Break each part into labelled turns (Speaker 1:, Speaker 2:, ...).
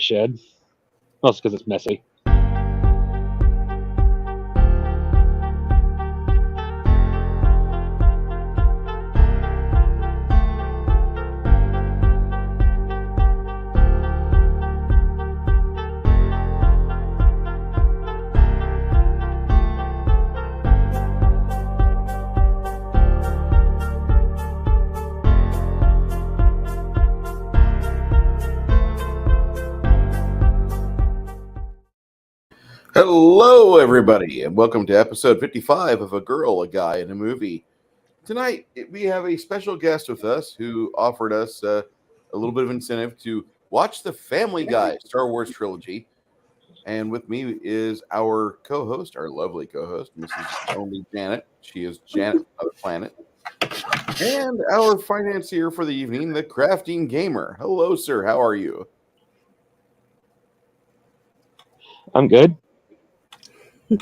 Speaker 1: shed. Mostly because it's messy.
Speaker 2: Hello, everybody, and welcome to episode 55 of A Girl, a Guy, and a Movie. Tonight, we have a special guest with us who offered us a little bit of incentive to watch the Family Guy Star Wars trilogy. And with me is our co-host, our lovely co-host, Mrs. Only Janet. She is Janet from Other Planet. And our financier for the evening, the Crafting Gamer. Hello, sir. How are you?
Speaker 1: I'm good.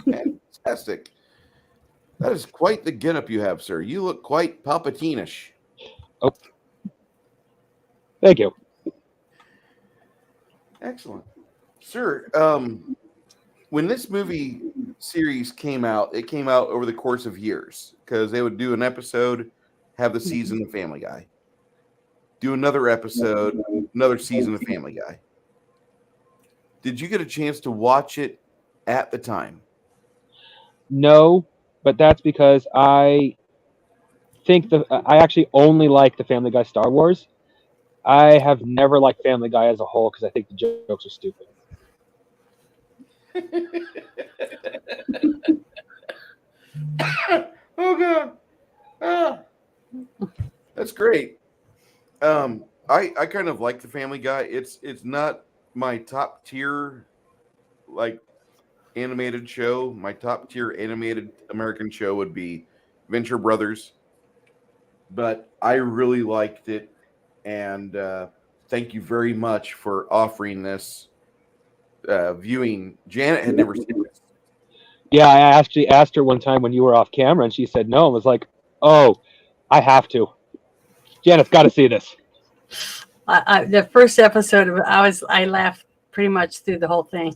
Speaker 2: Fantastic. That is quite the getup you have, sir. You look quite Palpatine-ish.
Speaker 1: Oh, thank you.
Speaker 2: Excellent. Sir, when this movie series came out, it came out over the course of years because they would do an episode, have the season of Family Guy. Do another episode, another season of Family Guy. Did you get a chance to watch it at the time?
Speaker 1: No, but that's because I think I actually only like the Family Guy Star Wars. I have never liked Family Guy as a whole because I think the jokes are stupid.
Speaker 2: Oh God! That's great. I kind of like the Family Guy. It's not my top tier like animated show. My top tier animated American show would be Venture Brothers, but I really liked it, and thank you very much for offering this viewing. Janet had never seen this.
Speaker 1: Yeah, I actually asked her one time when you were off camera, and she said no, and was like, "Oh, I have to. Janet's got to see this."
Speaker 3: The first episode of it, I laughed pretty much through the whole thing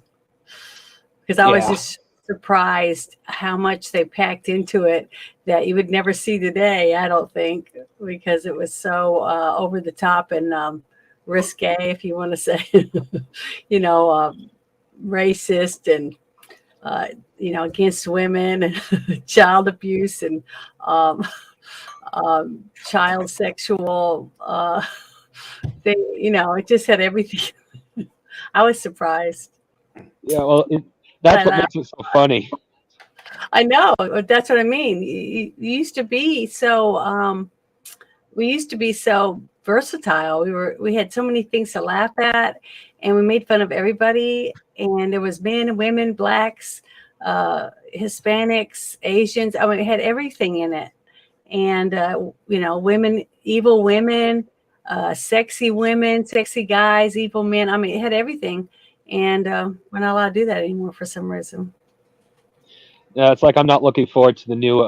Speaker 3: because I was just surprised how much they packed into it that you would never see today. I don't think, because it was so over the top and risque, if you want to say, racist and against women and child abuse and child sexual. It just had everything. I was surprised.
Speaker 1: Yeah, well, that's what makes it so funny.
Speaker 3: I know. That's what I mean. You used to be so. We used to be so versatile. We had so many things to laugh at, and we made fun of everybody. And there was men and women, blacks, Hispanics, Asians. I mean, it had everything in it. And women, evil women, sexy women, sexy guys, evil men. I mean, it had everything. And we're not allowed to do that anymore for some reason.
Speaker 1: Yeah, it's like I'm not looking forward to the new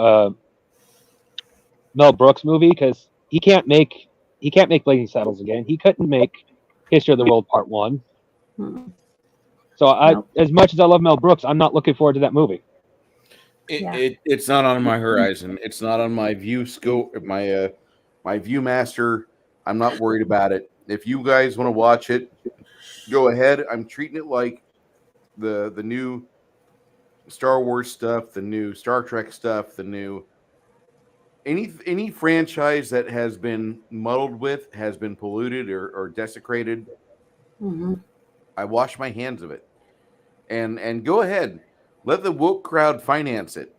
Speaker 1: Mel Brooks movie because he can't make Blazing Saddles again. He couldn't make History of the World Part 1.
Speaker 3: Mm-hmm.
Speaker 1: So as much as I love Mel Brooks, I'm not looking forward to that movie.
Speaker 2: It's not on my horizon. It's not on my view scope. My Viewmaster. I'm not worried about it. If you guys want to watch it, go ahead. I'm treating it like the new Star Wars stuff, the new Star Trek stuff, the new any franchise that has been muddled with, has been polluted or desecrated.
Speaker 3: Mm-hmm.
Speaker 2: I wash my hands of it. And go ahead. Let the woke crowd finance it.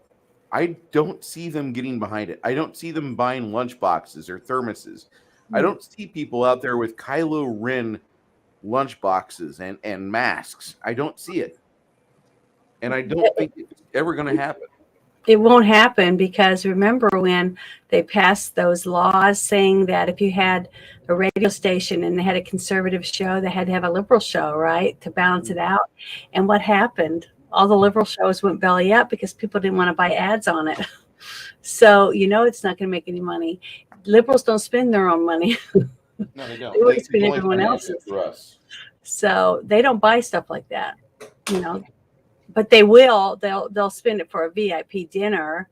Speaker 2: I don't see them getting behind it. I don't see them buying lunchboxes or thermoses. I don't see people out there with Kylo Ren lunchboxes and masks. I don't see it. And I don't think it's ever going to happen.
Speaker 3: It won't happen because remember when they passed those laws saying that if you had a radio station and they had a conservative show, they had to have a liberal show, right, to balance it out. And what happened? All the liberal shows went belly up because people didn't want to buy ads on it. So, it's not going to make any money. Liberals don't spend their own money.
Speaker 2: No, they don't.
Speaker 3: They spend everyone else's.
Speaker 2: For us.
Speaker 3: So they don't buy stuff like that, you know. But they will. They'll spend it for a VIP dinner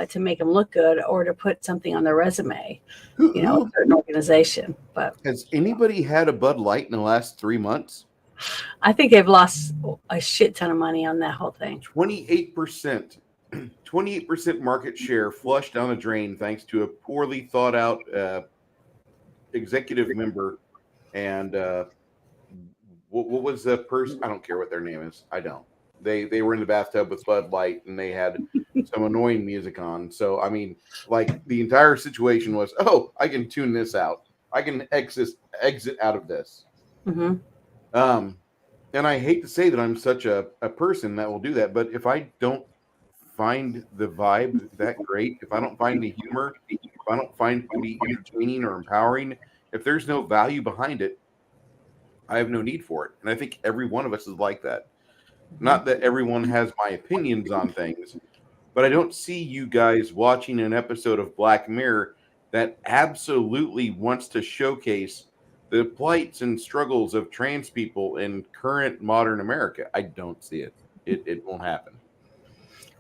Speaker 3: to make them look good, or to put something on their resume. You know, a certain organization. But
Speaker 2: has anybody had a Bud Light in the last 3 months?
Speaker 3: I think they've lost a shit ton of money on that whole thing.
Speaker 2: 28%. 28% market share flushed down the drain thanks to a poorly thought out executive member. And what was the person? I don't care what their name is. I don't. They were in the bathtub with Bud Light and they had some annoying music on. So, I mean, like the entire situation was, oh, I can tune this out. I can exit out of this.
Speaker 3: Mm-hmm.
Speaker 2: And I hate to say that I'm such a person that will do that, but if I don't find the vibe that great, if I don't find the humor, if I don't find it to be entertaining or empowering, if there's no value behind it, I have no need for it. And I think every one of us is like that. Not that everyone has my opinions on things, but I don't see you guys watching an episode of Black Mirror that absolutely wants to showcase the plights and struggles of trans people in current modern America. I don't see it. It won't happen.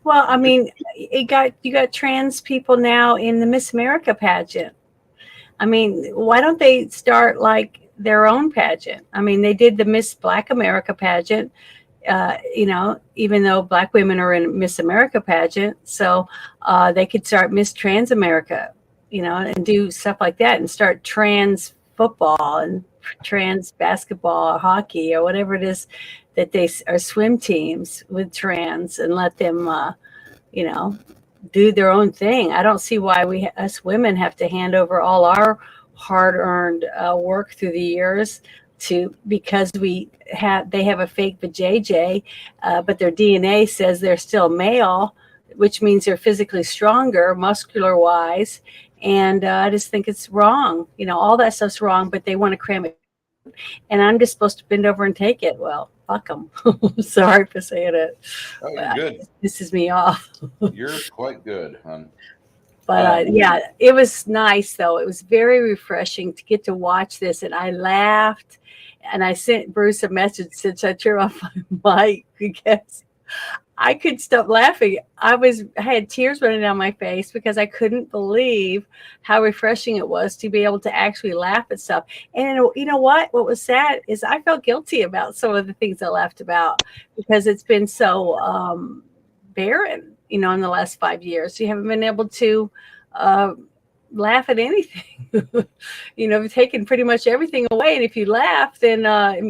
Speaker 3: Well, I mean, you got trans people now in the Miss America pageant. I mean, why don't they start like their own pageant? I mean, they did the Miss Black America pageant, you know, even though Black women are in Miss America pageant. So they could start Miss Trans America, you know, and do stuff like that and start trans football and trans basketball or hockey or whatever it is that they are, swim teams with trans, and let them, you know, do their own thing. I don't see why us women have to hand over all our hard-earned work through the years because they have a fake vajayjay, but their DNA says they're still male, which means they're physically stronger, muscular-wise. And I just think it's wrong. You know, all that stuff's wrong, but they want to cram it. And I'm just supposed to bend over and take it. Well, fuck them. Sorry for saying it.
Speaker 2: Oh, you're good.
Speaker 3: It pisses me off.
Speaker 2: You're quite good, hon.
Speaker 3: But yeah, it was nice, though. It was very refreshing to get to watch this. And I laughed. And I sent Bruce a message, said, "Should I turn off my mic?" Because I could stop laughing. I had tears running down my face because I couldn't believe how refreshing it was to be able to actually laugh at stuff. And you know what? What was sad is I felt guilty about some of the things I laughed about because it's been so barren, you know, in the last 5 years. You haven't been able to laugh at anything. You know, you've taken pretty much everything away. And if you laugh, then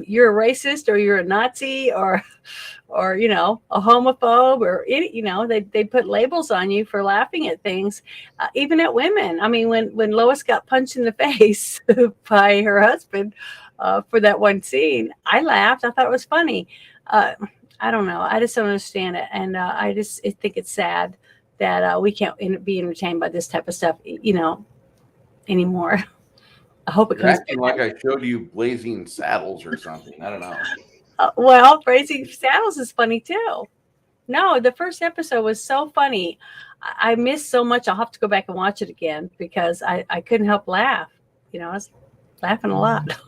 Speaker 3: you're a racist or you're a Nazi or you know, a homophobe or any, you know, they put labels on you for laughing at things, even at women. I mean, when Lois got punched in the face by her husband for that one scene, I laughed. I thought it was funny. I don't know. I just don't understand it. And I think it's sad that we can't be entertained by this type of stuff, you know, anymore. I hope it comes
Speaker 2: acting like I showed you Blazing Saddles or something. I don't know.
Speaker 3: Well, Blazing Saddles is funny too. No, the first episode was so funny. I missed so much. I'll have to go back and watch it again because I couldn't help laugh. You know, I was laughing a lot.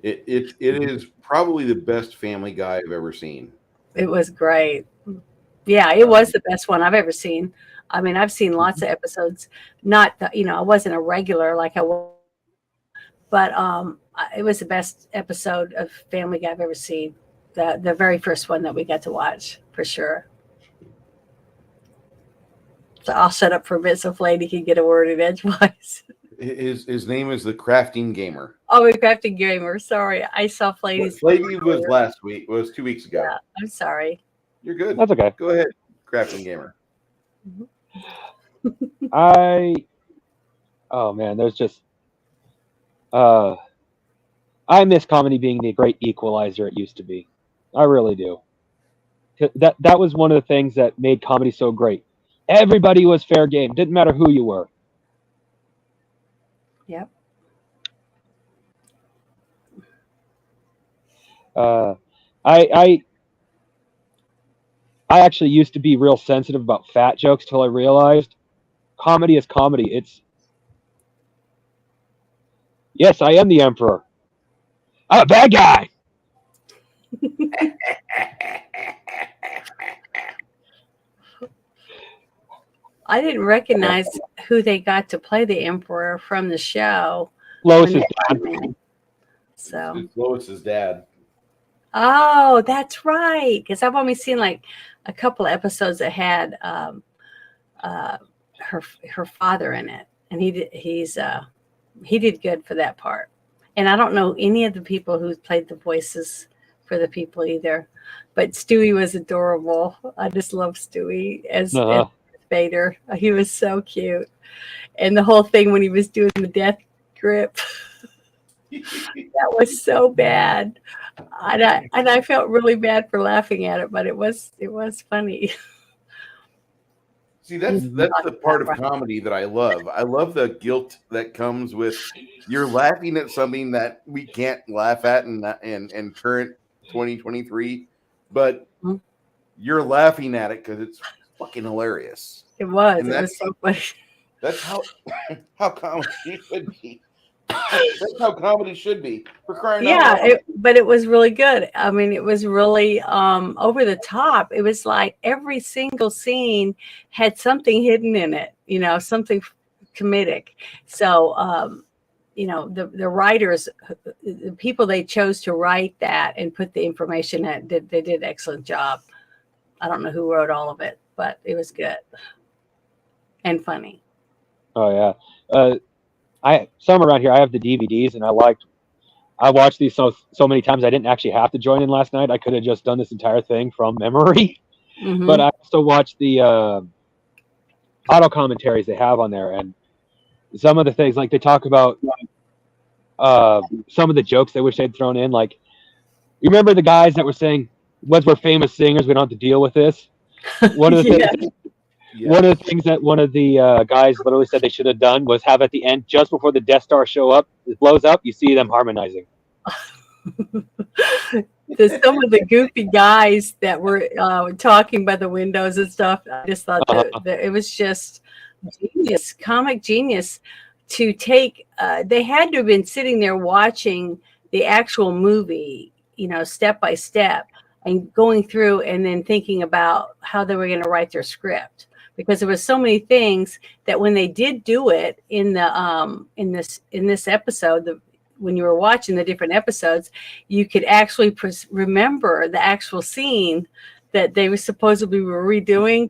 Speaker 2: It is probably the best Family Guy I've ever seen.
Speaker 3: It was great. Yeah, it was the best one I've ever seen. I mean, I've seen lots of episodes. Not, you know, I wasn't a regular like I was, but it was the best episode of Family Guy I've ever seen. The very first one that we got to watch, for sure. So I'll shut up for a bit so Flaney can get a word in edgewise.
Speaker 2: His name is the Crafting Gamer.
Speaker 3: Oh, the Crafting Gamer. Sorry, I saw Flaney's.
Speaker 2: Flaney was last week. Was 2 weeks ago.
Speaker 3: Yeah, I'm sorry.
Speaker 2: You're good.
Speaker 1: That's okay.
Speaker 2: Go ahead, Crafting Gamer.
Speaker 1: Oh man, there's just I miss comedy being the great equalizer it used to be. I really do. That was one of the things that made comedy so great. Everybody was fair game. Didn't matter who you were.
Speaker 3: Yep.
Speaker 1: I actually used to be real sensitive about fat jokes till I realized comedy is comedy. Yes, I am the emperor. I'm a bad guy.
Speaker 3: I didn't recognize who they got to play the Emperor from the show.
Speaker 1: Lois
Speaker 3: when
Speaker 1: is
Speaker 3: they
Speaker 1: dad.
Speaker 3: came in. So,
Speaker 2: It's Lois's dad.
Speaker 3: oh, that's right. Because I've only seen like a couple of episodes that had her father in it, and he did good for that part. And I don't know any of the people who played the voices for the people either, but Stewie was adorable. I just love Stewie as Vader. He was so cute, and the whole thing when he was doing the death grip, that was so bad. And I felt really bad for laughing at it, but it was funny.
Speaker 2: See, that's the part of comedy that I love. I love the guilt that comes with you're laughing at something that we can't laugh at in current 2023, but you're laughing at it because it's fucking hilarious.
Speaker 3: It was. It was so funny.
Speaker 2: That's how comedy should be. That's how comedy should be. For crying out loud.
Speaker 3: But it was really good. I mean, it was really over the top. It was like every single scene had something hidden in it, something comedic. So, the writers, the people they chose to write that and put the information in, they did an excellent job. I don't know who wrote all of it, but it was good and funny.
Speaker 1: Oh yeah. Somewhere around here, I have the DVDs, and I watched these so many times. I didn't actually have to join in last night. I could have just done this entire thing from memory. Mm-hmm. But I also watched the auto commentaries they have on there, and some of the things, like they talk about some of the jokes they wish they'd thrown in. Like, you remember the guys that were saying, "Once we're famous singers, we don't have to deal with this." One of the things. Yeah. One of the things that one of the guys literally said they should have done was have at the end, just before the Death Star blows up, you see them harmonizing.
Speaker 3: Some of the goofy guys that were talking by the windows and stuff, I just thought that it was just genius, comic genius to take. They had to have been sitting there watching the actual movie, step by step, and going through and then thinking about how they were going to write their script. Because there was so many things that when they did do it in this episode, when you were watching the different episodes, you could actually remember the actual scene that they were supposedly redoing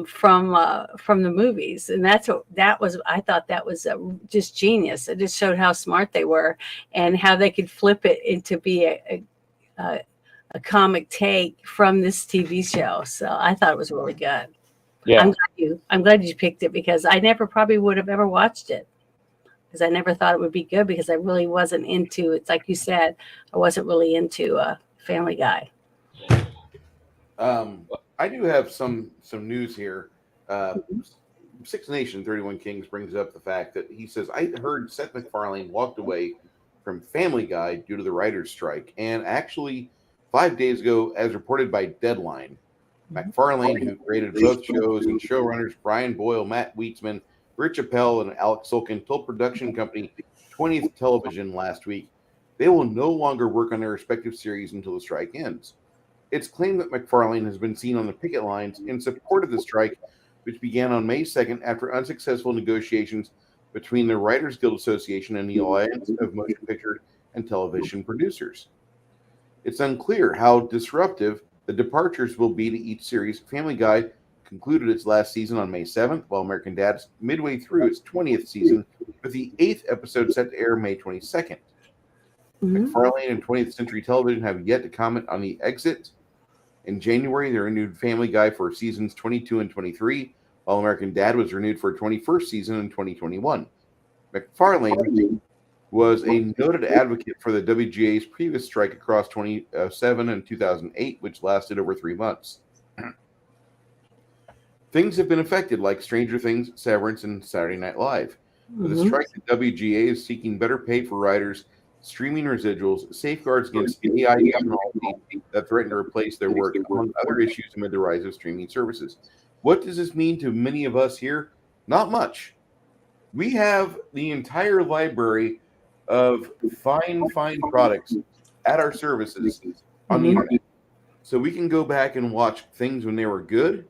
Speaker 3: from the movies, and I thought that was just genius. It just showed how smart they were and how they could flip it into be a comic take from this TV show. So I thought it was really good. Yeah. I'm glad you picked it because I never probably would have ever watched it because I never thought it would be good because I really wasn't into, it's like you said, I wasn't really into Family Guy.
Speaker 2: I do have some news here. Six Nation 31 Kings brings up the fact that he says, I heard Seth MacFarlane walked away from Family Guy due to the writer's strike. And actually 5 days ago, as reported by Deadline, MacFarlane, who created both shows, and showrunners Brian Boyle, Matt Wheatsman, Rich Appel, and Alex Sulkin told production company 20th Television last week they will no longer work on their respective series until the strike ends. It's claimed that MacFarlane has been seen on the picket lines in support of the strike, which began on May 2nd after unsuccessful negotiations between the Writers Guild Association and the Alliance of Motion Picture and Television Producers. It's unclear how disruptive the departures will be to each series. Family Guy concluded its last season on May 7th, while American Dad's midway through its 20th season, with the 8th episode set to air May 22nd. MacFarlane and 20th Century Television have yet to comment on the exit. In January, they renewed Family Guy for seasons 22 and 23, while American Dad was renewed for a 21st season in 2021. MacFarlane was a noted advocate for the WGA's previous strike across 2007 and 2008, which lasted over 3 months. Things have been affected, like Stranger Things, Severance, and Saturday Night Live. With the strike, the WGA is seeking better pay for writers, streaming residuals, safeguards against AI technology that threaten to replace their work, among other issues amid the rise of streaming services. What does this mean to many of us here? Not much. We have the entire library of fine products at our services So we can go back and watch things when they were good.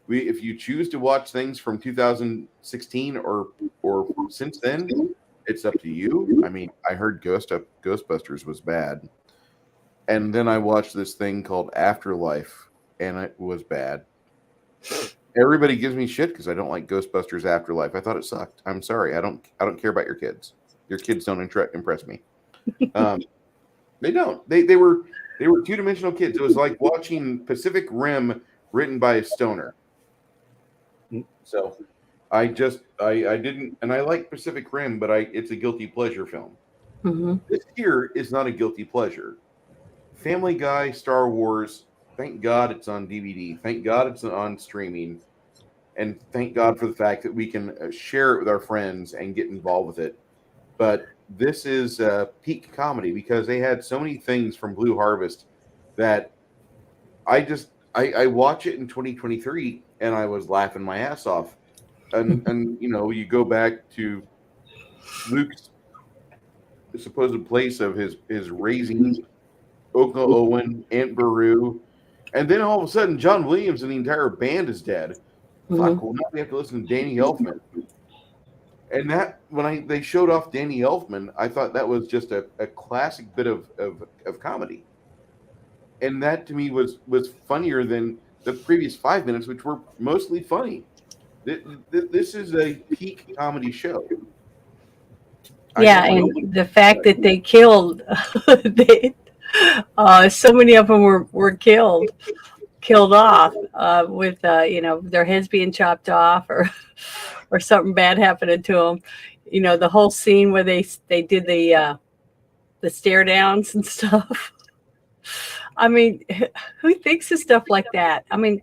Speaker 2: If you choose to watch things from 2016 or since then, it's up to you. I mean, I heard Ghostbusters was bad, and then I watched this thing called Afterlife, and it was bad. Everybody gives me shit because I don't like Ghostbusters Afterlife. I thought it sucked. I'm sorry. I don't care about your kids. Your kids don't impress me. They don't. They were two-dimensional kids. It was like watching Pacific Rim written by a stoner. So I didn't, and I like Pacific Rim, but it's a guilty pleasure film. This here is not a guilty pleasure. Family Guy, Star Wars. Thank God it's on DVD. Thank God it's on streaming, and thank God for the fact that we can share it with our friends and get involved with it. But this is peak comedy because they had so many things from Blue Harvest that I watch it in 2023 and I was laughing my ass off. And you know, you go back to Luke's supposed place of his raising, Oko Owen, Aunt Beru, and then all of a sudden John Williams and the entire band is dead. Fuck, well now we have to listen to Danny Elfman. And that when they showed off Danny Elfman, I thought that was just a classic bit of comedy. And that to me was funnier than the previous 5 minutes, which were mostly funny. This is a peak comedy show.
Speaker 3: Yeah, and the fact that they killed, so many of them were killed off with you know, their heads being chopped off or something bad happening to them. You know, the whole scene where they did the stare downs and stuff. I mean, who thinks of stuff like that? I mean,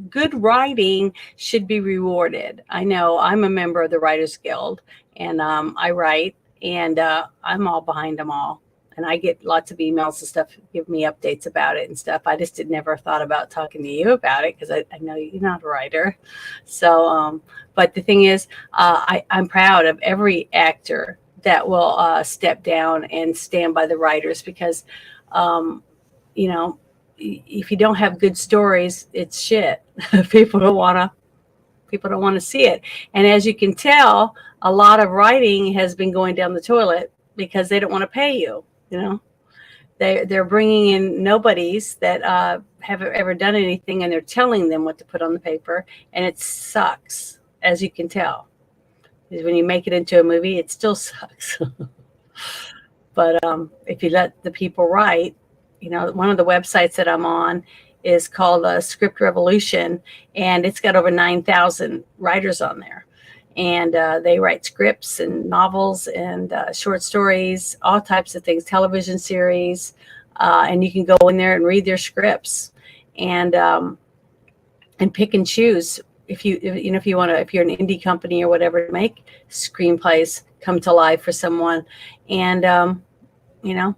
Speaker 3: good writing should be rewarded. I know I'm a member of the Writers Guild, and I write, and I'm all behind them all. And I get lots of emails and stuff, give me updates about it and stuff. I just never thought about talking to you about it because I know you're not a writer. So, but the thing is, I'm proud of every actor that will step down and stand by the writers because, you know, if you don't have good stories, it's shit. People don't want to see it. And as you can tell, a lot of writing has been going down the toilet because they don't want to pay you. You know, they're bringing in nobodies that haven't ever done anything, and they're telling them what to put on the paper, and it sucks, as you can tell. Because when you make it into a movie, it still sucks. But if you let the people write, you know, one of the websites that I'm on is called Script Revolution, and it's got over 9,000 writers on there. And they write scripts and novels and short stories, all types of things, television series. And you can go in there and read their scripts and pick and choose if you want to, if you're an indie company or whatever, to make screenplays come to life for someone. And, you know,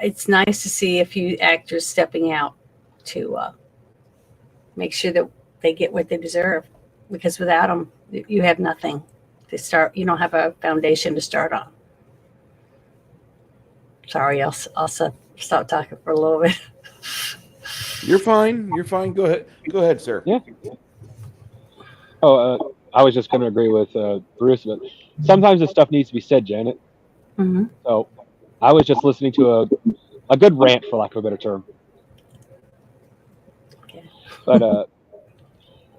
Speaker 3: it's nice to see a few actors stepping out to make sure that they get what they deserve, because without them, you have nothing to start. You don't have a foundation to start on. Sorry, I'll stop talking for a little bit.
Speaker 2: You're fine. You're fine. Go ahead, sir.
Speaker 1: Yeah. Oh, I was just going to agree with Bruce, but sometimes this stuff needs to be said, Janet.
Speaker 3: Mm-hmm.
Speaker 1: So I was just listening to a good rant, for lack of a better term.
Speaker 3: Okay.
Speaker 1: But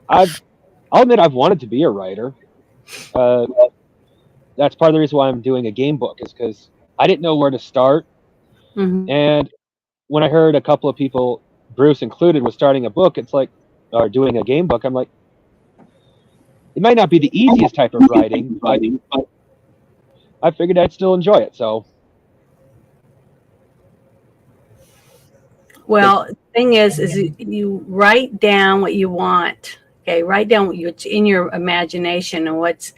Speaker 1: I'll admit I've wanted to be a writer. That's part of the reason why I'm doing a game book, is because I didn't know where to start.
Speaker 3: Mm-hmm.
Speaker 1: And when I heard a couple of people, Bruce included, was starting a book, or doing a game book, I'm like, it might not be the easiest type of writing, but I figured I'd still enjoy it. So,
Speaker 3: well, the thing is you write down what you want. Okay, write down what's in your imagination and what's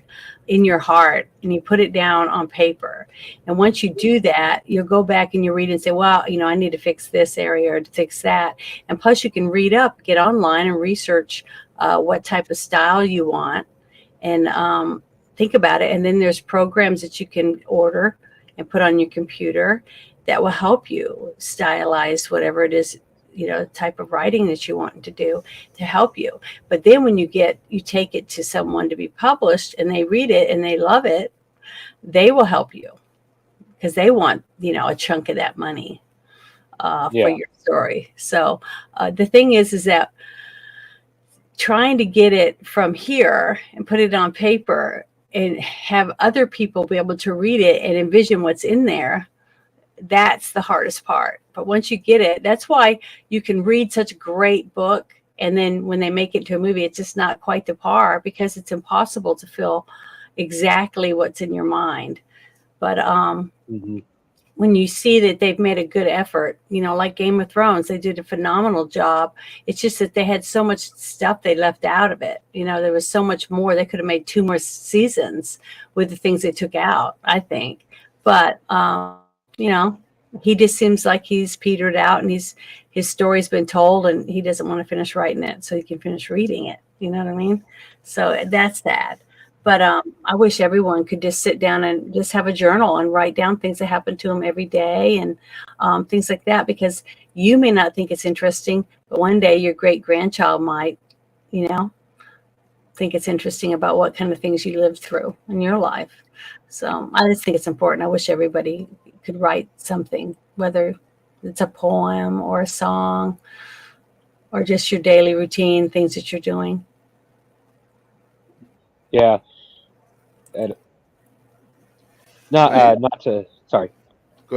Speaker 3: in your heart, and you put it down on paper. And once you do that, you'll go back and you read and say, well, you know, I need to fix this area or to fix that. And plus you can read up, get online and research what type of style you want, and think about it. And then there's programs that you can order and put on your computer. that will help you stylize whatever it is, type of writing that you want to do to help you. But then when you take it to someone to be published and they read it and they love it, they will help you because they want, a chunk of that money for your story. So the thing is that trying to get it from here and put it on paper and have other people be able to read it and envision what's in there, that's the hardest part. But once you get it, that's why you can read such a great book, and then when they make it to a movie, it's just not quite the par, because it's impossible to feel exactly what's in your mind. But when you see that they've made a good effort, like Game of Thrones, they did a phenomenal job. It's just that they had so much stuff they left out of it. There was so much more. They could have made 2 more seasons with the things they took out, I think. But he just seems like he's petered out, and his story's been told, and he doesn't want to finish writing it so he can finish reading it. You know what I mean? So that's sad. But I wish everyone could just sit down and just have a journal and write down things that happen to them every day, and things like that, because you may not think it's interesting, but one day your great-grandchild might, think it's interesting about what kind of things you lived through in your life. So I just think it's important. I wish everybody could write something, whether it's a poem or a song or just your daily routine, things that you're doing.
Speaker 1: Yeah. Not to, sorry.
Speaker 2: Go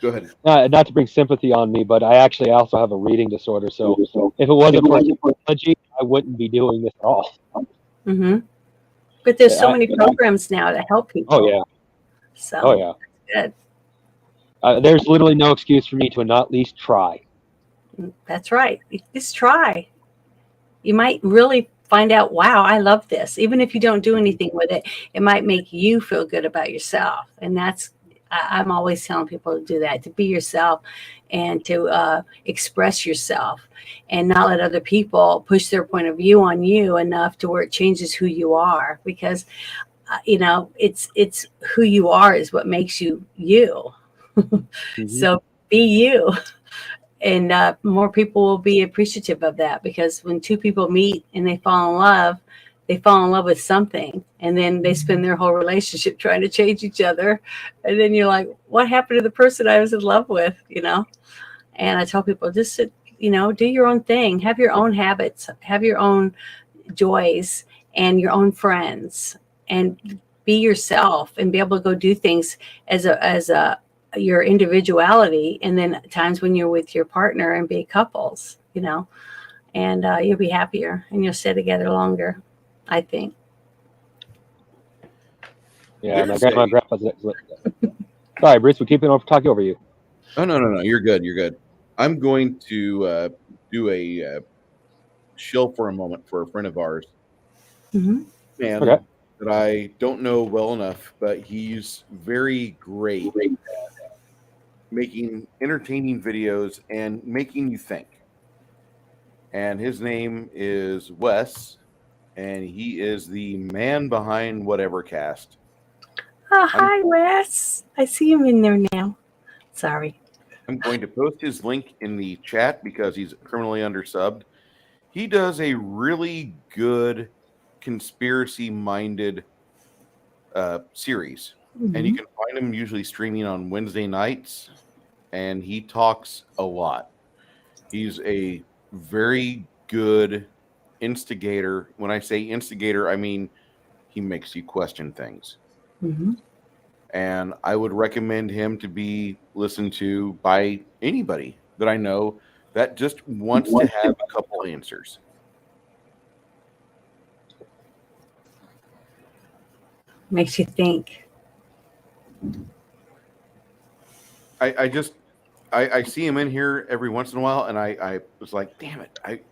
Speaker 2: ahead.
Speaker 1: Not to bring sympathy on me, but I actually also have a reading disorder. So if it wasn't for technology, I wouldn't be doing this at all.
Speaker 3: Mm-hmm. But there's so many programs now to help people.
Speaker 1: Oh, yeah.
Speaker 3: So that's
Speaker 1: good. There's literally no excuse for me to not at least try.
Speaker 3: That's right. Just try. You might really find out, wow, I love this. Even if you don't do anything with it, it might make you feel good about yourself. And I'm always telling people to do that, to be yourself and to express yourself and not let other people push their point of view on you enough to where it changes who you are. Because, it's who you are is what makes you you. Mm-hmm. So be you. And more people will be appreciative of that, because when 2 people meet and they fall in love with something, and then they spend their whole relationship trying to change each other. And then you're like, what happened to the person I was in love with, And I tell people, just, do your own thing, have your own habits, have your own joys and your own friends, and be yourself and be able to go do things as your individuality, and then times when you're with your partner and be couples, and you'll be happier and you'll stay together longer, I think.
Speaker 1: Yeah, my grandpa's sorry, Bruce, we're keeping talking over you.
Speaker 2: Oh, no, you're good. I'm going to do a shill for a moment for a friend of ours, man, that I don't know well enough, but he's very great at making entertaining videos and making you think. And his name is Wes, and he is the man behind Whatever Cast.
Speaker 3: Oh, hi, Wes. I see him in there now. Sorry.
Speaker 2: I'm going to post his link in the chat because he's criminally undersubbed. He does a really good conspiracy-minded series. Mm-hmm. And you can find him usually streaming on Wednesday nights, and he talks a lot. He's a very good instigator. When I say instigator, I mean he makes you question things. Mm-hmm. And I would recommend him to be listened to by anybody that I know that just wants to have a couple answers.
Speaker 3: Makes you think.
Speaker 2: I see him in here every once in a while, and I was like, damn it.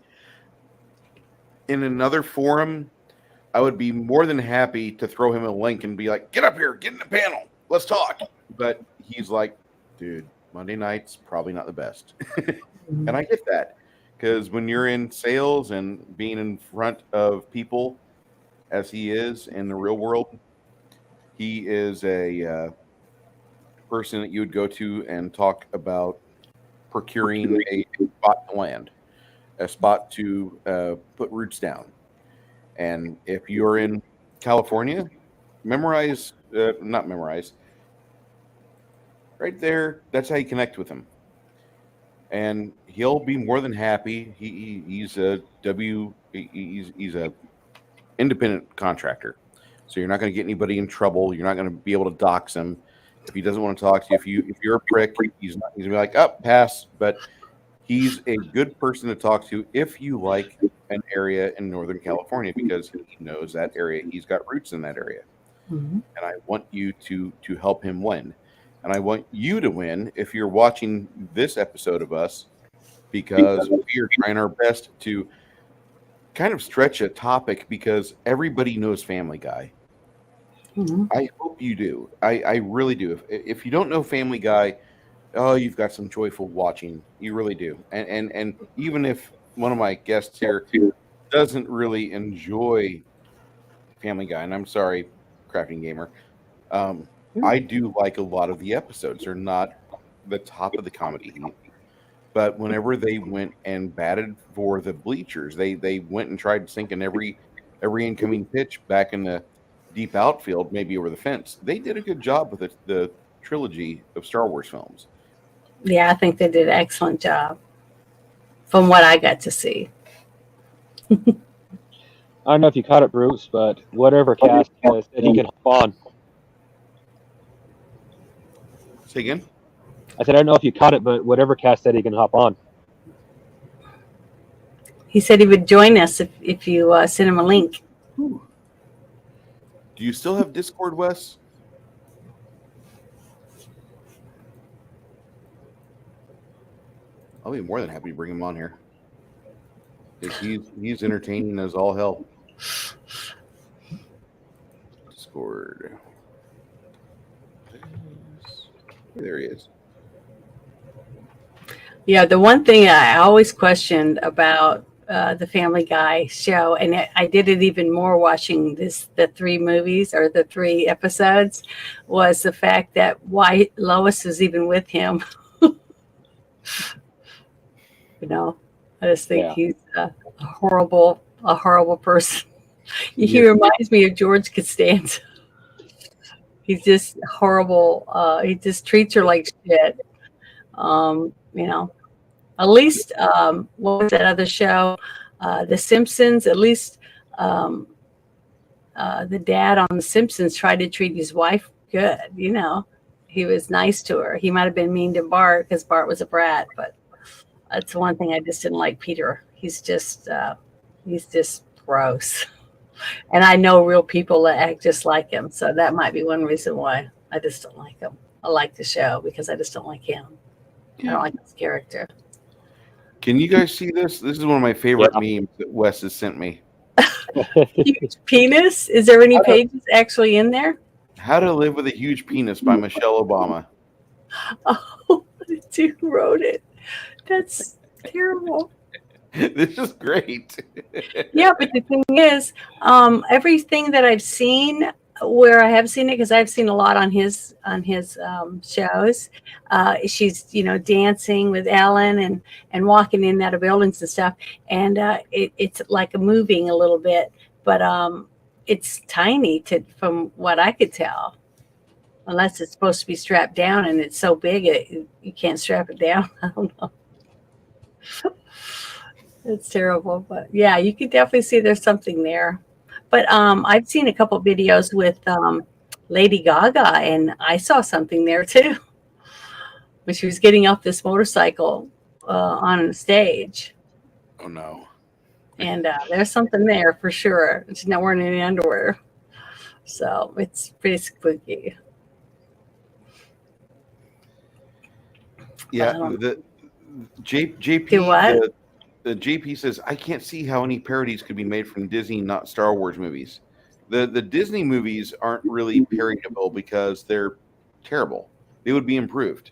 Speaker 2: In another forum, I would be more than happy to throw him a link and be like, get up here, get in the panel, let's talk. But he's like, dude, Monday night's probably not the best. And I get that, because when you're in sales and being in front of people, as he is in the real world, he is a person that you would go to and talk about procuring a spot to land, a spot to put roots down. And if you're in California, not memorize, right there. That's how you connect with him, and he'll be more than happy. He's a independent contractor, so you're not going to get anybody in trouble. You're not going to be able to dox him if he doesn't want to talk to you. If you're a prick, he's gonna be like, "Up, pass." But he's a good person to talk to if you like an area in Northern California, because he knows that area. He's got roots in that area.
Speaker 3: Mm-hmm.
Speaker 2: And I want you to help him win. And I want you to win if you're watching this episode of us, because we are trying our best to kind of stretch a topic, because everybody knows Family Guy.
Speaker 3: Mm-hmm.
Speaker 2: I hope you do. I really do. If you don't know Family Guy, oh, you've got some joyful watching. You really do. And even if one of my guests here doesn't really enjoy Family Guy, and I'm sorry, Crafting Gamer, I do like a lot of the episodes. They're not the top of the comedy heap, but whenever they went and batted for the bleachers, they went and tried sinking every incoming pitch back in the deep outfield, maybe over the fence. They did a good job with the trilogy of Star Wars films.
Speaker 3: Yeah, I think they did an excellent job from what I got to see.
Speaker 1: I don't know if you caught it, Bruce, but whatever cast said he can hop on.
Speaker 2: Say again?
Speaker 1: I said, I don't know if you caught it, but whatever cast said he can hop on.
Speaker 3: He said he would join us if you send him a link.
Speaker 2: Do you still have Discord, Wes? I'll be more than happy to bring him on here. He's entertaining as all hell. Discord. There he is.
Speaker 3: Yeah, the one thing I always questioned about the Family Guy show, and I did it even more watching the 3 movies or the 3 episodes, was the fact that why Lois is even with him. You know, I just think he's a horrible person. He reminds me of George Costanza. He's just horrible. He just treats her like shit. You know, at least what was that other show? The Simpsons. At least the dad on The Simpsons tried to treat his wife good. You know, he was nice to her. He might have been mean to Bart because Bart was a brat, but that's one thing I just didn't like Peter. He's just gross. And I know real people that act just like him. So that might be one reason why I just don't like him. I like the show because I just don't like him. I don't like his character.
Speaker 2: Can you guys see this? This is one of my favorite memes that Wes has sent me.
Speaker 3: Huge penis? Is there any pages actually in there?
Speaker 2: How to Live with a Huge Penis by Michelle Obama.
Speaker 3: Oh, who wrote it? That's terrible.
Speaker 2: This is great.
Speaker 3: Yeah, but the thing is, everything that I've seen, where I have seen it, because I've seen a lot on his shows, she's dancing with Ellen and walking in and out of buildings and stuff, and it's like moving a little bit, but it's tiny from what I could tell, unless it's supposed to be strapped down and it's so big you can't strap it down. I don't know. It's terrible, but yeah, you could definitely see there's something there. But I've seen a couple videos with Lady Gaga, and I saw something there too when she was getting off this motorcycle on the stage.
Speaker 2: Oh no!
Speaker 3: And there's something there for sure. She's not wearing any underwear, so it's pretty spooky.
Speaker 2: Yeah, the JP.
Speaker 3: Do what?
Speaker 2: The JP says, I can't see how any parodies could be made from Disney, not Star Wars movies. The Disney movies aren't really parodyable because they're terrible. They would be improved.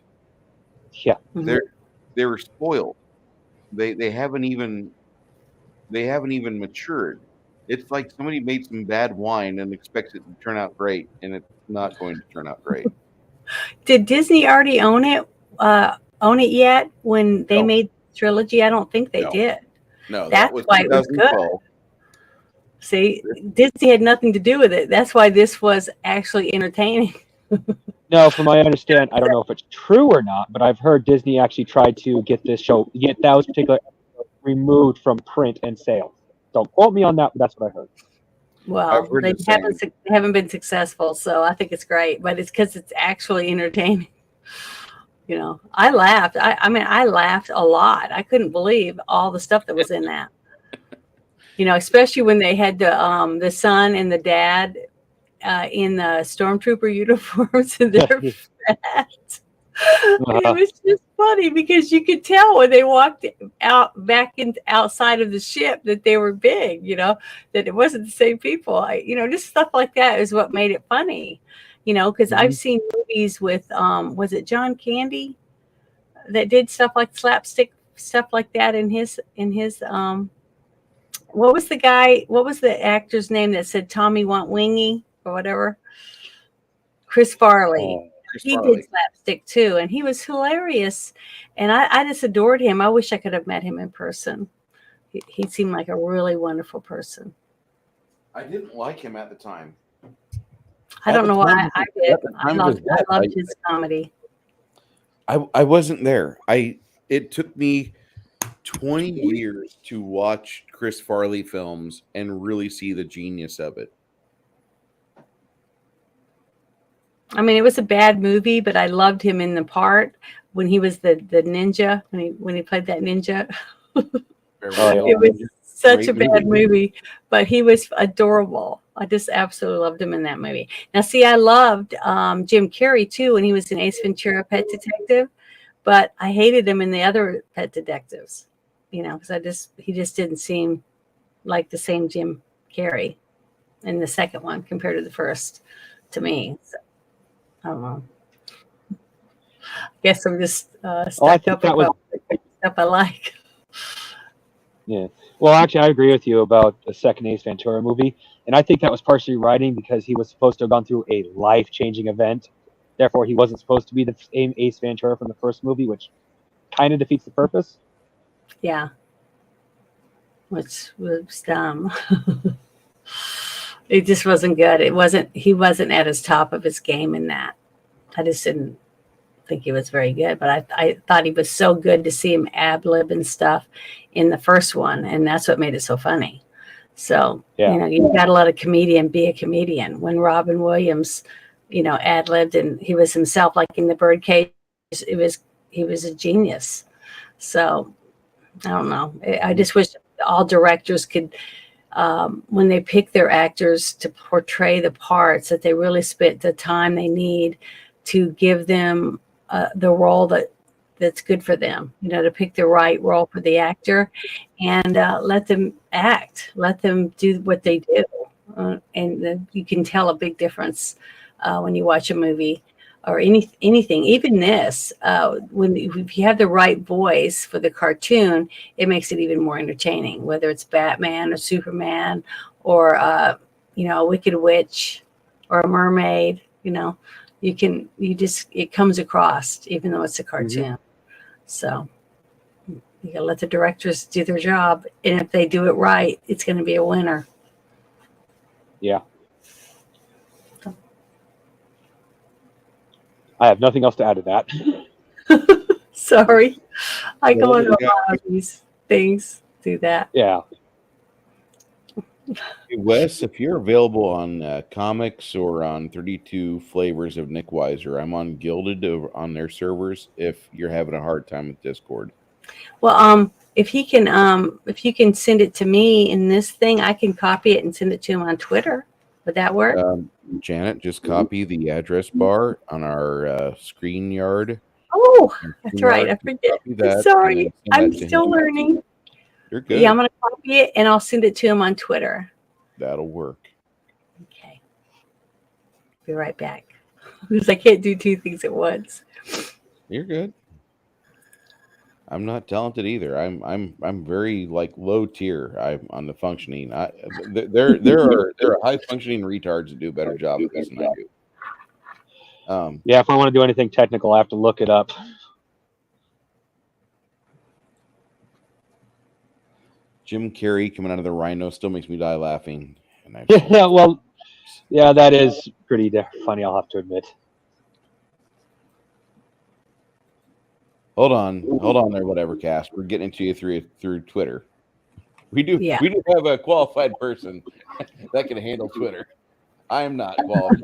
Speaker 1: Yeah.
Speaker 2: They were spoiled. They haven't even matured. It's like somebody made some bad wine and expects it to turn out great, and it's not going to turn out great.
Speaker 3: Did Disney already own it? Own it yet when they
Speaker 2: No.
Speaker 3: made Trilogy? I don't think they
Speaker 2: No.
Speaker 3: did.
Speaker 2: No, that
Speaker 3: That's
Speaker 2: was
Speaker 3: why it was good.
Speaker 2: 2012.
Speaker 3: See, Disney had nothing to do with it. That's why this was actually entertaining.
Speaker 1: No, from my understand, I don't know if it's true or not, but I've heard Disney actually tried to get those particular episodes removed from print and sales. Don't quote me on that, but that's what I heard.
Speaker 3: Well,
Speaker 2: heard
Speaker 3: they
Speaker 2: the same.
Speaker 3: haven't been successful, so I think it's great. But it's because it's actually entertaining. You know, I laughed. I mean, I laughed a lot. I couldn't believe all the stuff that was in that. You know, especially when they had the son and the dad in the stormtrooper uniforms and they're fat. It was just funny because you could tell when they walked out back in outside of the ship that they were big, you know, that it wasn't the same people. You know, just stuff like that is what made it funny, you know, because I've seen movies with was it John Candy that did stuff like slapstick stuff like that in his what was the actor's name that said Tommy want wingy or whatever? Chris Farley. He did slapstick too, and he was hilarious. And I just adored him. I wish I could have met him in person. He seemed like a really wonderful person.
Speaker 2: I didn't like him at the time.
Speaker 3: I don't know why I did. I loved his comedy.
Speaker 2: I wasn't there. It took me 20 years to watch Chris Farley films and really see the genius of it.
Speaker 3: I mean, it was a bad movie, but I loved him in the part when he was the ninja, when he played that ninja. It was such a bad movie, but he was adorable. I just absolutely loved him in that movie. Now, see, I loved Jim Carrey too when he was in Ace Ventura: Pet Detective, but I hated him in the other Pet Detectives. You know, because he just didn't seem like the same Jim Carrey in the second one compared to the first to me. So, I don't know. I guess I'm just stuck up about stuff I like.
Speaker 1: Yeah. Well, actually, I agree with you about the second Ace Ventura movie. And I think that was partially writing because he was supposed to have gone through a life-changing event. Therefore, he wasn't supposed to be the same Ace Ventura from the first movie, which kind of defeats the purpose.
Speaker 3: Yeah. Which was dumb. It just wasn't good. He wasn't at his top of his game in that. I just didn't think he was very good, but I thought he was so good to see him ad-lib and stuff in the first one, and that's what made it so funny. So, you know, you got to let a comedian be a comedian. When Robin Williams, you know, ad-libbed and he was himself, like in the Birdcage, he was a genius. So, I don't know. I just wish all directors could, when they pick their actors to portray the parts, that they really spent the time they need to give them the role that's good for them, you know, to pick the right role for the actor and let them act, let them do what they do. And you can tell a big difference when you watch a movie or anything, even this, if you have the right voice for the cartoon, it makes it even more entertaining, whether it's Batman or Superman or, you know, a Wicked Witch or a mermaid, you know, it comes across even though it's a cartoon. Mm-hmm. So you gotta let the directors do their job. And if they do it right, it's going to be a winner.
Speaker 1: Yeah. I have nothing else to add to that.
Speaker 3: Sorry. I go into a lot of these things, do that.
Speaker 1: Yeah.
Speaker 2: Hey, Wes, if you're available on comics or on 32 Flavors of Nick Weiser, I'm on Gilded on their servers if you're having a hard time with Discord.
Speaker 3: Well, if you can send it to me in this thing, I can copy it and send it to him on Twitter. Would that work?
Speaker 2: Janet, just copy the address bar on our ScreenYard.
Speaker 3: Oh, that's right. I forget. Sorry. I'm still learning.
Speaker 2: You're good.
Speaker 3: Yeah, I'm going to copy it and I'll send it to him on Twitter.
Speaker 2: That'll work.
Speaker 3: Okay. Be right back. Because I can't do two things at once.
Speaker 2: You're good. I'm not talented either. I'm very like low tier. I'm on the functioning. There are high functioning retards that do a better job at this than I do.
Speaker 1: Yeah, if I want to do anything technical, I have to look it up.
Speaker 2: Jim Carrey coming out of the rhino still makes me die laughing. And
Speaker 1: Yeah, well, yeah, that is pretty funny, I'll have to admit.
Speaker 2: Hold on there, whatever cast. We're getting to you through Twitter. We do have a qualified person that can handle Twitter. I am not qualified.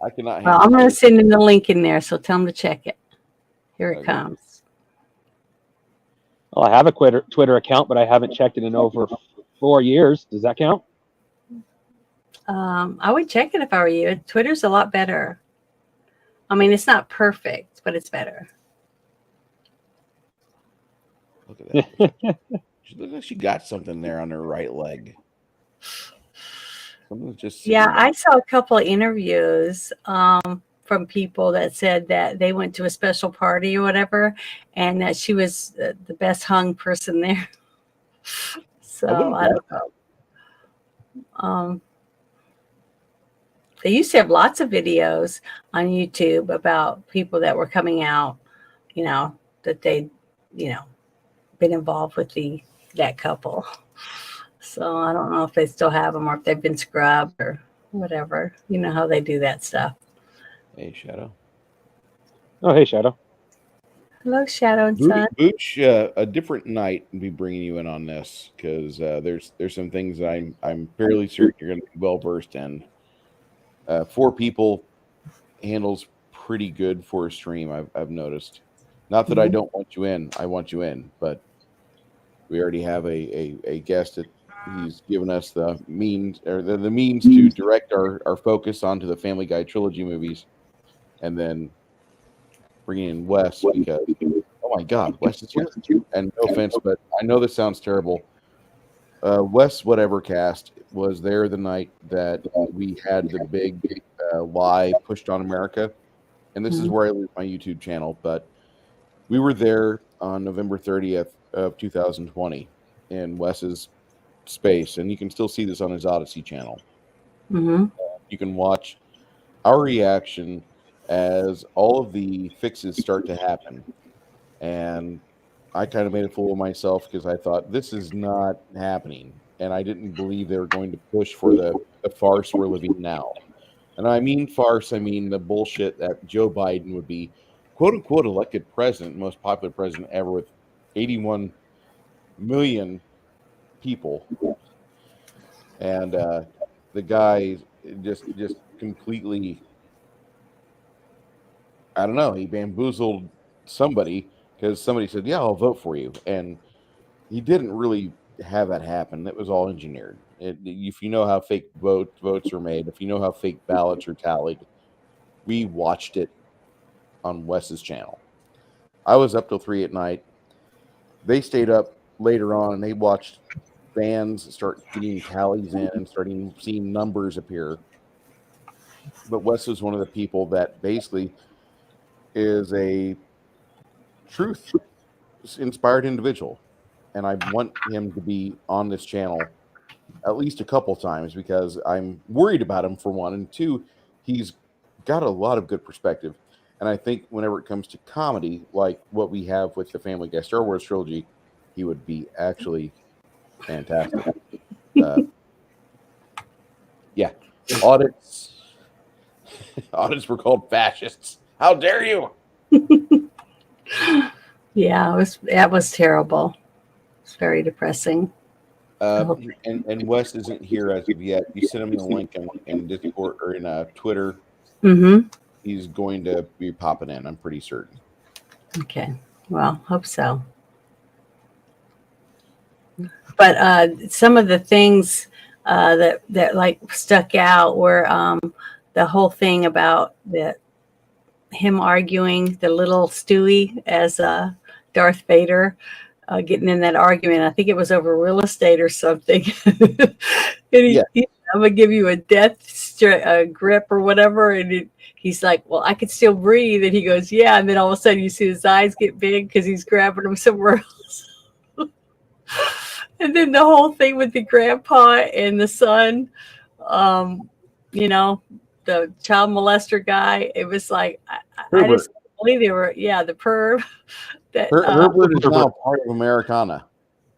Speaker 2: I cannot handle
Speaker 3: I'm going to send him the link in there, so tell him to check it. Here it comes.
Speaker 1: Well, I have a Twitter account, but I haven't checked it in over 4 years. Does that count?
Speaker 3: I would check it if I were you. Twitter's a lot better. I mean, it's not perfect, but it's better.
Speaker 2: Look at that. She looks like she got something there on her right leg. Something's just
Speaker 3: I saw a couple of interviews from people that said that they went to a special party or whatever, and that she was the best hung person there. So I don't know. They used to have lots of videos on YouTube about people that were coming out, that they'd, been involved with that couple. So I don't know if they still have them or if they've been scrubbed or whatever. You know how they do that stuff.
Speaker 2: Hey, Shadow.
Speaker 1: Oh, hey, Shadow.
Speaker 3: Hello, Shadow and Sun.
Speaker 2: Booch, a different night and be bringing you in on this because there's some things that I'm fairly certain you're going to be well versed in. 4 people handles pretty good for a stream. I've noticed. Not that I don't want you in. I want you in, but we already have a guest that he's given us the means to direct our focus onto the Family Guy trilogy movies, and then bringing in Wes because oh my God, Wes is here. And no offense, but I know this sounds terrible. Wes whatever cast was there the night that we had the big lie pushed on America, and this is where I leave my YouTube channel, but we were there on November 30th of 2020 in Wes's space, and you can still see this on his Odyssey channel. You can watch our reaction as all of the fixes start to happen, and I kind of made a fool of myself because I thought this is not happening, and I didn't believe they were going to push for the farce we're living now. And I mean farce, I mean the bullshit that Joe Biden would be quote-unquote elected president, most popular president ever with 81 million people. And the guy just completely, I don't know, he bamboozled somebody because somebody said, yeah, I'll vote for you. And he didn't really have that happen. It was all engineered. If you know how fake votes are made, if you know how fake ballots are tallied, we watched it on Wes's channel. I was up till 3 at night. They stayed up later on and they watched fans start getting tallies in and starting seeing numbers appear. But Wes is one of the people that basically is a truth-inspired individual. And I want him to be on this channel at least a couple times because I'm worried about him, for one. And two, he's got a lot of good perspective. And I think whenever it comes to comedy, like what we have with the Family Guy Star Wars trilogy, he would be actually fantastic. Yeah. Audits were called fascists. How dare you?
Speaker 3: Yeah, that was terrible. It's very depressing.
Speaker 2: And Wes isn't here as of yet. You sent him the link in Discord or in Twitter. He's going to be popping in, I'm pretty certain.
Speaker 3: Okay. Well, hope so. But some of the things that like stuck out were the whole thing about him arguing the little Stewie as Darth Vader, getting in that argument. I think it was over real estate or something. And I'm gonna give you a death grip or whatever, and he's like, well, I could still breathe. And he goes, yeah. And then all of a sudden you see his eyes get big because he's grabbing him somewhere else. And then the whole thing with the grandpa and the son, the child molester guy. It was like I just can't believe they were the perv. That
Speaker 2: Herbert is now part of Americana.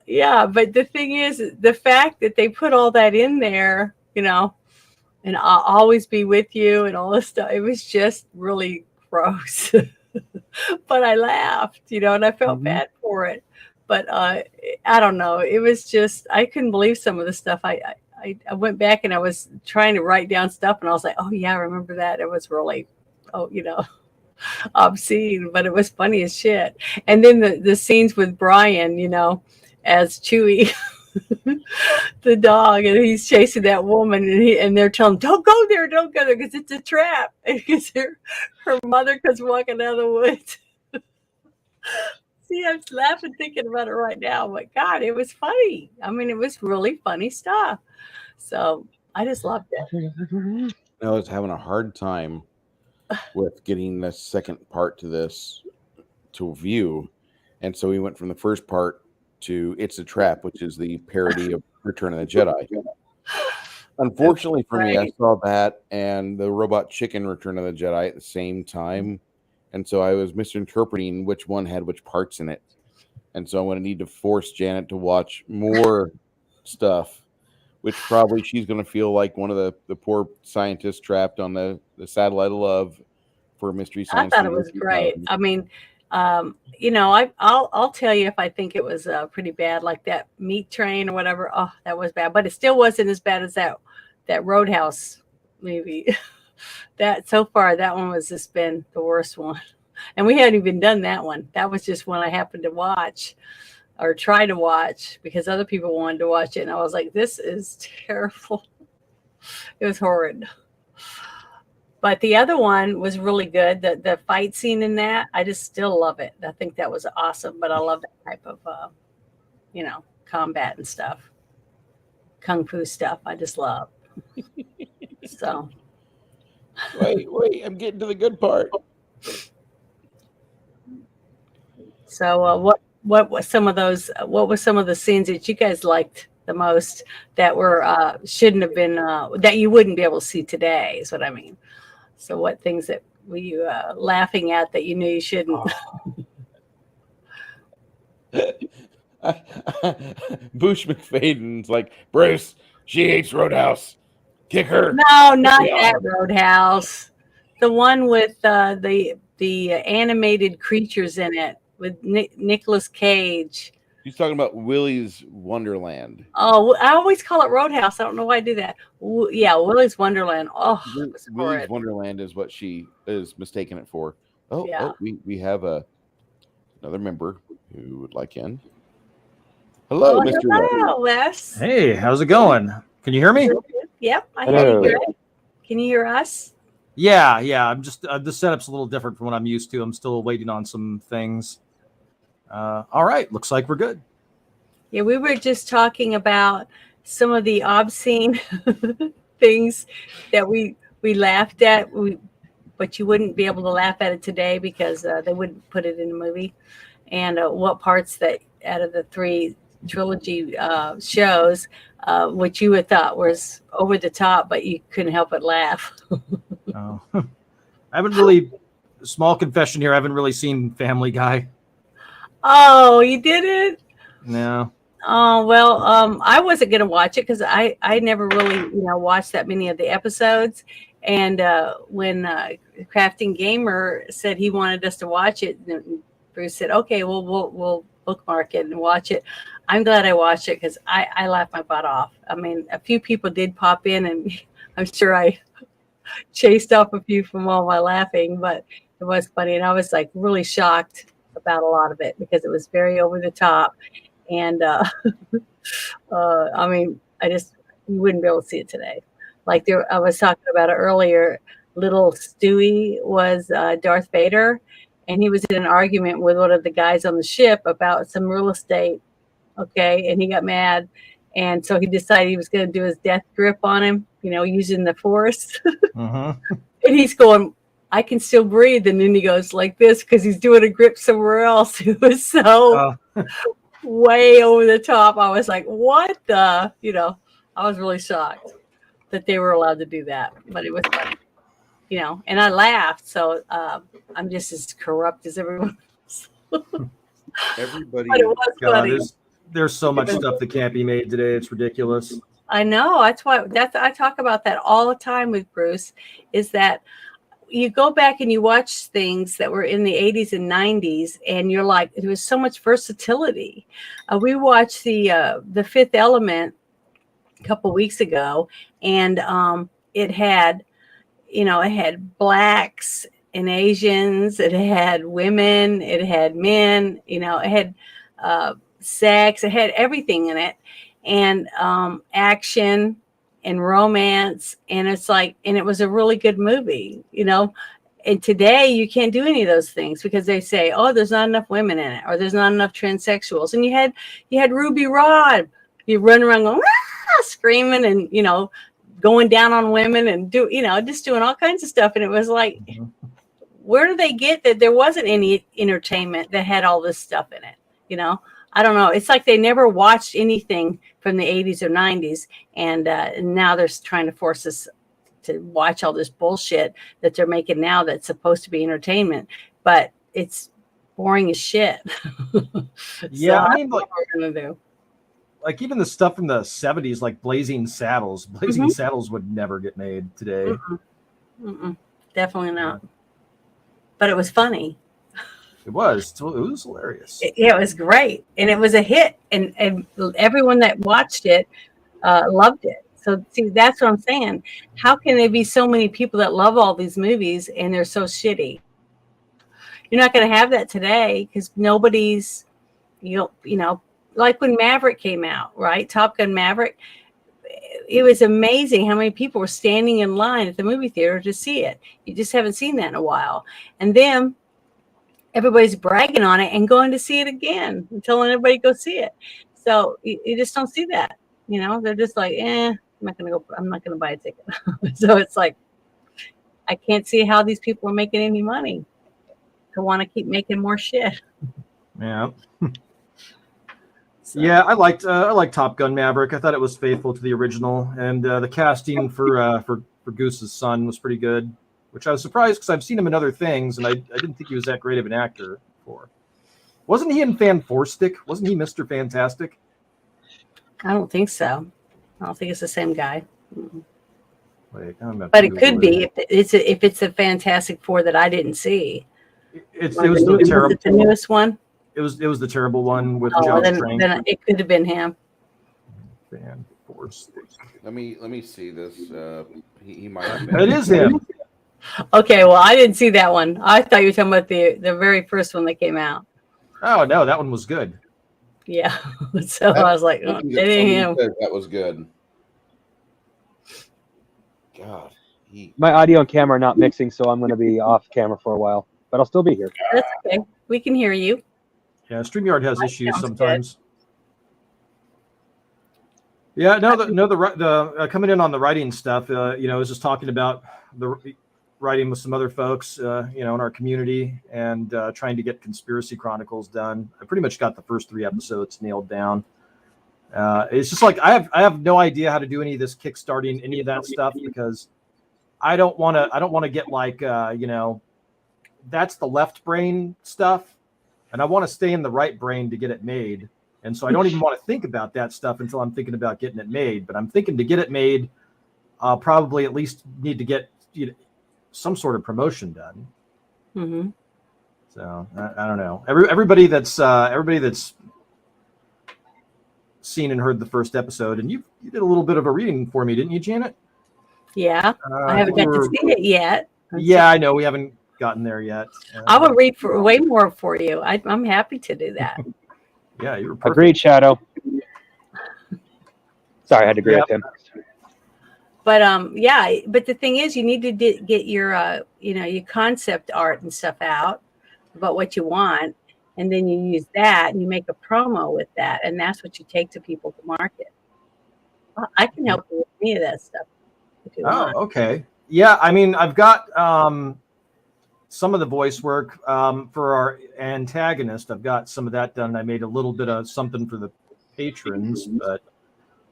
Speaker 3: Yeah, but the thing is, the fact that they put all that in there, and I'll always be with you and all this stuff, it was just really gross. But I laughed, and I felt bad for it. But I don't know. It was just, I couldn't believe some of the stuff. I went back and I was trying to write down stuff, and I was like, oh yeah, I remember that. It was really, obscene, but it was funny as shit. And then the scenes with Brian, as Chewie, the dog, and he's chasing that woman, and they're telling him, don't go there, because it's a trap. Because her mother comes walking out of the woods. See, I'm laughing thinking about it right now. But God, it was funny. I mean, it was really funny stuff. So I just loved it.
Speaker 2: I was having a hard time with getting the second part to this to view, and so we went from the first part to It's a Trap, which is the parody of Return of the Jedi. Unfortunately for me, I saw that and the Robot Chicken Return of the Jedi at the same time, and so I was misinterpreting which one had which parts in it, and so I'm going to need to force Janet to watch more stuff, which probably she's going to feel like one of the poor scientists trapped on the satellite of love for Mystery Science.
Speaker 3: I thought it was great. I mean, I'll tell you if I think it was pretty bad, like that meat train or whatever. Oh, that was bad, but it still wasn't as bad as that Roadhouse movie. That so far, that one was just been the worst one, and we hadn't even done that one. That was just one I happened to watch or try to watch because other people wanted to watch it, and I was like, this is terrible. It was horrid. But the other one was really good. The fight scene in that, I just still love it. I think that was awesome. But I love that type of, combat and stuff, kung fu stuff. I just love. So.
Speaker 2: Wait! I'm getting to the good part.
Speaker 3: So what was some of those? What were some of the scenes that you guys liked the most that were shouldn't have been that you wouldn't be able to see today? Is what I mean. So what things that were you laughing at that you knew you shouldn't?
Speaker 2: Bush McFadden's like, Bruce, she hates Roadhouse. Kick her.
Speaker 3: No, not that Roadhouse. The one with the animated creatures in it with Nicolas Cage.
Speaker 2: He's talking about Willy's Wonderland.
Speaker 3: Oh, I always call it Roadhouse. I don't know why I do that. Yeah, Willy's Wonderland. Oh,
Speaker 2: Willy's Wonderland is what she is mistaking it for. We have another member who would like in. Hello, Mr.
Speaker 3: Hello, Les.
Speaker 4: Hey, how's it going? Can you hear me?
Speaker 3: Yep, I hear you. Can you hear us?
Speaker 4: Yeah. I'm just the setup's a little different from what I'm used to. I'm still waiting on some things. All right, looks like we're good.
Speaker 3: Yeah, we were just talking about some of the obscene things that we laughed at, but you wouldn't be able to laugh at it today because they wouldn't put it in the movie. And what parts that out of the 3 trilogy shows, which you would thought was over the top, but you couldn't help but laugh.
Speaker 4: Oh. I haven't really, small confession here, I haven't really seen Family Guy.
Speaker 3: Oh, you didn't?
Speaker 4: No.
Speaker 3: Oh, well, I wasn't going to watch it because I never really, watched that many of the episodes. And when Crafting Gamer said he wanted us to watch it, Bruce said, okay, well, we'll bookmark it and watch it. I'm glad I watched it because I laughed my butt off. I mean, a few people did pop in, and I'm sure I chased off a few from all my laughing, but it was funny. And I was like really shocked about a lot of it because it was very over the top. And I mean, you wouldn't be able to see it today. Like I was talking about it earlier, little Stewie was Darth Vader, and he was in an argument with one of the guys on the ship about some real estate. Okay. And he got mad. And so he decided he was going to do his death grip on him, using the force. And he's going, I can still breathe. And then he goes like this because he's doing a grip somewhere else. It was so way over the top. I was like, what the, I was really shocked that they were allowed to do that, but it was funny. and I laughed. So I'm just as corrupt as everyone else.
Speaker 2: Everybody.
Speaker 3: But it was
Speaker 4: God,
Speaker 3: funny.
Speaker 4: there's so much stuff that can't be made today. It's ridiculous.
Speaker 3: I know. That's I talk about that all the time with Bruce, is that you go back and you watch things that were in the 80s and 90s, and you're like, there was so much versatility. We watched the Fifth Element a couple weeks ago, and it had blacks and Asians, it had women, it had men, it had sex, it had everything in it, and action and romance, and it was a really good movie, And today you can't do any of those things because they say, oh, there's not enough women in it, or there's not enough transsexuals. And you had Ruby Rod, you run around going, screaming and going down on women and just doing all kinds of stuff. And it was like, where do they get that there wasn't any entertainment that had all this stuff in it? I don't know. It's like they never watched anything from the 80s or 90s, and now they're trying to force us to watch all this bullshit that they're making now that's supposed to be entertainment, but it's boring as shit.
Speaker 4: Yeah, I mean,
Speaker 3: what we're gonna do.
Speaker 4: Like even the stuff from the 70s, like Blazing Saddles. Blazing Saddles would never get made today.
Speaker 3: Definitely not. But it was funny.
Speaker 4: It was hilarious.
Speaker 3: It was great, and it was a hit, and everyone that watched it loved it. So see, that's what I'm saying. How can there be so many people that love all these movies and they're so shitty? You're not going to have that today because nobody's, like when Maverick came out, right? Top Gun Maverick. It was amazing how many people were standing in line at the movie theater to see it. You just haven't seen that in a while. And then everybody's bragging on it and going to see it again and telling everybody go see it. So you just don't see that. They're just like, I'm not going to buy a ticket. So it's like, I can't see how these people are making any money to want to keep making more shit.
Speaker 4: Yeah. So. Yeah, I liked Top Gun Maverick. I thought it was faithful to the original, and the casting for Goose's son was pretty good, which I was surprised because I've seen him in other things, and I didn't think he was that great of an actor before. Wasn't he in Fantastic? Wasn't he Mr. Fantastic?
Speaker 3: I don't think so. I don't think it's the same guy.
Speaker 4: Wait,
Speaker 3: but it could be if it's a Fantastic Four that I didn't see.
Speaker 4: It was the terrible.
Speaker 3: The newest one.
Speaker 4: It was the terrible one with Josh Trank.
Speaker 3: Then it could have been him.
Speaker 4: Fantastic.
Speaker 2: Let me see this. He might have
Speaker 4: been. It is him.
Speaker 3: Okay, well, I didn't see that one. I thought you were talking about the very first one that came out.
Speaker 4: Oh no, that one was good.
Speaker 3: Yeah, so I was like, oh, it ain't him.
Speaker 2: That was good. God,
Speaker 1: my audio and camera are not mixing, so I'm going to be off camera for a while, but I'll still be here.
Speaker 3: That's okay. We can hear you.
Speaker 4: Yeah, StreamYard has issues sometimes. Good. Yeah, the coming in on the writing stuff. I was just talking about the writing with some other folks, in our community, and trying to get Conspiracy Chronicles done. I pretty much got the first 3 episodes nailed down. It's just like I have no idea how to do any of this kickstarting, any of that stuff, because I don't want to get like that's the left brain stuff. And I want to stay in the right brain to get it made. And so I don't even want to think about that stuff until I'm thinking about getting it made. But I'm thinking to get it made, I'll probably at least need to get some sort of promotion done.
Speaker 3: Mm-hmm.
Speaker 4: So I don't know. Everybody that's seen and heard the first episode, and you did a little bit of a reading for me, didn't you, Janet?
Speaker 3: Yeah, I haven't got to see it yet.
Speaker 4: Yeah, I know we haven't gotten there yet.
Speaker 3: I will read for way more for you. I'm happy to do that.
Speaker 4: Yeah, you were perfect.
Speaker 1: Agreed, Shadow. Sorry, I had to agree with him.
Speaker 3: But but the thing is, you need to get your your concept art and stuff out about what you want, and then you use that and you make a promo with that, and that's what you take to people to market. Well, I can help you with any of that stuff if you want.
Speaker 4: Oh, okay. Yeah, I mean, I've got some of the voice work for our antagonist. I've got some of that done. I made a little bit of something for the patrons, but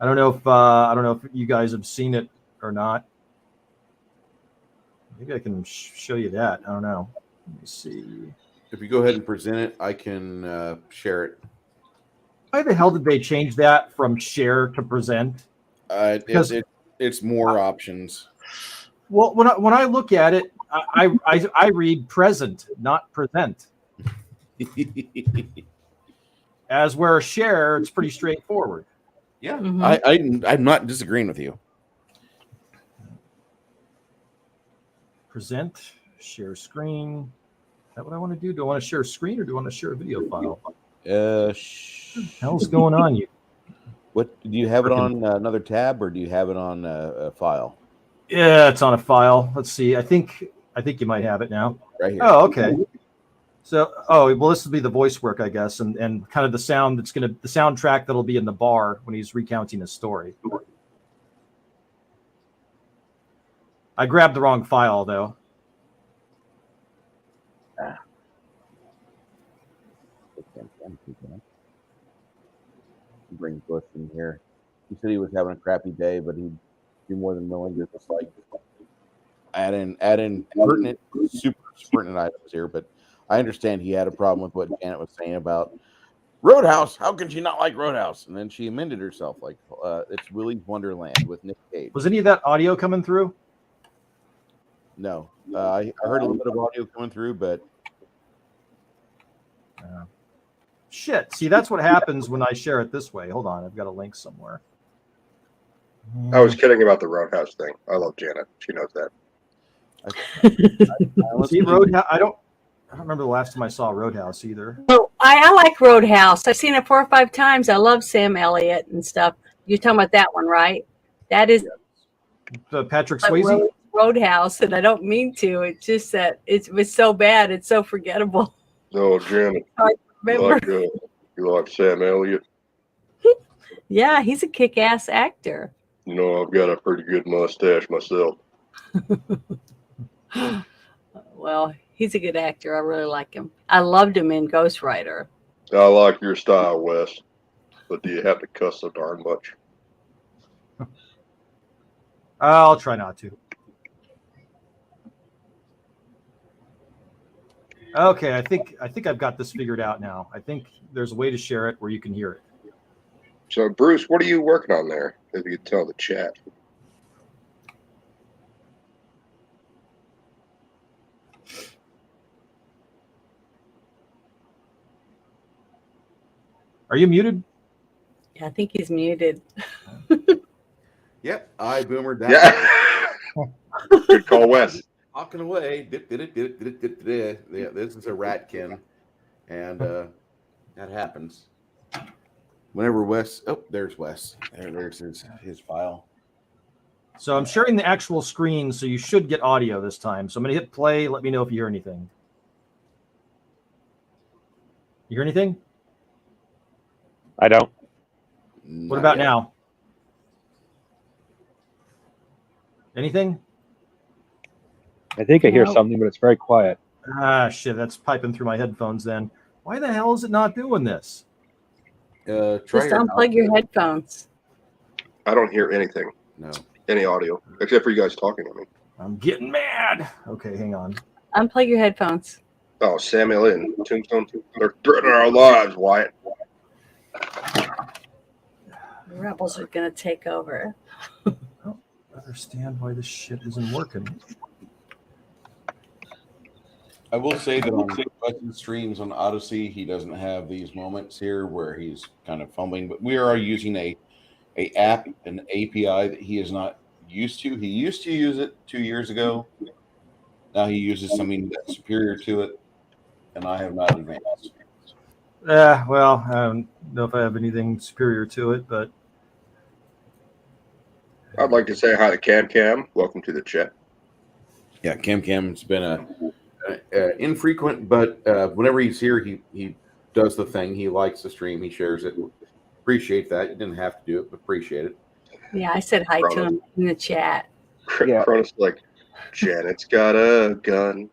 Speaker 4: I don't know if you guys have seen it or not. Maybe I can show you that. I don't know. Let me see.
Speaker 2: If you go ahead and present it, I can share it.
Speaker 4: Why the hell did they change that from share to present?
Speaker 2: It's more options.
Speaker 4: Well, when I look at it, I read present, not present. As where share, it's pretty straightforward.
Speaker 2: Yeah,
Speaker 3: Mhm.
Speaker 2: I'm not disagreeing with you.
Speaker 4: Present, share screen. Is that what I want to do? Do I want to share a screen or do I want to share a video file? What the hell's going on?
Speaker 2: What do you have it on another tab or do you have it on a file?
Speaker 4: Yeah, it's on a file. Let's see. I think you might have it now.
Speaker 2: Right here.
Speaker 4: Oh, okay. So, well, this will be the voice work, I guess, and kind of the sound the soundtrack that'll be in the bar when he's recounting his story. I grabbed the wrong file, though.
Speaker 2: Bring Bush in here. He said he was having a crappy day, but he'd be more than willing to just like add in super pertinent items here. But I understand he had a problem with what Janet was saying about Roadhouse. How can she not like Roadhouse? And then she amended herself like it's Willy's Wonderland with Nick Cage.
Speaker 4: Was any of that audio coming through?
Speaker 2: No, I heard a little bit of audio coming through, but
Speaker 4: shit. See, that's what happens when I share it this way. Hold on, I've got a link somewhere.
Speaker 5: I was kidding about the Roadhouse thing. I love Janet. She knows that.
Speaker 4: See, Roadhouse. I don't remember the last time I saw Roadhouse either.
Speaker 3: Oh, I like Roadhouse. I've seen it 4 or 5 times. I love Sam Elliott and stuff. You're talking about that one, right? That is
Speaker 4: Patrick Swayze.
Speaker 3: Roadhouse, and I don't mean to. It's just that it was so bad. It's so forgettable.
Speaker 5: No, Janet.
Speaker 3: I remember.
Speaker 5: You like Sam Elliott?
Speaker 3: Yeah, he's a kick-ass actor.
Speaker 5: You know, I've got a pretty good mustache myself.
Speaker 3: Well, he's a good actor. I really like him. I loved him in Ghost Rider.
Speaker 5: I like your style, Wes. But do you have to cuss so darn much?
Speaker 4: I'll try not to. Okay, I think I've got this figured out now. I think there's a way to share it where you can hear it.
Speaker 5: So, Bruce, what are you working on there? If you could tell the chat.
Speaker 4: Are you muted?
Speaker 3: Yeah, I think he's muted.
Speaker 2: yep, I boomered that.
Speaker 5: Yeah. Good call, Wes.
Speaker 2: Talking away. Yeah, this is a ratkin, and that happens. Whenever Wes, there's Wes. There's his file.
Speaker 4: So I'm sharing the actual screen, so you should get audio this time. So I'm going to hit play. Let me know if you hear anything. You hear anything?
Speaker 1: I don't.
Speaker 4: What about now? Anything?
Speaker 1: I think I hear something, but it's very quiet.
Speaker 4: Ah, shit. That's piping through my headphones then. Why the hell is it not doing this?
Speaker 3: Just unplug your headphones.
Speaker 5: I don't hear anything.
Speaker 2: No.
Speaker 5: Any audio, except for you guys talking to me.
Speaker 4: I'm getting mad. Okay, hang on.
Speaker 3: Unplug your headphones.
Speaker 5: Oh, Sam Elliott and Tombstone. They're threatening our lives, Wyatt.
Speaker 3: The rebels are going to take over.
Speaker 4: I don't understand why this shit isn't working.
Speaker 2: I will say that on watching streams on Odyssey, he doesn't have these moments here where he's kind of fumbling. But we are using an API that he is not used to. He used to use it 2 years ago. Now he uses something that's superior to it, and I have not advanced.
Speaker 4: Well, I don't know if I have anything superior to it, but
Speaker 5: I'd like to say hi to Cam Cam. Welcome to the chat.
Speaker 2: Yeah, Cam Cam's been a infrequent, but whenever he's here, he does the thing. He likes the stream. He shares it. Appreciate that. You didn't have to do it, but appreciate it.
Speaker 3: Yeah, I said hi to him in the chat.
Speaker 5: Yeah. Cronus like, Janet's got a gun.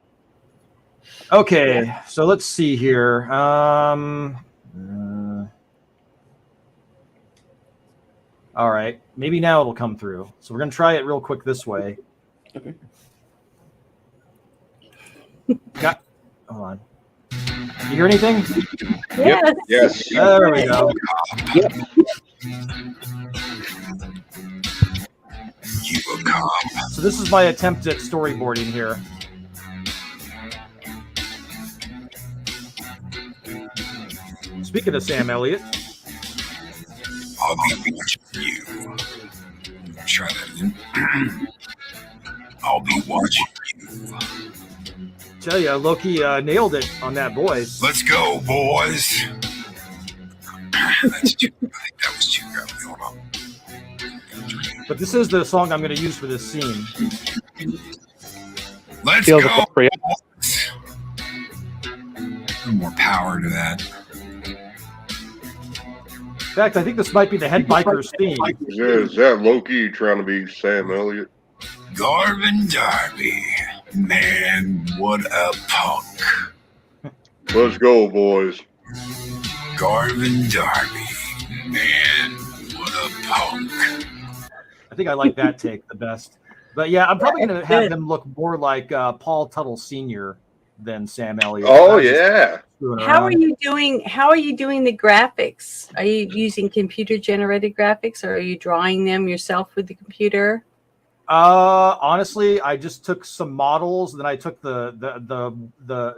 Speaker 4: okay. So let's see here. All right. Maybe now it'll come through. So we're gonna try it real quick this way.
Speaker 2: Okay.
Speaker 4: Hold on. You hear anything?
Speaker 3: Yes.
Speaker 5: Yes.
Speaker 4: There we go.
Speaker 1: Yep.
Speaker 4: So this is my attempt at storyboarding here. Speaking of Sam Elliott,
Speaker 6: I'll be watching you. Try that again. I'll be watching you.
Speaker 4: tell you, Loki nailed it on that voice.
Speaker 6: Let's go, boys. That's too, I think that was too early. Hold on.
Speaker 4: But this is the song I'm going to use for this scene.
Speaker 6: Let's
Speaker 1: Feels
Speaker 6: go.
Speaker 1: appropriate.
Speaker 6: Boys. A little more power to that.
Speaker 4: In fact, I think this might be the head biker's theme.
Speaker 5: Is that Loki trying to be Sam Elliott?
Speaker 6: Garvin Darby. Man, what a punk.
Speaker 5: Let's go, boys.
Speaker 6: Garvin Darby. Man, what a punk.
Speaker 4: I think I like that take the best. But yeah, I'm probably going to have them look more like Paul Tuttle Sr. than Sam Elliott.
Speaker 5: Oh, yeah.
Speaker 3: How are you doing? How are you doing the graphics? Are you using computer generated graphics, or are you drawing them yourself with the computer?
Speaker 4: Honestly, I just took some models, and then I took the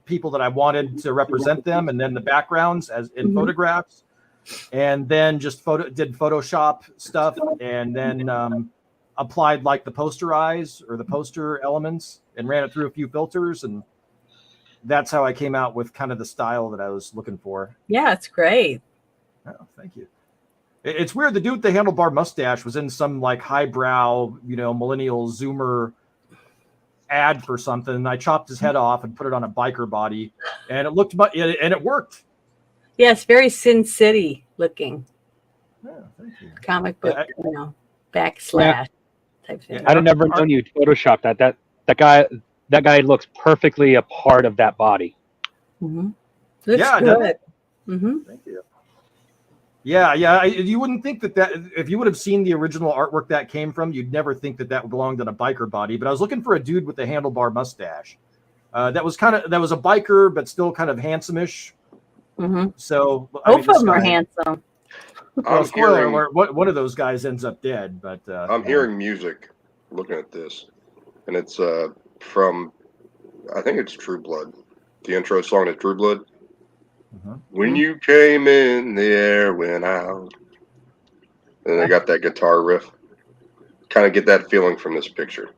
Speaker 4: people that I wanted to represent them, and then the backgrounds as in photographs, and then just did Photoshop stuff, and then applied like the poster eyes or the poster elements, and ran it through a few filters, and that's how I came out with kind of the style that I was looking for.
Speaker 3: Yeah, it's great.
Speaker 4: Oh, thank you. It's weird. The dude with the handlebar mustache was in some like highbrow, millennial Zoomer ad for something. And I chopped his head off and put it on a biker body, and it worked.
Speaker 3: Yeah, it's very Sin City looking.
Speaker 4: Oh, thank you.
Speaker 3: Comic book, backslash type thing.
Speaker 1: I'd have never known you Photoshop that. That guy looks perfectly a part of that body.
Speaker 3: Mm-hmm. Looks
Speaker 4: Yeah,
Speaker 3: good. Mm-hmm.
Speaker 4: Thank you. Yeah. You wouldn't think that if you would have seen the original artwork that came from, you'd never think that belonged on a biker body. But I was looking for a dude with a handlebar mustache. That was a biker, but still kind of handsome-ish.
Speaker 3: Mm-hmm.
Speaker 4: So
Speaker 3: both of them are handsome.
Speaker 4: Well, spoiler alert, one of those guys ends up dead. But
Speaker 5: I'm hearing music looking at this, and it's from, I think it's True Blood. The intro song to True Blood. When you came in, the air went out. And they got that guitar riff. Kind of get that feeling from this picture.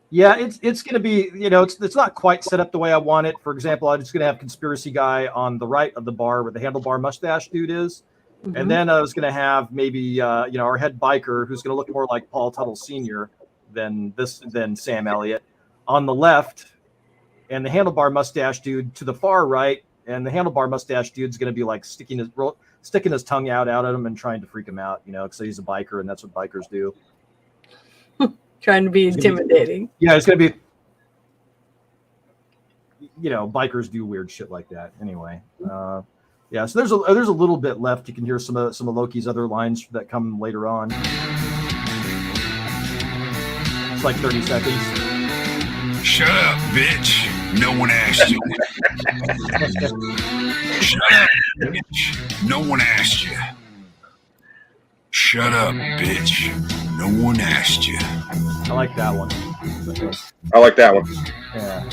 Speaker 4: Yeah, it's going to be, it's not quite set up the way I want it. For example, I'm just going to have Conspiracy Guy on the right of the bar where the handlebar mustache dude is. Mm-hmm. And then I was going to have maybe, our head biker who's going to look more like Paul Tuttle Sr. than Sam Elliott on the left, and the handlebar mustache dude to the far right. And the handlebar mustache dude's going to be like sticking his tongue out at him and trying to freak him out, because he's a biker and that's what bikers do.
Speaker 3: Trying to be intimidating.
Speaker 4: Yeah, it's going to be, bikers do weird shit like that. Anyway, so there's a little bit left. You can hear some of Loki's other lines that come later on. It's like 30 seconds.
Speaker 6: Shut up, bitch. No one asked you. Shut up, bitch. No one asked you. Shut up, bitch. No one asked you.
Speaker 4: I like that one.
Speaker 5: I like that one.
Speaker 4: Yeah.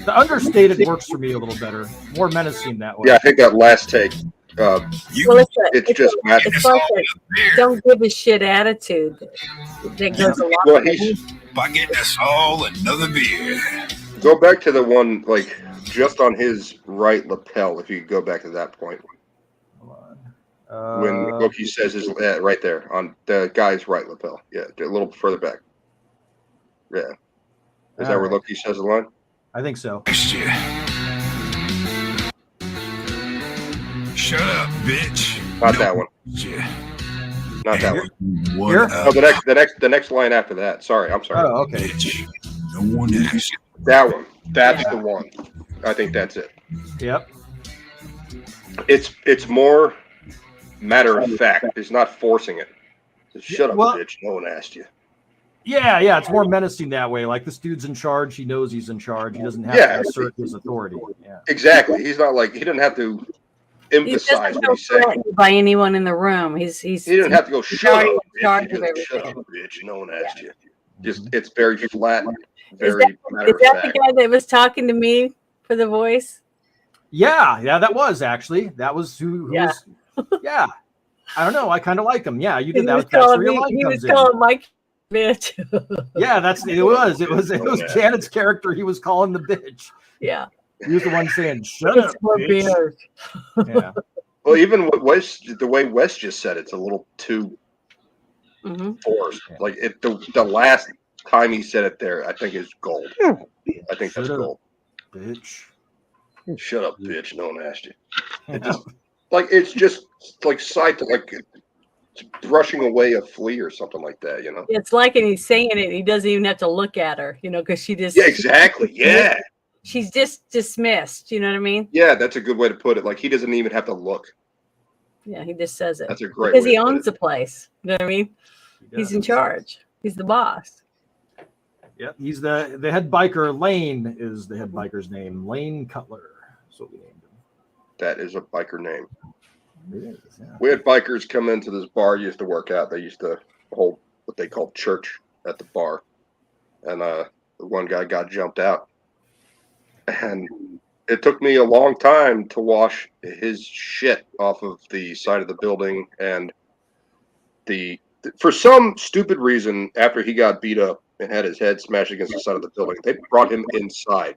Speaker 4: The understated works for me a little better. More menacing that way.
Speaker 5: Yeah, I think that last take. It's just magic.
Speaker 3: It's like a don't give a shit attitude that goes along with it.
Speaker 6: By getting us all another beer.
Speaker 5: Go back to the one, like, just on his right lapel, if you could go back to that point. When Loki says his right there, on the guy's right lapel. Yeah, a little further back. Yeah. Is that where Loki says the line?
Speaker 4: I think so.
Speaker 6: Shut up, bitch.
Speaker 5: Not that one. Not that one.
Speaker 4: Here?
Speaker 5: Oh, the next line after that. Sorry, I'm sorry.
Speaker 4: Oh, okay.
Speaker 6: Bitch. No one asked.
Speaker 5: That one. That's the one. I think that's it.
Speaker 4: Yep.
Speaker 5: It's more matter of fact. It's not forcing it. Just shut up,
Speaker 4: well,
Speaker 5: bitch. No one asked you.
Speaker 4: Yeah, it's more menacing that way. Like, this dude's in charge. He knows he's in charge. He doesn't have to assert his authority. Yeah,
Speaker 5: exactly. He's not like, he doesn't have to emphasize what he's saying.
Speaker 3: By anyone in the room. He
Speaker 5: didn't have to go, shut up,
Speaker 3: charge
Speaker 5: bitch.
Speaker 3: of everything.
Speaker 5: Shut up, bitch. No one asked you. Just, it's very flat, very
Speaker 3: Is that
Speaker 5: matter of
Speaker 3: the
Speaker 5: fact.
Speaker 3: guy that was talking to me for the voice?
Speaker 4: yeah, that was actually who
Speaker 3: Yeah.
Speaker 4: was. Yeah, I don't know. I kind of like him. Yeah, you did
Speaker 3: He
Speaker 4: that.
Speaker 3: was
Speaker 4: That's
Speaker 3: calling
Speaker 4: where your
Speaker 3: me.
Speaker 4: line
Speaker 3: He
Speaker 4: comes
Speaker 3: was
Speaker 4: in.
Speaker 3: calling Mike bitch.
Speaker 4: Yeah, it was Janet's character. He was calling the bitch.
Speaker 3: Yeah.
Speaker 4: He was the one saying, "Shut up, bitch." Yeah.
Speaker 5: Well, even the way Wes just said it's a little too forced.
Speaker 4: Yeah.
Speaker 5: Like the last time he said it there, I think is gold. I think that's gold.
Speaker 4: Bitch.
Speaker 5: Shut up, bitch. No one asked you. It's just like sight, like brushing away a flea or something like that, you know?
Speaker 3: It's like, and he's saying it, he doesn't even have to look at her, you know, because she just.
Speaker 5: Yeah, exactly. Yeah.
Speaker 3: She's just dismissed. You know what I mean?
Speaker 5: Yeah, that's a good way to put it. Like, he doesn't even have to look.
Speaker 3: Yeah, he just says it.
Speaker 5: That's a great
Speaker 3: because
Speaker 5: way
Speaker 3: he
Speaker 5: to put
Speaker 3: owns
Speaker 5: it.
Speaker 3: the place. You know what I mean? He's in charge. He's the boss.
Speaker 4: Yep, he's the head biker. Lane is the head biker's name. Lane Cutler. That's what we named him.
Speaker 5: That is a biker name.
Speaker 4: It is, yeah.
Speaker 5: We had bikers come into this bar, used to work out. They used to hold what they called church at the bar. And one guy got jumped out. And it took me a long time to wash his shit off of the side of the building. And for some stupid reason, after he got beat up and had his head smashed against the side of the building, they brought him inside.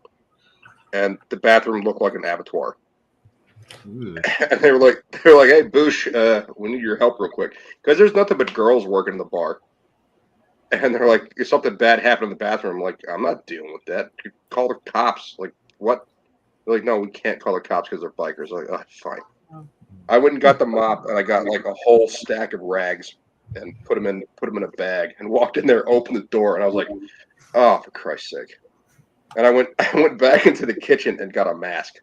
Speaker 5: And the bathroom looked like an abattoir.
Speaker 4: Ooh.
Speaker 5: And they were like, "Hey, Boosh, we need your help real quick," because there's nothing but girls working in the bar. And they're like, "If something bad happened in the bathroom," I'm like, "I'm not dealing with that. Call the cops." Like, what? They're like, "No, we can't call the cops because they're bikers." I'm like, "Oh, fine." I went and got the mop, and I got like a whole stack of rags and put them in a bag, and walked in there, opened the door, and I was like, "Oh, for Christ's sake!" And I went back into the kitchen and got a mask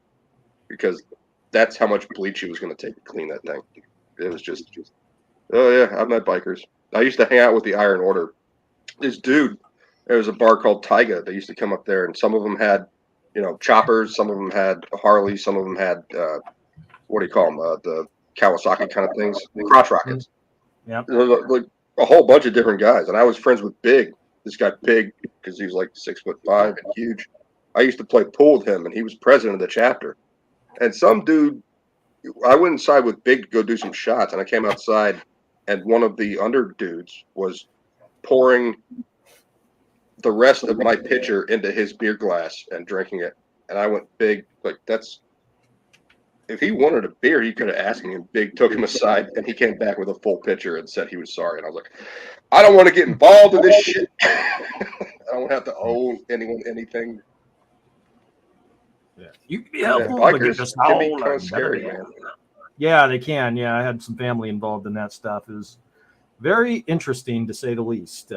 Speaker 5: because that's how much bleach he was going to take to clean that thing. It was just, oh yeah, I've met bikers. I used to hang out with the Iron Order. This dude, there was a bar called Taiga. They used to come up there, and some of them had, choppers. Some of them had Harleys. Some of them had, what do you call them? The Kawasaki kind of things, crotch rockets.
Speaker 4: Yeah.
Speaker 5: Like a whole bunch of different guys. And I was friends with Big. This guy Big, because he was like 6'5" and huge. I used to play pool with him, and he was president of the chapter. And some dude, I went inside with Big to go do some shots, and I came outside, and one of the under dudes was pouring the rest of my pitcher into his beer glass and drinking it. And I went, Big, like, if he wanted a beer, he could have asked me, and Big took him aside, and he came back with a full pitcher and said he was sorry. And I was like, I don't want to get involved in this shit. I don't have to owe anyone anything.
Speaker 4: Yeah. You can be helpful.
Speaker 5: Bikers can be kind of scary, man.
Speaker 4: Yeah, they can. Yeah, I had some family involved in that stuff. It was very interesting, to say the least.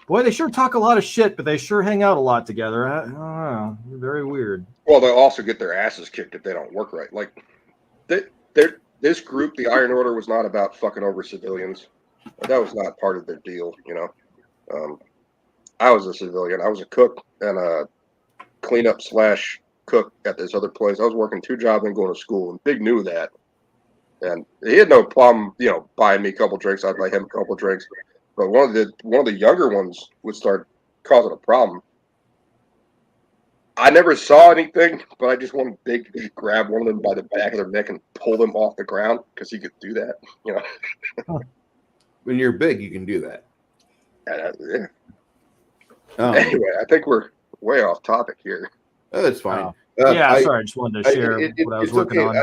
Speaker 4: Boy, they sure talk a lot of shit, but they sure hang out a lot together. I don't know. Very weird.
Speaker 5: Well, they'll also get their asses kicked if they don't work right. Like, this group, the Iron Order, was not about fucking over civilians. That was not part of their deal, I was a civilian. I was a cook and a cleanup / cook at this other place. I was working 2 jobs and going to school, and Big knew that. And he had no problem, buying me a couple drinks. I'd buy him a couple drinks. But one of the younger ones would start causing a problem. I never saw anything, but I just wanted Big to just grab one of them by the back of their neck and pull them off the ground because he could do that,
Speaker 2: When you're big, you can do that.
Speaker 5: Yeah. Anyway, I think we're way off topic here.
Speaker 2: Oh, that's fine.
Speaker 4: Sorry, I just wanted to share what I was working on.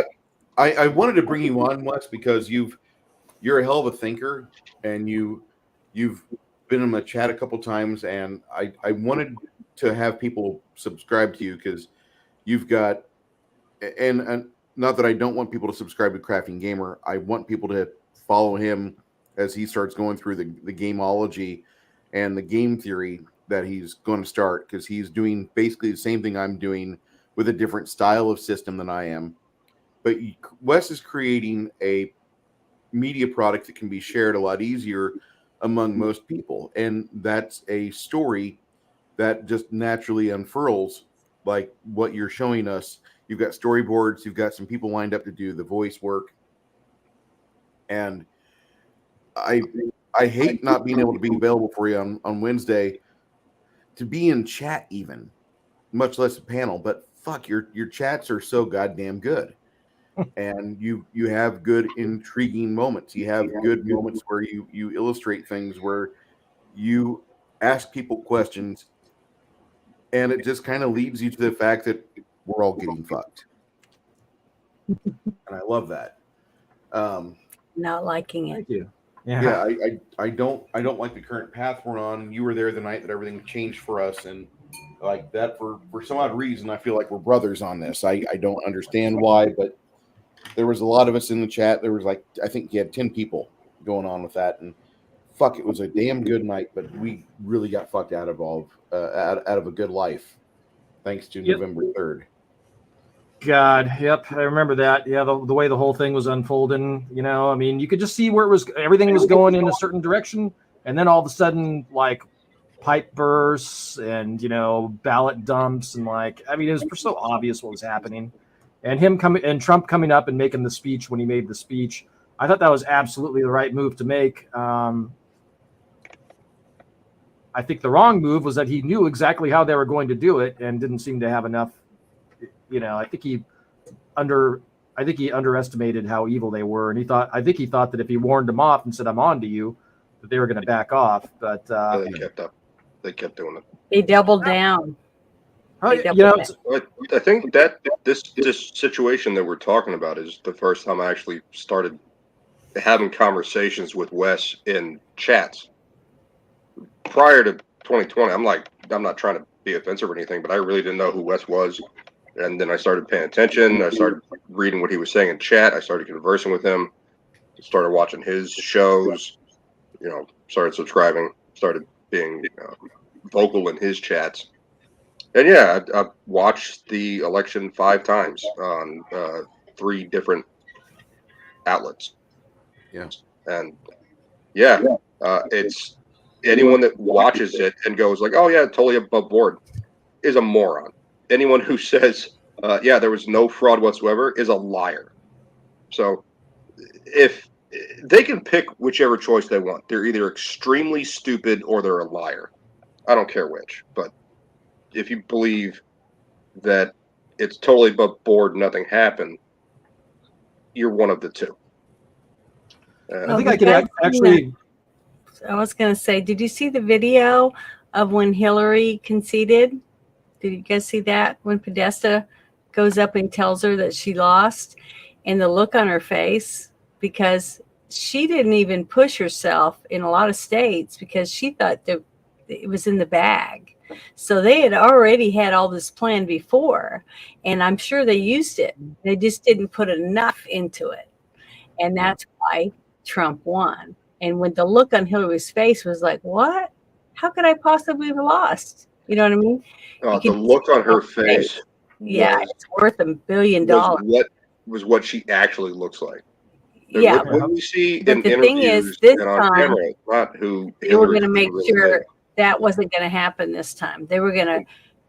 Speaker 2: I wanted to bring you on, Wes, because you're a hell of a thinker, and you've been in my chat a couple times, and I wanted to have people subscribe to you because you've got, and not that I don't want people to subscribe to Crafting Gamer. I want people to follow him as he starts going through the gameology and the game theory that he's going to start, because he's doing basically the same thing I'm doing with a different style of system than I am. But Wes is creating a media product that can be shared a lot easier among most people. And that's a story that just naturally unfurls like what you're showing us. You've got storyboards, you've got some people lined up to do the voice work. And I hate not being able to be available for you on Wednesday to be in chat even, much less a panel. But fuck, your chats are so goddamn good. And you have good intriguing moments. You have good moments where you illustrate things, where you ask people questions, and it just kind of leads you to the fact that we're all getting fucked. And I love that.
Speaker 3: Not liking it.
Speaker 4: Thank you.
Speaker 2: Yeah, I don't like the current path we're on. You were there the night that everything changed for us, and like that for some odd reason, I feel like we're brothers on this. I don't understand why, but there was a lot of us in the chat. There was like, I think you had 10 people going on with that, and fuck, it was a damn good night. But we really got fucked out of out of a good life, thanks to November 3rd.
Speaker 4: God, yep, I remember that. Yeah, the way the whole thing was unfolding. You know, I mean, you could just see where everything was going in a certain direction, and then all of a sudden, like, pipe bursts and ballot dumps, and like, I mean, it was so obvious what was happening. And Trump coming up and making the speech when he made the speech, I thought that was absolutely the right move to make. I think the wrong move was that he knew exactly how they were going to do it and didn't seem to have enough. I think he underestimated how evil they were, and I think he thought that if he warned them off and said, "I'm on to you," that they were going to back off. But
Speaker 5: they kept up. They kept doing it.
Speaker 3: They doubled down.
Speaker 5: I think that this situation that we're talking about is the first time I actually started having conversations with Wes in chats. Prior to 2020, I'm not trying to be offensive or anything, but I really didn't know who Wes was. And then I started paying attention. I started reading what he was saying in chat. I started conversing with him. Started watching his shows. Started subscribing. Started being vocal in his chats. And yeah, I watched the election 5 times on 3 different outlets.
Speaker 2: Yeah.
Speaker 5: And yeah, it's anyone that watches it and goes like, "Oh yeah, totally above board," is a moron. Anyone who says, "Yeah, there was no fraud whatsoever," is a liar. So if they can pick whichever choice they want, they're either extremely stupid or they're a liar. I don't care which, but if you believe that it's totally above board, nothing happened, you're one of the two.
Speaker 4: I think I could actually.
Speaker 3: I was going to say, did you see the video of when Hillary conceded? Did you guys see that? When Podesta goes up and tells her that she lost, and the look on her face, because she didn't even push herself in a lot of states because she thought that it was in the bag. So they had already had all this planned before, and I'm sure they used it. They just didn't put enough into it. And that's why Trump won. And when the look on Hillary's face was like, what? How could I possibly have lost? You know what I mean?
Speaker 5: The look on her face.
Speaker 3: Yeah, it's worth $1 billion.
Speaker 5: What she actually looks like.
Speaker 3: Yeah.
Speaker 5: What we see
Speaker 3: but
Speaker 5: in
Speaker 3: the
Speaker 5: interviews
Speaker 3: thing is, this
Speaker 5: and on
Speaker 3: time,
Speaker 5: camera, it's not who
Speaker 3: they were going to make sure that wasn't going to happen this time. They were going to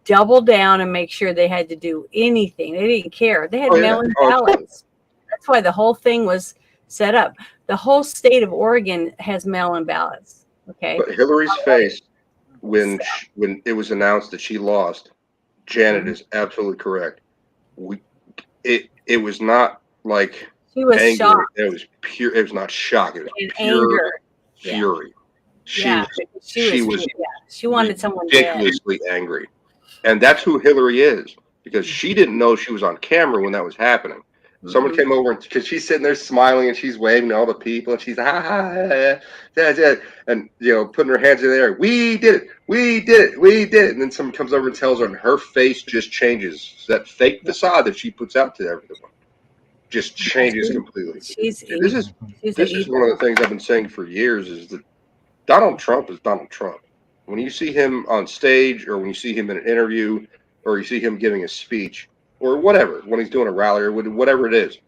Speaker 3: double down and make sure they had to do anything. They didn't care. They had mail-in ballots. That's why the whole thing was set up. The whole state of Oregon has mail-in ballots. Okay.
Speaker 5: But Hillary's face when it was announced that she lost, Janet is absolutely correct. It was not like
Speaker 3: she was
Speaker 5: anger.
Speaker 3: shocked.
Speaker 5: It was pure. It was not shock. It was pure
Speaker 3: anger.
Speaker 5: fury.
Speaker 3: Yeah. She was she wanted someone
Speaker 5: ridiculously angry, and that's who Hillary is, because she didn't know she was on camera when that was happening. Someone came over, because she's sitting there smiling and she's waving to all the people, and she's and putting her hands in the air. We did it. We did it. We did it. And then someone comes over and tells her, and her face just changes. That fake facade that she puts out to everyone just changes completely. This is one of the things I've been saying for years, is that Donald Trump is Donald Trump. When you see him on stage, or when you see him in an interview, or you see him giving a speech, or whatever, when he's doing a rally, or whatever it is,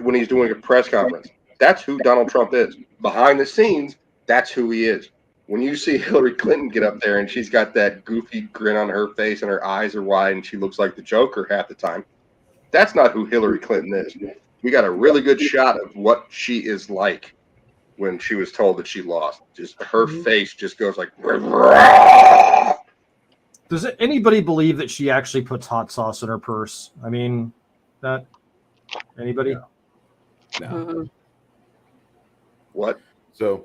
Speaker 5: when he's doing a press conference, That's who Donald Trump is. Behind the scenes, that's who he is. When you see Hillary Clinton get up there and she's got that goofy grin on her face and her eyes are wide and she looks like the Joker half the time, that's not who Hillary Clinton is. We got a really good shot of what she is like when she was told that she lost. Just her face just goes like.
Speaker 4: Does anybody believe that she actually puts hot sauce in her purse? I mean, that anybody?
Speaker 2: No.
Speaker 5: What?
Speaker 2: So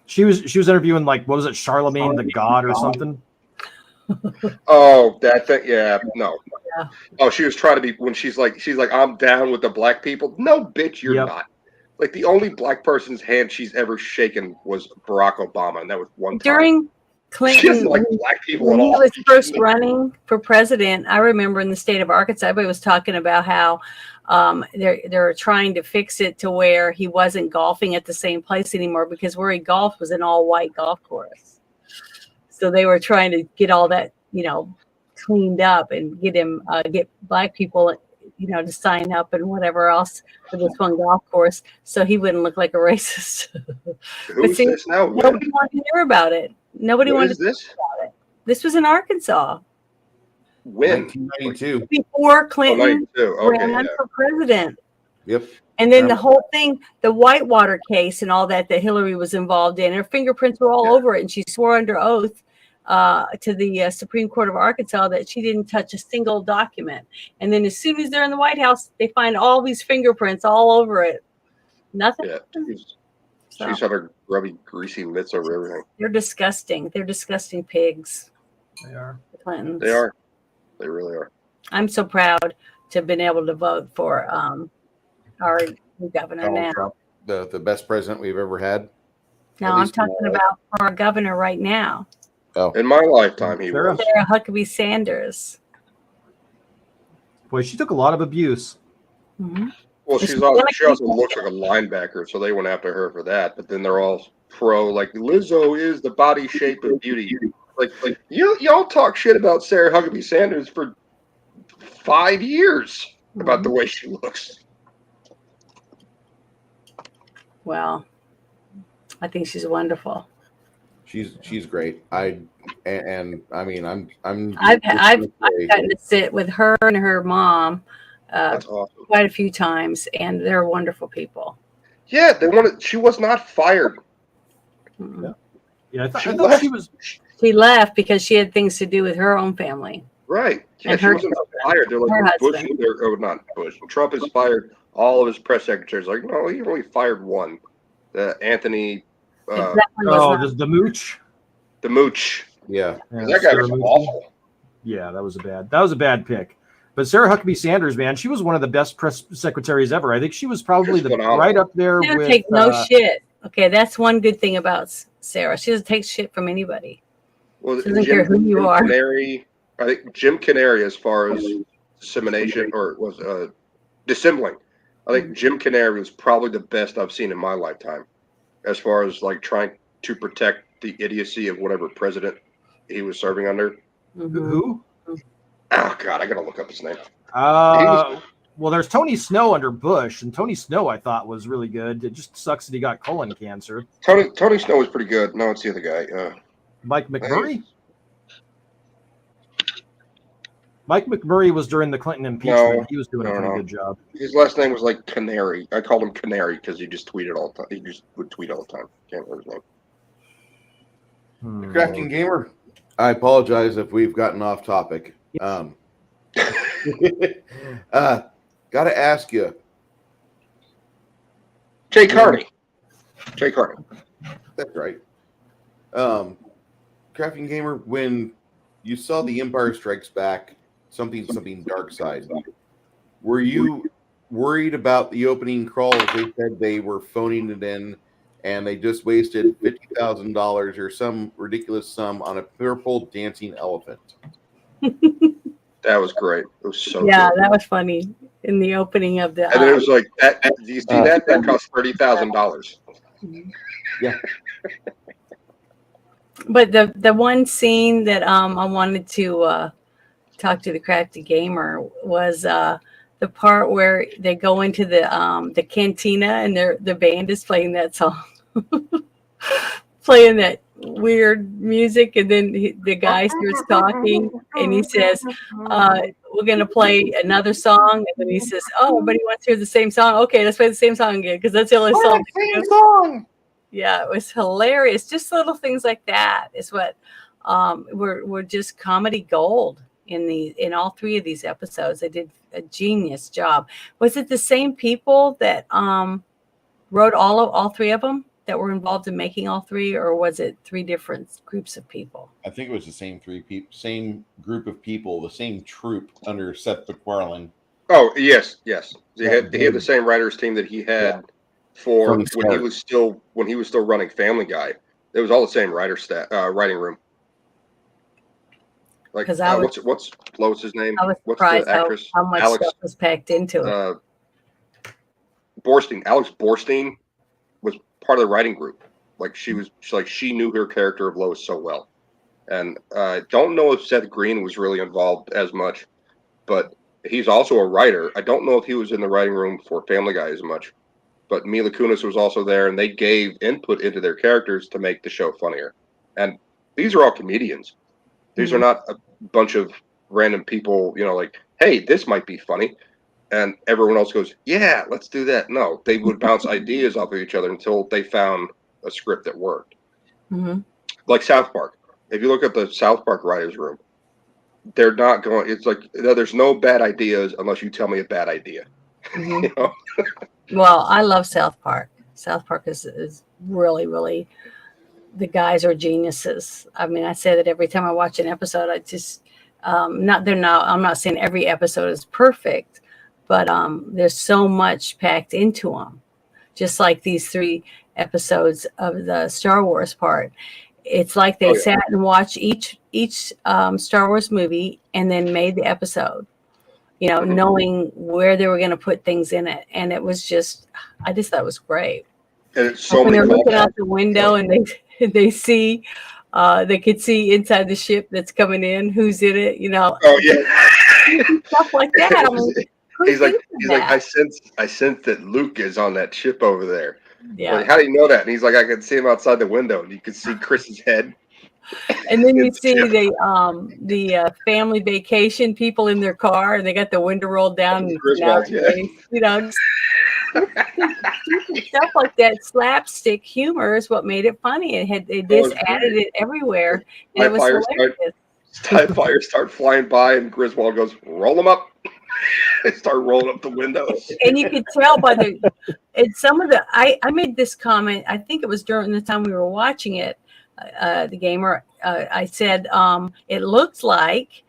Speaker 4: She was interviewing, like, what was it, Charlemagne the God or something?
Speaker 5: Oh, that thing. Yeah, no.
Speaker 3: Yeah.
Speaker 5: Oh, she was trying to be when she's like, I'm down with the black people. No, bitch, you're
Speaker 4: Yep.
Speaker 5: not. Like the only black person's hand she's ever shaken was Barack Obama, and that was one time.
Speaker 3: During
Speaker 5: She
Speaker 3: Clinton,
Speaker 5: doesn't like black people
Speaker 3: when
Speaker 5: at
Speaker 3: he
Speaker 5: all.
Speaker 3: was first running for president, I remember in the state of Arkansas, everybody was talking about how they're trying to fix it to where he wasn't golfing at the same place anymore because where he golfed was an all-white golf course. So they were trying to get all that, cleaned up and get black people, to sign up and whatever else for this one golf course, so he wouldn't look like a racist.
Speaker 5: Who's this now?
Speaker 3: Nobody wanted to hear about it. Nobody
Speaker 5: What
Speaker 3: wanted
Speaker 5: is
Speaker 3: to
Speaker 5: this?
Speaker 3: hear about it. This was in Arkansas
Speaker 5: When?
Speaker 2: 1992.
Speaker 3: before Clinton
Speaker 5: 92. Okay,
Speaker 3: ran
Speaker 5: yeah.
Speaker 3: for president.
Speaker 2: Yep.
Speaker 3: And then the whole thing, the Whitewater case and all that Hillary was involved in, her fingerprints were all over it. And she swore under oath to the Supreme Court of Arkansas that she didn't touch a single document. And then as soon as they're in the White House, they find all these fingerprints all over it. Nothing.
Speaker 5: Yeah.
Speaker 3: So,
Speaker 5: She's had her grubby, greasy mitts over everything.
Speaker 3: they're disgusting. They're disgusting pigs.
Speaker 4: They are.
Speaker 3: The Clintons.
Speaker 5: They are. They really are.
Speaker 3: I'm so proud to have been able to vote for our new governor
Speaker 2: Donald
Speaker 3: now.
Speaker 2: Trump, the best president we've ever had.
Speaker 3: No,
Speaker 2: At
Speaker 3: I'm
Speaker 2: least in
Speaker 3: talking
Speaker 2: my life.
Speaker 3: about for our governor right now,
Speaker 2: Oh,
Speaker 5: In my lifetime, he
Speaker 4: Sarah?
Speaker 5: was.
Speaker 3: Sarah Huckabee Sanders.
Speaker 4: Boy, she took a lot of abuse.
Speaker 3: Mm-hmm.
Speaker 5: Well,
Speaker 3: It's
Speaker 5: she also
Speaker 3: like-
Speaker 5: looks like a linebacker, so they went after her for that. But then they're all pro, like Lizzo is the body shape of beauty. Like y'all talk shit about Sarah Huckabee Sanders for 5 years about the way she looks.
Speaker 3: Well, I think she's wonderful.
Speaker 2: she's great. I mean I'm
Speaker 3: I've
Speaker 2: just gonna say-
Speaker 3: gotten to sit with her and her mom
Speaker 5: That's awesome.
Speaker 3: quite a few times, and they're wonderful people.
Speaker 5: Yeah, they wanted. She was not fired.
Speaker 3: Mm-mm.
Speaker 4: Yeah, I
Speaker 5: She
Speaker 4: thought
Speaker 5: left.
Speaker 4: she was.
Speaker 3: She left because she had things to do with her own family.
Speaker 5: Right. Yeah,
Speaker 3: And
Speaker 5: she
Speaker 3: her
Speaker 5: wasn't
Speaker 3: husband.
Speaker 5: fired. They're
Speaker 3: Her
Speaker 5: like, Bush,
Speaker 3: husband.
Speaker 5: not Bush. Trump has fired all of his press secretaries. Like, no, he only fired one. Anthony,
Speaker 3: It definitely was
Speaker 4: Oh,
Speaker 3: not-
Speaker 4: the mooch.
Speaker 5: the mooch.
Speaker 2: Yeah.
Speaker 4: Yeah,
Speaker 5: That guy
Speaker 4: Sarah
Speaker 5: was
Speaker 4: Mooch.
Speaker 5: awful.
Speaker 4: Yeah, that was a bad pick. But Sarah Huckabee Sanders, man, she was one of the best press secretaries ever. I think she was probably
Speaker 5: She's phenomenal.
Speaker 4: right up there
Speaker 3: She doesn't
Speaker 4: with.
Speaker 3: take no shit. Okay, that's one good thing about Sarah. She doesn't take shit from anybody.
Speaker 5: Well,
Speaker 3: Doesn't care who you are.
Speaker 5: Canary, I think Jim Canary, as far as dissemination or was dissembling, I think Jim Canary was probably the best I've seen in my lifetime, as far as like trying to protect the idiocy of whatever president he was serving under.
Speaker 3: Mhm.
Speaker 4: Who?
Speaker 5: Oh God, I gotta look up his name.
Speaker 4: Well, there's Tony Snow under Bush, and Tony Snow I thought was really good. It just sucks that he got colon cancer.
Speaker 5: Tony Snow was pretty good. No, it's the other guy.
Speaker 4: Mike McMurray. Mike McMurray was during the Clinton impeachment.
Speaker 5: No,
Speaker 4: He was doing a
Speaker 5: no,
Speaker 4: pretty
Speaker 5: no.
Speaker 4: good job.
Speaker 5: His last name was like Canary. I called him Canary because he just tweeted all the time. He just would tweet all the time. Can't remember his name.
Speaker 2: Crafting Gamer, I apologize if we've gotten off topic. Gotta ask you.
Speaker 5: Jay Carney. Jay Carney.
Speaker 2: That's right. Crafting Gamer, when you saw The Empire Strikes Back, something Dark Side, were you worried about the opening crawl? They said they were phoning it in and they just wasted $50,000 or some ridiculous sum on a purple dancing elephant.
Speaker 5: That was great. It was so
Speaker 3: Yeah,
Speaker 5: good.
Speaker 3: that was funny in the opening of the.
Speaker 5: And then it was like, that, do you see that? That cost $30,000.
Speaker 2: Yeah.
Speaker 3: But the one scene that I wanted to talk to the Crafty Gamer was the part where they go into the cantina and the band is playing that song, playing that weird music, and then the guy starts talking and he says, we're going to play another song, and then he says, oh, everybody wants to hear the same song. Okay, let's play the same song again, because that's the only song. Yeah, it was hilarious. Just little things like that is what we're just comedy gold in all three of these episodes. They did a genius job. Was it the same people that wrote all three of them that were involved in making all three, or was it three different groups of people?
Speaker 2: I think it was the same same group of people, the same troupe under Seth MacFarlane.
Speaker 5: Oh yes. They had the same writers team that he had for when he was still running Family Guy. It was all the same writing room. Like what's Lois's name?
Speaker 3: I was
Speaker 5: What's
Speaker 3: surprised
Speaker 5: the actress?
Speaker 3: how much stuff was packed into it.
Speaker 5: Alex Borstein was part of the writing group. She knew her character of Lois so well. And I don't know if Seth Green was really involved as much, but he's also a writer. I don't know if he was in the writing room for Family Guy as much, but Mila Kunis was also there, and they gave input into their characters to make the show funnier. And these are all comedians. These are not a bunch of random people, like, hey, this might be funny. And everyone else goes, yeah, let's do that. No, they would bounce ideas off of each other until they found a script that worked. Mm-hmm. Like South Park. If you look at the South Park writers' room, they're not going. It's like there's no bad ideas unless you tell me a bad idea.
Speaker 3: Mm-hmm. Well, I love South Park. South Park is really, really. The guys are geniuses. I mean, I say that every time I watch an episode. I just I'm not saying every episode is perfect, but there's so much packed into them. Just like these 3 episodes of the Star Wars part. It's like they sat and watched each Star Wars movie and then made the episode, knowing where they were going to put things in it. And it was I just thought it was great.
Speaker 5: And it's so
Speaker 3: when
Speaker 5: many
Speaker 3: they're looking out the window and they see, they could see inside the ship that's coming in, who's in it,
Speaker 5: Oh yeah.
Speaker 3: Stuff like that.
Speaker 5: He's like, I sense that Luke is on that ship over there.
Speaker 3: Yeah.
Speaker 5: Like, how do you know that? And he's like, I can see him outside the window, and you can see Chris's head.
Speaker 3: And then you see the family vacation people in their car, and they got the window rolled down. And stuff like that. Slapstick humor is what made it funny. They just added it everywhere, and it was hilarious.
Speaker 5: TIE fighters start flying by, and Griswold goes, "Roll them up." They start rolling up the windows,
Speaker 3: and you could tell by some of the. I made this comment. I think it was during the time we were watching it. The gamer. I said it looked like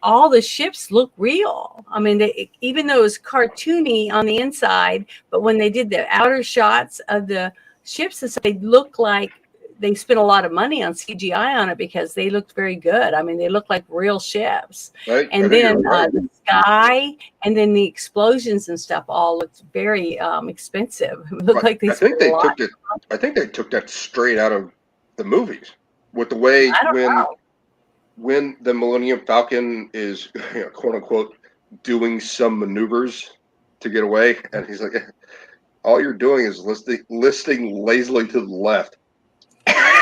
Speaker 3: all the ships look real. I mean, even though it was cartoony on the inside, but when they did the outer shots of the ships, they looked like they spent a lot of money on CGI on it because they looked very good. I mean, they looked like real ships. Right. And then the sky and then the explosions and stuff all looked very expensive. It looked like they spent a lot.
Speaker 5: I think they took that straight out of the movies with the way when the Millennium Falcon is, quote unquote, doing some maneuvers to get away, and he's like, all you're doing is listing lazily to the left.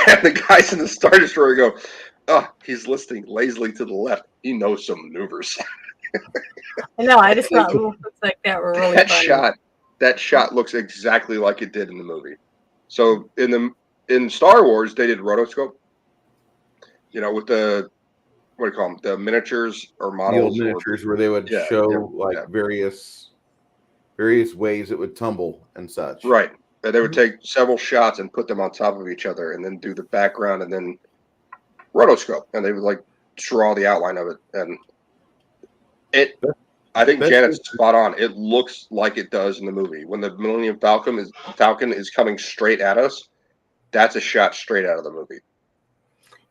Speaker 5: And the guys in the Star Destroyer go, oh, he's listing lazily to the left. He knows some maneuvers.
Speaker 3: No, I just thought little things like that were really funny.
Speaker 5: That shot looks exactly like it did in the movie. So in Star Wars, they did rotoscope. With the, what do you call them? The miniatures or models.
Speaker 2: The old miniatures where they would show various ways it would tumble and such.
Speaker 5: Right. And they would take several shots and put them on top of each other and then do the background and then rotoscope. And they would draw the outline of it. And I think Janet's spot on. It looks like it does in the movie. When the Millennium Falcon is coming straight at us, that's a shot straight out of the movie.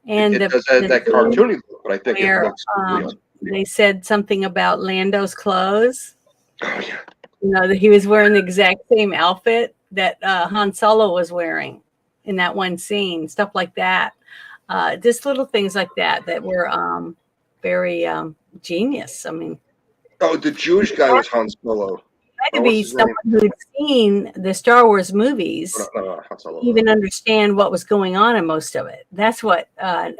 Speaker 3: And
Speaker 5: it does have that cartoony look, but I think it looks real.
Speaker 3: They said something about Lando's clothes.
Speaker 5: Oh yeah.
Speaker 3: That he was wearing the exact same outfit that Han Solo was wearing in that one scene, stuff like that. Just little things like that were very genius. I mean,
Speaker 5: Oh, the Jewish guy was Han Solo.
Speaker 3: Had to be someone who'd seen the Star Wars movies,
Speaker 5: Han Solo.
Speaker 3: even understand what was going on in most of it. That's what.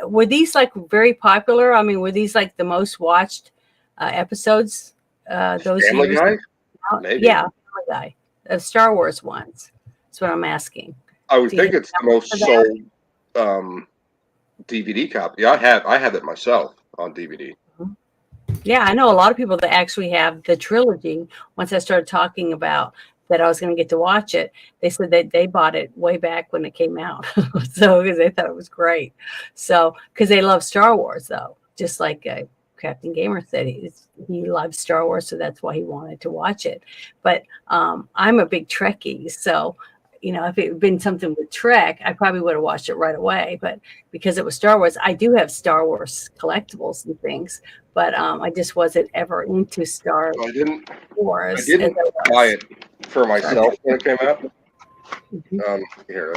Speaker 3: Were these like very popular? I mean, were these like the most watched episodes? Those
Speaker 5: Family
Speaker 3: years?
Speaker 5: Guy? Maybe.
Speaker 3: Yeah, Family Guy. The Star Wars ones. That's what I'm asking.
Speaker 5: I would think it's the most sold DVD copy. I have it myself on DVD.
Speaker 3: Yeah, I know a lot of people that actually have the trilogy. Once I started talking about that I was going to get to watch it, they said that they bought it way back when it came out. So because they thought it was great. So because they love Star Wars, though, just like Crafting Gamer said, he loves Star Wars, so that's why he wanted to watch it. But I'm a big Trekkie, so if it had been something with Trek, I probably would have watched it right away. But because it was Star Wars, I do have Star Wars collectibles and things, but I just wasn't ever into Star Wars.
Speaker 5: I didn't buy it for myself when it came out. Here,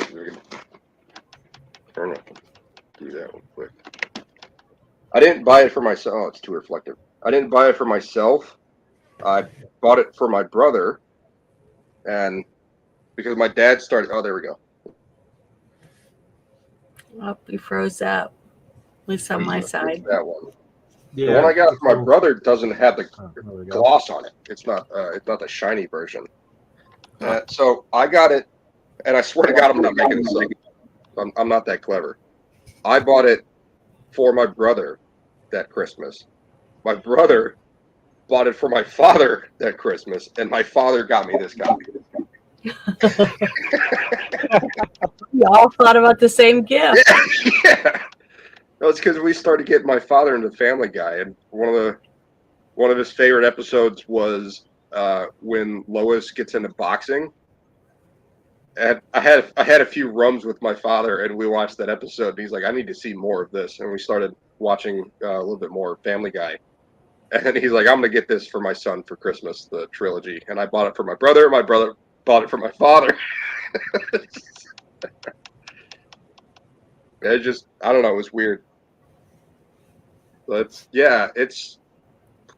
Speaker 5: turn it. Do that real quick. I didn't buy it for myself. Oh, it's too reflective. I didn't buy it for myself. I bought it for my brother, and because my dad started. Oh, there we go.
Speaker 3: Oh, you froze up. At least on my side.
Speaker 5: That one.
Speaker 4: Yeah.
Speaker 5: The one I got for my brother doesn't have the gloss on it. It's not the shiny version. So I got it, and I swear to God, I'm not making this up. I'm not that clever. I bought it for my brother that Christmas. My brother bought it for my father that Christmas, and my father got me this copy.
Speaker 3: You all thought about the same gift.
Speaker 5: Yeah. No, it's because we started getting my father into Family Guy, and one of his favorite episodes was when Lois gets into boxing. And I had a few rums with my father, and we watched that episode. And he's like, "I need to see more of this," and we started watching a little bit more Family Guy. And he's like, "I'm gonna get this for my son for Christmas, the trilogy." And I bought it for my brother. My brother bought it for my father. It just, I don't know, it was weird. But it's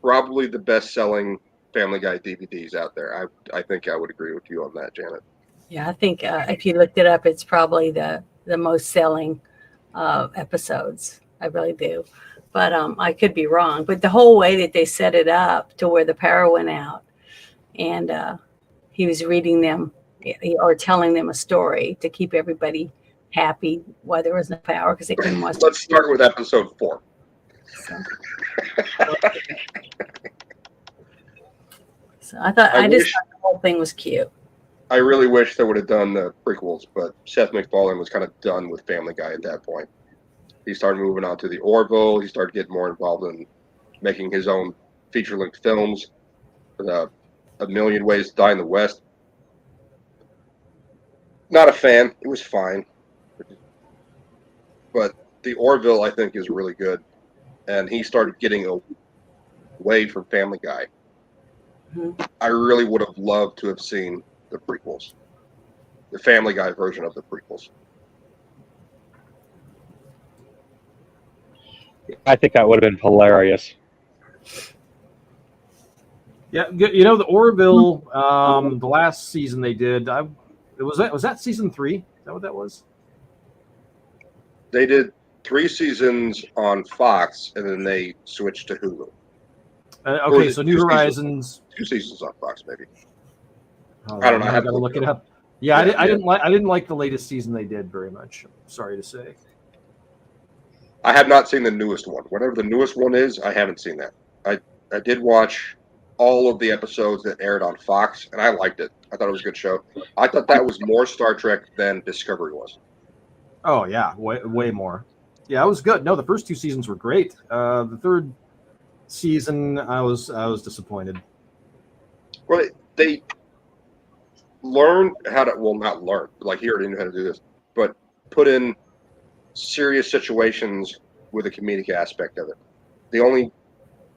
Speaker 5: probably the best-selling Family Guy DVDs out there. I think I would agree with you on that, Janet.
Speaker 3: Yeah, I think if you looked it up, it's probably the most selling episodes. I really do. But I could be wrong. But the whole way that they set it up to where the power went out, and he was reading them or telling them a story to keep everybody happy while there was no power because they couldn't watch.
Speaker 5: Let's start with episode 4.
Speaker 3: So I thought the whole thing was cute.
Speaker 5: I really wish they would have done the prequels, but Seth MacFarlane was kind of done with Family Guy at that point. He started moving on to the Orville. He started getting more involved in making his own feature-length films. A Million Ways to Die in the West. Not a fan. It was fine. But the Orville, I think, is really good. And he started getting away from Family Guy. Mm-hmm. I really would have loved to have seen the prequels. The Family Guy version of the prequels.
Speaker 1: I think that would have been hilarious.
Speaker 4: Yeah, the Orville, the last season they did, was that season 3? Is that what that was?
Speaker 5: They did 3 seasons on Fox, and then they switched to Hulu.
Speaker 4: Okay, so New Horizons.
Speaker 5: 2 seasons on Fox, maybe.
Speaker 4: I don't know. I gotta look it up. Yeah, I didn't like the latest season they did very much. I'm sorry to say.
Speaker 5: I have not seen the newest one. Whatever the newest one is, I haven't seen that. I did watch all of the episodes that aired on Fox, and I liked it. I thought it was a good show. I thought that was more Star Trek than Discovery was.
Speaker 4: Oh yeah, way more. Yeah, it was good. No, the first 2 seasons were great. The third season, I was disappointed.
Speaker 5: Well, they learned how to, well, not learn, like he already knew how to do this, but put in serious situations with a comedic aspect of it. The only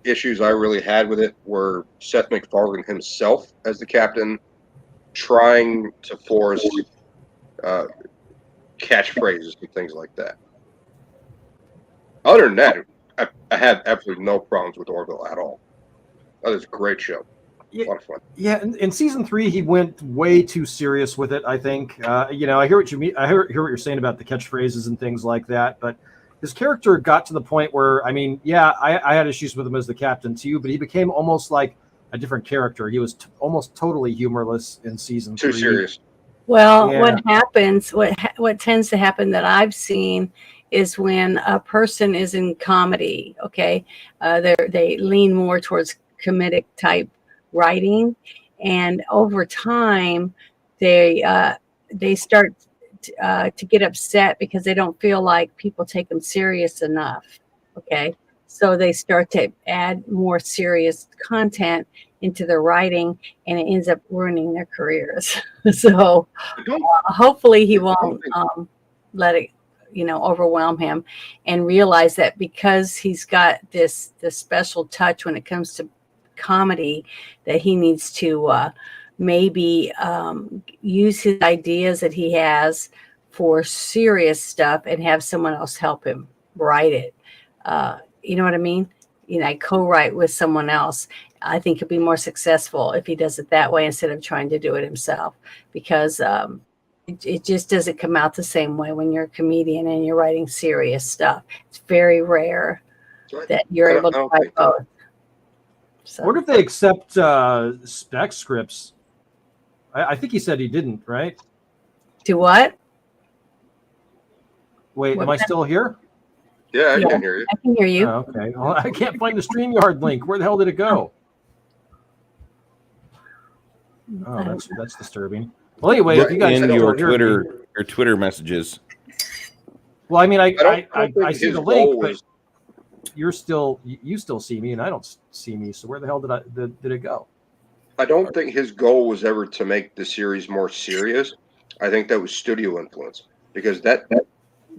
Speaker 5: issues I really had with it were Seth MacFarlane himself as the captain trying to force catchphrases and things like that. Other than that, I have absolutely no problems with Orville at all. Oh, it's a great show. A lot of fun.
Speaker 4: Yeah, in season 3, he went way too serious with it. I think. I hear what you mean. I hear what you're saying about the catchphrases and things like that. But his character got to the point where, I had issues with him as the captain too. But he became almost like a different character. He was almost totally humorless in season 3.
Speaker 5: Too serious.
Speaker 3: Well,
Speaker 4: Yeah.
Speaker 3: what happens, what tends to happen that I've seen is when a person is in comedy, okay, they lean more towards comedic type writing, and over time they start to get upset because they don't feel like people take them serious enough. Okay, so they start to add more serious content into their writing, and it ends up ruining their careers. So hopefully he won't let it overwhelm him, and realize that because he's got this special touch when it comes to comedy, that he needs to maybe use his ideas that he has for serious stuff and have someone else help him write it. You know what I mean? Co-write with someone else. I think he'll be more successful if he does it that way instead of trying to do it himself, because it just doesn't come out the same way when you're a comedian and you're writing serious stuff. It's very rare that you're able to write both. So.
Speaker 4: What if they accept spec scripts? I think he said he didn't, right?
Speaker 3: Do what?
Speaker 4: Wait, am I still here?
Speaker 5: Yeah, I can hear you.
Speaker 3: I can hear you.
Speaker 4: Oh, okay. Well, I can't find the StreamYard link. Where the hell did it go? Oh, that's disturbing. Well, anyway, if you guys
Speaker 2: in your
Speaker 4: Twitter,
Speaker 2: your Twitter messages.
Speaker 4: Well, I mean, I
Speaker 5: think
Speaker 4: see
Speaker 5: his
Speaker 4: the link,
Speaker 5: goal
Speaker 4: but
Speaker 5: was-
Speaker 4: you still see me, and I don't see me. So where the hell did it go?
Speaker 5: I don't think his goal was ever to make the series more serious. I think that was studio influence, because that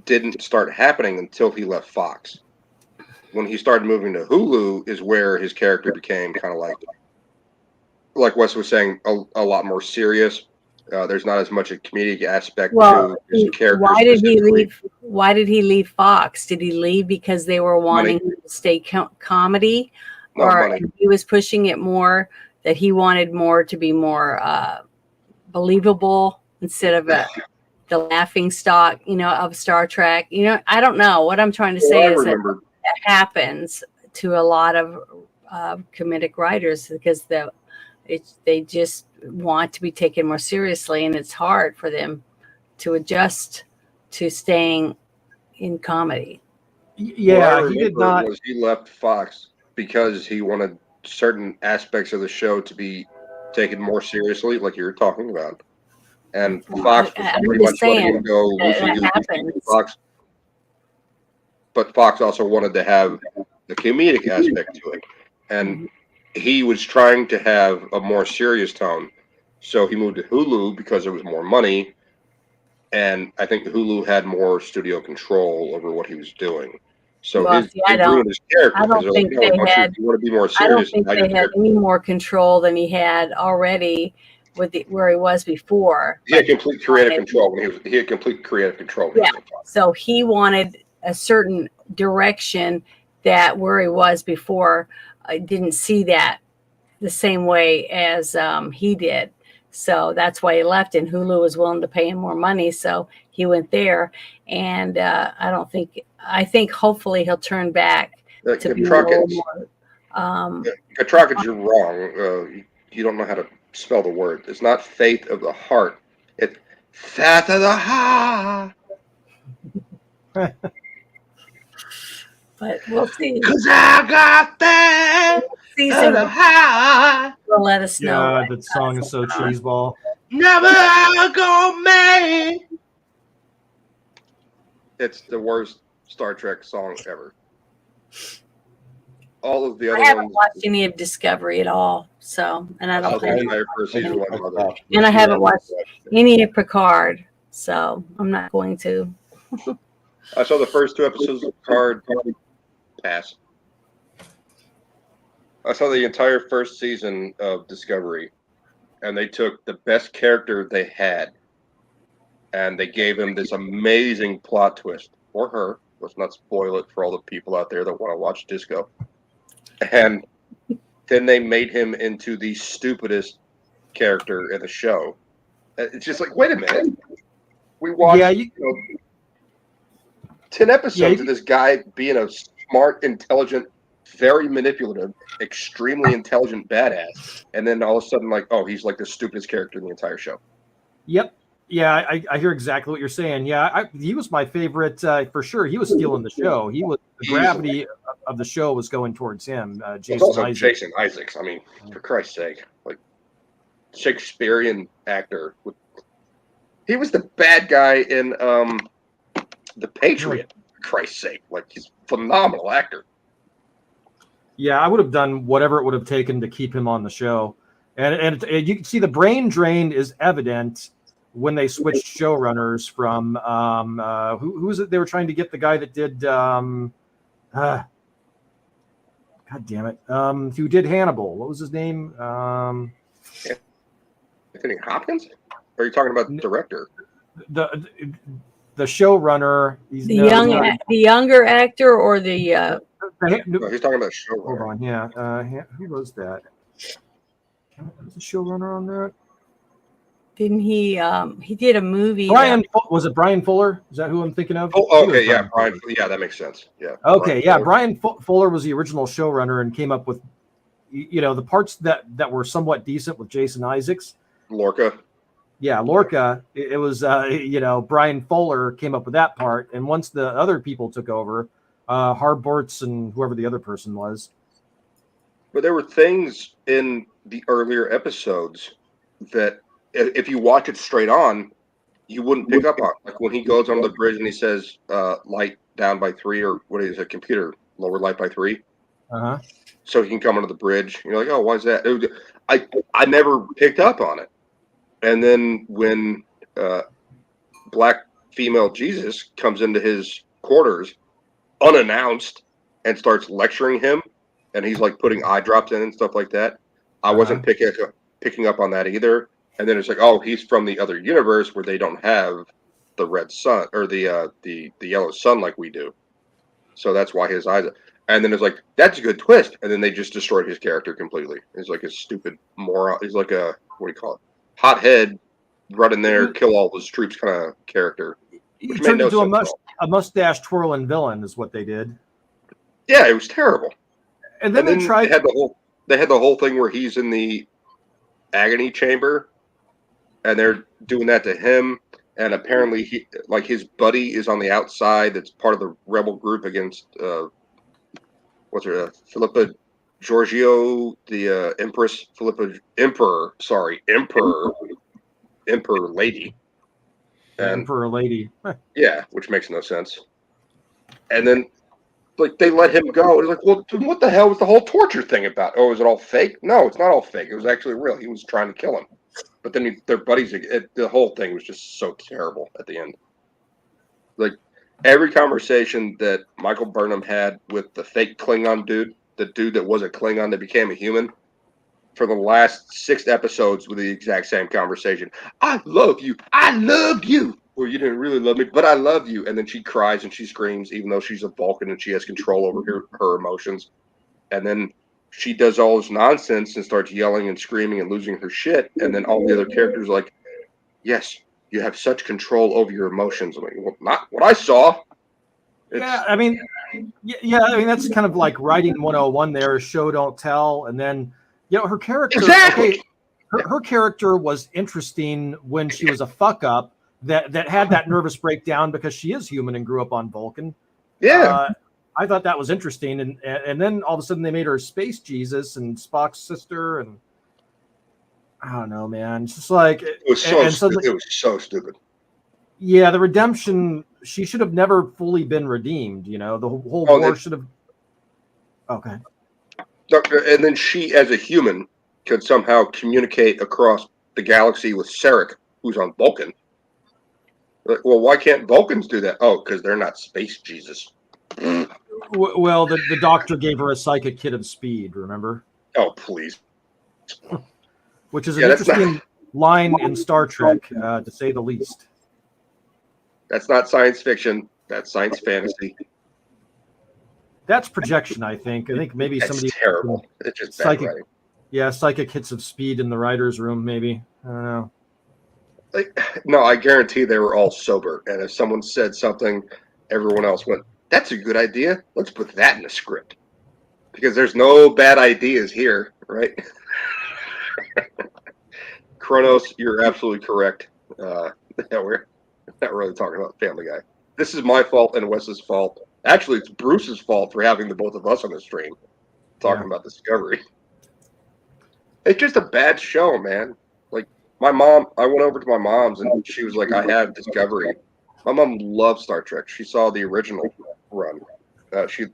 Speaker 5: didn't start happening until he left Fox. When he started moving to Hulu is where his character became kind of like Wes was saying, a lot more serious. There's not as much a comedic aspect to his character.
Speaker 3: Why did he leave Fox? Did he leave because they were wanting him to stay comedy, or he was pushing it more, that he wanted more to be more believable instead of the laughing stock, of Star Trek? I don't know. What I'm trying to say is that happens to a lot of comedic writers, because they just want to be taken more seriously, and it's hard for them to adjust to staying in comedy.
Speaker 4: Yeah, he did not.
Speaker 5: He left Fox because he wanted certain aspects of the show to be taken more seriously, like you were talking about. And Fox was pretty much letting him go loosey-goosey. Fox, but Fox also wanted to have the comedic aspect to it, and he was trying to have a more serious tone. So he moved to Hulu because there was more money, and I think Hulu had more studio control over what he was doing. So it ruined his character.
Speaker 3: I don't think they had.
Speaker 5: You want to be more
Speaker 3: I don't
Speaker 5: serious.
Speaker 3: think they had any more control than he had already with where he was before.
Speaker 5: He had complete creative control he had complete creative control.
Speaker 3: Yeah. So he wanted a certain direction that where he was before, I didn't see that the same way as he did. So that's why he left, and Hulu was willing to pay him more money. So he went there, and I think hopefully he'll turn back to be more.
Speaker 5: Katrakis, you're wrong. You don't know how to spell the word. It's not faith of the heart. It's faith of the heart.
Speaker 3: But we'll see.
Speaker 5: 'Cause I got that
Speaker 3: Season
Speaker 5: the heart.
Speaker 3: Will let us know.
Speaker 4: God, that song is so cheeseball.
Speaker 5: Never gonna make. It's the worst Star Trek song ever. All of the other
Speaker 3: I haven't
Speaker 5: ones.
Speaker 3: watched any of Discovery at all, so and I don't.
Speaker 5: And
Speaker 3: I haven't watched any of Picard, so I'm not going to.
Speaker 5: I saw the first 2 episodes of Picard. Pass. I saw the entire first season of Discovery, and they took the best character they had, and they gave him this amazing plot twist for her. Let's not spoil it for all the people out there that want to watch Disco. And then they made him into the stupidest character in the show. It's just like, wait a minute. We watched 10 episodes of this guy being a smart, intelligent, very manipulative, extremely intelligent badass. And then all of a sudden, like, oh, he's like the stupidest character in the entire show.
Speaker 4: Yep. Yeah, I hear exactly what you're saying. Yeah, he was my favorite for sure. He was stealing the show. He was the gravity of the show was going towards him.
Speaker 5: Jason Isaacs. I mean, for Christ's sake, like Shakespearean actor. He was the bad guy in The Patriot. For Christ's sake, like he's a phenomenal actor.
Speaker 4: Yeah, I would have done whatever it would have taken to keep him on the show, and you can see the brain drain is evident when they switched showrunners from who was it? They were trying to get the guy that did God damn it, who did Hannibal. What was his name?
Speaker 5: Anthony Hopkins? Or are you talking about the director?
Speaker 4: The showrunner.
Speaker 3: The younger actor or the.
Speaker 5: No, he's talking about showrunner.
Speaker 4: Hold on, yeah. Who was that? Was the showrunner on that?
Speaker 3: Didn't he? He did a movie.
Speaker 4: Was it Brian Fuller? Is that who I'm thinking of?
Speaker 5: Oh, okay, yeah, Brian. Yeah, that makes sense. Yeah.
Speaker 4: Okay, Brian Fuller was the original showrunner and came up with, the parts that were somewhat decent with Jason Isaacs.
Speaker 5: Lorca.
Speaker 4: Yeah, Lorca. It was, Brian Fuller came up with that part, and once the other people took over, Harbortz and whoever the other person was.
Speaker 5: But there were things in the earlier episodes that, if you watch it straight on, you wouldn't pick up on. Like when he goes on the bridge and he says, light down by 3, or what is it, computer, lower light by 3.
Speaker 4: Uh-huh.
Speaker 5: So he can come onto the bridge. You're like, oh, why is that? I never picked up on it. And then when black female Jesus comes into his quarters unannounced and starts lecturing him, and he's like putting eye drops in and stuff like that, I wasn't picking up on that either. And then it's like, oh, he's from the other universe where they don't have the red sun or the yellow sun like we do. So that's why his eyes. And then it's like, that's a good twist. And then they just destroyed his character completely. He's like a stupid moron. He's like a, what do you call it? Hothead, run in there, kill all his troops kind of character.
Speaker 4: He turned into a mustache twirling villain is what they did.
Speaker 5: Yeah, it was terrible.
Speaker 4: And then they tried.
Speaker 5: They had the whole thing where he's in the agony chamber. And they're doing that to him, and apparently, his buddy is on the outside. That's part of the rebel group against Philippa Giorgio, the Emperor lady,
Speaker 4: Emperor lady.
Speaker 5: Yeah, which makes no sense. And then, like, they let him go. It's like, well, what the hell was the whole torture thing about? Oh, is it all fake? No, it's not all fake. It was actually real. He was trying to kill him. But then their buddies, the whole thing was just so terrible at the end. Like, every conversation that Michael Burnham had with the fake Klingon dude, the dude that was a Klingon that became a human, for the last 6 episodes with the exact same conversation. I love you. I loved you. Well, you didn't really love me, but I love you. And then she cries and she screams, even though she's a Vulcan and she has control over her emotions. And then she does all this nonsense and starts yelling and screaming and losing her shit. And then all the other characters are like, yes, you have such control over your emotions. I'm like, well, not what I saw.
Speaker 4: I mean, that's kind of like writing 101 there, show, don't tell. And then, her character,
Speaker 5: exactly.
Speaker 4: Her character was interesting when she was a fuck up that had that nervous breakdown because she is human and grew up on Vulcan.
Speaker 5: Yeah.
Speaker 4: I thought that was interesting, and then all of a sudden they made her Space Jesus and Spock's sister, and I don't know, man. It's just like
Speaker 5: it was so stupid.
Speaker 4: Yeah, the redemption. She should have never fully been redeemed. The whole war should have. Okay.
Speaker 5: And then she, as a human, could somehow communicate across the galaxy with Sarek, who's on Vulcan. Like, well, why can't Vulcans do that? Oh, because they're not Space Jesus.
Speaker 4: Well, the doctor gave her a psychic kit of speed, remember?
Speaker 5: Oh, please.
Speaker 4: Which is an interesting line in Star Trek, to say the least.
Speaker 5: That's not science fiction. That's science fantasy.
Speaker 4: That's projection, I think. I think maybe
Speaker 5: That's
Speaker 4: somebody
Speaker 5: terrible. It's just bad
Speaker 4: psychic,
Speaker 5: writing.
Speaker 4: yeah, psychic hits of speed in the writer's room, maybe. I don't know.
Speaker 5: No, I guarantee they were all sober. And if someone said something, everyone else went, "That's a good idea. Let's put that in the script." Because there's no bad ideas here, right? Kronos, you're absolutely correct. We're not really talking about Family Guy. This is my fault and Wes's fault. Actually, it's Bruce's fault for having the both of us on the stream talking about Discovery. It's just a bad show, man. Like, my mom, I went over to my mom's and she was like, I have Discovery. My mom loves Star Trek. She saw the original run. She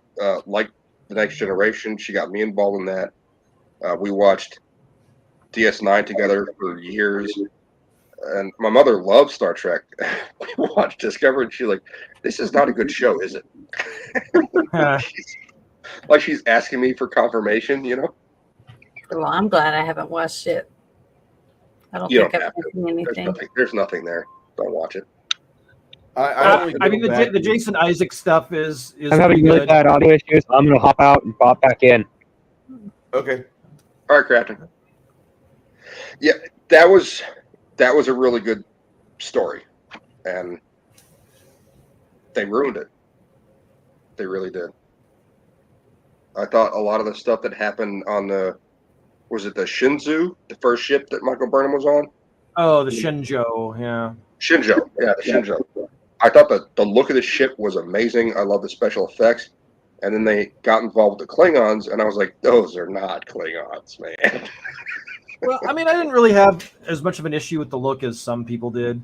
Speaker 5: liked The Next Generation. She got me involved in that. We watched DS9 together for years. And my mother loves Star Trek. We watched Discovery and she's like, this is not a good show, is it? Like she's asking me for confirmation, you know?
Speaker 3: Well, I'm glad I haven't watched it. I don't
Speaker 5: You
Speaker 3: think
Speaker 5: don't
Speaker 3: I've
Speaker 5: have to.
Speaker 3: seen anything.
Speaker 5: There's nothing there. Don't watch it.
Speaker 4: I mean, the Jason Isaac stuff is
Speaker 1: I'm having really
Speaker 4: good.
Speaker 1: bad audio issues. I'm going to hop out and pop back in.
Speaker 2: Okay.
Speaker 5: All right, Crafting. Yeah, that was a really good story, and they ruined it. They really did. I thought a lot of the stuff that happened on was it the Shinzu, the first ship that Michael Burnham was on?
Speaker 4: Oh, the Shinjo, yeah.
Speaker 5: Shinjo, yeah, the Shinjo. I thought the look of the ship was amazing. I love the special effects. And then they got involved with the Klingons, and I was like, those are not Klingons, man.
Speaker 4: Well, I mean, I didn't really have as much of an issue with the look as some people did.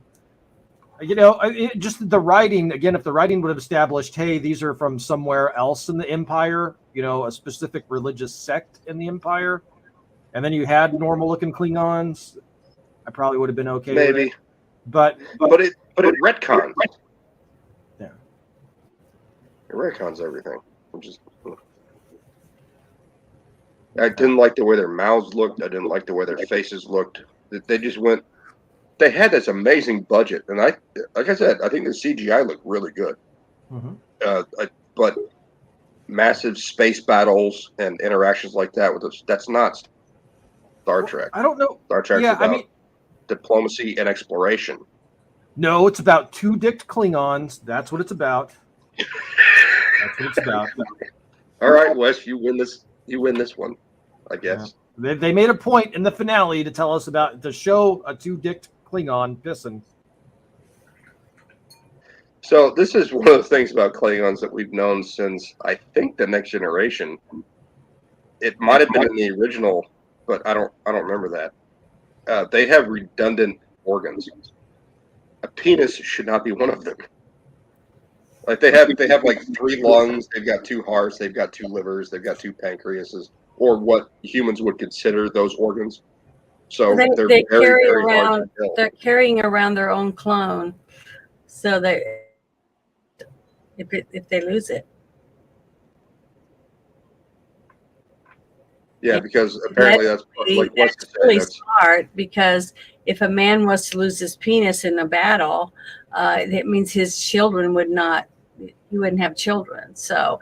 Speaker 4: You know, just the writing, again, if the writing would have established, hey, these are from somewhere else in the Empire, you know, a specific religious sect in the Empire, and then you had normal-looking Klingons, I probably would have been okay with it. But
Speaker 5: it retcons.
Speaker 4: Yeah.
Speaker 5: It retcons everything. I didn't like the way their mouths looked. I didn't like the way their faces looked. They just went. They had this amazing budget, and like I said, I think the CGI looked really good.
Speaker 4: Mm-hmm.
Speaker 5: But massive space battles and interactions like that that's not Star Trek.
Speaker 4: I don't know.
Speaker 5: Star Trek's about diplomacy and exploration.
Speaker 4: No, it's about two-dicked Klingons. That's what it's about. That's what it's about.
Speaker 5: All right, Wes, you win this. You win this one, I guess.
Speaker 4: Yeah. They made a point in the finale to tell us about to show a two-dicked Klingon pissing.
Speaker 5: So this is one of the things about Klingons that we've known since I think The Next Generation. It might have been in the original, but I don't remember that. They have redundant organs. A penis should not be one of them. Like they have like 3 lungs, they've got 2 hearts, they've got 2 livers, they've got 2 pancreases, or what humans would consider those organs. So they're very, very hard to kill.
Speaker 3: They're carrying around their own clone, so that if they lose it.
Speaker 5: Yeah, because apparently that's like what's
Speaker 3: that's really smart. Because if a man was to lose his penis in a battle, that means his children would not. He wouldn't have children. So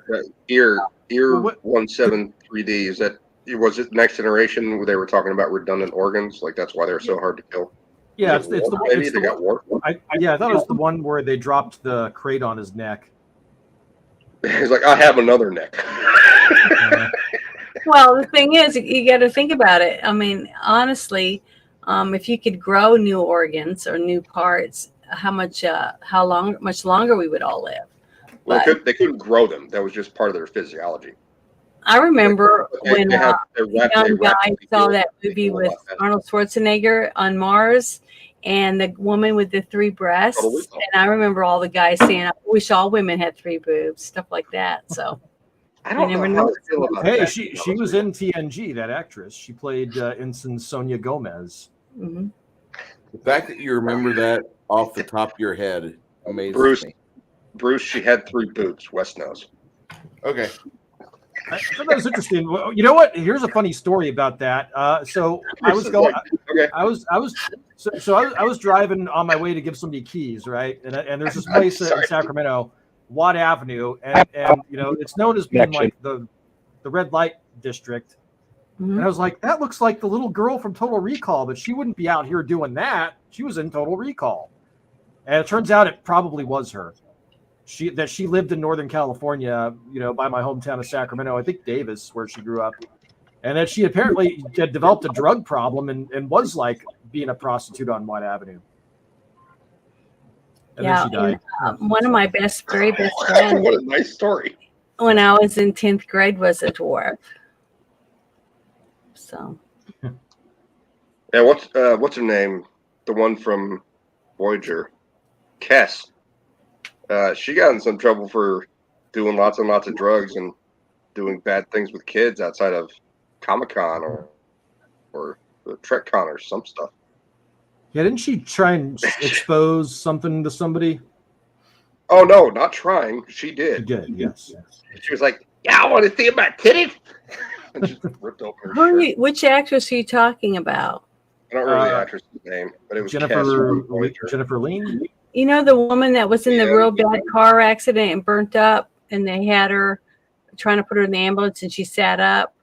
Speaker 5: ear 173D, was it Next Generation where they were talking about redundant organs? Like that's why they're so hard to kill.
Speaker 4: Yeah, it's the
Speaker 5: maybe they got warped.
Speaker 4: I thought it was the one where they dropped the crate on his neck.
Speaker 5: He's like, I have another neck.
Speaker 3: Well, the thing is, you got to think about it. I mean, honestly, if you could grow new organs or new parts, much longer we would all live.
Speaker 5: Well, they couldn't grow them. That was just part of their physiology.
Speaker 3: I remember when a young guy saw that movie with Arnold Schwarzenegger on Mars and the woman with the 3 breasts. And I remember all the guys saying, I wish all women had 3 boobs, stuff like that. So
Speaker 5: I don't know.
Speaker 4: Hey, she was in TNG, that actress. She played Ensign Sonia Gomez.
Speaker 3: Mm-hmm.
Speaker 2: The fact that you remember that off the top of your head amazes me.
Speaker 5: Bruce, she had 3 boobs. Wes knows.
Speaker 2: Okay.
Speaker 4: I thought that was interesting. Well, you know what? Here's a funny story about that. So I was going.
Speaker 5: Okay.
Speaker 4: I was driving on my way to give somebody keys, right? And there's this place in Sacramento Watt Avenue, and it's known as being
Speaker 1: Connection.
Speaker 4: like the red light district.
Speaker 3: Mhm.
Speaker 4: And I was like, that looks like the little girl from Total Recall, but she wouldn't be out here doing that. She was in Total Recall. And it turns out it probably was her. She lived in Northern California, by my hometown of Sacramento, I think Davis, where she grew up. And that she apparently had developed a drug problem and was like being a prostitute on White Avenue. And then she died.
Speaker 3: One of my very best friends
Speaker 5: What a nice story.
Speaker 3: when I was in 10th grade was a dwarf. So.
Speaker 5: Yeah, what's her name? The one from Voyager, Kess. She got in some trouble for doing lots and lots of drugs and doing bad things with kids outside of Comic-Con or the TrekCon or some stuff.
Speaker 4: Yeah, didn't she try and expose something to somebody?
Speaker 5: Oh no, not trying. She
Speaker 4: She
Speaker 5: did.
Speaker 4: did, yes.
Speaker 5: She was like, "Yeah, I want to see my titties," and just ripped open her shirt.
Speaker 3: Which actress are you talking about?
Speaker 5: I don't remember the actress's name, but it was Kess
Speaker 4: Jennifer
Speaker 5: from Voyager.
Speaker 4: Lean?
Speaker 3: You know the woman that was in the real bad car accident and burnt up, and they had her trying to put her in the ambulance, and she sat up.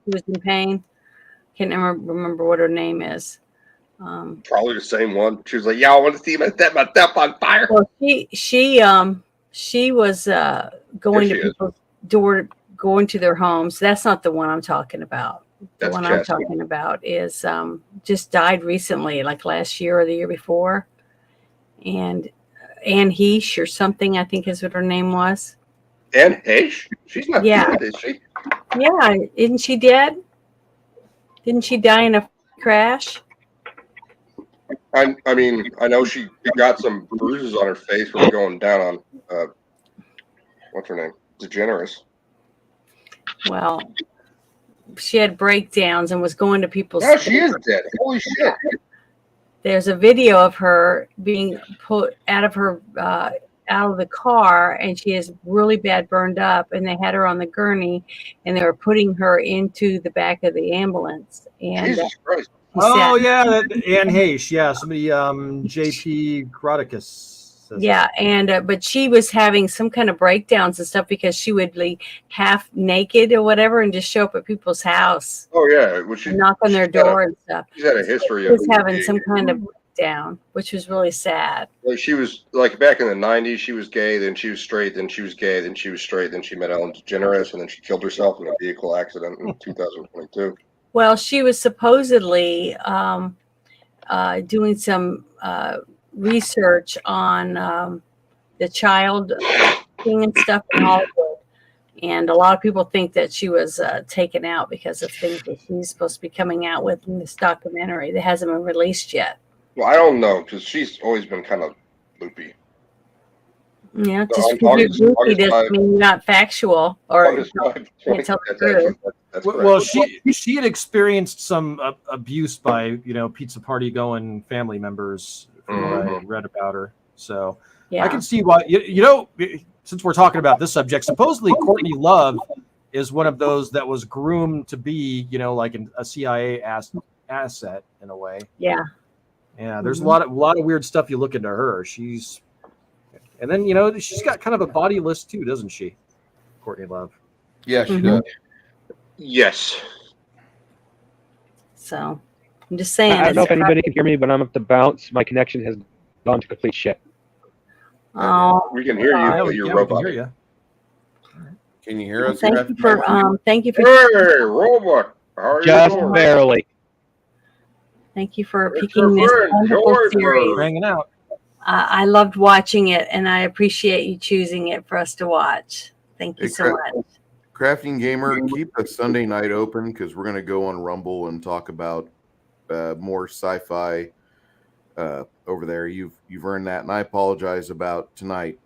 Speaker 3: She was in pain. Can't remember what her name is.
Speaker 5: Probably the same one. She was like, "Yeah, I want to see myself on fire."
Speaker 3: Well, she was going to people's door, going to their homes. That's not the one I'm talking about. The one I'm talking about is just died recently, like last year or the year before. And Anne Heche or something, I think is what her name was.
Speaker 5: Anne Heche? She's not dead, is she?
Speaker 3: Yeah, isn't she dead? Didn't she die in a crash?
Speaker 5: I mean, I know she got some bruises on her face from going down on what's her name? DeGeneres.
Speaker 3: Well, she had breakdowns and was going to people's.
Speaker 5: No, she is dead. Holy shit!
Speaker 3: There's a video of her being put out of the car, and she is really bad burned up. And they had her on the gurney, and they were putting her into the back of the ambulance. And
Speaker 5: Jesus Christ!
Speaker 4: Oh yeah, Anne Heche. Yeah, somebody. J.P. Kroticus.
Speaker 3: Yeah, and but she was having some kind of breakdowns and stuff because she would be half naked or whatever and just show up at people's house.
Speaker 5: Oh yeah,
Speaker 3: knock on their door and stuff.
Speaker 5: She's had a history
Speaker 3: of
Speaker 5: being
Speaker 3: having some kind of breakdown, which was really sad.
Speaker 5: Like she was like back in the '90s, she was gay, then she was straight, then she was gay, then she was straight, then she met Ellen DeGeneres, and then she killed herself in a vehicle accident in 2022.
Speaker 3: Well, she was supposedly doing some research on the child thing and stuff in Hollywood, and a lot of people think that she was taken out because of things that she's supposed to be coming out with in this documentary that hasn't been released yet.
Speaker 5: Well, I don't know because she's always been kind of loopy.
Speaker 3: Yeah, just because you're goofy doesn't mean you're not factual or can't tell the truth.
Speaker 4: Well, she had experienced some abuse by pizza party going family members from what I read about her. So yeah. I can see why since we're talking about this subject, supposedly Courtney Love is one of those that was groomed to be like a CIA asset in a way.
Speaker 3: Yeah.
Speaker 4: Yeah, there's a lot of weird stuff you look into her. She's got kind of a body list too, doesn't she? Courtney Love.
Speaker 2: Yeah, she does.
Speaker 5: Yes.
Speaker 3: So I'm just saying.
Speaker 1: I don't know if anybody can hear me, but I'm up to bounce. My connection has gone to complete shit.
Speaker 3: Oh,
Speaker 5: we can hear you. But you're robot.
Speaker 4: We can hear you.
Speaker 2: Can you hear us?
Speaker 3: Thank you for.
Speaker 5: Hey, robot. How are
Speaker 1: Just
Speaker 5: you doing?
Speaker 1: barely.
Speaker 3: Thank you for picking this wonderful series.
Speaker 4: Hanging out.
Speaker 3: I loved watching it, and I appreciate you choosing it for us to watch. Thank you so much.
Speaker 2: Crafting Gamer, keep a Sunday night open because we're going to go on Rumble and talk about more sci-fi over there. You've earned that, and I apologize about tonight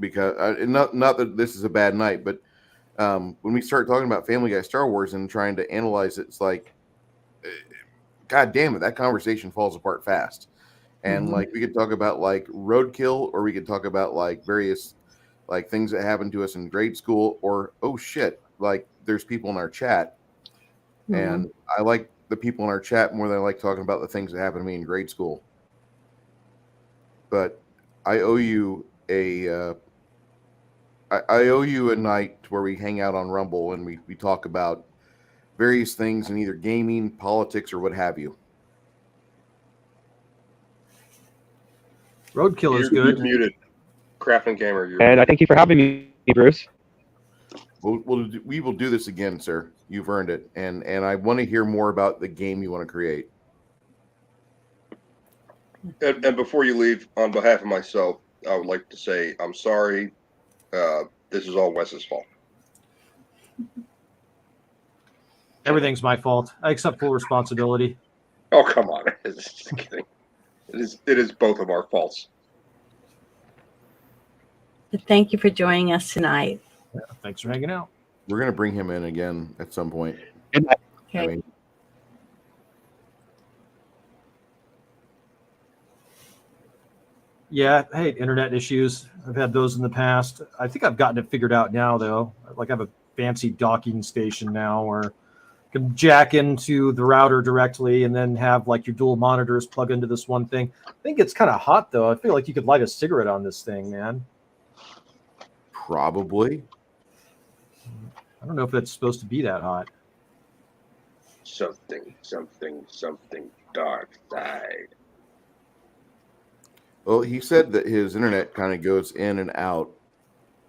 Speaker 2: because not that this is a bad night, but when we start talking about Family Guy Star Wars and trying to analyze it, it's like, God damn it, that conversation falls apart fast. And like we could talk about like roadkill, or we could talk about like various like things that happened to us in grade school, or oh shit, like there's people in our chat, and I like the people in our chat more than I like talking about the things that happened to me in grade school. But I owe you I owe you a night where we hang out on Rumble and we talk about various things in either gaming, politics, or what have you.
Speaker 4: Roadkill is
Speaker 5: You're
Speaker 4: good.
Speaker 5: muted. Crafting Gamer, you're
Speaker 1: And I
Speaker 5: muted.
Speaker 1: thank you for having me, Bruce.
Speaker 2: We will do this again, sir. You've earned it, and I want to hear more about the game you want to create.
Speaker 5: And before you leave, on behalf of myself, I would like to say I'm sorry. This is all Wes's fault.
Speaker 4: Everything's my fault. I accept full responsibility.
Speaker 5: Oh, come on. Just kidding. It is both of our faults.
Speaker 3: But thank you for joining us tonight.
Speaker 4: Yeah, thanks for hanging out.
Speaker 2: We're gonna bring him in again at some point.
Speaker 3: Okay.
Speaker 2: I mean,
Speaker 4: Yeah, I hate internet issues. I've had those in the past. I think I've gotten it figured out now, though. Like I have a fancy docking station now where you can jack into the router directly and then have like your dual monitors plug into this one thing. I think it's kind of hot, though. I feel like you could light a cigarette on this thing, man.
Speaker 2: probably.
Speaker 4: I don't know if it's supposed to be that hot.
Speaker 5: Something dark side.
Speaker 2: Well, he said that his internet kind of goes in and out.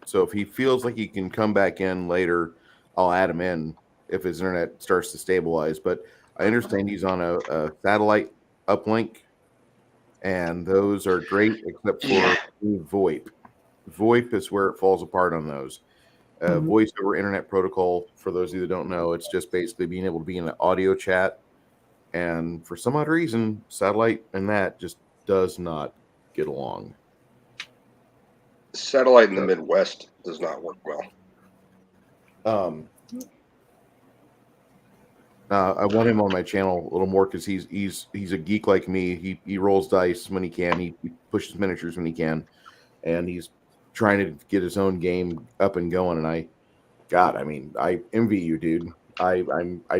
Speaker 2: So if he feels like he can come back in later, I'll add him in if his internet starts to stabilize. But I understand he's on a satellite uplink, and those are great except for VoIP. VoIP is where it falls apart on those. Voice over internet protocol, for those of you that don't know, it's just basically being able to be in an audio chat. And for some odd reason, satellite and that just does not get along.
Speaker 5: Satellite in the Midwest does not work well.
Speaker 2: I want him on my channel a little more because he's a geek like me. He rolls dice when he can. He pushes miniatures when he can, and he's trying to get his own game up and going. And I envy you, dude. I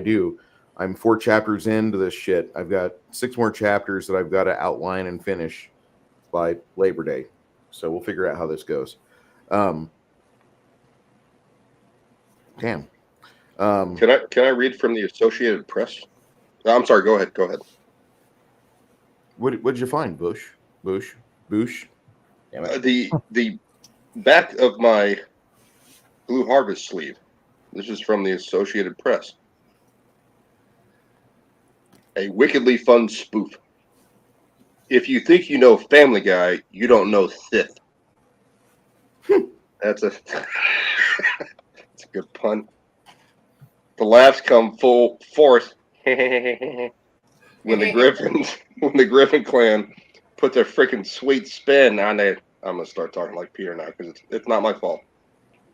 Speaker 2: do. I'm 4 chapters into this shit. I've got 6 more chapters that I've got to outline and finish by Labor Day. So we'll figure out how this goes. Damn.
Speaker 5: Can I read from the Associated Press? I'm sorry. Go ahead.
Speaker 2: What did you find, Bush? Damn it.
Speaker 5: The back of my Blue Harvest sleeve. This is from the Associated Press. A wickedly fun spoof. If you think you know Family Guy, you don't know Sith. That's a good pun. The laughs come full force when the Griffin clan put their freaking sweet spin on it. I'm gonna start talking like Peter now because it's not my fault.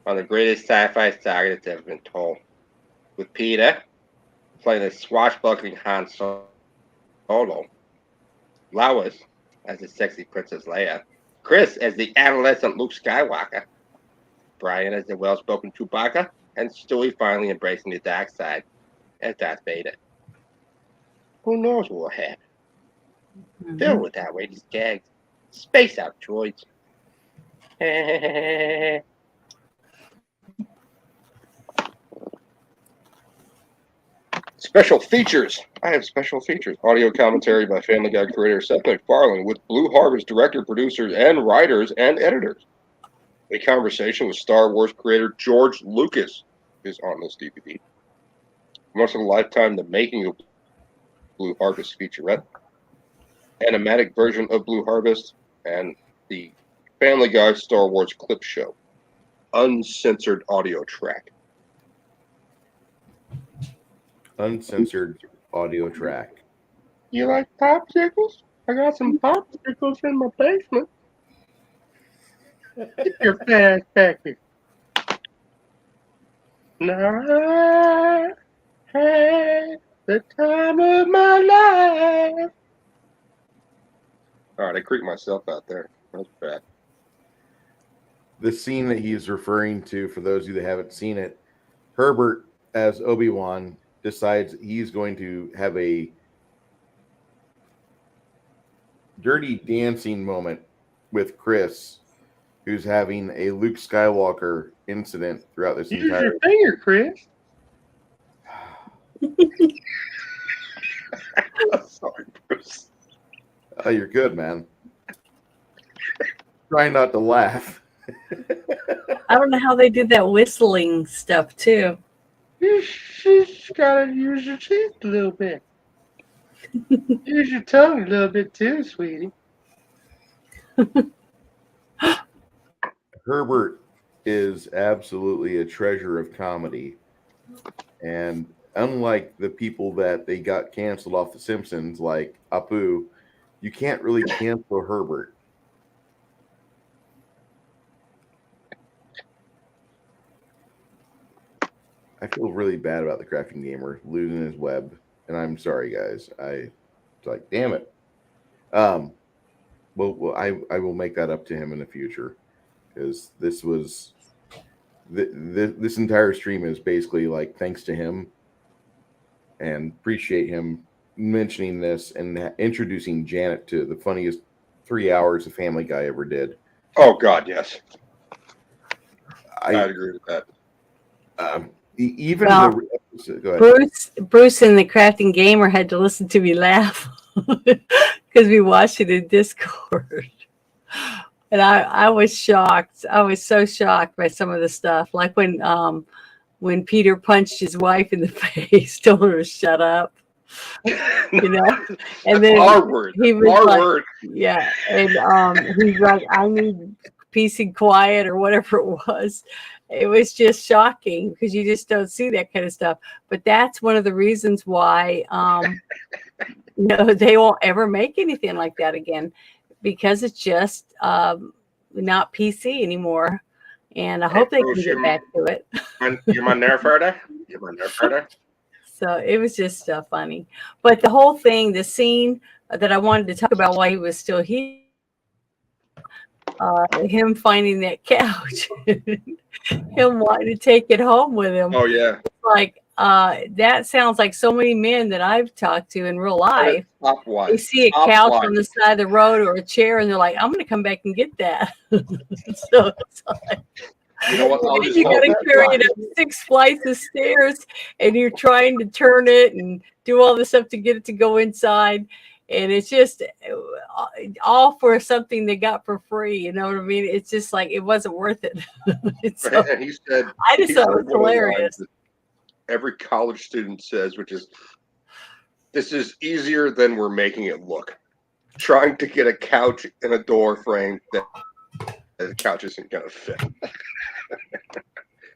Speaker 5: On the greatest sci-fi saga that's ever been told, with Peter playing the swashbuckling Han Solo, Lois as the sexy Princess Leia, Chris as the adolescent Luke Skywalker, Brian as the well-spoken Chewbacca, and Stewie finally embracing the dark side as Darth Vader. Who knows what will happen? Filled with outrageous gags. Space out droids. Special features. I have special features. Audio commentary by Family Guy creator Seth MacFarlane with Blue Harvest director, producers, and writers and editors. A conversation with Star Wars creator George Lucas is on this DVD. Once in a lifetime, the making of Blue Harvest featurette, animatic version of Blue Harvest, and the Family Guy Star Wars clip show. Uncensored audio track.
Speaker 2: Uncensored audio track.
Speaker 5: You like popsicles? I got some popsicles in my basement. Get your fast back here. Now I had the time of my life. All right, I creeped myself out there. That's bad.
Speaker 2: The scene that he's referring to, for those of you that haven't seen it, Herbert as Obi-Wan decides he's going to have a dirty dancing moment with Chris who's having a Luke Skywalker incident throughout this
Speaker 5: Use
Speaker 2: entire.
Speaker 5: your finger, Chris. Sorry, Bruce.
Speaker 2: Oh, you're good, man. Try not to laugh.
Speaker 3: I don't know how they did that whistling stuff too.
Speaker 5: You just gotta use your teeth a little bit. Use your tongue a little bit too, sweetie.
Speaker 2: Herbert is absolutely a treasure of comedy. And unlike the people that they got canceled off The Simpsons, like Apu, you can't really cancel Herbert. I feel really bad about the Crafting Gamer losing his web, and I'm sorry, guys. It's like, damn it. Well, I will make that up to him in the future, because this was this entire stream is basically like thanks to him, and appreciate him mentioning this and introducing Janet to the funniest 3 hours a Family Guy ever did.
Speaker 5: Oh God, yes.
Speaker 2: I
Speaker 5: agree with that.
Speaker 2: Even
Speaker 3: Well,
Speaker 2: go ahead.
Speaker 3: Bruce and the Crafting Gamer had to listen to me laugh because we watched it in Discord. And I was shocked. I was so shocked by some of the stuff. Like when Peter punched his wife in the face, told her to shut up. You know? And then
Speaker 5: Our word.
Speaker 3: he was
Speaker 5: Our
Speaker 3: like,
Speaker 5: word.
Speaker 3: yeah. And he's like, I need peace and quiet or whatever it was. It was just shocking because you just don't see that kind of stuff. But that's one of the reasons why they won't ever make anything like that again, because it's just not PC anymore. And I hope they can get back to it.
Speaker 5: You're my nerf herder. You're my nerf herder.
Speaker 3: So it was just funny. But the whole thing, the scene that I wanted to talk about while he was still here, him finding that couch, him wanting to take it home with him.
Speaker 5: Oh yeah.
Speaker 3: Like that sounds like so many men that I've talked to in real life. They see a couch on the side of the road or a chair, and they're like, "I'm going to come back and get that." So it's like,
Speaker 5: you know what?
Speaker 3: you got to carry it up 6 flights of stairs, and you're trying to turn it and do all this stuff to get it to go inside. And it's just all for something they got for free. You know what I mean? It's just like it wasn't worth it. So,
Speaker 5: and he said,
Speaker 3: I just thought it was hilarious.
Speaker 5: Every college student says, which is, this is easier than we're making it look. Trying to get a couch in a door frame that the couch isn't going to fit.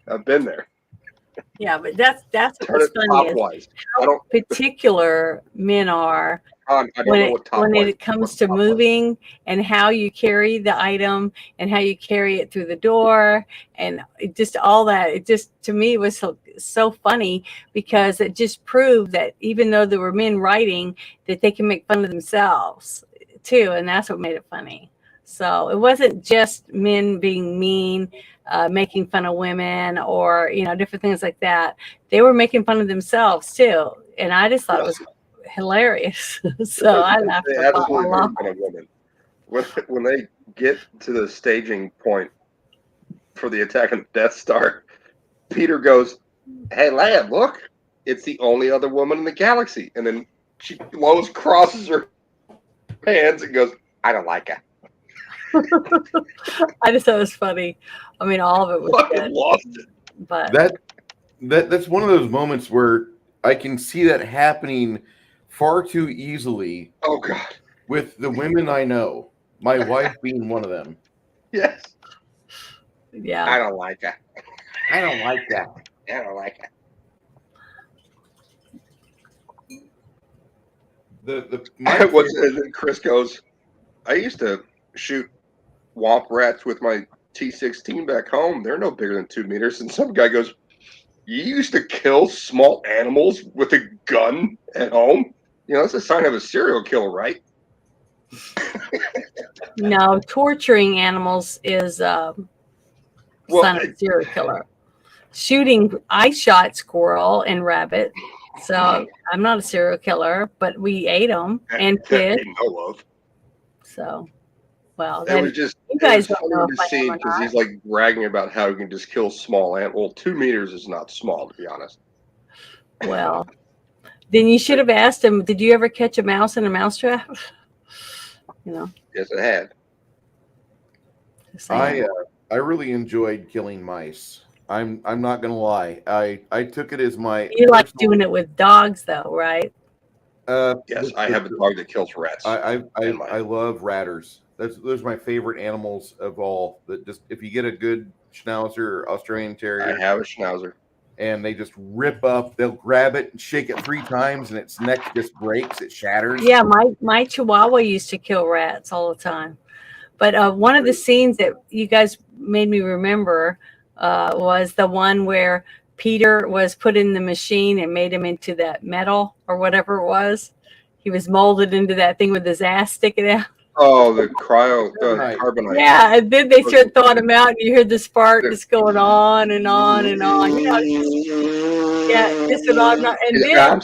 Speaker 5: I've been there.
Speaker 3: Yeah, but that's what's funny is how particular men are when it comes to moving and how you carry the item and how you carry it through the door and just all that. It just, to me, was so funny because it just proved that even though there were men writing, that they can make fun of themselves too, and that's what made it funny. So it wasn't just men being mean, making fun of women or, different things like that. They were making fun of themselves too. And I just thought it was hilarious. So I laughed a lot.
Speaker 5: When they get to the staging point for the attack on the Death Star, Peter goes, "Hey, lad, look, it's the only other woman in the galaxy." And then Lois crosses her hands and goes, "I don't like her."
Speaker 3: I just thought it was funny. I mean, all of it was good.
Speaker 5: Lost it.
Speaker 3: But
Speaker 2: that's one of those moments where I can see that happening far too easily.
Speaker 5: Oh God!
Speaker 2: With the women I know, my wife being one of them.
Speaker 5: Yes.
Speaker 3: Yeah.
Speaker 5: I don't like her.
Speaker 2: I don't like that.
Speaker 5: I don't like her. Chris goes, "I used to shoot womp rats with my T16 back home. They're no bigger than 2 meters." And some guy goes, "You used to kill small animals with a gun at home? That's a sign of a serial killer, right?"
Speaker 3: No, torturing animals is a sign of a serial killer. I shot squirrel and rabbit. So I'm not a serial killer, but we ate them and fish. So Well,
Speaker 5: It
Speaker 3: then
Speaker 5: was just
Speaker 3: you
Speaker 5: it was
Speaker 3: guys don't
Speaker 5: funny
Speaker 3: know
Speaker 5: to
Speaker 3: if I
Speaker 5: see
Speaker 3: am or
Speaker 5: because
Speaker 3: not.
Speaker 5: he's like bragging about how he can just kill small ant. Well, 2 meters is not small, to be honest.
Speaker 3: Well, then you should have asked him, did you ever catch a mouse in a mousetrap? You know,
Speaker 5: Yes, it had.
Speaker 3: just saying.
Speaker 2: I really enjoyed killing mice. I'm not gonna lie. I took it as my
Speaker 3: You like
Speaker 2: personal,
Speaker 3: doing it with dogs, though, right?
Speaker 5: Yes, I have a dog that kills rats.
Speaker 2: I love ratters. Those are my favorite animals of all. That just if you get a good Schnauzer or Australian
Speaker 5: I
Speaker 2: Terrier,
Speaker 5: have a Schnauzer.
Speaker 2: and they just rip up, they'll grab it and shake it 3 times, and its neck just breaks. It shatters.
Speaker 3: Yeah, my Chihuahua used to kill rats all the time. But one of the scenes that you guys made me remember was the one where Peter was put in the machine and made him into that metal or whatever it was. He was molded into that thing with his ass sticking out.
Speaker 5: Oh, the
Speaker 2: Carbonite.
Speaker 5: carbonite.
Speaker 3: Yeah, and then they sort of thawed him out, and you hear the spark just going on and on and on. You know, just went on. And then,
Speaker 5: I'm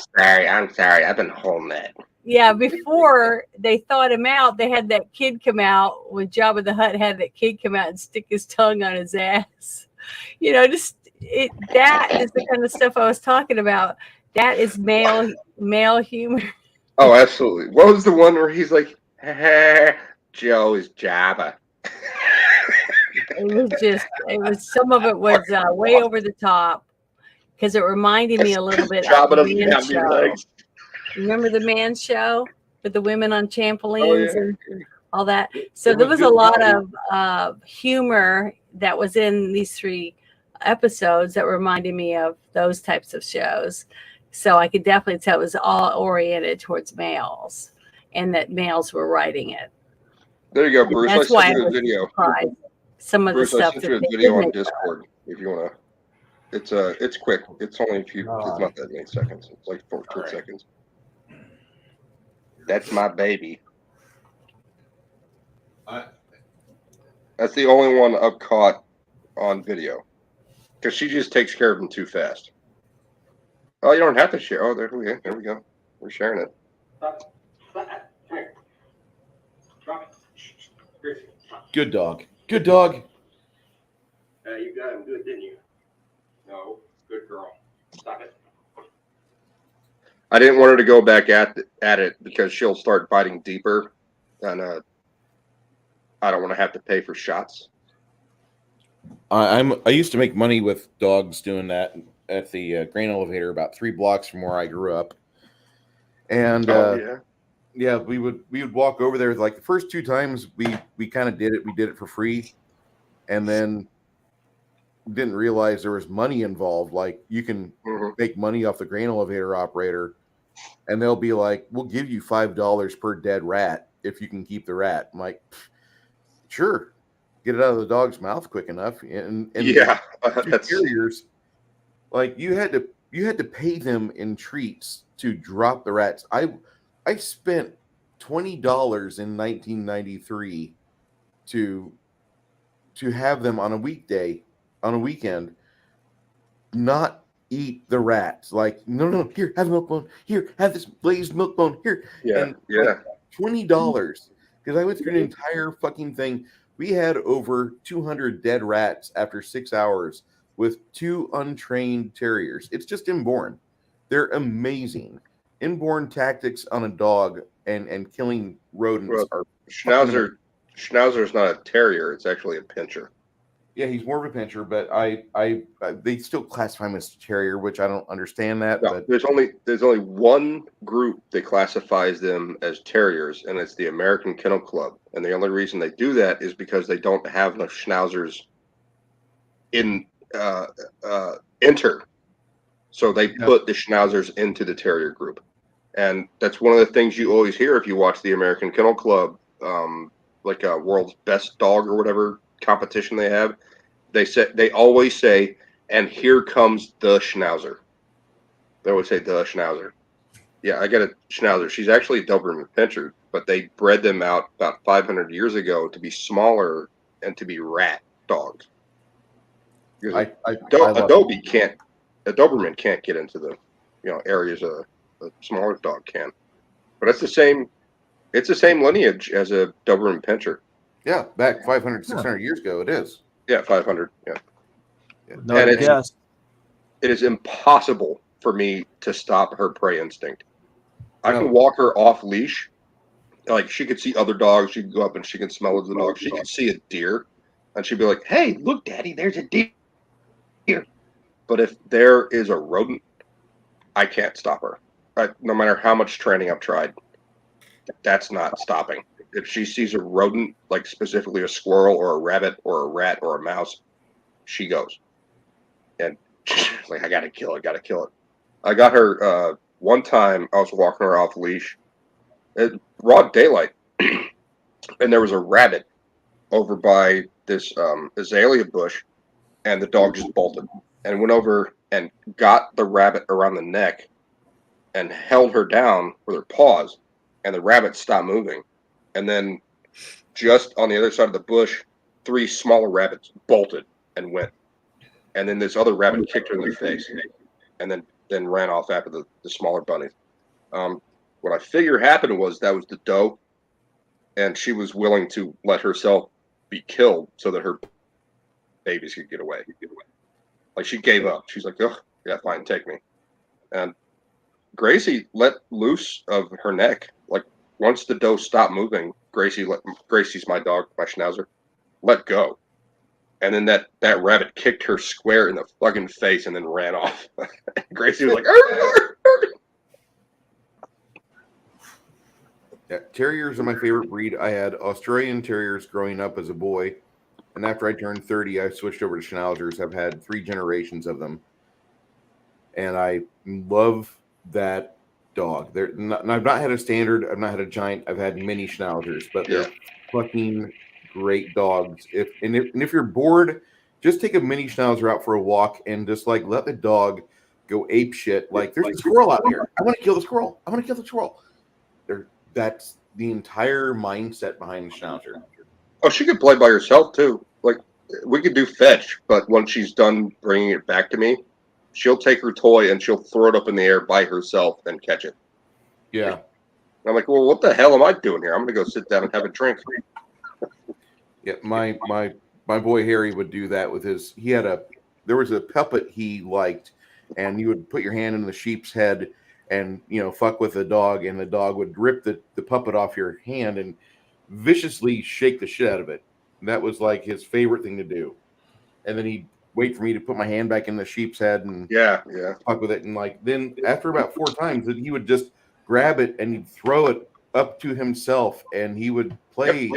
Speaker 5: sorry. I've been holding that.
Speaker 3: yeah, before they thawed him out, they had that kid come out when Jabba the Hutt had that kid come out and stick his tongue on his ass. You know, that is the kind of stuff I was talking about. That is male humor.
Speaker 5: Oh, absolutely. What was the one where he's like, Joe is Jabba?
Speaker 3: It was some of it was way over the top because it reminded me a little bit of
Speaker 5: Jabba
Speaker 3: the
Speaker 5: doesn't
Speaker 3: Man
Speaker 5: have any
Speaker 3: Show.
Speaker 5: legs.
Speaker 3: Remember the Man Show with the women on trampolines
Speaker 5: Oh, yeah.
Speaker 3: and all that? So
Speaker 2: It
Speaker 3: there
Speaker 2: was
Speaker 3: was a
Speaker 2: good
Speaker 3: lot
Speaker 2: comedy.
Speaker 3: of humor that was in these 3 episodes that reminded me of those types of shows. So I could definitely tell it was all oriented towards males and that males were writing it.
Speaker 5: There you go, Bruce.
Speaker 3: That's
Speaker 5: I
Speaker 3: why
Speaker 5: sent
Speaker 3: I
Speaker 5: you a
Speaker 3: was
Speaker 5: video.
Speaker 3: surprised. Some of
Speaker 5: Bruce,
Speaker 3: the
Speaker 5: I
Speaker 3: stuff
Speaker 5: sent
Speaker 3: that
Speaker 5: you a
Speaker 3: they
Speaker 5: video
Speaker 3: did
Speaker 5: on
Speaker 3: make
Speaker 5: Discord if you want to. It's quick. It's only it's not that many seconds. It's like 14 seconds. That's my baby. That's the only one I've caught on video because she just takes care of them too fast. Oh, you don't have to share. Oh, there we go. We're sharing it.
Speaker 2: Good dog. Good dog.
Speaker 7: You got him good, didn't you? No, good girl. Stop it.
Speaker 5: I didn't want her to go back at it because she'll start biting deeper, and I don't want to have to pay for shots.
Speaker 2: I used to make money with dogs doing that at the grain elevator about 3 blocks from where I grew up, and yeah, we would walk over there. Like the first 2 times we kind of did it. We did it for free, and then didn't realize there was money involved. Like you can make money off the grain elevator operator, and they'll be like, "We'll give you $5 per dead rat if you can keep the rat." I'm like, sure, get it out of the dog's mouth quick enough. And
Speaker 5: Yeah,
Speaker 2: that's terriers. Like you had to pay them in treats to drop the rats. I spent $20 in 1993 to have them on a weekday, on a weekend, not eat the rats. Like, no, here, have a milk bone. Here, have this glazed milk bone. Here.
Speaker 5: Yeah.
Speaker 2: Like $20. Because I went through the entire fucking thing. We had over 200 dead rats after 6 hours with 2 untrained terriers. It's just inborn. They're amazing. Inborn tactics on a dog and killing rodents are
Speaker 5: Schnauzer's not a terrier. It's actually a pinscher.
Speaker 2: Yeah, he's more of a pincher, but they still classify him as a terrier, which I don't understand that.
Speaker 5: No,
Speaker 2: but
Speaker 5: there's only one group that classifies them as terriers, and it's the American Kennel Club. And the only reason they do that is because they don't have enough Schnauzers in enter. So they put the Schnauzers into the terrier group. And that's one of the things you always hear if you watch the American Kennel Club, like a world's best dog or whatever competition they have. They always say, and here comes the Schnauzer. They always say the Schnauzer. Yeah, I got a Schnauzer. She's actually a Doberman Pinscher, but they bred them out about 500 years ago to be smaller and to be rat dogs. A Doberman can't get into the areas a smaller dog can. But it's the same lineage as a Doberman Pinscher.
Speaker 2: Yeah, back 500, 600 years ago, it is.
Speaker 5: Yeah, 500. Yeah.
Speaker 4: No,
Speaker 5: And
Speaker 4: yes.
Speaker 5: it is impossible for me to stop her prey instinct. I
Speaker 2: No.
Speaker 5: can walk her off leash. Like, she could see other dogs. She could go up and she can smell the dog. She could see a deer, and she'd be like, "Hey, look, Daddy, there's a deer." But if there is a rodent, I can't stop her. No matter how much training I've tried, that's not stopping. If she sees a rodent, like specifically a squirrel or a rabbit or a rat or a mouse, she goes. And she's like, I gotta kill it, gotta kill it. I got her one time, I was walking her off leash at broad daylight, and there was a rabbit over by this azalea bush, and the dog just bolted and went over and got the rabbit around the neck and held her down with her paws, and the rabbit stopped moving. And then just on the other side of the bush, 3 smaller rabbits bolted and went. And then this other rabbit kicked her in the face and then ran off after the smaller bunnies. What I figure happened was that was the doe, and she was willing to let herself be killed so that her babies could get away. Like, she gave up. She's like, oh, yeah, fine, take me. And Gracie let loose of her neck. Like, once the doe stopped moving, Gracie's my dog, my schnauzer, let go. And then that rabbit kicked her square in the fucking face and then ran off. Gracie was like, arr, arr, arr.
Speaker 2: Yeah, terriers are my favorite breed. I had Australian terriers growing up as a boy, and after I turned 30, I switched over to schnauzers. I've had 3 generations of them, and I love that dog. I've not had a standard. I've not had a giant. I've had mini schnauzers, but they're fucking great dogs. If you're bored, just take a mini schnauzer out for a walk and just like let the dog go ape shit. Like, there's a squirrel out here. I want to kill the squirrel. I want to kill the squirrel. That's the entire mindset behind the schnauzer.
Speaker 5: Oh, she could play by herself too. Like, we could do fetch, but when she's done bringing it back to me, she'll take her toy and she'll throw it up in the air by herself and catch it.
Speaker 2: Yeah.
Speaker 5: And I'm like, well, what the hell am I doing here? I'm going to go sit down and have a drink.
Speaker 2: Yeah, my boy Harry would do that with his. There was a puppet he liked, and you would put your hand in the sheep's head and fuck with the dog, and the dog would rip the puppet off your hand and viciously shake the shit out of it. And that was like his favorite thing to do. And then he'd wait for me to put my hand back in the sheep's head and fuck with it. And like then after about 4 times, he would just grab it and he'd throw it up to himself, and he would play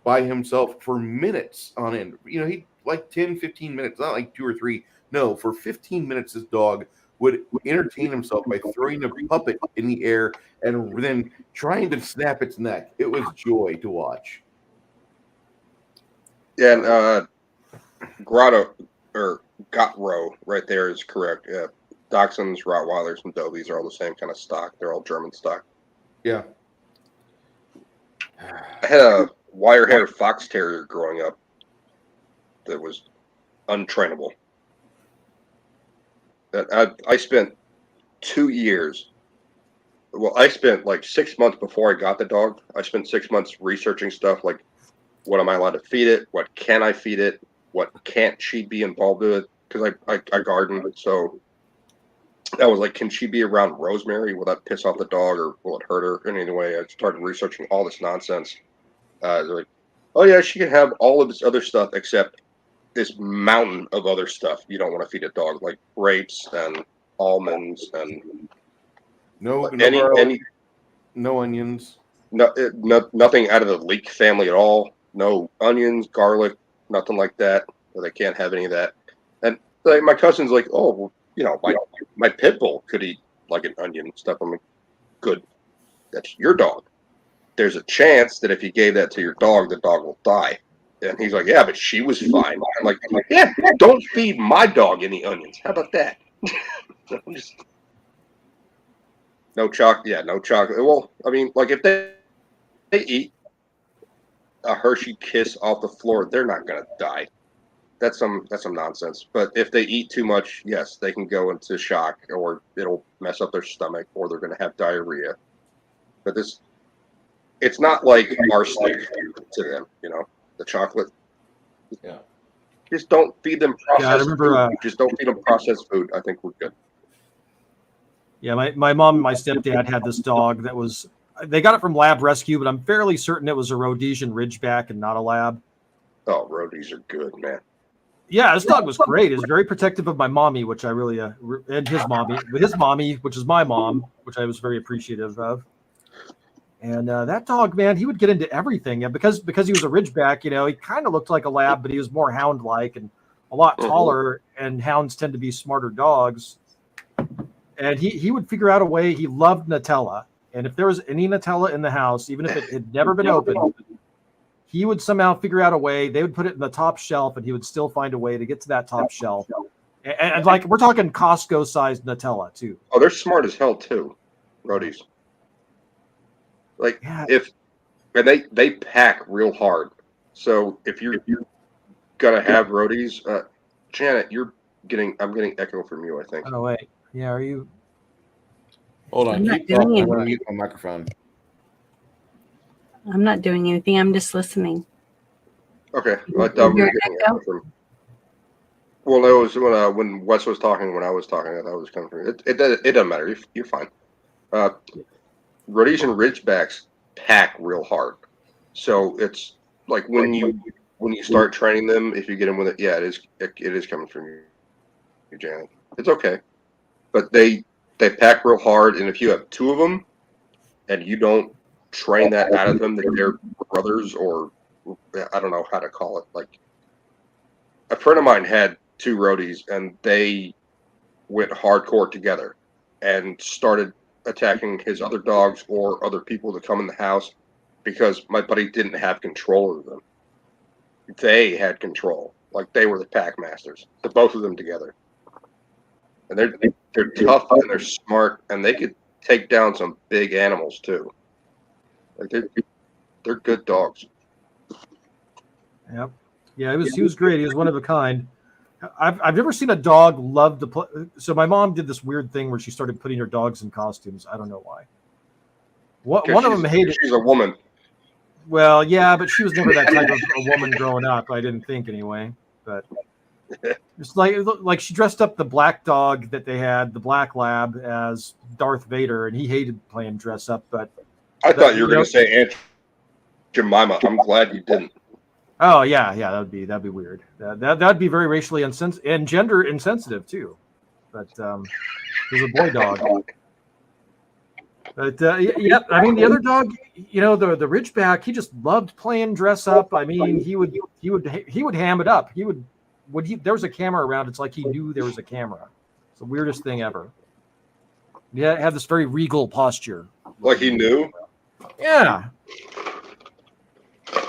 Speaker 2: by himself for minutes on end. He like 10, 15 minutes, not like 2 or 3. No, for 15 minutes, this dog would entertain himself by throwing a puppet in the air and then trying to snap its neck. It was joy to watch.
Speaker 5: Yeah, and Gottro right there is correct. Yeah, Dachshunds, Rottweilers, and Dobies are all the same kind of stock. They're all German stock.
Speaker 2: Yeah.
Speaker 5: I had a wire-haired fox terrier growing up that was untrainable. I spent 2 years. Well, I spent like 6 months before I got the dog. I spent 6 months researching stuff like, what am I allowed to feed it? What can I feed it? What can't she be involved with? Because I garden, so that was like, can she be around rosemary? Will that piss off the dog, or will it hurt her in any way? I started researching all this nonsense. They're like, oh yeah, she can have all of this other stuff except this mountain of other stuff you don't want to feed a dog, like grapes and almonds and
Speaker 2: no onions.
Speaker 5: Nothing out of the leek family at all. No onions, garlic, nothing like that. They can't have any of that. And like, my cousin's like, oh, well, my pit bull could eat like an onion and stuff. I'm like, good. That's your dog. There's a chance that if you gave that to your dog, the dog will die. And he's like, yeah, but she was fine. I'm like, yeah, don't feed my dog any onions. How about that? No chocolate. Yeah, no chocolate. Well, I mean, like, if they eat a Hershey Kiss off the floor, they're not going to die. That's some nonsense. But if they eat too much, yes, they can go into shock, or it'll mess up their stomach, or they're going to have diarrhea. But it's not like arsenic to them, the chocolate.
Speaker 2: Yeah.
Speaker 5: Just don't feed them processed
Speaker 4: I remember,
Speaker 5: food. Just don't feed them processed food. I think we're good.
Speaker 4: Yeah, my mom and my stepdad had this dog that was, they got it from Lab Rescue, but I'm fairly certain it was a Rhodesian Ridgeback and not a lab.
Speaker 5: Oh, roadies are good, man.
Speaker 4: Yeah, this dog was great. It was very protective of my mommy, which I really, and his mommy, which is my mom, which I was very appreciative of. And that dog, man, he would get into everything. Yeah, because he was a Ridgeback, he kind of looked like a lab, but he was more hound-like and a lot taller. And hounds tend to be smarter dogs. And he would figure out a way. He loved Nutella, and if there was any Nutella in the house, even if it had never been opened, he would somehow figure out a way. They would put it in the top shelf, and he would still find a way to get to that top shelf. And like, we're talking Costco-sized Nutella too.
Speaker 5: Oh, they're smart as hell too, roadies. Like they pack real hard. So if you're gonna have roadies, Janet, I'm getting echo from you, I think.
Speaker 4: Oh wait, yeah, are you?
Speaker 2: Hold on.
Speaker 3: I'm not
Speaker 2: Keep
Speaker 3: doing
Speaker 2: talking. I'm
Speaker 3: it.
Speaker 2: going to mute my microphone.
Speaker 3: I'm not doing anything. I'm just listening.
Speaker 5: Okay. I thought we were getting echo from. Well, it was when Wes was talking. When I was talking, I thought it was coming from. It doesn't matter. You're fine. Rhodesian Ridgebacks pack real hard, so it's like when you start training them, if you get them with it, yeah, it is coming from you, Janet. It's okay, but they pack real hard, and if you have two of them, and you don't train that out of them that they're brothers, or I don't know how to call it. Like a friend of mine had two roadies, and they went hardcore together and started attacking his other dogs or other people that come in the house because my buddy didn't have control of them. They had control. Like they were the pack masters, the both of them together. And they're tough and they're smart, and they could take down some big animals too. Like they're good dogs.
Speaker 4: Yep. Yeah, he was great. He was one of a kind. I've never seen a dog love to play. So my mom did this weird thing where she started putting her dogs in costumes. I don't know why. One of them hated.
Speaker 5: She's a woman.
Speaker 4: Well, yeah, but she was never that type of a woman growing up. I didn't think anyway. But it's like she dressed up the black dog that they had, the black lab, as Darth Vader, and he hated playing dress up. But
Speaker 5: I thought you were going to say Aunt Jemima. I'm glad you didn't.
Speaker 4: Oh yeah, that'd be weird. That'd be very racially insensitive and gender insensitive too. But it was a boy dog. But yeah, I mean the other dog, the Ridgeback, he just loved playing dress up. I mean, he would ham it up. There was a camera around. It's like he knew there was a camera. It's the weirdest thing ever. Yeah, had this very regal posture.
Speaker 5: Like he knew.
Speaker 4: Yeah.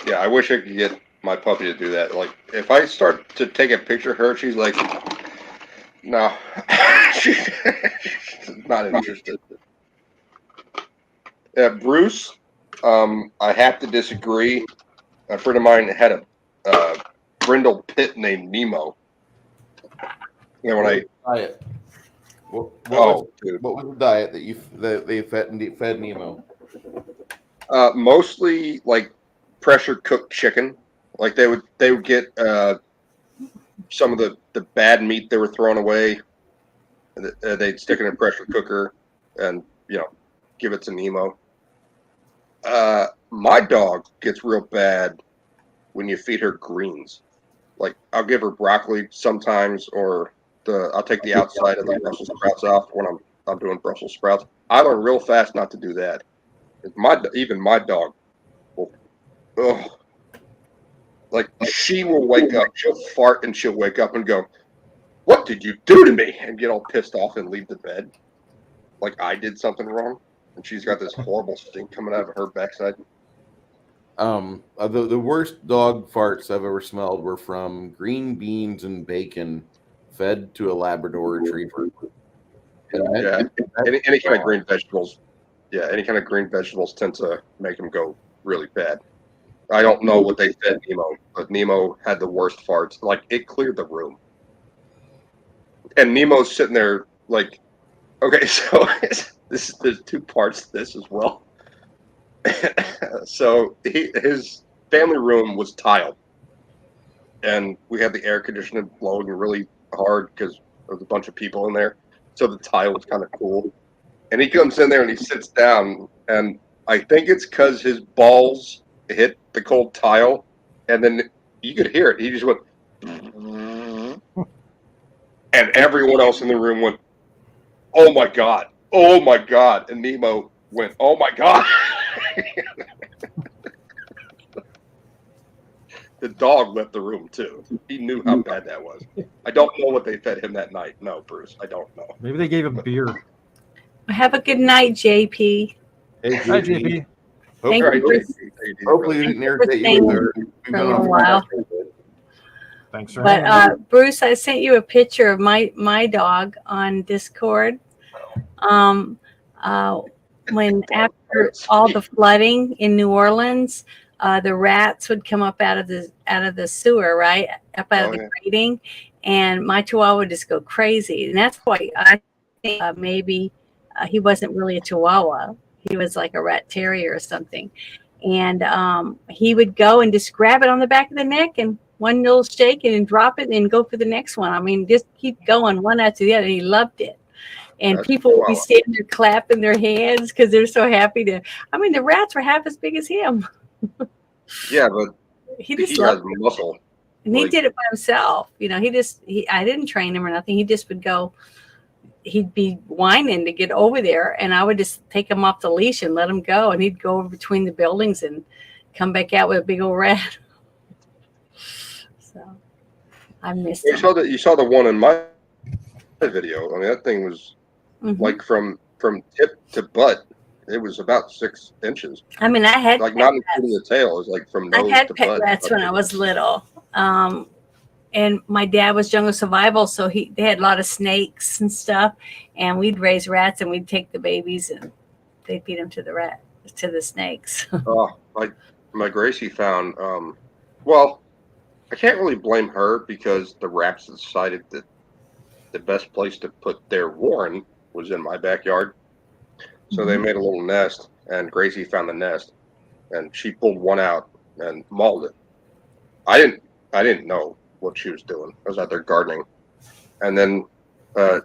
Speaker 5: Yeah, I wish I could get my puppy to do that. Like, if I start to take a picture of her, she's like, no, she's not interested. Yeah, Bruce, I have to disagree. A friend of mine had a brindle pit named Nemo.
Speaker 2: Diet. What was the diet that they fed Nemo?
Speaker 5: Mostly like pressure cooked chicken. Like they would get some of the bad meat they were throwing away. They'd stick it in a pressure cooker and give it to Nemo. My dog gets real bad when you feed her greens. Like I'll give her broccoli sometimes, or I'll take the outside of the Brussels sprouts off when I'm doing Brussels sprouts. I learn real fast not to do that. Even my dog will, like she will wake up, she'll fart and she'll wake up and go, "What did you do to me?" and get all pissed off and leave the bed. Like I did something wrong, and she's got this horrible stink coming out of her backside.
Speaker 2: The worst dog farts I've ever smelled were from green beans and bacon fed to a Labrador Retriever.
Speaker 5: Any kind of green vegetables. Yeah, any kind of green vegetables tend to make them go really bad. I don't know what they fed Nemo, but Nemo had the worst farts. Like it cleared the room, and Nemo's sitting there like, okay, so there's two parts to this as well. So his family room was tiled, and we had the air conditioner blowing really hard because there was a bunch of people in there. So the tile was kind of cool. And he comes in there and he sits down, and I think it's because his balls hit the cold tile, and then you could hear it. He just went, and everyone else in the room went, "Oh my god, oh my god!" And Nemo went, "Oh my god." The dog left the room too. He knew how bad that was. I don't know what they fed him that night. No, Bruce, I don't know.
Speaker 4: Maybe they gave him beer.
Speaker 3: Have a good night, JP.
Speaker 2: Hey,
Speaker 4: Hi, JP.
Speaker 3: Thank
Speaker 5: All right,
Speaker 3: you.
Speaker 5: JP.
Speaker 2: Hopefully, we didn't irritate you with our.
Speaker 3: For a little while.
Speaker 4: Thanks for having me.
Speaker 3: But Bruce, I sent you a picture of my dog on Discord. When after all the flooding in New Orleans, the rats would come up out of the sewer, right up out of the grating, and my Chihuahua would just go crazy, and that's why I think maybe he wasn't really a Chihuahua. He was like a rat terrier or something, and he would go and just grab it on the back of the neck and one little shake and drop it and go for the next one. I mean, just keep going one after the other. He loved it. And
Speaker 5: That's
Speaker 3: people would be standing there clapping their hands because they're so happy to. I mean, the rats were half as big as him.
Speaker 5: Yeah, but
Speaker 3: he just
Speaker 5: he has
Speaker 3: loved it.
Speaker 5: muscle.
Speaker 3: And he did it by himself. You know, I didn't train him or nothing. He just would go. He'd be whining to get over there, and I would just take him off the leash and let him go, and he'd go over between the buildings and come back out with a big old rat. So I missed him.
Speaker 5: You saw the one in my video. I mean, that thing was like from tip to butt. It was about 6 inches.
Speaker 3: I mean, I had
Speaker 5: like not including the tail. It was like from nose to butt.
Speaker 3: I had pet rats when I was little. And my dad was jungle survival, so they had a lot of snakes and stuff. And we'd raise rats, and we'd take the babies and they'd feed them to the snakes.
Speaker 5: Oh, like my Gracie found. Well, I can't really blame her because the rats decided that the best place to put their warren was in my backyard. So they made a little nest, and Gracie found the nest, and she pulled one out and mauled it. I didn't know what she was doing. I was out there gardening, and then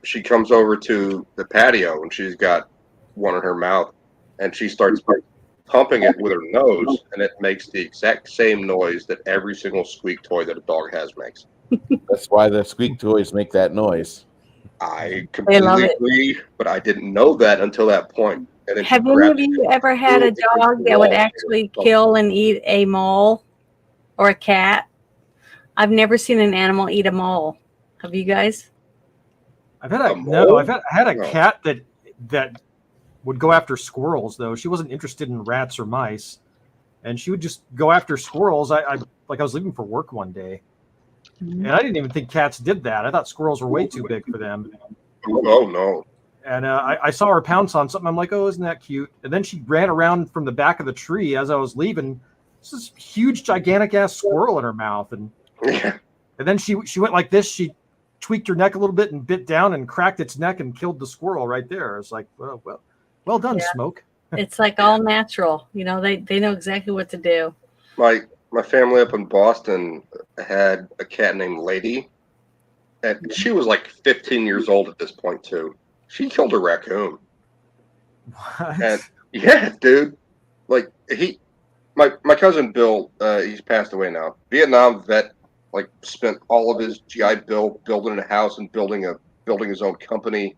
Speaker 5: she comes over to the patio, and she's got one in her mouth, and she starts pumping it with her nose, and it makes the exact same noise that every single squeak toy that a dog has makes.
Speaker 2: That's why the squeak toys make that noise.
Speaker 5: I completely agree, but I didn't know that until that point. And then
Speaker 3: Have any of you ever had a dog that would actually kill and eat a mole or a cat? I've never seen an animal eat a mole. Have you guys?
Speaker 4: I've had a cat that would go after squirrels, though. She wasn't interested in rats or mice, and she would just go after squirrels. I was leaving for work one day, and I didn't even think cats did that. I thought squirrels were way too big for them.
Speaker 5: Oh no!
Speaker 4: And I saw her pounce on something. I'm like, oh, isn't that cute? And then she ran around from the back of the tree as I was leaving. This huge, gigantic ass squirrel in her mouth, and then she went like this. She tweaked her neck a little bit and bit down and cracked its neck and killed the squirrel right there. It's like, well done, Smoke.
Speaker 3: It's like all natural. You know, they know exactly what to do.
Speaker 5: My family up in Boston had a cat named Lady, and she was like 15 years old at this point too. She killed a raccoon.
Speaker 4: What?
Speaker 5: And yeah, dude. Like my cousin Bill, he's passed away now. Vietnam vet, like spent all of his GI Bill building a house and building his own company.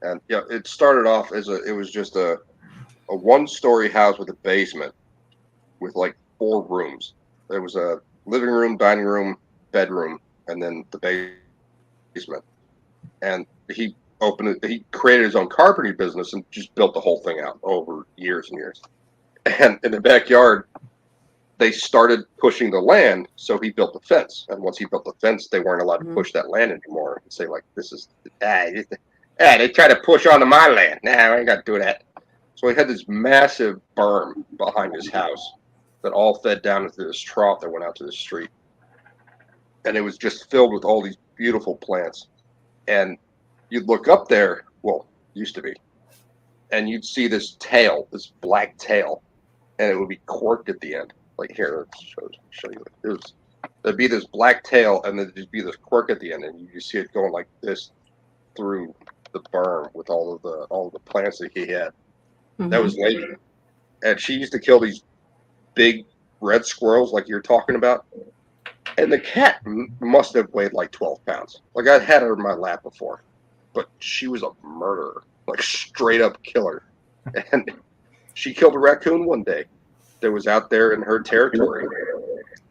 Speaker 5: And yeah, it started off as it was just a 1-story house with a basement with like 4 rooms. There was a living room, dining room, bedroom, and then the basement. And he created his own carpentry business and just built the whole thing out over years and years. And in the backyard, they started pushing the land, so he built the fence. And once he built the fence, they weren't allowed to push that land anymore and say, like, this is they try to push onto my land. Nah, I ain't got to do that. So he had this massive berm behind his house that all fed down into this trough that went out to the street. And it was just filled with all these beautiful plants. And you'd look up there, well, used to be, and you'd see this tail, this black tail. and it would be corked at the end. Like here, show you. There'd be this black tail, and then there'd be this cork at the end, and you just see it going like this through the berm with all of the plants that he had.
Speaker 3: Mm-hmm.
Speaker 5: That was Lady, and she used to kill these big red squirrels like you're talking about. And the cat must have weighed like 12 pounds. Like I'd had her in my lap before, but she was a murderer, like straight up killer. And she killed a raccoon one day that was out there in her territory,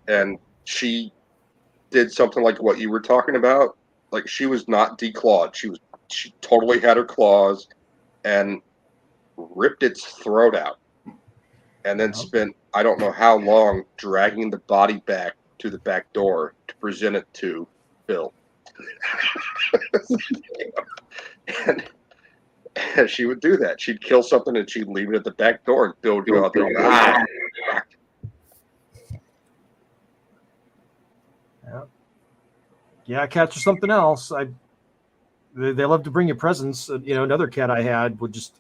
Speaker 5: and she did something like what you were talking about. Like she was not declawed. She totally had her claws and ripped its throat out, and then spent I don't know how long dragging the body back to the back door to present it to Bill. and she would do that. She'd kill something and she'd leave it at the back door, and Bill would go out there and
Speaker 4: Yeah, cats are something else. They love to bring you presents. Another cat I had was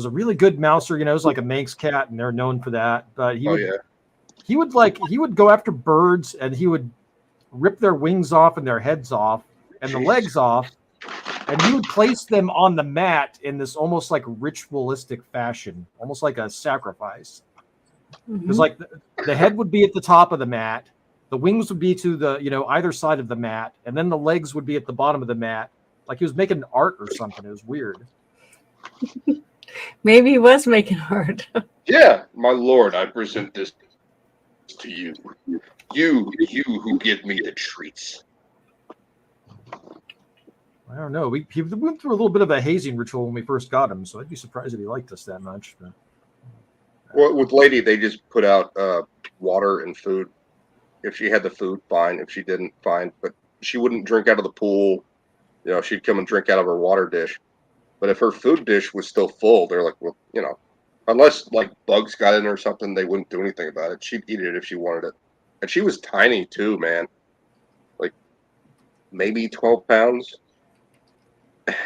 Speaker 4: a really good mouser. It was like a Manx cat, and they're known for that. But he would go after birds, and he would rip their wings off and their heads off and the legs off, and he would place them on the mat in this almost like ritualistic fashion, almost like a sacrifice. Because like the head would be at the top of the mat, the wings would be to the either side of the mat, and then the legs would be at the bottom of the mat. Like he was making art or something. It was weird.
Speaker 3: Maybe he was making art.
Speaker 5: Yeah, my lord, I present this to you. You who give me the treats.
Speaker 4: I don't know. He went through a little bit of a hazing ritual when we first got him, so I'd be surprised if he liked us that much. But...
Speaker 5: Well, with Lady, they just put out water and food. If she had the food, fine. If she didn't, fine. But she wouldn't drink out of the pool. She'd come and drink out of her water dish. But if her food dish was still full, they're like, well, unless like bugs got in or something, they wouldn't do anything about it. She'd eat it if she wanted it. And she was tiny too, man. Like maybe 12 pounds.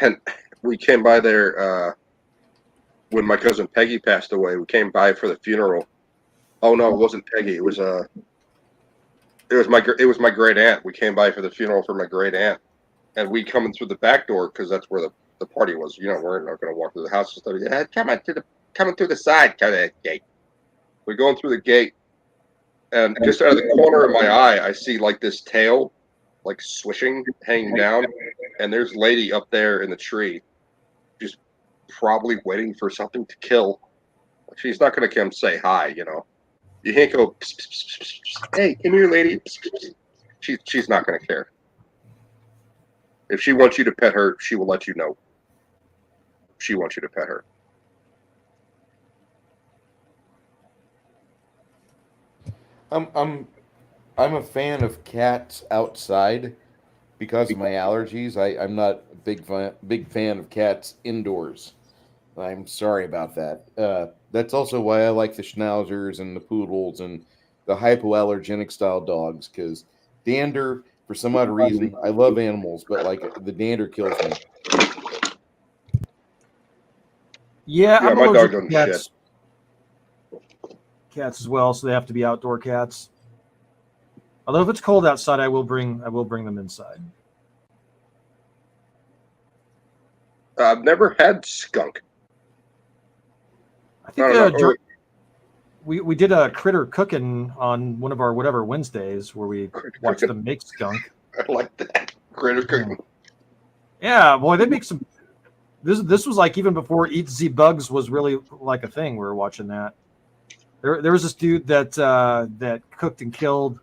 Speaker 5: And we came by there when my cousin Peggy passed away. We came by for the funeral. Oh no, it wasn't Peggy. It was my great aunt. We came by for the funeral for my great aunt, and we coming through the back door because that's where the party was. We're not going to walk through the house and stuff. Yeah, coming through the side, kind of gate. We're going through the gate, and just out of the corner of my eye, I see like this tail, like swishing, hanging down, and there's Lady up there in the tree, just probably waiting for something to kill. She's not going to come say hi, You can't go, pss, pss, pss, pss, pss. Hey, come here, Lady. Pss, pss, pss. She's not going to care. If she wants you to pet her, she will let you know. She wants you to pet her.
Speaker 2: I'm a fan of cats outside because of my allergies. I'm not a big fan of cats indoors. I'm sorry about that. That's also why I like the schnauzers and the poodles and the hypoallergenic style dogs, because dander, for some odd reason, I love animals, but like the dander kills me.
Speaker 4: Yeah, I'm
Speaker 5: my dog
Speaker 4: allergic
Speaker 5: doesn't
Speaker 4: to cats.
Speaker 5: shit.
Speaker 4: Cats as well, so they have to be outdoor cats. Although if it's cold outside, I will bring them inside.
Speaker 5: I've never had skunk.
Speaker 4: I think we did a critter cooking on one of our whatever Wednesdays where we watched them make skunk.
Speaker 5: I like that. Critter cooking.
Speaker 4: Yeah, boy, they make some. This was like even before Eat Z Bugs was really like a thing. We were watching that. There was this dude that cooked and killed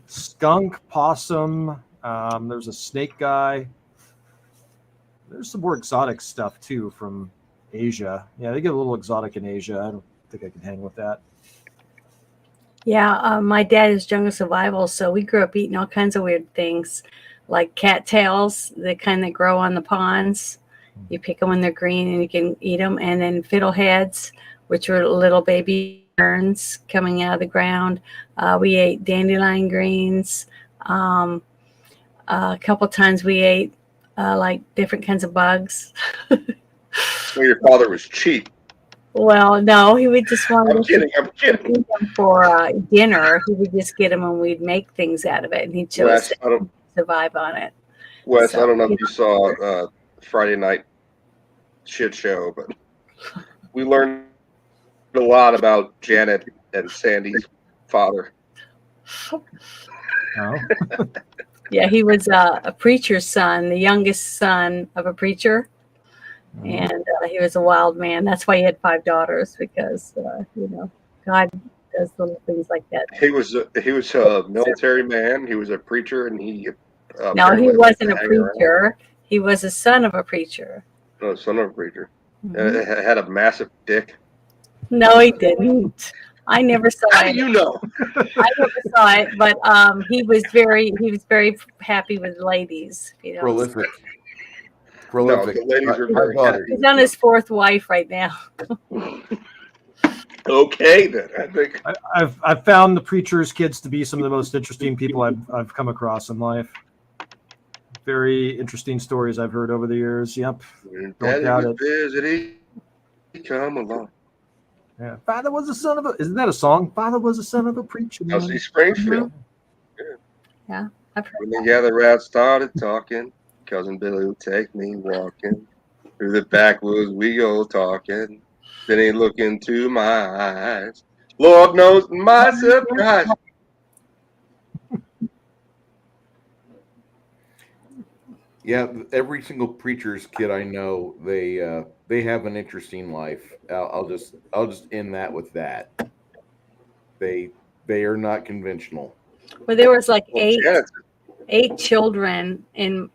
Speaker 4: skunk, possum. There's a snake guy. There's some more exotic stuff too from Asia. Yeah, they get a little exotic in Asia. I don't think I can hang with that.
Speaker 3: Yeah, my dad is jungle survival, so we grew up eating all kinds of weird things, like cattails, the kind that grow on the ponds. You pick them when they're green and you can eat them. And then fiddleheads, which were little baby ferns coming out of the ground. We ate dandelion greens. A couple times we ate like different kinds of bugs.
Speaker 5: So your father was cheap.
Speaker 3: Well, no, he would just want
Speaker 5: I'm
Speaker 3: us
Speaker 5: kidding.
Speaker 3: to eat them for dinner. He would just get them and we'd make things out of it, and he'd show us
Speaker 5: Wes,
Speaker 3: to survive on it.
Speaker 5: Wes,
Speaker 3: So,
Speaker 5: I don't know if you saw Friday Night Shit Show, but we learned a lot about Janet and Sandy's father.
Speaker 4: Oh.
Speaker 3: Yeah, he was a preacher's son, the youngest son of a preacher, and he was a wild man. That's why he had 5 daughters, because God does little things like that.
Speaker 5: He was a military man. He was a preacher, and he.
Speaker 3: No, he
Speaker 5: apparently
Speaker 3: wasn't a
Speaker 5: hang around.
Speaker 3: preacher. He was a son of a preacher.
Speaker 5: No, son of a preacher.
Speaker 3: Mhm.
Speaker 5: Had a massive dick.
Speaker 3: No, he didn't. I never saw
Speaker 5: How
Speaker 3: it.
Speaker 5: do you know?
Speaker 3: I never saw it, but he was very happy with ladies.
Speaker 2: Prolific.
Speaker 5: No, the ladies are very happy.
Speaker 3: He's on his 4th wife right now.
Speaker 5: Okay, then I think
Speaker 4: I've found the preacher's kids to be some of the most interesting people I've come across in life. Very interesting stories I've heard over the years. Yep. Don't doubt it.
Speaker 5: Visiting, come along.
Speaker 4: Yeah. Father was a son of a. Isn't that a song? Father was a son of a preacher.
Speaker 5: I'll see Springfield.
Speaker 3: Yeah, I've heard
Speaker 5: When
Speaker 3: that.
Speaker 5: the other rats started talking, cousin Billy would take me walking through the backwoods. We go talking. Then he look into my eyes. Lord knows my surprise.
Speaker 2: Yeah, every single preacher's kid I know, they have an interesting life. I'll just end that with that. They are not conventional.
Speaker 3: Well, there was like
Speaker 5: Well,
Speaker 3: 8
Speaker 5: Janet,
Speaker 3: children in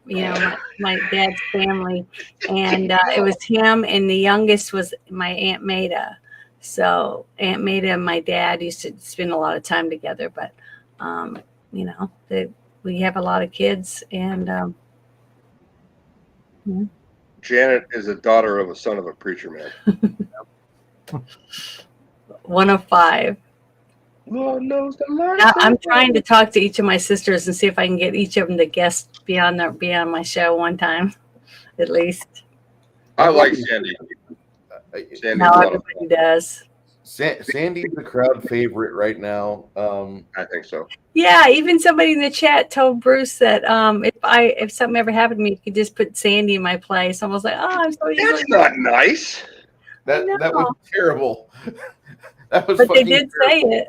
Speaker 3: my dad's family, and it was him, and the youngest was my Aunt Maida. So Aunt Maida and my dad used to spend a lot of time together, but we have a lot of kids, and
Speaker 5: Janet is the daughter of a son of a preacher man.
Speaker 3: 1 of 5.
Speaker 5: Lord knows the Lord.
Speaker 3: I'm trying to talk to each of my sisters and see if I can get each of them to guest be on my show one time, at least.
Speaker 5: I like Sandy. Sandy's
Speaker 3: No,
Speaker 5: a lot of
Speaker 3: everybody does.
Speaker 2: Sandy's the crowd favorite right now.
Speaker 5: I think so.
Speaker 3: Yeah, even somebody in the chat told Bruce that if something ever happened to me, you could just put Sandy in my place. I was like, oh, I'm so easily.
Speaker 5: That's not nice.
Speaker 2: That was terrible. That was.
Speaker 3: But they
Speaker 2: fucking
Speaker 3: did
Speaker 2: terrible.
Speaker 3: say it.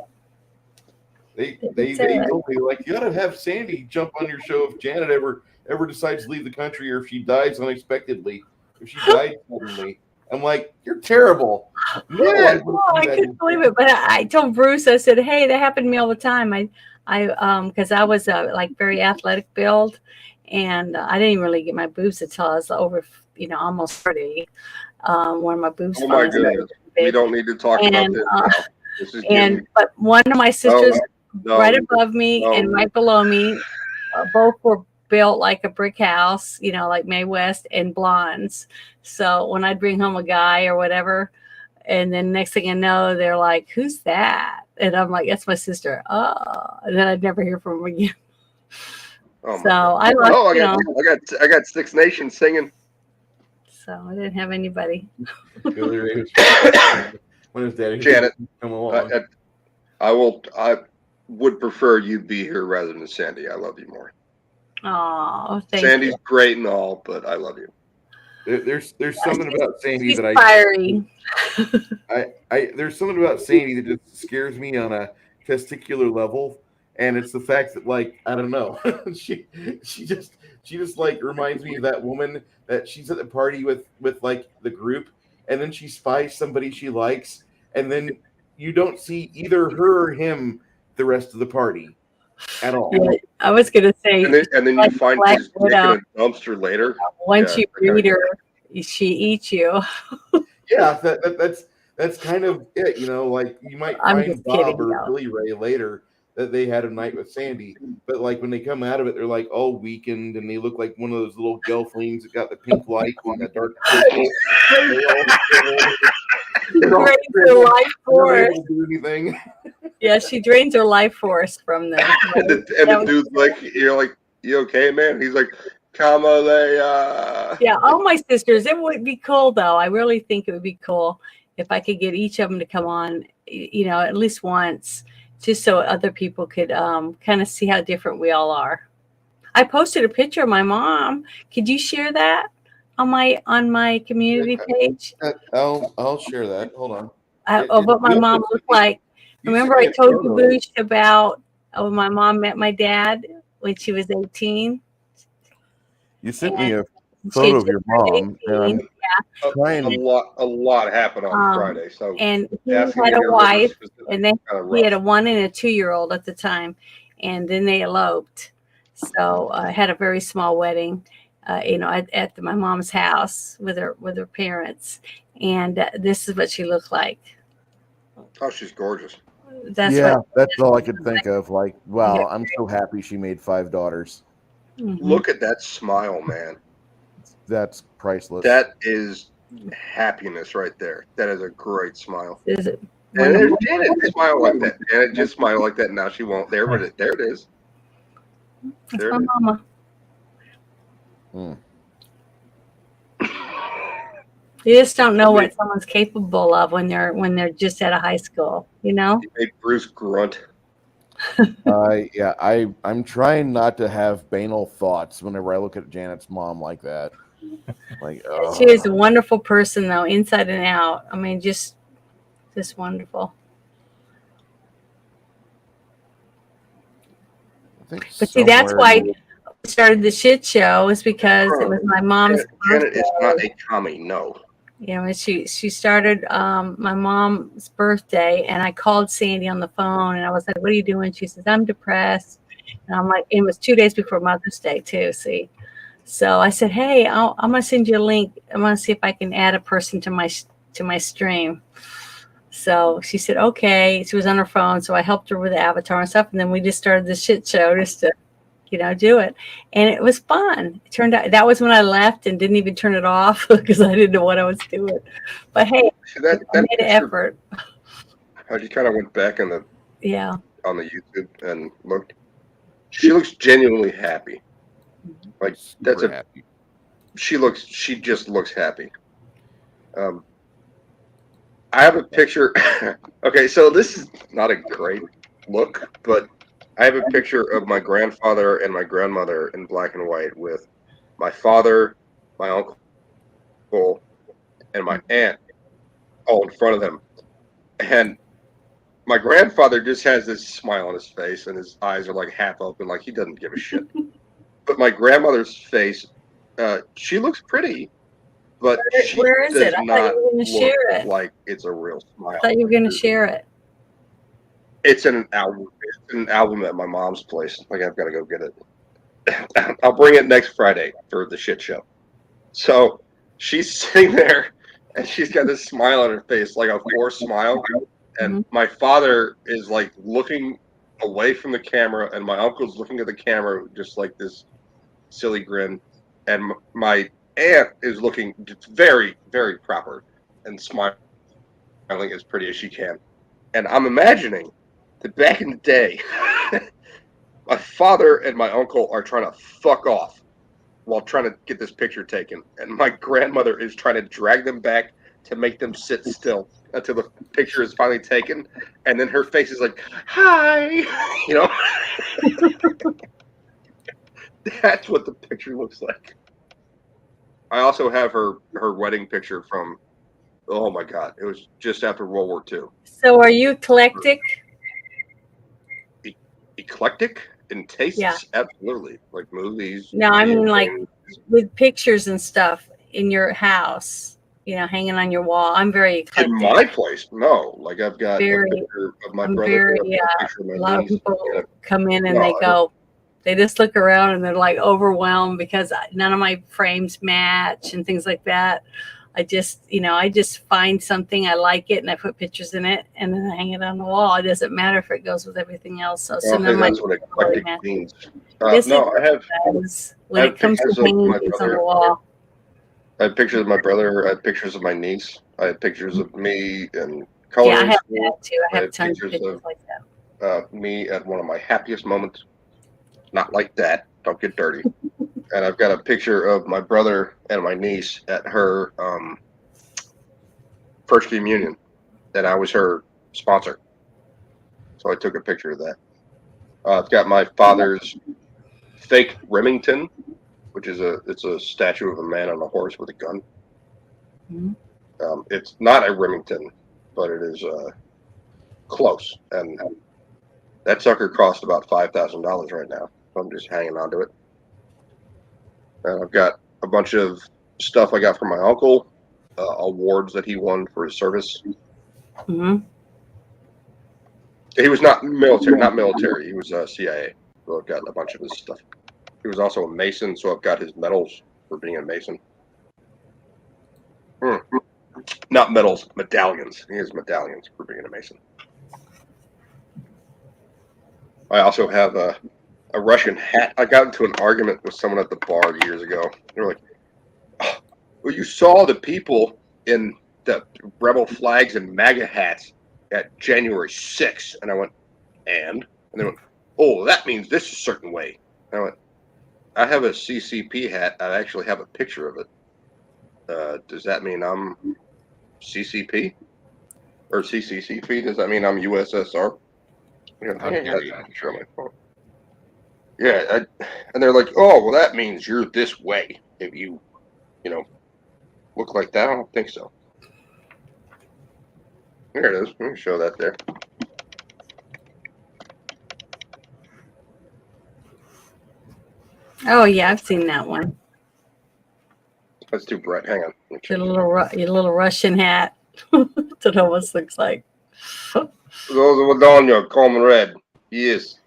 Speaker 2: They told me, like, you gotta have Sandy jump on your show if Janet ever decides to leave the country, or if she dies unexpectedly, if she died suddenly. I'm like, you're terrible. No,
Speaker 3: Yeah, I couldn't believe it. But I told Bruce, I said, hey, that happened to me all the time. Because I was like very athletic build, and I didn't even really get my boobs until I was over, almost 30. When my boobs.
Speaker 5: Oh my goodness, we don't need to talk about this now. This is
Speaker 3: but one of my sisters right above me
Speaker 5: no.
Speaker 3: and right below me, both were built like a brick house, like Mae West, and blondes. So when I'd bring home a guy or whatever, and then next thing I know, they're like, "Who's that?" And I'm like, "That's my sister." Oh, and then I'd never hear from them again.
Speaker 5: Oh
Speaker 3: so I like,
Speaker 5: I got Six Nations singing.
Speaker 3: So I didn't have anybody.
Speaker 2: When his daddy
Speaker 5: Janet,
Speaker 2: come along.
Speaker 5: I would prefer you be here rather than Sandy. I love you more.
Speaker 3: Oh, thank
Speaker 5: Sandy's
Speaker 3: you.
Speaker 5: great and all, but I love you.
Speaker 2: There's something about Sandy
Speaker 3: She's
Speaker 2: that
Speaker 3: fiery.
Speaker 2: there's something about Sandy that just scares me on a testicular level, and it's the fact that, like, I don't know, she just like reminds me of that woman that she's at the party with like the group, and then she spies somebody she likes, and then you don't see either her or him the rest of the party at all.
Speaker 3: Yeah, I was gonna say,
Speaker 5: and then
Speaker 3: like
Speaker 5: you find
Speaker 3: Black
Speaker 5: she's dick in a dumpster later.
Speaker 3: Once you read her, she eats you.
Speaker 2: Yeah, that's kind of it, like you might find Bob or Billy Ray later that they had a night with Sandy, but like when they come out of it, they're like all weakened and they look like one of those little gelflings that got the pink light and the dark purple.
Speaker 3: She drains her life force.
Speaker 2: Do anything.
Speaker 3: Yeah, she drains her life force from them.
Speaker 5: And the dude's like, you okay, man? He's like, Kamalea.
Speaker 3: Yeah, all my sisters. It would be cool, though. I really think it would be cool if I could get each of them to come on, at least once, just so other people could kind of see how different we all are. I posted a picture of my mom. Could you share that on my community page?
Speaker 2: I'll share that. Hold on.
Speaker 3: Of what my mom looked like. Remember, I told you, Boosh, about when my mom met my dad when she was 18.
Speaker 2: You sent me a photo of your mom, and I'm trying.
Speaker 5: A lot happened on Friday. So
Speaker 3: and he had a wife, and then he had a 1 and a 2-year-old at the time, and then they eloped. So I had a very small wedding, at my mom's house with her parents, and this is what she looked like.
Speaker 5: Oh, she's gorgeous.
Speaker 2: That's all I could think of. Like, wow, I'm so happy she made 5 daughters.
Speaker 3: Mm-hmm.
Speaker 5: Look at that smile, man.
Speaker 2: That's priceless.
Speaker 5: That is happiness right there. That is a great smile.
Speaker 3: Is it?
Speaker 5: And Janet smile like that. Janet just smile like that. Now she won't. There it is.
Speaker 3: That's my mama. You just don't know what someone's capable of when they're just out of high school,
Speaker 5: You made Bruce grunt.
Speaker 2: I'm trying not to have banal thoughts whenever I look at Janet's mom like that. Like,
Speaker 3: She is a wonderful person, though, inside and out. I mean, just wonderful. But see, that's why we started the shit show, is because it was my mom's birthday.
Speaker 5: Janet is not a commie, no.
Speaker 3: She started my mom's birthday, and I called Sandy on the phone, and I was like, "What are you doing?" She says, "I'm depressed." And I'm like, it was 2 days before Mother's Day too. See, so I said, "Hey, I'm gonna send you a link. I'm gonna see if I can add a person to my stream." So she said, "Okay." She was on her phone, so I helped her with the avatar and stuff, and then we just started the shit show just to do it. And it was fun. It turned out that was when I left and didn't even turn it off because I didn't know what I was doing. But hey, I made an effort.
Speaker 5: I just kind of went back on the YouTube and looked. She looks genuinely happy. Like happy. She just looks happy. I have a picture. Okay, so this is not a great look, but I have a picture of my grandfather and my grandmother in black and white with my father, my uncle, and my aunt all in front of them. And my grandfather just has this smile on his face, and his eyes are like half open, like he doesn't give a shit. But my grandmother's face, she looks pretty, but
Speaker 3: where is it? I thought you were going to share it.
Speaker 5: Like it's a real smile.
Speaker 3: I thought you were going to share it.
Speaker 5: It's in an album. It's an album at my mom's place. Like I've got to go get it. I'll bring it next Friday for the shit show. So she's sitting there, and she's got this smile on her face, like a forced smile. And my father is like looking away from the camera, and my uncle's looking at the camera just like this silly grin. And my aunt is looking very, very proper and smiling as pretty as she can. And I'm imagining that back in the day, my father and my uncle are trying to fuck off while trying to get this picture taken. And my grandmother is trying to drag them back to make them sit still until the picture is finally taken. And then her face is like, hi, That's what the picture looks like. I also have her wedding picture from, oh my God, it was just after World War II.
Speaker 3: So are you eclectic?
Speaker 5: Eclectic in tastes?
Speaker 3: Yeah.
Speaker 5: Absolutely. Like movies.
Speaker 3: No, I mean like with pictures and stuff in your house, hanging on your wall. I'm very eclectic.
Speaker 5: In my place, no. Like I've got a picture of my brother.
Speaker 3: A lot of people come in and they just look around and they're like overwhelmed because none of my frames match and things like that. I just find something, I like it, and I put pictures in it, and then I hang it on the wall. It doesn't matter if it goes with everything else. So
Speaker 5: I think that's what eclectic means. I have
Speaker 3: comes to hanging things on the wall.
Speaker 5: I have pictures of my brother. I have pictures of my niece. I have pictures of me and coloring.
Speaker 3: Yeah, I have that too. I have tons of pictures like that.
Speaker 5: Me at one of my happiest moments. Not like that. Don't get dirty. And I've got a picture of my brother and my niece at her first communion, and I was her sponsor. So I took a picture of that. I've got my father's fake Remington, which is it's a statue of a man on a horse with a gun. It's not a Remington, but it is close, and that sucker cost about $5,000 right now. I'm just hanging on to it. And I've got a bunch of stuff I got from my uncle, awards that he won for his service.
Speaker 3: Mm-hmm.
Speaker 5: He was not military. He was CIA. So I've got a bunch of his stuff. He was also a Mason, so I've got his medals for being a Mason. Not medals, medallions. He has medallions for being a Mason. I also have a Russian hat. I got into an argument with someone at the bar years ago. They were like, oh, well, you saw the people in the rebel flags and MAGA hats at January 6th. And I went, and they went, oh, that means this a certain way. And I went, I have a CCP hat. I actually have a picture of it. Does that mean I'm CCP? Or CCCP? Does that mean I'm USSR?
Speaker 2: How dare you?
Speaker 5: Sure, my phone. Yeah, and they're like, oh, well, that means you're this way. If you look like that, I don't think so. There it is. Let me show that there.
Speaker 3: Oh yeah, I've seen that one.
Speaker 5: That's too bright. Hang on.
Speaker 3: Your little Russian hat. That's what it almost looks like.
Speaker 5: Those are on your comrade. Yes.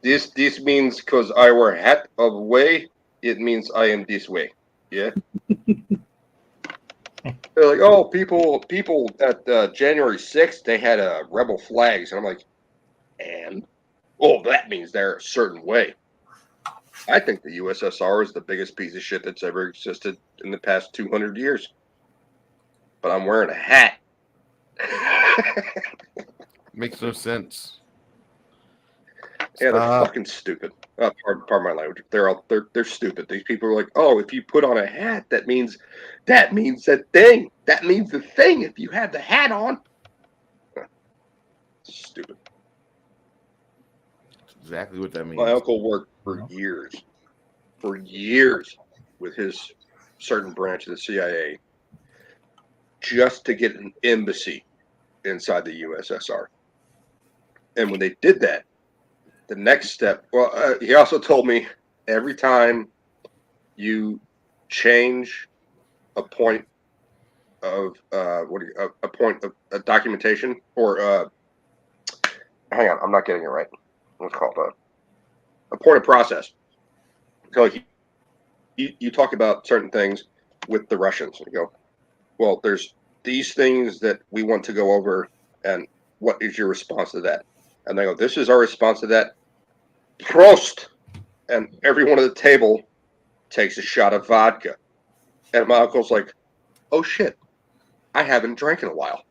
Speaker 5: This means because I wear hat of way, it means I am this way. Yeah. They're like, oh, people at January 6th, they had rebel flags, and I'm like, and that means they're a certain way. I think the USSR is the biggest piece of shit that's ever existed in the past 200 years. But I'm wearing a hat.
Speaker 2: Makes no sense.
Speaker 5: Yeah, they're fucking stupid. Pardon my language. They're stupid. These people are like, oh, if you put on a hat, that means that thing. That means the thing. If you have the hat on, stupid.
Speaker 2: That's exactly what that means.
Speaker 5: My uncle worked for years with his certain branch of the CIA just to get an embassy inside the USSR. And when they did that, the next step, he also told me every time you change a point of a point of documentation or hang on, I'm not getting it right. What's called a point of process. So you talk about certain things with the Russians. You go, well, there's these things that we want to go over, and what is your response to that? And they go, this is our response to that. Prost! And everyone at the table takes a shot of vodka. And my uncle's like, oh shit, I haven't drank in a while.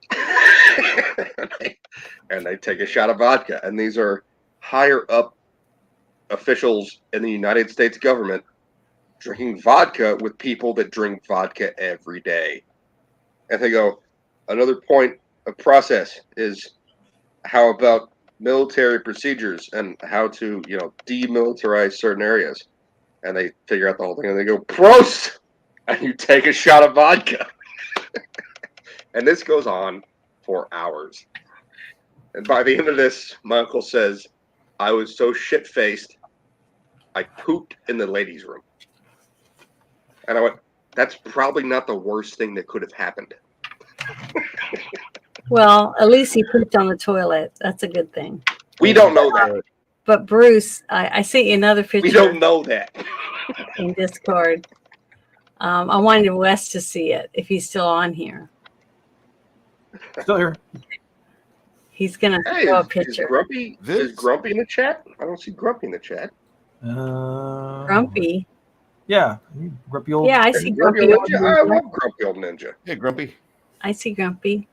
Speaker 5: and they take a shot of vodka. And these are higher up officials in the United States government drinking vodka with people that drink vodka every day. And they go, another point of process is how about military procedures and how to, demilitarize certain areas. And they figure out the whole thing and they go, Prost! And you take a shot of vodka. And this goes on for hours. And by the end of this, my uncle says, I was so shit-faced, I pooped in the ladies' room. And I went, that's probably not the worst thing that could have happened.
Speaker 3: Well, at least he pooped on the toilet. That's a good thing.
Speaker 5: We don't know that.
Speaker 3: But Bruce, I see another picture.
Speaker 5: We don't know that.
Speaker 3: In Discord. I wanted Wes to see it if he's still on here.
Speaker 4: Still here.
Speaker 3: He's gonna throw a picture.
Speaker 5: Is Grumpy in the chat? I don't see Grumpy in the chat.
Speaker 3: Grumpy.
Speaker 4: Yeah, Grumpy old.
Speaker 3: Yeah, I see
Speaker 5: Grumpy
Speaker 3: Grumpy.
Speaker 5: old Ninja. I love Grumpy old Ninja.
Speaker 2: Hey, Grumpy.
Speaker 3: I see Grumpy.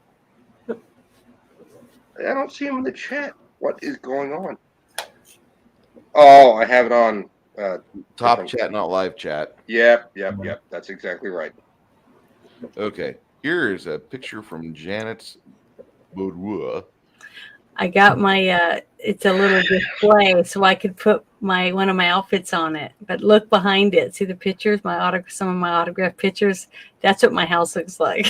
Speaker 5: I don't see him in the chat. What is going on? Oh, I have it on
Speaker 2: Top chat, not live chat.
Speaker 5: Yep. That's exactly right.
Speaker 2: Okay. Here is a picture from Janet's boudoir.
Speaker 3: I got my it's a little display so I could put one of my outfits on it. But look behind it. See the pictures, some of my autographed pictures. That's what my house looks like.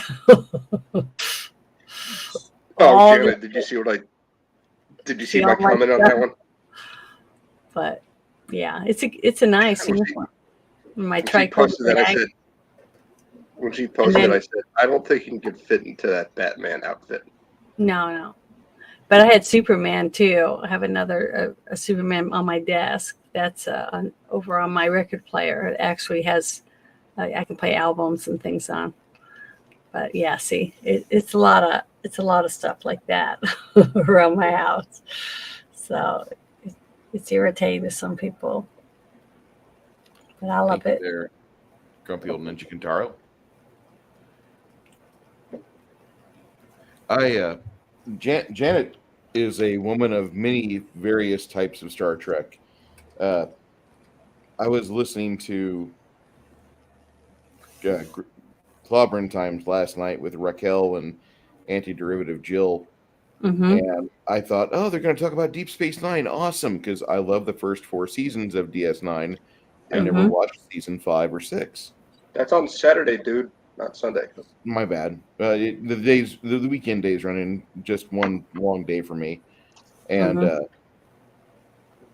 Speaker 5: Oh, Janet, did you see my comment on that one?
Speaker 3: But yeah, it's a nice uniform. My tricorder bag.
Speaker 5: When she posted it, I said, I don't think you can fit into that Batman outfit.
Speaker 3: No. But I had Superman too. I have another a Superman on my desk. That's over on my record player. It actually has I can play albums and things on. But yeah, see, it's a lot of stuff like that around my house. So it's irritating to some people, but I love it.
Speaker 2: There, grumpy old Ninja Kintaro. Janet is a woman of many various types of Star Trek. I was listening to Clobbering Times last night with Raquel and Antiderivative Jill. And I thought, oh, they're going to talk about Deep Space Nine. Awesome, because I love the first 4 seasons of DS9. I never watched season 5 or 6.
Speaker 5: That's on Saturday, dude, not Sunday.
Speaker 2: My bad. The weekend days run in just one long day for me. And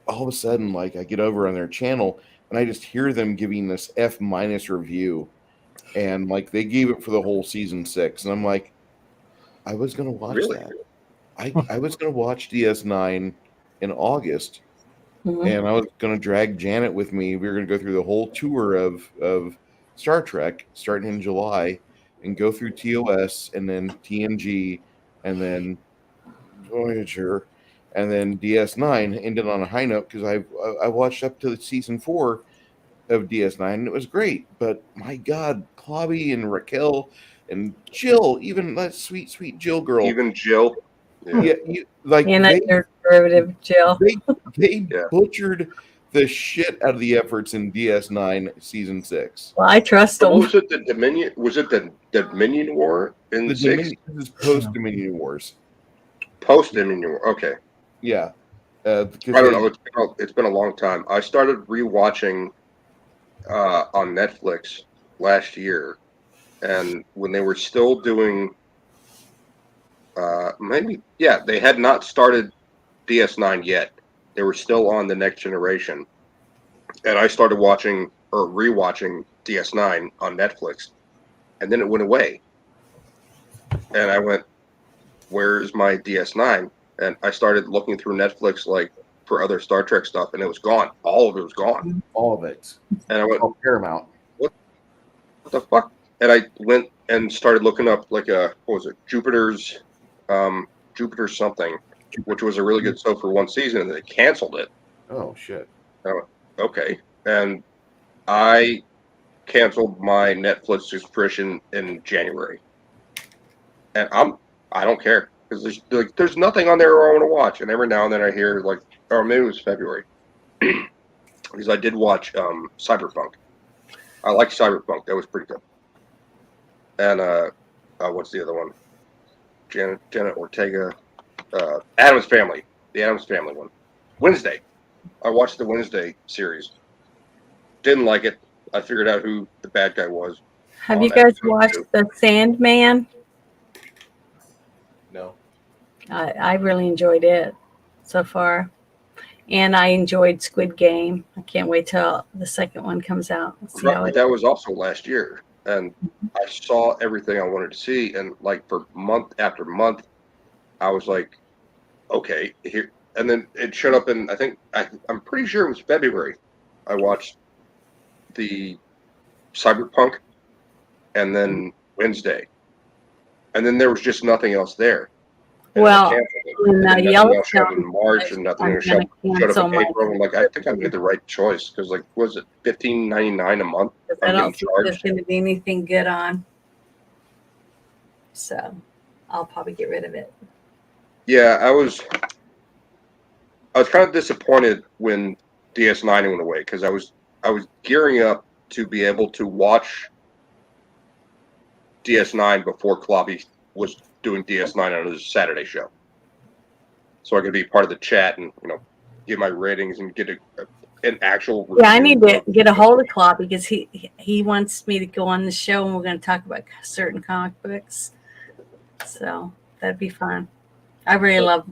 Speaker 2: all of a sudden, like, I get over on their channel and I just hear them giving this F- review. And like they gave it for the whole season 6. And I'm like, I was going to watch that. I was going to watch DS9 in August. And I was going to drag Janet with me. We were going to go through the whole tour of Star Trek starting in July and go through TOS and then TNG and then Voyager and then DS9. Ended on a high note because I watched up to season 4 of DS9 and it was great. But my God, Clobby and Raquel and Jill, even that sweet Jill girl.
Speaker 5: Even Jill.
Speaker 2: Yeah,
Speaker 3: derivative Jill.
Speaker 2: They butchered the shit out of the efforts in DS9 season 6.
Speaker 3: Well, I trust them.
Speaker 5: Was it the Dominion? Was it the Dominion War in the 6?
Speaker 2: This is post Dominion Wars.
Speaker 5: Post Dominion War. Okay.
Speaker 2: Yeah.
Speaker 5: I don't know. It's been a long time. I started rewatching on Netflix last year, and when they were still doing. They had not started DS9 yet. They were still on the Next Generation. And I started watching or rewatching DS9 on Netflix. And then it went away. And I went, where's my DS9? And I started looking through Netflix like for other Star Trek stuff, and it was gone. All of it was gone.
Speaker 2: All of it.
Speaker 5: And I went,
Speaker 2: Paramount.
Speaker 5: What the fuck? And I went and started looking up like Jupiter's something, which was a really good show for one season, and they canceled it.
Speaker 2: Oh shit.
Speaker 5: I went, okay. And I canceled my Netflix subscription in January. And I don't care because there's nothing on there I want to watch. And every now and then I hear or maybe it was February because I did watch Cyberpunk. I liked Cyberpunk. That was pretty good. And what's the other one? Janet Ortega, Addams Family, the Addams Family one. Wednesday. I watched the Wednesday series. Didn't like it. I figured out who the bad guy was.
Speaker 3: Have you guys watched The Sandman?
Speaker 2: No.
Speaker 3: I really enjoyed it so far. And I enjoyed Squid Game. I can't wait till the second one comes out.
Speaker 5: That was also last year. And I saw everything I wanted to see. And like for month after month, I was like, okay, here. And then it showed up in, I'm pretty sure it was February. I watched the Cyberpunk and then Wednesday. And then there was just nothing else there. And
Speaker 3: well,
Speaker 5: Yellowstone in March and nothing showed up in April. I'm like, I think I made the right choice because, was it $15.99 a month?
Speaker 3: I don't think there's going to be anything good on, so I'll probably get rid of it.
Speaker 5: Yeah, I was kind of disappointed when DS9 went away because I was gearing up to be able to watch DS9 before Kloppy was doing DS9 on his Saturday show. So I could be part of the chat and, get my ratings and get an actual review.
Speaker 3: Yeah, I need to get a hold of Klopp because he wants me to go on the show and we're going to talk about certain comic books. So that'd be fun. I really love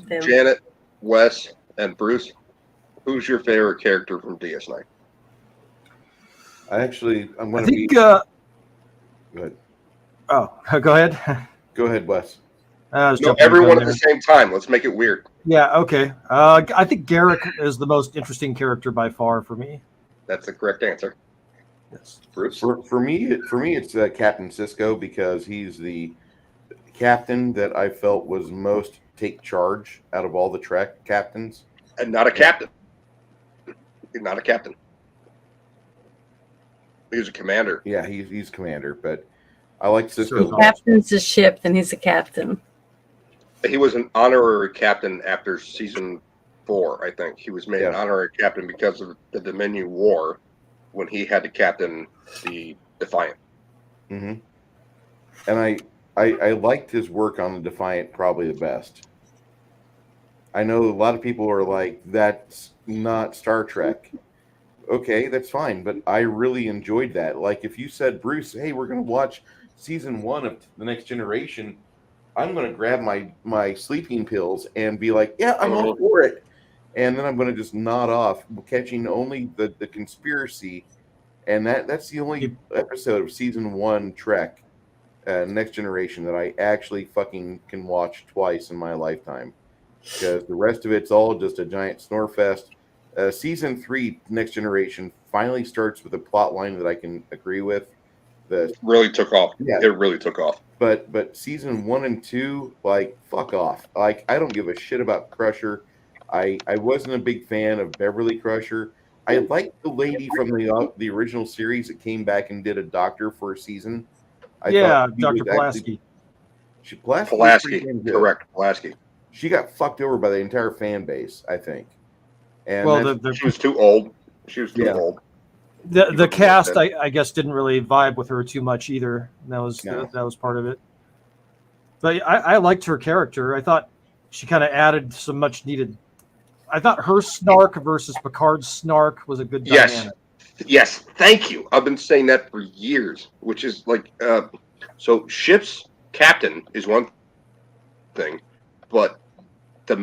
Speaker 3: them.
Speaker 5: Janet, Wes, and Bruce, who's your favorite character from DS9?
Speaker 2: I'm going
Speaker 4: I
Speaker 2: to be.
Speaker 4: think.
Speaker 2: Go ahead.
Speaker 4: Oh, go ahead.
Speaker 2: Go ahead, Wes.
Speaker 4: I was
Speaker 5: No,
Speaker 4: jumping
Speaker 5: everyone
Speaker 4: the
Speaker 5: at
Speaker 4: gun
Speaker 5: the same time. Let's make it weird.
Speaker 4: Yeah, okay. I think Garrick is the most interesting character by far for me.
Speaker 5: That's the correct answer.
Speaker 4: Yes.
Speaker 5: Bruce?
Speaker 2: For me, it's Captain Cisco because he's the captain that I felt was most take charge out of all the Trek captains.
Speaker 5: And not a captain. Not a captain. He was a commander.
Speaker 2: Yeah, he's commander, but I like Cisco.
Speaker 4: Sure.
Speaker 3: If the captain's a ship, then he's a captain.
Speaker 5: He was an honorary captain after season 4, I think. He was made an honorary captain because of the Dominion War when he had to captain the Defiant.
Speaker 2: Mm-hmm. And I liked his work on the Defiant probably the best. I know a lot of people are like, that's not Star Trek. Okay, that's fine, but I really enjoyed that. Like if you said, Bruce, hey, we're going to watch season 1 of The Next Generation, I'm going to grab my sleeping pills and be like, yeah, I'm all for it. And then I'm going to just nod off, catching only the conspiracy. And that's the only episode of season 1 Trek, Next Generation, that I actually fucking can watch twice in my lifetime. Because the rest of it's all just a giant snore fest. Season 3, Next Generation, finally starts with a plot line that I can agree with. That
Speaker 5: really took off.
Speaker 2: Yeah.
Speaker 5: It really took off.
Speaker 2: But season 1 and 2, like, fuck off. Like, I don't give a shit about Crusher. I wasn't a big fan of Beverly Crusher. I liked the lady from the original series that came back and did a doctor for a season.
Speaker 4: Dr. Pulaski.
Speaker 5: Pulaski, correct. Pulaski.
Speaker 2: She got fucked over by the entire fan base, I think. And
Speaker 5: she was too old. She was too old.
Speaker 4: The cast, I guess, didn't really vibe with her too much either. That was part of it. But I liked her character. I thought she kind of added some much needed. I thought her snark versus Picard's snark was a good dynamic.
Speaker 5: Yes, thank you. I've been saying that for years, which is like, so ship's captain is one thing, but the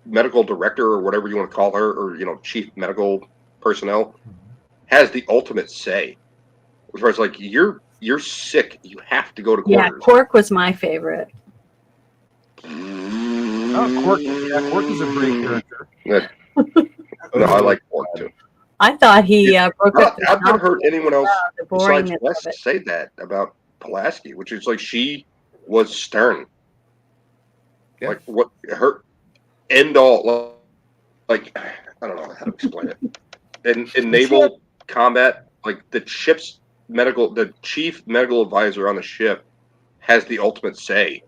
Speaker 5: medical director or whatever you want to call her, or chief medical personnel, has the ultimate say. As far as like you're sick, you have to go to quarters.
Speaker 3: Yeah, Quark was my favorite.
Speaker 4: Oh, Quark is a great character.
Speaker 5: Yeah. No, I like Quark too.
Speaker 3: I thought he broke up.
Speaker 5: I've never heard anyone else besides
Speaker 3: boringness
Speaker 5: Wes say that about Pulaski, which is like she was stern. Yeah. Like what her end all, like I don't know how to explain it. In naval combat, like the chief medical advisor on the ship has the ultimate say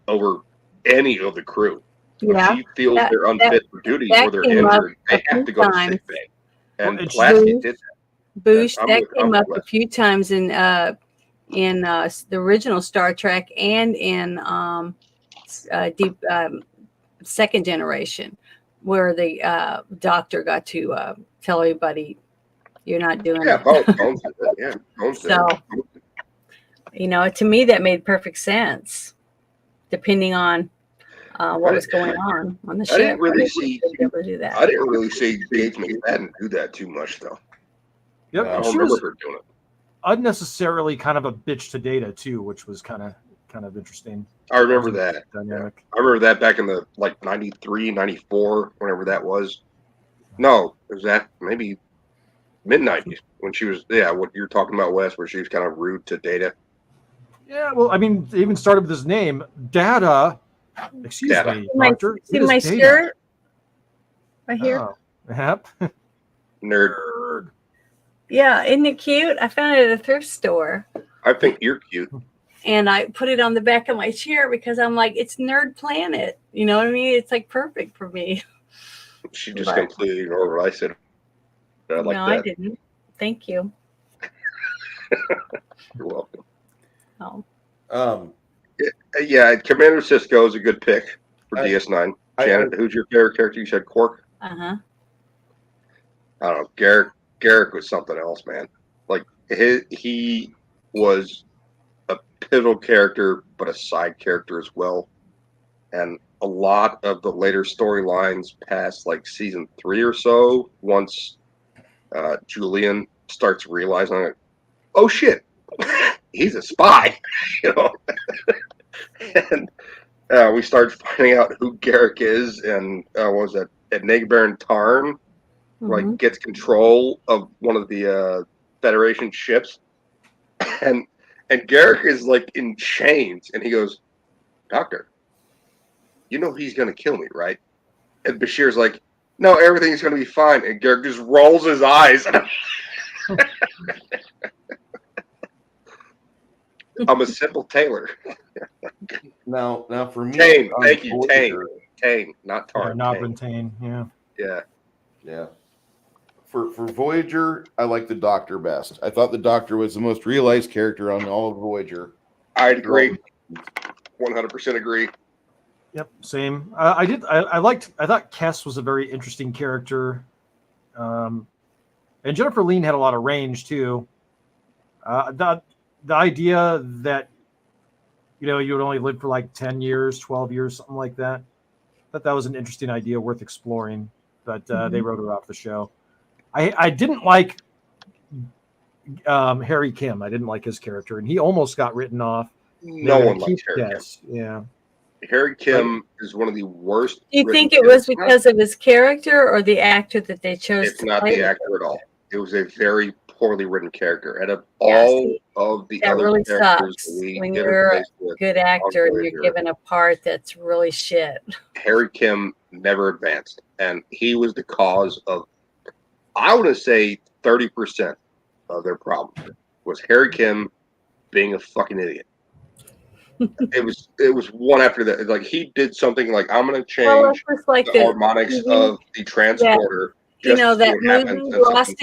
Speaker 5: over any of the crew.
Speaker 3: Yeah,
Speaker 5: if she feels they're unfit for duty or they're injured, they have to go to sick bay. And Pulaski did that.
Speaker 3: Boosh, that came up a few times in the original Star Trek and in Second Generation, where the doctor got to tell everybody, "You're not doing it."
Speaker 5: Bones did that. Yeah, Bones did.
Speaker 3: So, to me, that made perfect sense, depending on what was going on the ship.
Speaker 5: I didn't really see Gage McFadden do that too much, though.
Speaker 4: Yep,
Speaker 5: I don't remember her doing it.
Speaker 4: Unnecessarily kind of a bitch to Data too, which was kind of interesting.
Speaker 5: I remember that.
Speaker 4: Dynamic.
Speaker 5: I remember that back in the 93, 94, whenever that was. No, it was that maybe mid-90s when she was, what you're talking about, Wes, where she was kind of rude to Data.
Speaker 4: Yeah, well, I mean, it even started with his name, Data. Excuse me, Doctor.
Speaker 3: See my skirt right here?
Speaker 4: Oh, yep.
Speaker 5: Nerd.
Speaker 3: Yeah, isn't it cute? I found it at a thrift store.
Speaker 5: I think you're cute.
Speaker 3: And I put it on the back of my chair because I'm like, it's Nerd Planet. You know what I mean? It's like perfect for me.
Speaker 5: She just completely ignored what I said.
Speaker 3: I didn't. Thank you.
Speaker 5: You're welcome.
Speaker 3: Oh.
Speaker 5: Yeah, Commander Cisco is a good pick for DS9.
Speaker 2: I-
Speaker 5: Janet, who's your favorite character? You said Quark?
Speaker 3: Uh-huh.
Speaker 5: I don't know. Garrick was something else, man. Like, he was a pivotal character, but a side character as well. And a lot of the later storylines past like season 3 or so, once Julian starts realizing, like, oh shit, he's a spy, you know. And we start finding out who Garrick is, and what was that? Enigbaron Tarn, like, gets control of one of the Federation ships, and Garrick is like in chains, and he goes, "Doctor, you know he's gonna kill me, right?" And Bashir's like, "No, everything's gonna be fine." And Garrick just rolls his eyes. I'm a simple tailor.
Speaker 2: Now for me,
Speaker 5: Tane,
Speaker 2: on
Speaker 5: thank you,
Speaker 2: Voyager-
Speaker 5: Tane, not Tarn.
Speaker 4: Not
Speaker 5: Tane.
Speaker 4: Tane, yeah.
Speaker 5: Yeah.
Speaker 2: Yeah. For Voyager, I like the Doctor best. I thought the Doctor was the most realized character on all of Voyager.
Speaker 5: I'd agree. 100% agree.
Speaker 4: Yep, same. I thought Kess was a very interesting character. And Jennifer Lean had a lot of range too. The idea that, you know, you would only live for like 10 years, 12 years, something like that. That was an interesting idea worth exploring, but they wrote it off the show. I didn't like Harry Kim. I didn't like his character, and he almost got written off.
Speaker 5: No one likes Harry Kim.
Speaker 4: Yeah.
Speaker 5: Harry Kim is one of the worst.
Speaker 3: Do you think it was because of his character or the actor that they chose
Speaker 5: It's
Speaker 3: to
Speaker 5: not
Speaker 3: play
Speaker 5: the
Speaker 3: him?
Speaker 5: actor at all. It was a very poorly written character. And of all of the
Speaker 3: That
Speaker 5: other
Speaker 3: really
Speaker 5: characters
Speaker 3: sucks
Speaker 5: that we
Speaker 3: when you're a
Speaker 5: interfaced with,
Speaker 3: good actor and
Speaker 5: Voyager,
Speaker 3: you're given a part that's really shit.
Speaker 5: Harry Kim never advanced, and he was the cause of, I want to say, 30% of their problem was Harry Kim being a fucking idiot. It was one after that. Like, he did something like, I'm going to change
Speaker 3: it's like
Speaker 5: the harmonics of the transporter.
Speaker 3: You know,
Speaker 5: just to see
Speaker 3: that
Speaker 5: what happens,
Speaker 3: movie
Speaker 5: and
Speaker 3: Lost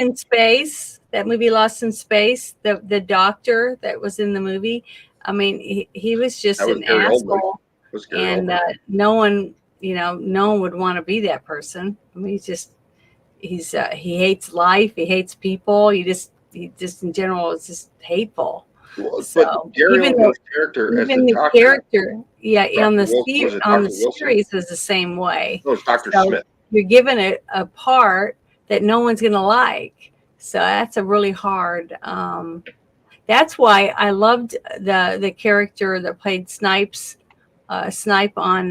Speaker 3: in Space, the doctor that was in the movie. I mean, he was just
Speaker 5: That was
Speaker 3: an
Speaker 5: Gary Oldman.
Speaker 3: asshole.
Speaker 5: It was Gary
Speaker 3: And
Speaker 5: Oldman.
Speaker 3: no one would want to be that person. I mean, he hates life. He hates people. He just in general is just hateful.
Speaker 5: Well,
Speaker 3: So
Speaker 5: but Gary Oldman's character as
Speaker 3: even
Speaker 5: the
Speaker 3: the
Speaker 5: doctor,
Speaker 3: character, on the
Speaker 5: Wilson?
Speaker 3: series is the same way.
Speaker 5: it was Dr.
Speaker 3: So
Speaker 5: Smith.
Speaker 3: you're given a part that no one's going to like. So that's a really hard. That's why I loved the character that played Snipe on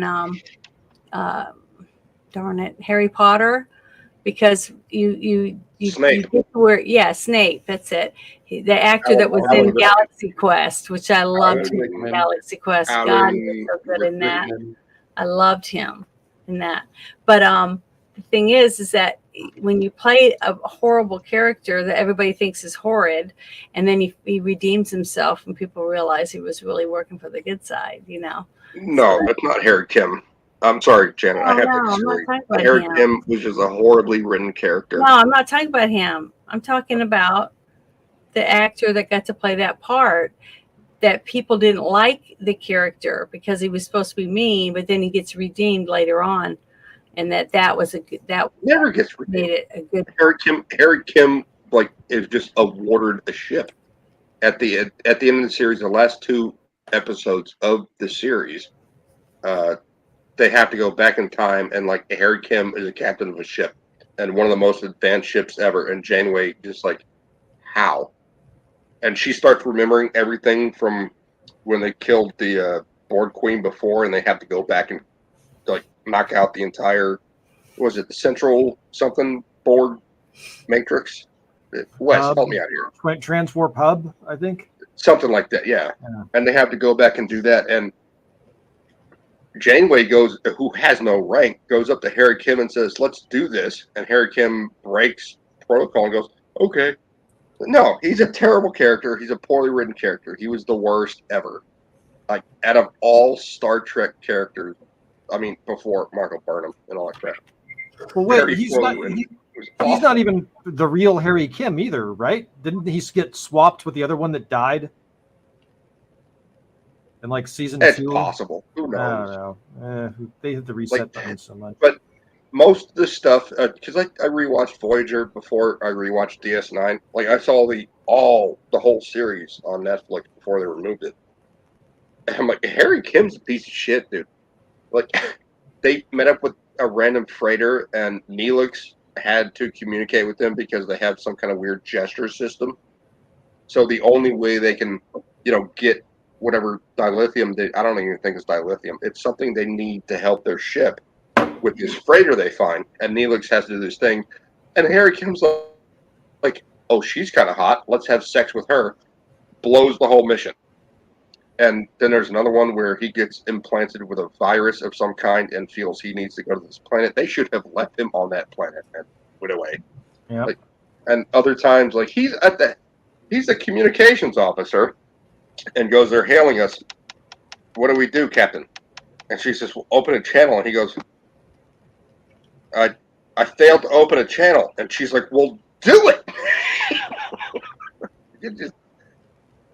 Speaker 3: darn it, Harry Potter, because you
Speaker 5: Snape.
Speaker 3: get to where, Snape, that's it. The actor that was in Galaxy Quest, which I loved him in Galaxy Quest. God, he was so good in that. I loved him in that. But the thing is that when you play a horrible character that everybody thinks is horrid, and then he redeems himself and people realize he was really working for the good side, you know.
Speaker 5: No, that's not Harry Kim. I'm sorry, Janet. I have to disagree. Harry Kim was just a horribly written character.
Speaker 3: No, I'm not talking about him. I'm talking about the actor that got to play that part, that people didn't like the character because he was supposed to be mean, but then he gets redeemed later on. And that was that
Speaker 5: never gets redeemed.
Speaker 3: Made it a good.
Speaker 5: Harry Kim like is just awarded a ship at the end of the series. The last 2 episodes of the series, they have to go back in time, and like Harry Kim is a captain of a ship and one of the most advanced ships ever. And Janeway just like, how? And she starts remembering everything from when they killed the Board Queen before, and they have to go back and like knock out the entire, was it the Central something Board Matrix? Wes, help me out here.
Speaker 4: Transwarp Hub, I think.
Speaker 5: Something like that, yeah. And they have to go back and do that. And Janeway goes, who has no rank, goes up to Harry Kim and says, "Let's do this." And Harry Kim breaks protocol and goes, "Okay." No, he's a terrible character. He's a poorly written character. He was the worst ever. Like, out of all Star Trek characters, I mean, before Marco Burnham and all that crap.
Speaker 4: Well, wait, he's not even the real Harry Kim either, right? Didn't he get swapped with the other one that died? And like season
Speaker 5: It's
Speaker 4: 2,
Speaker 5: possible. Who knows?
Speaker 4: I don't know. They hit the reset button so much.
Speaker 5: But most of the stuff, because I rewatched Voyager before I rewatched DS9. Like I saw the whole series on Netflix before they removed it. And I'm like, Harry Kim's a piece of shit, dude. Like they met up with a random freighter, and Neelix had to communicate with them because they have some kind of weird gesture system. So the only way they can, get whatever dilithium, I don't even think it's dilithium. It's something they need to help their ship with this freighter they find. And Neelix has to do this thing. And Harry Kim's like, oh, she's kind of hot. Let's have sex with her. Blows the whole mission. And then there's another one where he gets implanted with a virus of some kind and feels he needs to go to this planet. They should have left him on that planet and went away.
Speaker 4: Yep.
Speaker 5: And other times, like he's a communications officer and goes, they're hailing us. What do we do, Captain? And she says, well, open a channel. And he goes, I failed to open a channel. And she's like, well, do it.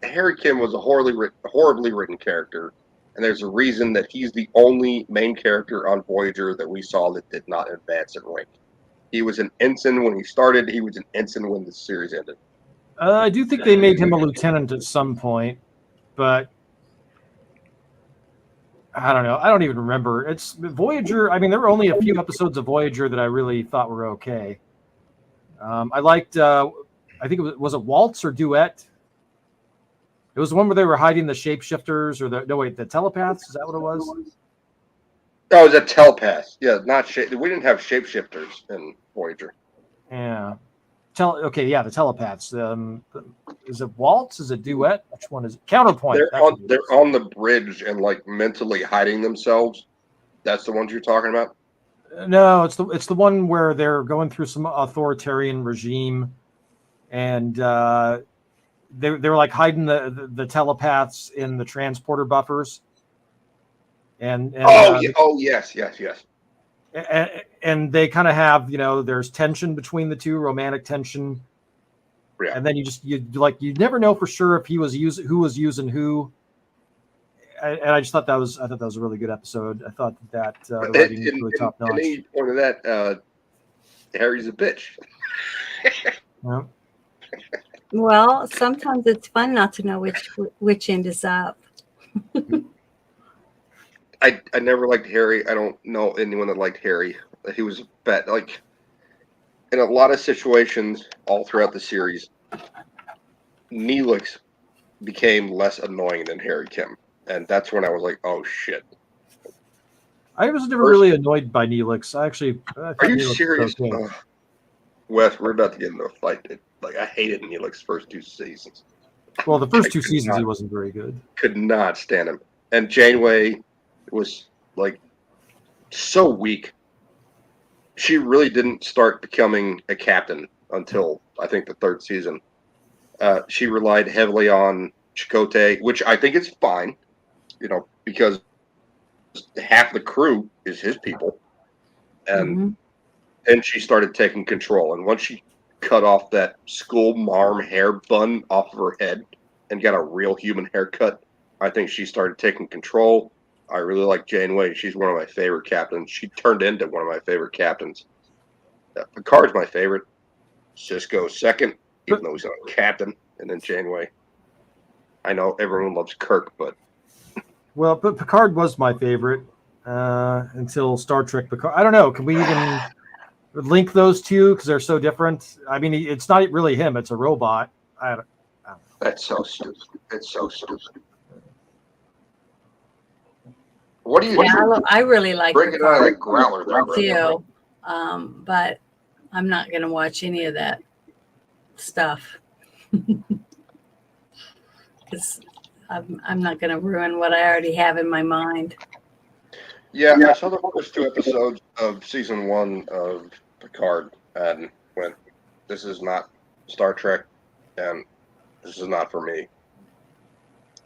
Speaker 5: Harry Kim was a horribly written character, and there's a reason that he's the only main character on Voyager that we saw that did not advance in rank. He was an ensign when he started. He was an ensign when the series ended.
Speaker 4: I do think they made him a lieutenant at some point, but I don't know. I don't even remember. It's Voyager. I mean, there were only a few episodes of Voyager that I really thought were okay. I liked, I think was it Waltz or Duet? It was the one where they were hiding the shapeshifters or the telepaths. Is that what it was?
Speaker 5: Oh, it was a telepath. Yeah, not we didn't have shapeshifters in Voyager.
Speaker 4: Yeah. The telepaths. Is it Waltz? Is it Duet? Which one is it? Counterpoint.
Speaker 5: They're on the bridge and like mentally hiding themselves. That's the ones you're talking about?
Speaker 4: No, it's the one where they're going through some authoritarian regime, and they were like hiding the telepaths in the transporter buffers. And yes. And they kind of have, there's tension between the two, romantic tension. Yeah. And then you never know for sure if who was using who. And I just thought that was a really good episode. I thought that writing was really top notch.
Speaker 5: Any point of that, Harry's a bitch.
Speaker 4: Yeah.
Speaker 3: Well, sometimes it's fun not to know which end is up.
Speaker 5: I never liked Harry. I don't know anyone that liked Harry. He was a bet. Like in a lot of situations all throughout the series, Neelix became less annoying than Harry Kim. And that's when I was like, oh shit.
Speaker 4: I was never really annoyed by Neelix. I
Speaker 5: are you
Speaker 4: Neelix
Speaker 5: serious?
Speaker 4: Okay.
Speaker 5: Wes, we're about to get into a fight. Like I hated Neelix's first 2 seasons.
Speaker 4: Well, the first 2 seasons he wasn't very good.
Speaker 5: Could not stand him. And Janeway was like so weak. She really didn't start becoming a captain until I think the 3rd season. She relied heavily on Chakotay, which I think is fine, because half the crew is his people. And then she started taking control. And once she cut off that school marm hair bun off of her head and got a real human haircut, I think she started taking control. I really like Janeway. She's one of my favorite captains. She turned into one of my favorite captains. Picard's my favorite. Sisko's second, even though he's not a captain. And then Janeway. I know everyone loves Kirk, but...
Speaker 4: Well, but Picard was my favorite until Star Trek Picard. I don't know. Can we even link those two because they're so different? I mean, it's not really him. It's a robot. I don't know.
Speaker 5: That's so stupid. It's so stupid. What do you do?
Speaker 3: I really like
Speaker 5: Break it out like Growler.
Speaker 3: too, but I'm not going to watch any of that stuff because I'm not going to ruin what I already have in my mind.
Speaker 5: Yeah, I saw the first 2 episodes of season 1 of Picard and went, this is not Star Trek, and this is not for me.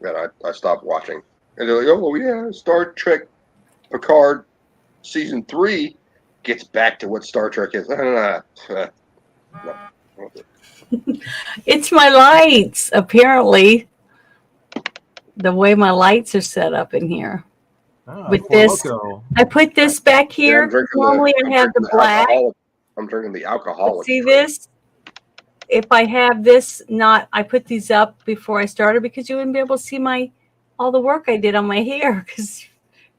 Speaker 5: And I stopped watching. And they're like, oh, yeah, Star Trek Picard season 3 gets back to what Star Trek is. No.
Speaker 3: It's my lights, apparently. the way my lights are set up in here. With
Speaker 4: Four
Speaker 3: this,
Speaker 4: Loko.
Speaker 3: I put this back
Speaker 5: Yeah,
Speaker 3: here.
Speaker 5: I'm drinking
Speaker 3: Normally I have the black.
Speaker 5: I'm drinking the
Speaker 3: But
Speaker 5: alcoholic.
Speaker 3: see
Speaker 5: drink.
Speaker 3: this? If I have this not, I put these up before I started because you wouldn't be able to see all the work I did on my hair because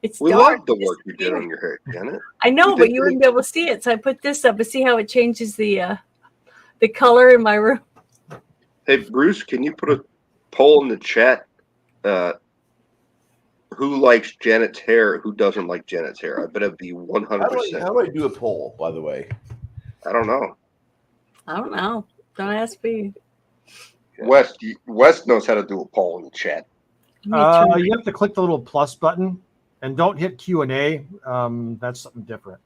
Speaker 3: it's
Speaker 5: We
Speaker 3: dark.
Speaker 5: love the work you did on your hair, Janet.
Speaker 3: I know, but you wouldn't be able to see it. So I put this up and see how it changes the color in my room.
Speaker 5: Hey, Bruce, can you put a poll in the chat? Who likes Janet's hair? Who doesn't like Janet's hair? I bet it'd be 100%.
Speaker 2: How do I do a poll, by the way?
Speaker 5: I don't know.
Speaker 3: I don't know. Don't ask me.
Speaker 5: West knows how to do a poll in the chat.
Speaker 4: You have to click the little plus button, and don't hit Q&A. That's something different.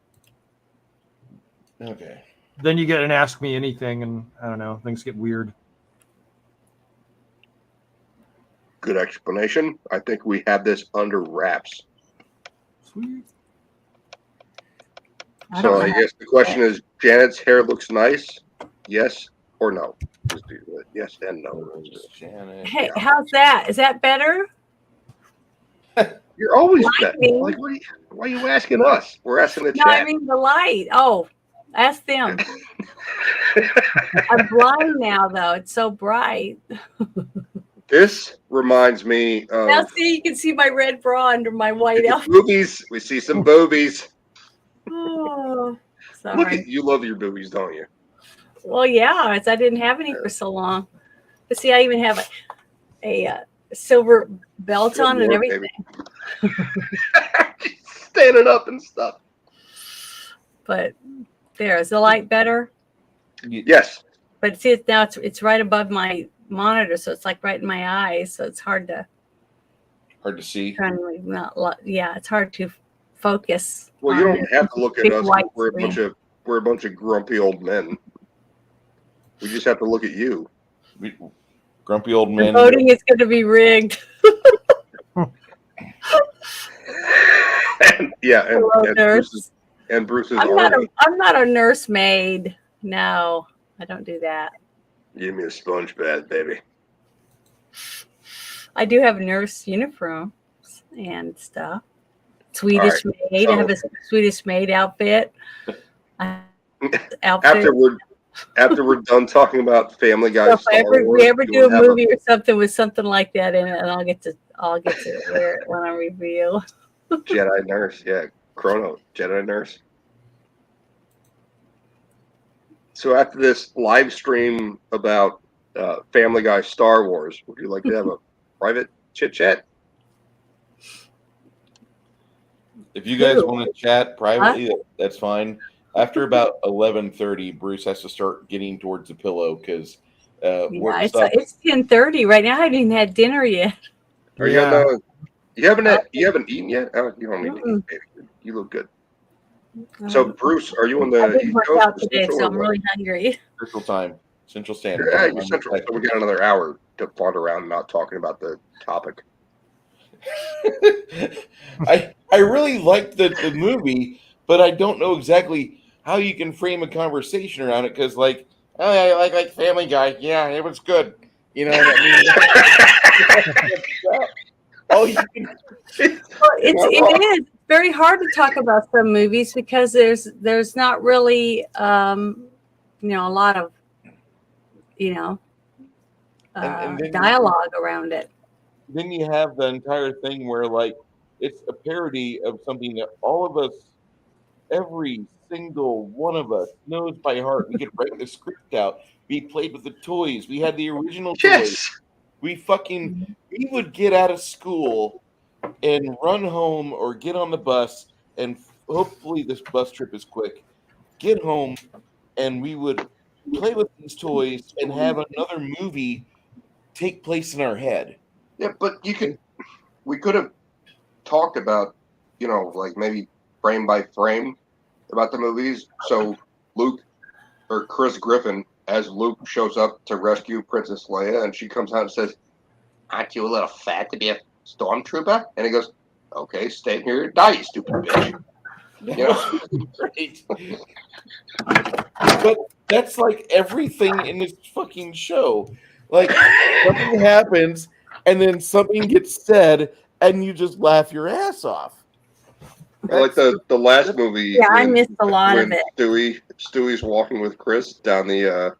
Speaker 2: Okay.
Speaker 4: Then you get an Ask Me Anything, and I don't know, things get weird.
Speaker 5: Good explanation. I think we have this under wraps.
Speaker 4: Sweet.
Speaker 5: So I guess the question is, Janet's hair looks nice? Yes or no? Just do it. Yes and no.
Speaker 2: Janet.
Speaker 3: Hey, how's that? Is that better?
Speaker 5: You're always bet.
Speaker 3: Lighting.
Speaker 5: Like, why are you asking us? We're asking the
Speaker 3: No,
Speaker 5: chat.
Speaker 3: I mean the light. Oh, ask them. I'm blind now, though. It's so bright.
Speaker 5: This reminds me of
Speaker 3: Now, see, you can see my red bra under my white outfit.
Speaker 5: boobies. We see some boobies.
Speaker 3: Oh, sorry.
Speaker 5: Look at you. Love your boobies, don't you?
Speaker 3: Well, yeah, I didn't have any for so long. But see, I even have a silver belt on and
Speaker 5: Lord,
Speaker 3: everything.
Speaker 5: Standing up and stuff.
Speaker 3: But there, is the light better?
Speaker 5: Yes.
Speaker 3: But see, now it's right above my monitor, so it's like right in my eyes, so it's hard to
Speaker 2: see.
Speaker 3: It's hard to focus.
Speaker 5: Well, you don't have to look at us.
Speaker 3: White
Speaker 5: We're
Speaker 3: screen.
Speaker 5: a bunch of grumpy old men. We just have to look at you.
Speaker 2: Grumpy old
Speaker 3: The
Speaker 2: men.
Speaker 3: voting is going to be rigged.
Speaker 5: and
Speaker 3: nurse.
Speaker 5: Bruce is
Speaker 3: I'm
Speaker 5: already.
Speaker 3: not a nursemaid. No, I don't do that.
Speaker 5: Give me a sponge bath, baby.
Speaker 3: I do have nurse uniforms and stuff. Swedish maid. I have a Swedish maid outfit.
Speaker 5: After we're done talking about Family Guy,
Speaker 3: so if we ever do a movie or something with something like that in it, and I'll get to wear it when I review.
Speaker 5: Jedi nurse, yeah, Chrono Jedi nurse. So after this live stream about Family Guy Star Wars, would you like to have a private chit chat?
Speaker 2: If you guys want to chat privately, that's fine. After about 11:30, Bruce has to start getting towards the pillow because
Speaker 3: it's 10:30 right now. I haven't even had dinner yet.
Speaker 5: Are you haven't eaten yet? Oh, you don't need to eat, baby. You look good. So, Bruce, are you on the East Coast?
Speaker 3: Out today, so I'm really hungry.
Speaker 2: Central Time, Central Standard
Speaker 5: Yeah,
Speaker 2: Time.
Speaker 5: you're Central. So we got another hour to fart around, not talking about the topic.
Speaker 2: I really liked the movie, but I don't know exactly how you can frame a conversation around it because, like, oh, yeah, I like Family Guy. Yeah, it was good. You know what I mean?
Speaker 3: It is very hard to talk about some movies because there's not really a lot of dialogue around it.
Speaker 2: Then you have the entire thing where, like, it's a parody of something that all of us, every single one of us, knows by heart. We could write the script out. We played with the toys. We had the original toys. We would get out of school and run home or get on the bus, and hopefully this bus trip is quick. Get home, and we would play with these toys and have another movie take place in our head.
Speaker 5: Yeah, but we could have talked about, like maybe frame by frame about the movies. So Luke or Chris Griffin as Luke shows up to rescue Princess Leia, and she comes out and says, "Aren't you a little fat to be a stormtrooper?" And he goes, "Okay, stay here and die, you stupid bitch."
Speaker 2: But that's like everything in this fucking show. Like, something happens, and then something gets said, and you just laugh your ass off.
Speaker 5: I like the last movie.
Speaker 3: Yeah, I missed a lot of
Speaker 5: when Stewie's walking with Chris down the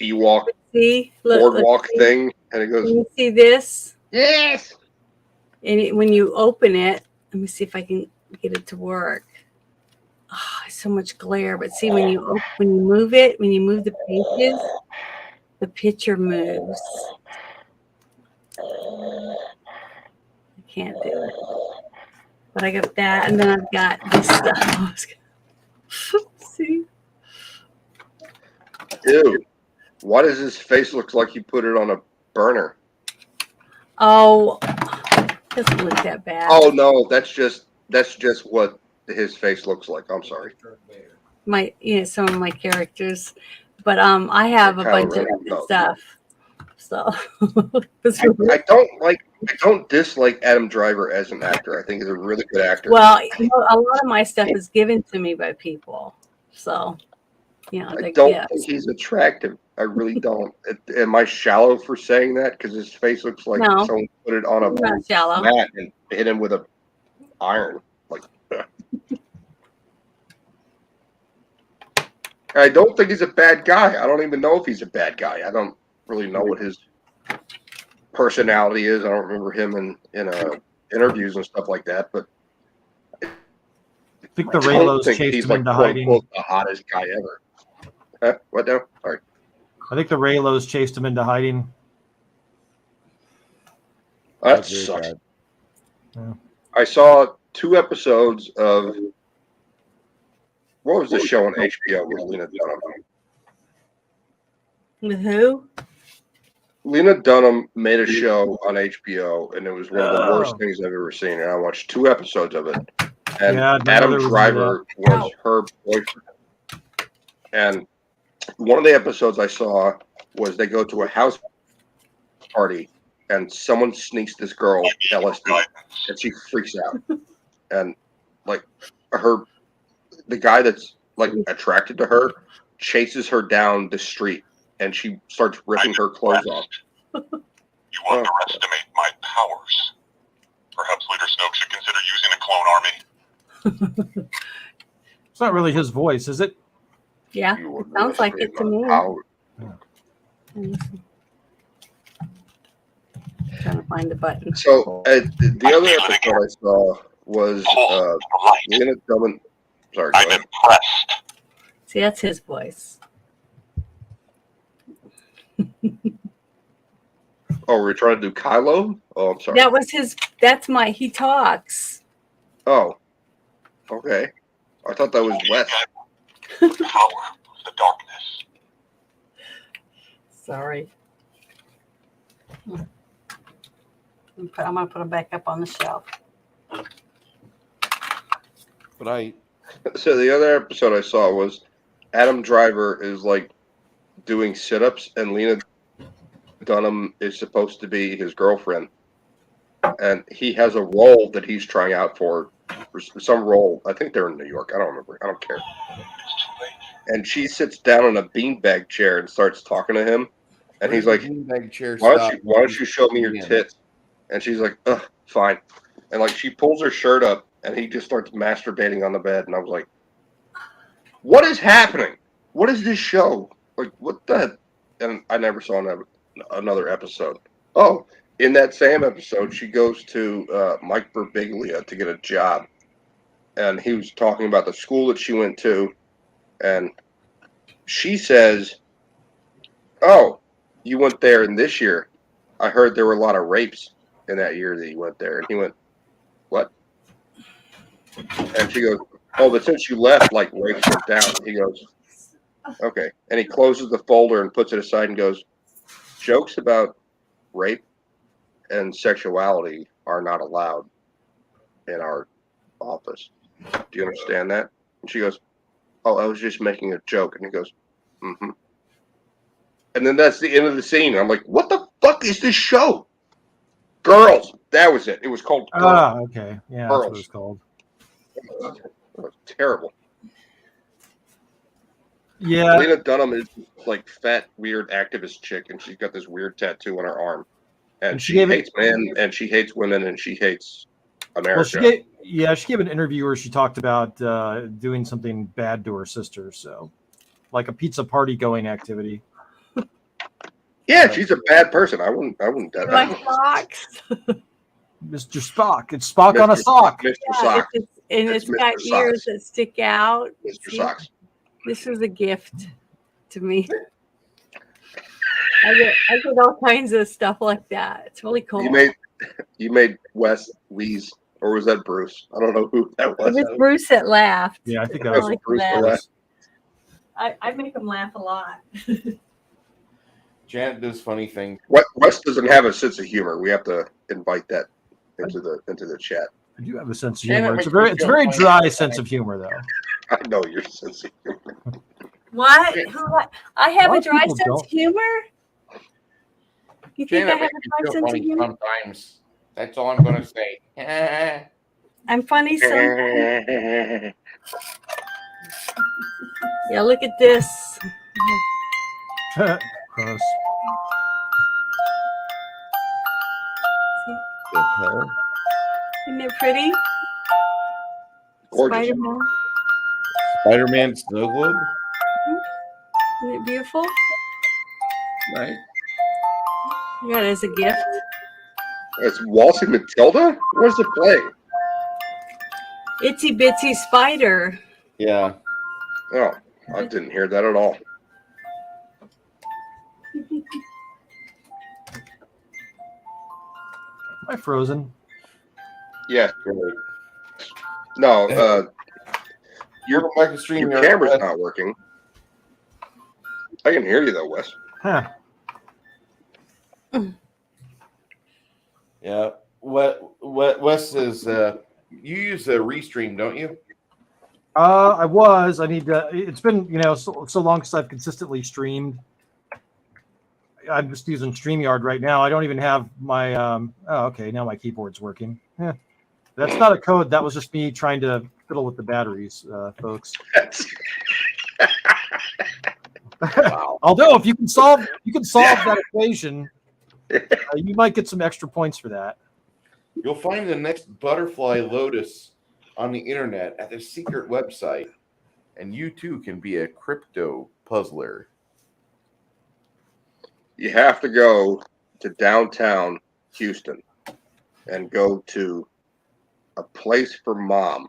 Speaker 5: Ewok
Speaker 3: See,
Speaker 5: boardwalk
Speaker 3: see.
Speaker 5: thing, and he goes,
Speaker 3: Can you see this?
Speaker 5: "Yes."
Speaker 3: And when you open it, let me see if I can get it to work. Oh, so much glare. But see, when you move it, when you move the pages, the picture moves. I can't do it. But I got that, and then I've got this stuff. See?
Speaker 5: Dude, why does his face look like he put it on a burner?
Speaker 3: Oh, doesn't look that bad.
Speaker 5: Oh no, that's just what his face looks like. I'm sorry.
Speaker 3: Some of my characters, but I have a bunch of stuff. So
Speaker 5: I don't dislike Adam Driver as an actor. I think he's a really good actor.
Speaker 3: Well, a lot of my stuff is given to me by people, so
Speaker 5: I don't think he's attractive. I really don't. Am I shallow for saying that? Because his face looks like someone put it on a mat and hit him with a iron. Like, I don't think he's a bad guy. I don't even know if he's a bad guy. I don't really know what his personality is. I don't remember him in interviews and stuff like that. But
Speaker 4: I think the Raylos chased him into hiding.
Speaker 5: The hottest guy ever. What now? Sorry.
Speaker 4: I think the Raylos chased him into hiding.
Speaker 5: That sucks.
Speaker 4: Yeah.
Speaker 5: I saw 2 episodes of what was the show on HBO with Lena Dunham?
Speaker 3: With who?
Speaker 5: Lena Dunham made a show on HBO, and it was one of the worst things I've ever seen. And I watched 2 episodes of it. And Adam Driver was her boyfriend. And one of the episodes I saw was they go to a house party, and someone sneaks this girl LSD, and she freaks out. And like the guy that's like attracted to her chases her down the street, and she starts ripping her clothes off.
Speaker 8: You underestimate my powers. Perhaps Leader Snoke should consider using a clone army.
Speaker 4: It's not really his voice, is it?
Speaker 3: Yeah, it sounds like it to me. Trying to find the button.
Speaker 5: So the other episode I saw was Lena Dunham. Sorry,
Speaker 8: I'm impressed.
Speaker 3: See, that's his voice.
Speaker 5: Oh, we're trying to do Kylo? Oh, I'm sorry.
Speaker 3: That was he talks.
Speaker 5: Oh, okay. I thought that was Wes.
Speaker 8: Power of the darkness.
Speaker 3: Sorry. I'm going to put them back up on the shelf.
Speaker 2: But
Speaker 5: So the other episode I saw was Adam Driver is like doing sit-ups, and Lena Dunham is supposed to be his girlfriend, and he has a role that he's trying out for some role. I think they're in New York. I don't remember. I don't care. And she sits down in a beanbag chair and starts talking to him, and he's like, why don't you show me your tits? And she's like, ugh, fine. And like she pulls her shirt up, and he just starts masturbating on the bed, and I was like, what is happening? What is this show? Like, what the? And I never saw another episode. Oh, in that same episode, she goes to Mike Birbiglia to get a job. And he was talking about the school that she went to. And she says, oh, you went there in this year. I heard there were a lot of rapes in that year that you went there. And he went, what? And she goes, oh, but since you left, like, rapes went down. He goes, okay. And he closes the folder and puts it aside and goes, jokes about rape and sexuality are not allowed in our office. Do you understand that? And she goes, oh, I was just making a joke. And he goes, mm-hmm. And then that's the end of the scene. And I'm like, what the fuck is this show? Girls. That was it. It was called Girls.
Speaker 4: Ah, okay. Yeah, Girls. That's what it was called.
Speaker 5: It was terrible.
Speaker 4: Yeah.
Speaker 5: Lena Dunham is like fat, weird activist chick, and she's got this weird tattoo on her arm. And she hates men, and she hates women, and she hates America.
Speaker 4: Well, she gave an interview where she talked about doing something bad to her sister. So, like a pizza party going activity.
Speaker 5: Yeah, she's a bad person. I wouldn't.
Speaker 3: My socks.
Speaker 4: Mr. Spock. It's Spock on a sock.
Speaker 5: Mr. Socks.
Speaker 3: It's got ears that stick out.
Speaker 5: Mr. Socks.
Speaker 3: This was a gift to me. I get all kinds of stuff like that. It's really cool.
Speaker 5: You made Wes wheeze, or was that Bruce? I don't know who that was.
Speaker 3: It was Bruce that laughed.
Speaker 4: Yeah, I think that was
Speaker 5: Bruce that laughed.
Speaker 3: I make him laugh a lot.
Speaker 2: Janet does funny things.
Speaker 5: Wes doesn't have a sense of humor. We have to invite that into the chat.
Speaker 4: I do have a sense of humor. It's a very dry sense of humor, though.
Speaker 5: I know your sense of humor.
Speaker 3: What? I have a dry sense of humor? You think
Speaker 2: Janet
Speaker 3: I have a dry sense of humor?
Speaker 2: Sometimes. That's all I'm going to say.
Speaker 3: I'm funny sometimes. Yeah, look at this.
Speaker 4: Gross.
Speaker 2: The hell?
Speaker 3: Isn't it pretty?
Speaker 5: Gorgeous.
Speaker 3: Spider-Man.
Speaker 2: Spider-Man snow globe?
Speaker 3: Isn't it beautiful?
Speaker 2: Right.
Speaker 3: I got it as a gift.
Speaker 5: It's Waltzing Matilda? Where's it playing?
Speaker 3: Itsy Bitsy Spider.
Speaker 2: Yeah.
Speaker 5: Oh, I didn't hear that at all.
Speaker 4: Am I frozen?
Speaker 5: Yeah. No, your camera's not working. I can hear you though, Wes.
Speaker 4: Huh.
Speaker 2: Yeah. Wes says you use a Restream, don't you?
Speaker 4: I was. I need to. It's been so long since I've consistently streamed. I'm just using StreamYard right now. I don't even have my. Oh, okay. Now my keyboard's working. Yeah. That's not a code. That was just me trying to fiddle with the batteries, folks.
Speaker 5: Wow.
Speaker 4: Although if you can solve that equation, you might get some extra points for that.
Speaker 2: You'll find the next butterfly lotus on the internet at the secret website, and you too can be a crypto puzzler.
Speaker 5: You have to go to downtown Houston and go to a place for mom,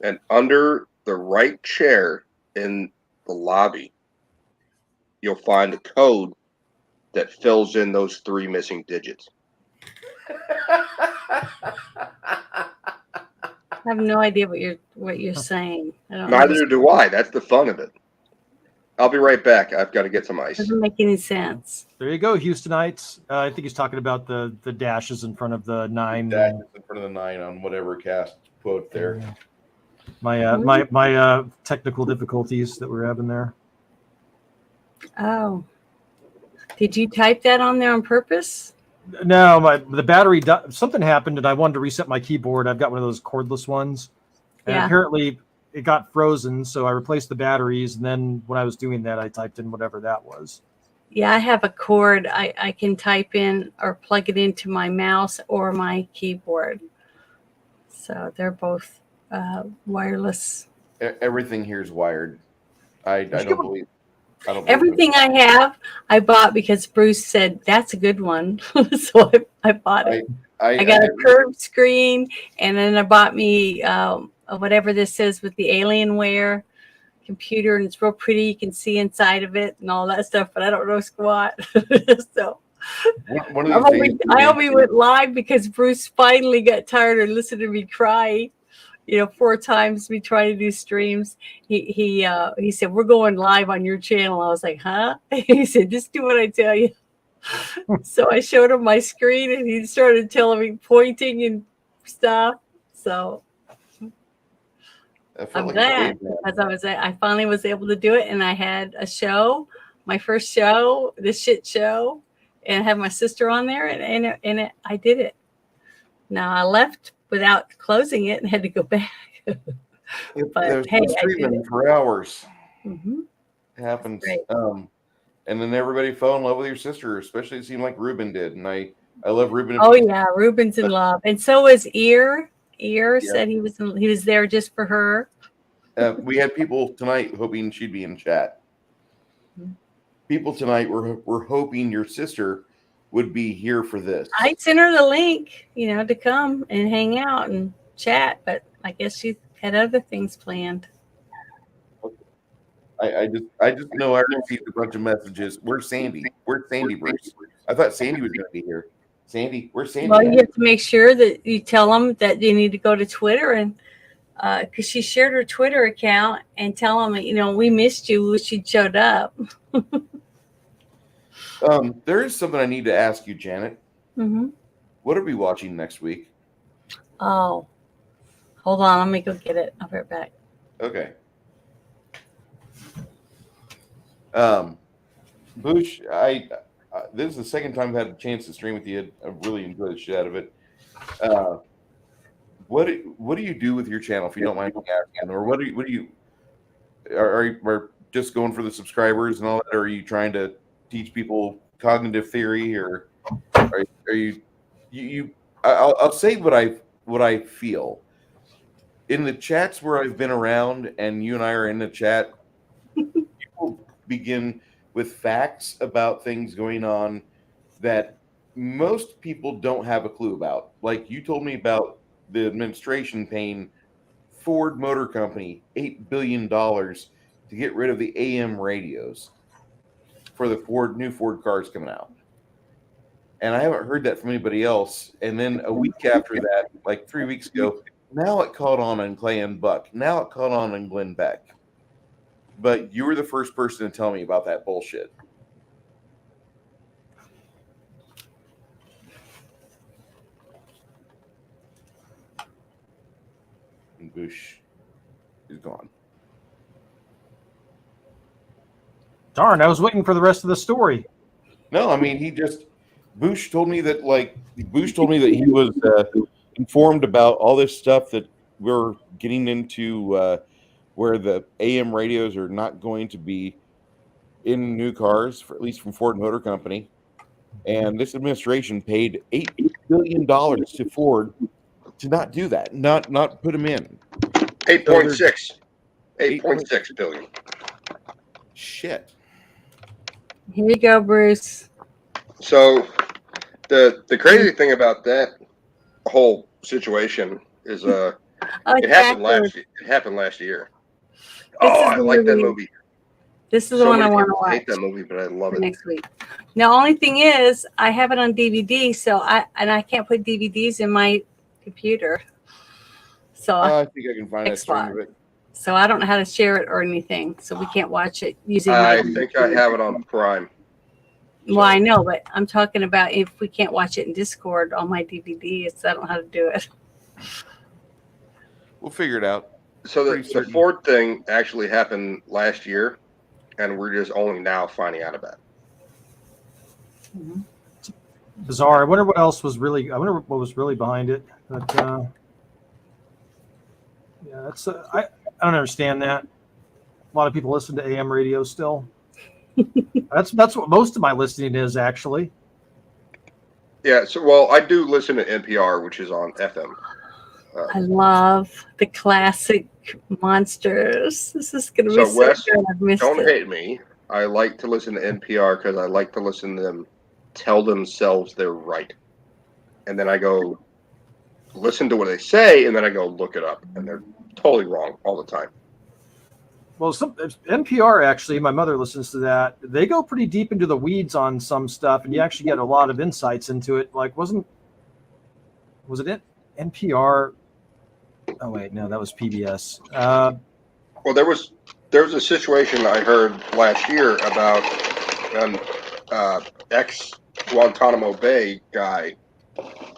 Speaker 5: and under the right chair in the lobby, you'll find a code that fills in those 3 missing digits.
Speaker 3: I have no idea what you're saying. I don't
Speaker 5: Neither do I. That's the fun of it. I'll be right back. I've got to get some ice.
Speaker 3: Doesn't make any sense.
Speaker 4: There you go, Houstonites. I think he's talking about the dashes in front of the 9.
Speaker 2: Dashes in front of the 9 on whatever cast quote there.
Speaker 4: My technical difficulties that we're having there.
Speaker 3: Oh, did you type that on there on purpose?
Speaker 4: No, the battery. Something happened, and I wanted to reset my keyboard. I've got one of those cordless ones, and apparently it got frozen. So I replaced the batteries, and then when I was doing that, I typed in whatever that was.
Speaker 3: Yeah, I have a cord. I can type in or plug it into my mouse or my keyboard. So they're both wireless.
Speaker 2: Everything here is wired. I don't believe.
Speaker 3: Everything I have, I bought because Bruce said that's a good one, so I bought it. I got a curved screen, and then I bought me whatever this is with the Alienware computer, and it's real pretty. You can see inside of it and all that stuff, but I don't know squat. So I only went live because Bruce finally got tired of listening to me cry. 4 times me trying to do streams. He said, "We're going live on your channel." I was like, "Huh?" He said, "Just do what I tell you." So I showed him my screen, and he started telling me, pointing and stuff. So I'm glad because I finally was able to do it, and I had a show, my first show, this shit show, and I had my sister on there, and I did it. Now I left without closing it and had to go back. But hey,
Speaker 2: streaming for hours.
Speaker 3: Mm-hmm.
Speaker 2: It happens. And then everybody fell in love with your sister, especially it seemed like Ruben did. And I I love Ruben.
Speaker 3: Oh yeah, Ruben's in love, and so is Ear. Ear said he was there just for her.
Speaker 2: We had people tonight hoping she'd be in chat. People tonight were hoping your sister would be here for this.
Speaker 3: I sent her the link, to come and hang out and chat, but I guess she had other things planned.
Speaker 2: I just know I received a bunch of messages. Where's Sandy? Where's Sandy, Bruce? I thought Sandy was going to be here. Sandy, where's Sandy?
Speaker 3: Well, you have to make sure that you tell them that you need to go to Twitter and because she shared her Twitter account and tell them, we missed you. Wish you showed up.
Speaker 2: There is something I need to ask you, Janet.
Speaker 3: Mm-hmm.
Speaker 2: What are we watching next week?
Speaker 3: Oh, hold on. Let me go get it. I'll be right back.
Speaker 2: Okay. Bush, this is the second time I've had a chance to stream with you. I've really enjoyed the shit out of it. What do you do with your channel, if you don't mind me asking? Or what do you are you just going for the subscribers and all that? Or are you trying to teach people cognitive theory, or are you I'll say what I feel. In the chats where I've been around and you and I are in the chat, people begin with facts about things going on that most people don't have a clue about. Like you told me about the administration paying Ford Motor Company $8 billion to get rid of the AM radios for the new Ford cars coming out. And I haven't heard that from anybody else. And then a week after that, like 3 weeks ago, now it caught on in Clay and Buck. Now it caught on in Glenn Beck. But you were the first person to tell me about that bullshit. And Bush is gone.
Speaker 4: Darn, I was waiting for the rest of the story.
Speaker 2: No, I mean, Bush told me that he was informed about all this stuff that we're getting into, where the AM radios are not going to be in new cars, at least from Ford Motor Company. And this administration paid $8 billion to Ford to not do that, not put them in.
Speaker 5: 8.6 billion.
Speaker 2: Shit.
Speaker 3: Here you go, Bruce.
Speaker 5: So the crazy thing about that whole situation is it happened last year. It happened last year. I like that movie.
Speaker 3: This is the one I want to watch.
Speaker 5: I hate that movie, but I love it.
Speaker 3: Next week. Now, only thing is, I have it on DVD, so I can't put DVDs in my computer. So
Speaker 2: I think I can find that stream of it.
Speaker 3: So I don't know how to share it or anything, so we can't watch it using.
Speaker 5: I think I have it on Prime.
Speaker 3: Well, I know, but I'm talking about if we can't watch it in Discord on my DVDs, I don't know how to do it.
Speaker 2: We'll figure it out.
Speaker 5: So the Ford thing actually happened last year, and we're just only now finding out about it.
Speaker 3: Mm-hmm.
Speaker 4: Bizarre. I wonder what else was really. I wonder what was really behind it. But yeah, that's. I don't understand that. A lot of people listen to AM radio still. That's what most of my listening is, actually.
Speaker 5: Yeah. So I do listen to NPR, which is on FM.
Speaker 3: I love the classic monsters. This is going to be so
Speaker 5: Wes,
Speaker 3: good. I've missed
Speaker 5: don't
Speaker 3: it.
Speaker 5: hate me. I like to listen to NPR because I like to listen to them tell themselves they're right. And then I go listen to what they say, and then I go look it up. And they're totally wrong all the time.
Speaker 4: Well, NPR, actually, my mother listens to that. They go pretty deep into the weeds on some stuff, and you actually get a lot of insights into it. Like, was it NPR? Oh, wait, no, that was PBS.
Speaker 5: Well, there was a situation I heard last year about an ex-Guantanamo Bay guy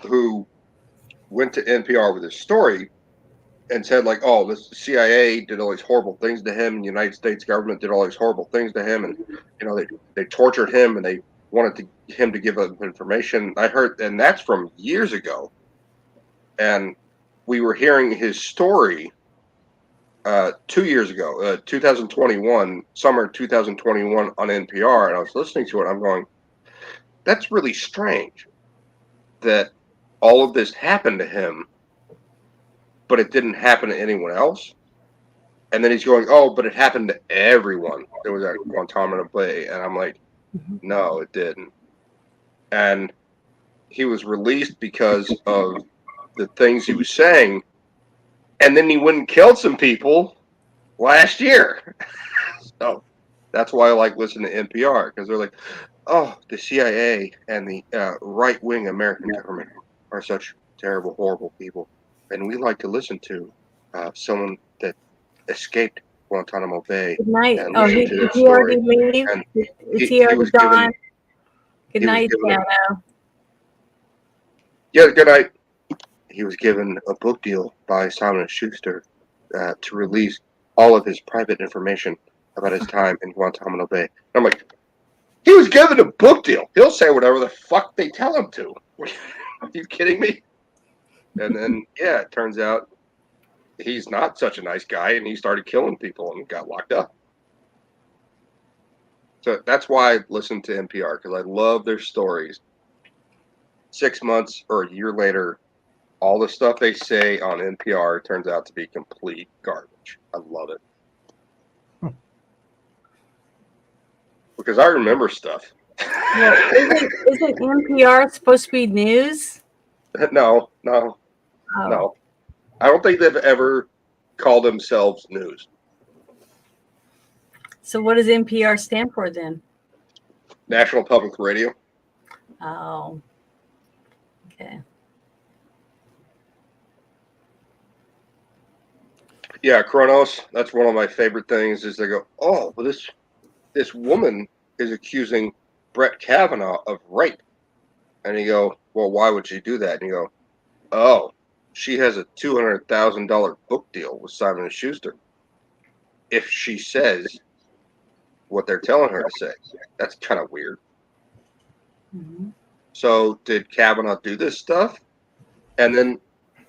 Speaker 5: who went to NPR with his story and said, like, oh, the CIA did all these horrible things to him, the United States government did all these horrible things to him, and, they tortured him, and they wanted him to give up information. I heard, and that's from years ago. And we were hearing his story 2 years ago, 2021, summer 2021 on NPR, and I was listening to it. I'm going, that's really strange. that all of this happened to him, but it didn't happen to anyone else. And then he's going, oh, but it happened to everyone that was at Guantanamo Bay. And I'm like, no, it didn't. And he was released because of the things he was saying. And then he went and killed some people last year. So that's why I like listening to NPR, because they're like, oh, the CIA and the right-wing American government are such terrible, horrible people. And we like to listen to someone that escaped Guantanamo Bay.
Speaker 3: Good night.
Speaker 5: And
Speaker 3: Oh,
Speaker 5: listen to
Speaker 3: did
Speaker 5: their
Speaker 3: he already
Speaker 5: story.
Speaker 3: leave?
Speaker 5: And
Speaker 3: Is he already
Speaker 5: was
Speaker 3: gone? Good
Speaker 5: he was
Speaker 3: night,
Speaker 5: given a-
Speaker 3: Shadow.
Speaker 5: Yeah, good night. He was given a book deal by Simon & Schuster to release all of his private information about his time in Guantanamo Bay. And I'm like, he was given a book deal. He'll say whatever the fuck they tell him to. Are you kidding me? And then, yeah, it turns out he's not such a nice guy, and he started killing people and got locked up. So that's why I listen to NPR, because I love their stories. 6 months or a year later, all the stuff they say on NPR turns out to be complete garbage. I love it. Because I remember stuff.
Speaker 3: Well, isn't NPR supposed to be news?
Speaker 5: No.
Speaker 3: Oh.
Speaker 5: No. I don't think they've ever called themselves news.
Speaker 3: So what does NPR stand for then?
Speaker 5: National Public Radio.
Speaker 3: Oh. Okay.
Speaker 5: Yeah, Kronos. That's one of my favorite things. Is they go, oh, well, this woman is accusing Brett Kavanaugh of rape, and you go, well, why would she do that? And you go, oh, she has a $200,000 book deal with Simon & Schuster. If she says what they're telling her to say, that's kind of weird.
Speaker 3: Mm-hmm.
Speaker 5: So did Kavanaugh do this stuff? And then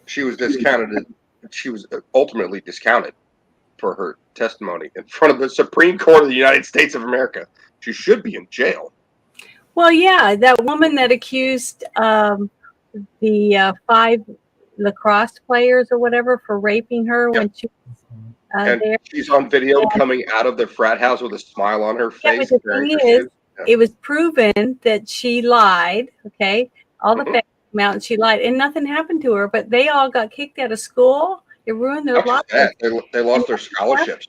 Speaker 5: she was discounted. She was ultimately discounted for her testimony in front of the Supreme Court of the United States of America. She should be in jail.
Speaker 3: Well, yeah, that woman that accused the 5 lacrosse players or whatever for raping her when she was
Speaker 5: and
Speaker 3: there.
Speaker 5: She's on video coming out of the frat house with a smile on her face.
Speaker 3: Yeah, but the thing is, it was proven that she lied, okay? All the facts came out and she lied, and nothing happened to her, but they all got kicked out of school. It ruined their lives.
Speaker 5: They lost their scholarships.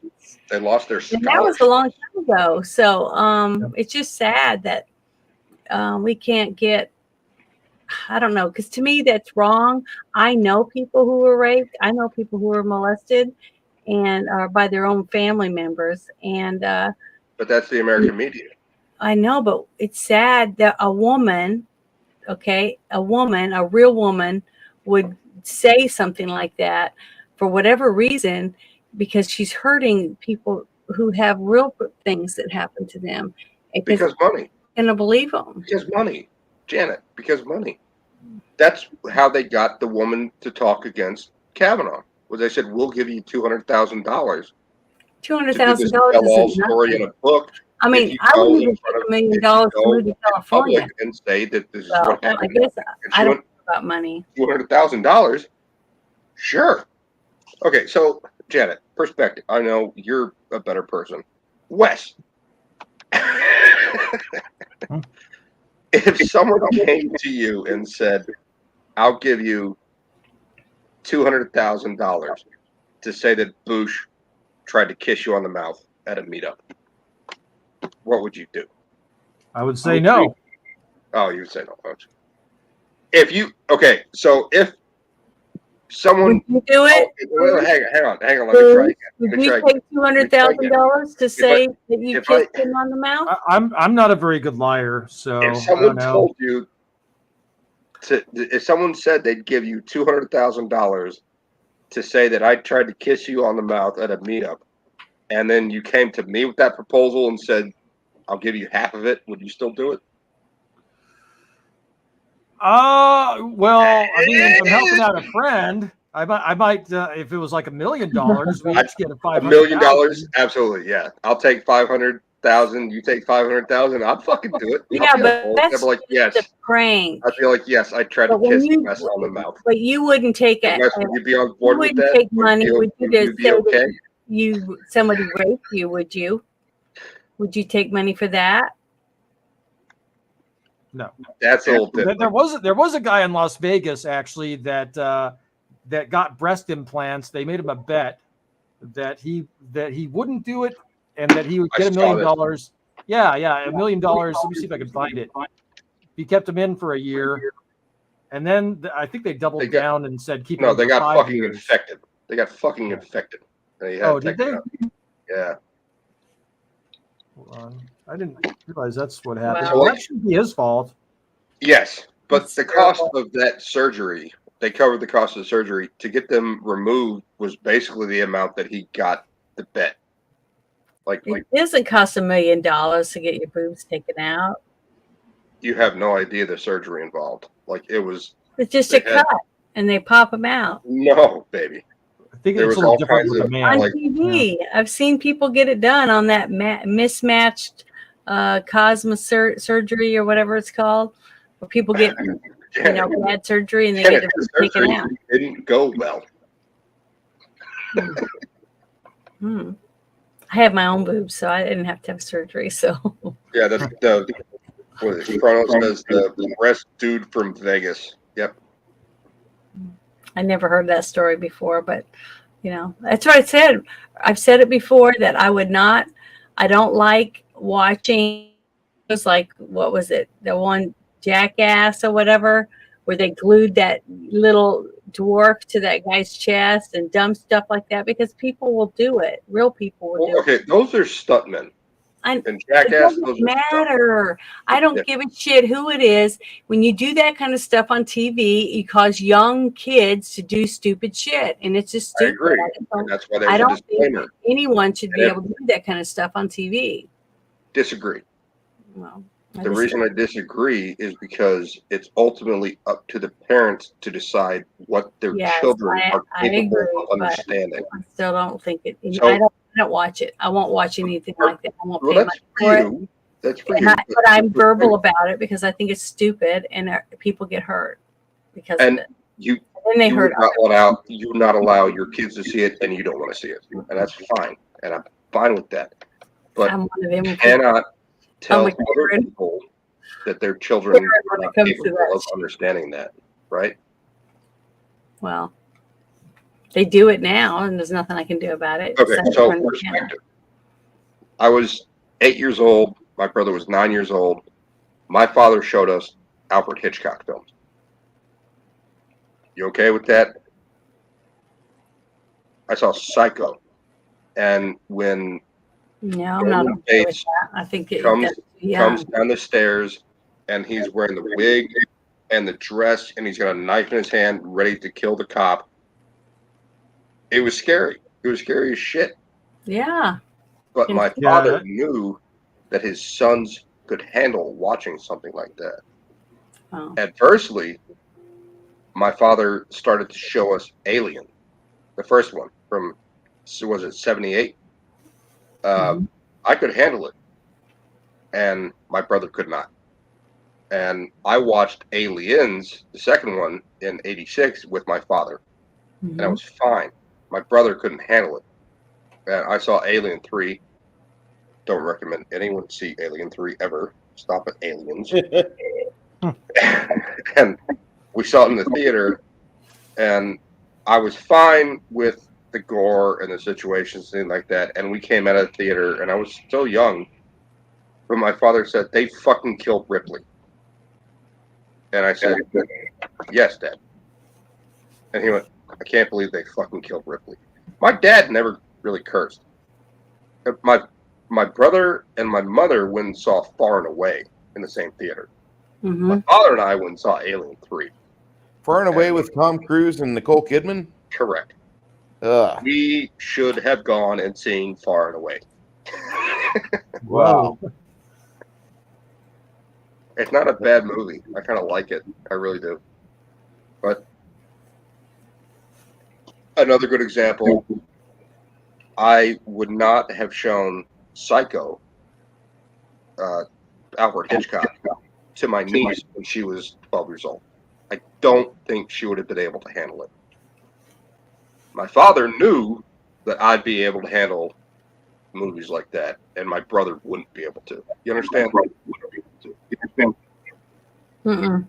Speaker 5: They lost their scholarships.
Speaker 3: And that was a long time ago. So it's just sad that we can't get, I don't know, because to me that's wrong. I know people who were raped. I know people who were molested and by their own family members. And
Speaker 5: but that's the American media.
Speaker 3: I know, but it's sad that a woman, a real woman would say something like that for whatever reason, because she's hurting people who have real things that happen to them.
Speaker 5: Because money.
Speaker 3: I'm gonna believe them.
Speaker 5: Because money, Janet. Because money. That's how they got the woman to talk against Kavanaugh. Was they said, "We'll give you $200,000."
Speaker 3: $200,000 isn't
Speaker 5: story in a book.
Speaker 3: I mean, I wouldn't even take $1 million to move to California
Speaker 5: and say that this is
Speaker 3: well,
Speaker 5: what happened.
Speaker 3: I guess I don't know about money.
Speaker 5: $200,000. Sure. Okay, so Janet, perspective. I know you're a better person. Wes. If someone came to you and said, I'll give you $200,000 to say that Bush tried to kiss you on the mouth at a meetup, what would you do?
Speaker 4: I would say no.
Speaker 5: Oh, you would say no. If someone
Speaker 3: would you do it?
Speaker 5: Hang on. Let me try again.
Speaker 3: Would you take $200,000 to say that you kissed him on the mouth?
Speaker 4: I'm not a very good liar, so
Speaker 5: if someone told you if someone said they'd give you $200,000 to say that I tried to kiss you on the mouth at a meetup, and then you came to me with that proposal and said, I'll give you half of it, would you still do it?
Speaker 4: Well, I mean, if I'm helping out a friend, I might if it was like $1 million, we each get a $500,000.
Speaker 5: $1 million, absolutely, yeah. I'll take 500. $1,000, you take $500,000. I'd fucking do it.
Speaker 3: Yeah, but that's
Speaker 5: I'd be like, yes.
Speaker 3: a prank.
Speaker 5: I'd be like, yes. I tried to
Speaker 3: But
Speaker 5: kiss the mess on the mouth.
Speaker 3: But you wouldn't take it.
Speaker 5: Yes, would you be on board with
Speaker 3: wouldn't
Speaker 5: that?
Speaker 3: take money. Would you just
Speaker 5: be
Speaker 3: say
Speaker 5: okay?
Speaker 3: that somebody raped you? Would you? Would you take money for that?
Speaker 4: No,
Speaker 5: That's a little different.
Speaker 4: There was a guy in Las Vegas actually that got breast implants. They made him a bet that he wouldn't do it and that he would get $1 million. Yeah, $1 million. Let me see if I can find it. He kept him in for a year, and then I think they doubled down and said keep.
Speaker 5: No, they got
Speaker 4: 5
Speaker 5: fucking
Speaker 4: years.
Speaker 5: infected. They got fucking infected.
Speaker 4: Did they?
Speaker 5: Yeah.
Speaker 4: Hold on. I didn't realize that's what happened.
Speaker 3: Wow.
Speaker 4: Well, that should be his fault.
Speaker 5: Yes, but the cost of that surgery, they covered the cost of the surgery. To get them removed was basically the amount that he got the bet.
Speaker 3: It doesn't cost $1 million to get your boobs taken out.
Speaker 5: You have no idea the surgery involved. It's
Speaker 3: just a cut, and they pop them out.
Speaker 5: No, baby.
Speaker 4: I think it's a little different with a man.
Speaker 3: On TV, I've seen people get it done on that mismatched cosma surgery or whatever it's called, where people get bad surgery and they get it taken out.
Speaker 5: Didn't go well.
Speaker 3: I have my own boobs, so I didn't have to have surgery. So
Speaker 5: yeah, Chronos says the breast dude from Vegas. Yep.
Speaker 3: I never heard that story before, but that's what I said. I've said it before that I don't like watching. It was like, what was it? The one Jackass or whatever, where they glued that little dwarf to that guy's chest and dumb stuff like that, because people will do it. Real people will do it.
Speaker 5: Okay, those are stuntmen.
Speaker 3: And
Speaker 5: Jackass,
Speaker 3: it doesn't matter. I don't give a shit who it is. When you do that kind of stuff on TV, you cause young kids to do stupid shit, and it's just stupid.
Speaker 5: I agree. That's why there's a disclaimer.
Speaker 3: Think anyone should be able to do that kind of stuff on TV.
Speaker 5: Disagree.
Speaker 3: Well,
Speaker 5: the reason I disagree is because it's ultimately up to the parents to decide what their children are capable of understanding.
Speaker 3: I still don't think it. I don't watch it. I won't watch anything like that. I won't pay money for it.
Speaker 5: That's for you.
Speaker 3: But I'm verbal about it because I think it's stupid and people get hurt because of it. And they hurt.
Speaker 5: You not allow your kids to see it, and you don't want to see it, and that's fine. And I'm fine with that. But
Speaker 3: I'm one of them.
Speaker 5: You cannot tell other people that their children are not capable of understanding that, right?
Speaker 3: Well, they do it now, and there's nothing I can do about it.
Speaker 5: Okay, so perspective. I was 8 years old. My brother was 9 years old. My father showed us Alfred Hitchcock films. You okay with that? I saw Psycho, and when
Speaker 3: I'm not okay with that. I think it
Speaker 5: comes down the stairs, and he's wearing the wig and the dress, and he's got a knife in his hand, ready to kill the cop. It was scary. It was scary as shit.
Speaker 3: Yeah.
Speaker 5: But my father knew that his sons could handle watching something like that.
Speaker 3: Oh.
Speaker 5: Adversely, my father started to show us Alien, the first one from, was it 78? I could handle it, and my brother could not. And I watched Aliens, the second one, in 86 with my father, and I was fine. My brother couldn't handle it. And I saw Alien 3. Don't recommend anyone see Alien 3 ever. Stop at Aliens. And we saw it in the theater, and I was fine with the gore and the situations, things like that. And we came out of the theater, and I was still young, but my father said, "They fucking killed Ripley." And I said, "Yes, Dad." And he went, "I can't believe they fucking killed Ripley." My dad never really cursed. My brother and my mother went and saw Far and Away in the same theater. My father and I went and saw Alien 3.
Speaker 2: Far and Away with Tom Cruise and Nicole Kidman?
Speaker 5: Correct.
Speaker 2: Ugh.
Speaker 5: We should have gone and seen Far and Away.
Speaker 2: Wow.
Speaker 5: It's not a bad movie. I kind of like it. I really do. But another good example, I would not have shown Psycho Alfred Hitchcock to my niece when she was 12 years old. I don't think she would have been able to handle it. My father knew that I'd be able to handle movies like that, and my brother wouldn't be able to. You understand?
Speaker 3: Mm-mm.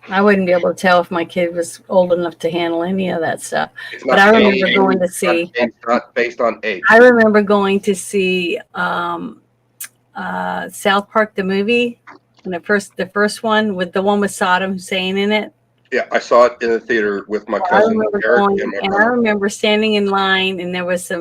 Speaker 3: I wouldn't be able to tell if my kid was old enough to handle any of that stuff. But I remember going to see.
Speaker 5: It's not based on age.
Speaker 3: I remember going to see South Park the movie, and the first one with the one with Saddam Hussein in it.
Speaker 5: Yeah, I saw it in the theater with my cousin Eric and my brother.
Speaker 3: I remember standing in line, and there was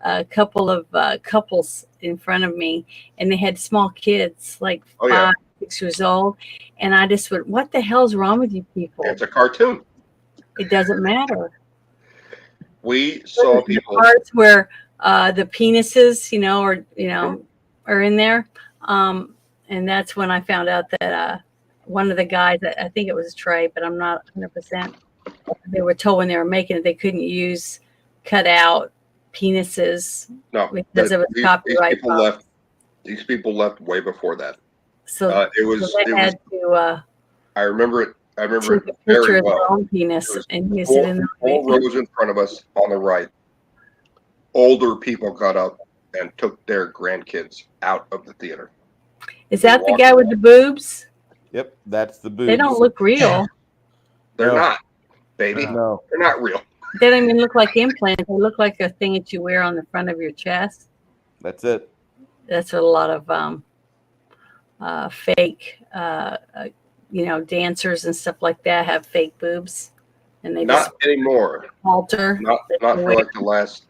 Speaker 3: a couple of couples in front of me, and they had small kids, like 5, 6 years old, and I just went, "What the hell's wrong with you people?"
Speaker 5: It's a cartoon.
Speaker 3: It doesn't matter.
Speaker 5: We saw people
Speaker 3: parts where the penises, are in there, and that's when I found out that one of the guys, I think it was Trey, but I'm not 100%. They were told when they were making it they couldn't use cut out penises because of a copyright.
Speaker 5: These people left way before that.
Speaker 3: So
Speaker 5: I remember it. I remember it
Speaker 3: take a
Speaker 5: very
Speaker 3: picture of
Speaker 5: well.
Speaker 3: their own penis and use it in the
Speaker 5: four rows in front of us on the right. Older people got up and took their grandkids out of the theater.
Speaker 3: Is that the guy with the boobs?
Speaker 2: Yep, that's the boobs.
Speaker 3: They don't look real.
Speaker 5: They're not, baby.
Speaker 2: No,
Speaker 5: they're not real.
Speaker 3: They don't even look like implants. They look like a thing that you wear on the front of your chest.
Speaker 2: That's it.
Speaker 3: That's what a lot of fake, dancers and stuff like that have fake boobs, and they
Speaker 5: not anymore.
Speaker 3: Alter.
Speaker 5: Not for like the last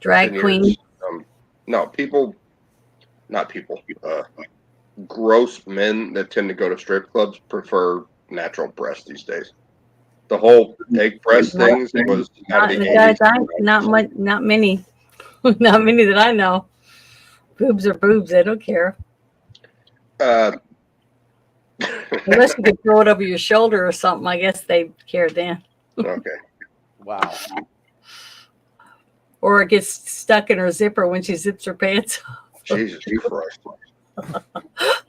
Speaker 3: drag queen.
Speaker 5: No, not people. Gross men that tend to go to strip clubs prefer natural breasts these days. The whole egg breast things was out of the 80s.
Speaker 3: Not many, not many that I know. Boobs are boobs. They don't care. Unless you could throw it over your shoulder or something, I guess they care then.
Speaker 5: Okay.
Speaker 2: Wow.
Speaker 3: Or it gets stuck in her zipper when she zips her pants off.
Speaker 5: Jesus Christ.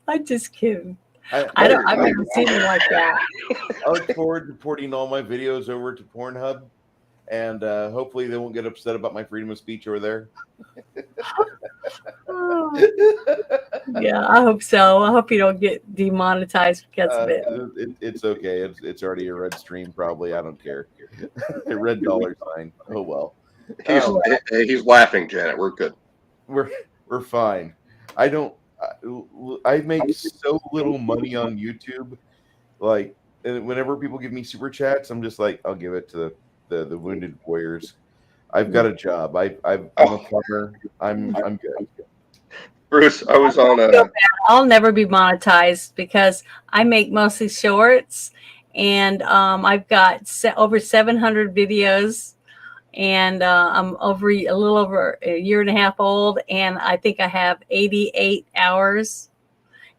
Speaker 3: I'm just kidding. I've never seen them like that.
Speaker 2: I look forward to porting all my videos over to Pornhub, and hopefully they won't get upset about my freedom of speech over there.
Speaker 3: Yeah, I hope so. I hope you don't get demonetized because of it.
Speaker 2: It's okay. It's already a red stream, probably. I don't care. A red dollar sign. Oh well.
Speaker 5: He's laughing, Janet. We're good.
Speaker 2: We're fine. I make so little money on YouTube. Like, whenever people give me super chats, I'm just like, I'll give it to the wounded warriors. I've got a job. I'm a plumber. I'm good.
Speaker 5: Bruce, I was on
Speaker 3: I'll never be monetized because I make mostly shorts, and I've got over 700 videos, and I'm a little over a year and a half old, and I think I have 88 hours,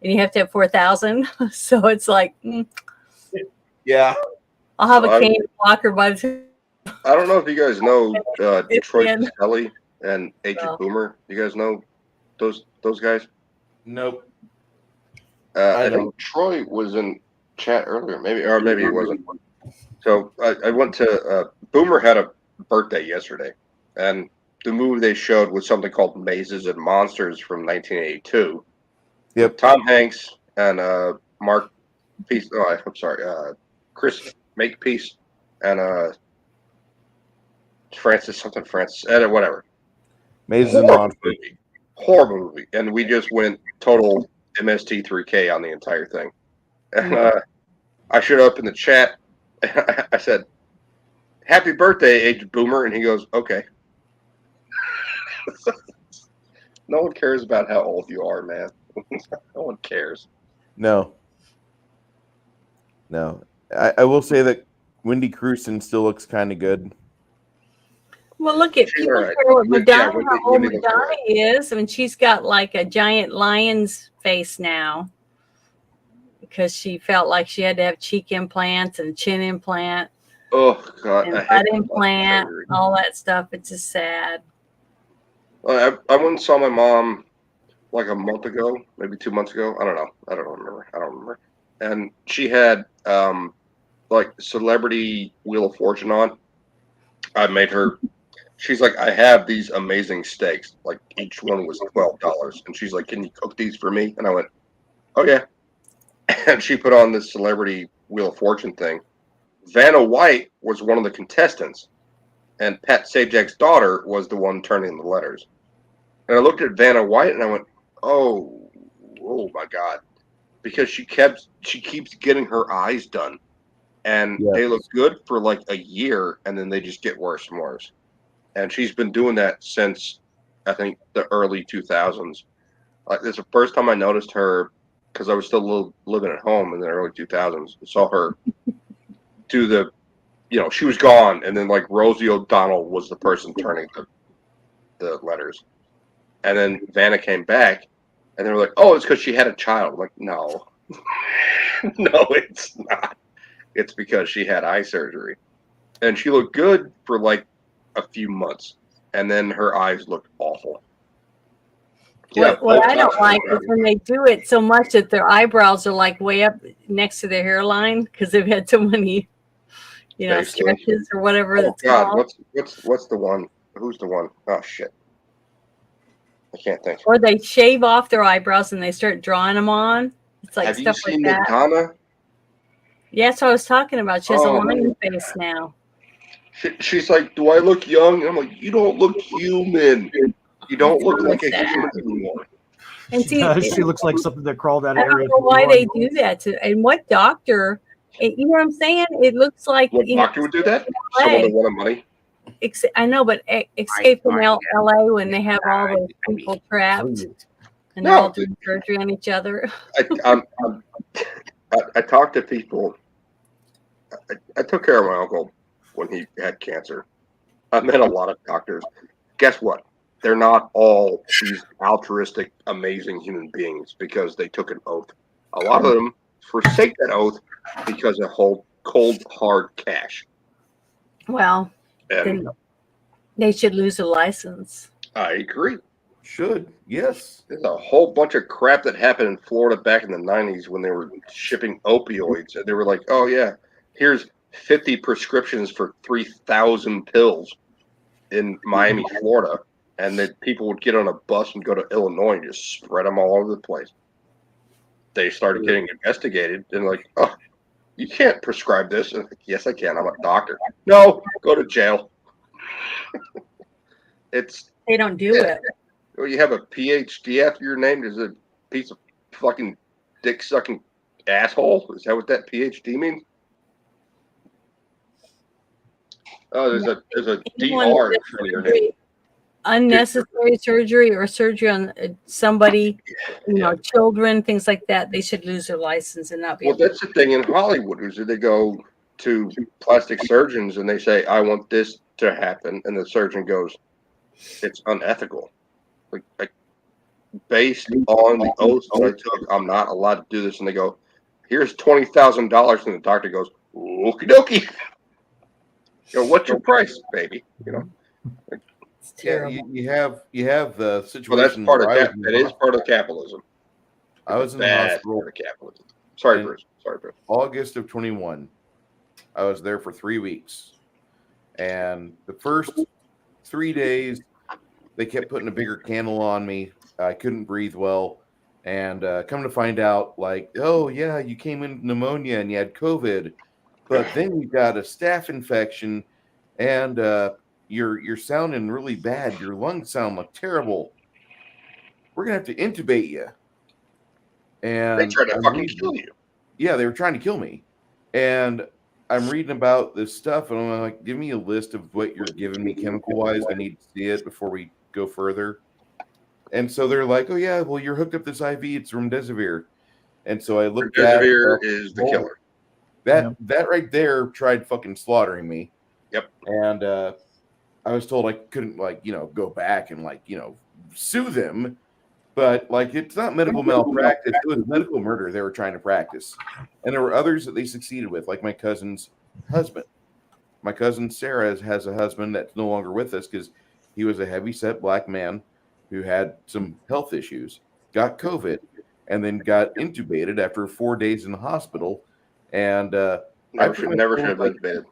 Speaker 3: and you have to have 4,000. So it's like,
Speaker 2: yeah,
Speaker 3: I'll have a cane walker by the time.
Speaker 5: I don't know if you guys know Detroit Kelly and Agent Boomer. You guys know those guys?
Speaker 2: Nope.
Speaker 5: I think Troy was in chat earlier, maybe he wasn't. So I went to Boomer had a birthday yesterday, and the movie they showed was something called Mazes and Monsters from 1982.
Speaker 2: Yep.
Speaker 5: Tom Hanks and Mark Peace. Oh, I'm sorry, Chris Makepeace and Francis, whatever.
Speaker 2: Mazes and Monsters.
Speaker 5: Horrible movie, and we just went total MST3K on the entire thing. And I showed up in the chat. I said, "Happy birthday, Agent Boomer," and he goes, "Okay." No one cares about how old you are, man. No one cares.
Speaker 2: No. I will say that Wendy Crewson still looks kind of good.
Speaker 3: Well, look at people care what Madonna, how old Madonna is. I mean, she's got like a giant lion's face now because she felt like she had to have cheek implants and chin implant.
Speaker 5: Oh God,
Speaker 3: and butt implant, all that stuff. It's just sad.
Speaker 5: I went and saw my mom like a month ago, maybe 2 months ago. I don't know. I don't remember. And she had like Celebrity Wheel of Fortune on. I made her. She's like, I have these amazing steaks. Like each one was $12, and she's like, can you cook these for me? And I went, oh yeah. And she put on this Celebrity Wheel of Fortune thing. Vanna White was one of the contestants, and Pat Sajak's daughter was the one turning the letters. And I looked at Vanna White and I went, oh my God. Because she keeps getting her eyes done. And
Speaker 1: Yes.
Speaker 5: they look good for like a year, and then they just get worse and worse. And she's been doing that since, I think, the early 2000s. Like, this is the first time I noticed her, because I was still living at home in the early 2000s. I saw her do the, she was gone, and then like Rosie O'Donnell was the person turning the letters. And then Vanna came back, and they were like, oh, it's because she had a child. I'm like, no. No, it's not. It's because she had eye surgery. And she looked good for like a few months, and then her eyes looked awful.
Speaker 3: What I don't like is when they do it so much that their eyebrows are like way up next to their hairline because they've had so many, stretches or whatever.
Speaker 5: Oh God, what's the one? Who's the one? Oh shit, I can't think.
Speaker 3: Or they shave off their eyebrows and they start drawing them on. It's like
Speaker 5: Have
Speaker 3: stuff
Speaker 5: you seen
Speaker 3: like that.
Speaker 5: Madonna?
Speaker 3: Yeah, that's what I was talking about. She has a lion face now.
Speaker 5: She's like, do I look young? And I'm like, you don't look human. You don't look like a human anymore.
Speaker 3: And see,
Speaker 4: she looks like something that crawled out of
Speaker 3: I don't
Speaker 4: Area
Speaker 3: know why
Speaker 4: 51.
Speaker 3: they do that and what doctor? You know what I'm saying? It looks like
Speaker 5: what doctor would do that? Someone that wanted money.
Speaker 3: I know, but Escape from LA when they have all those people trapped and they're all doing surgery on each other.
Speaker 5: I talked to people. I took care of my uncle when he had cancer. I met a lot of doctors. Guess what? They're not all these altruistic, amazing human beings because they took an oath. A lot of them forsake that oath because of cold, hard cash.
Speaker 3: Well, then they should lose a license.
Speaker 5: I agree.
Speaker 2: Should, yes.
Speaker 5: There's a whole bunch of crap that happened in Florida back in the 90s when they were shipping opioids. And they were like, oh, yeah, here's 50 prescriptions for 3,000 pills in Miami, Florida. And that people would get on a bus and go to Illinois and just spread them all over the place. They started getting investigated and like, oh, you can't prescribe this. And like, yes, I can. I'm a doctor. No, go to jail.
Speaker 3: They don't do it.
Speaker 5: Well, you have a PhD after your name. Is a piece of fucking dick sucking asshole? Is that what that PhD means? Oh, there's a DR in front of your name.
Speaker 3: Unnecessary surgery or surgery on somebody, children, things like that. They should lose their license and not be.
Speaker 5: Well, that's the thing in Hollywood is that they go to plastic surgeons and they say, "I want this to happen," and the surgeon goes, "It's unethical." Like based on the oath that I took, I'm not allowed to do this. And they go, "Here's $20,000," and the doctor goes, "Okie dokie." What's your price, baby?
Speaker 2: Yeah, you have the situation.
Speaker 5: Well, that's part of that is part of capitalism.
Speaker 2: I was in the hospital.
Speaker 5: Part of capitalism. Sorry, Bruce.
Speaker 2: August of 21. I was there for 3 weeks, and the first 3 days they kept putting a bigger candle on me. I couldn't breathe well, and come to find out, like, oh yeah, you came in with pneumonia and you had COVID, but then you got a staph infection, and you're sounding really bad. Your lungs sound like terrible. We're gonna have to intubate you. And
Speaker 5: they tried to fucking kill you.
Speaker 2: Yeah, they were trying to kill me. And I'm reading about this stuff, and I'm like, give me a list of what you're giving me chemical wise. I need to see it before we go further. And so they're like, oh yeah, well you're hooked up this IV. It's remdesivir. And so I looked at
Speaker 5: remdesivir is the killer.
Speaker 2: That right there tried fucking slaughtering me.
Speaker 5: Yep.
Speaker 2: And I was told I couldn't go back and sue them, but it's not medical malpractice. It was medical murder they were trying to practice. And there were others that they succeeded with, like my cousin's husband. My cousin Sarah has a husband that's no longer with us because he was a heavyset black man who had some health issues. got COVID, and then got intubated after 4 days in the hospital. And
Speaker 5: never should have been intubated.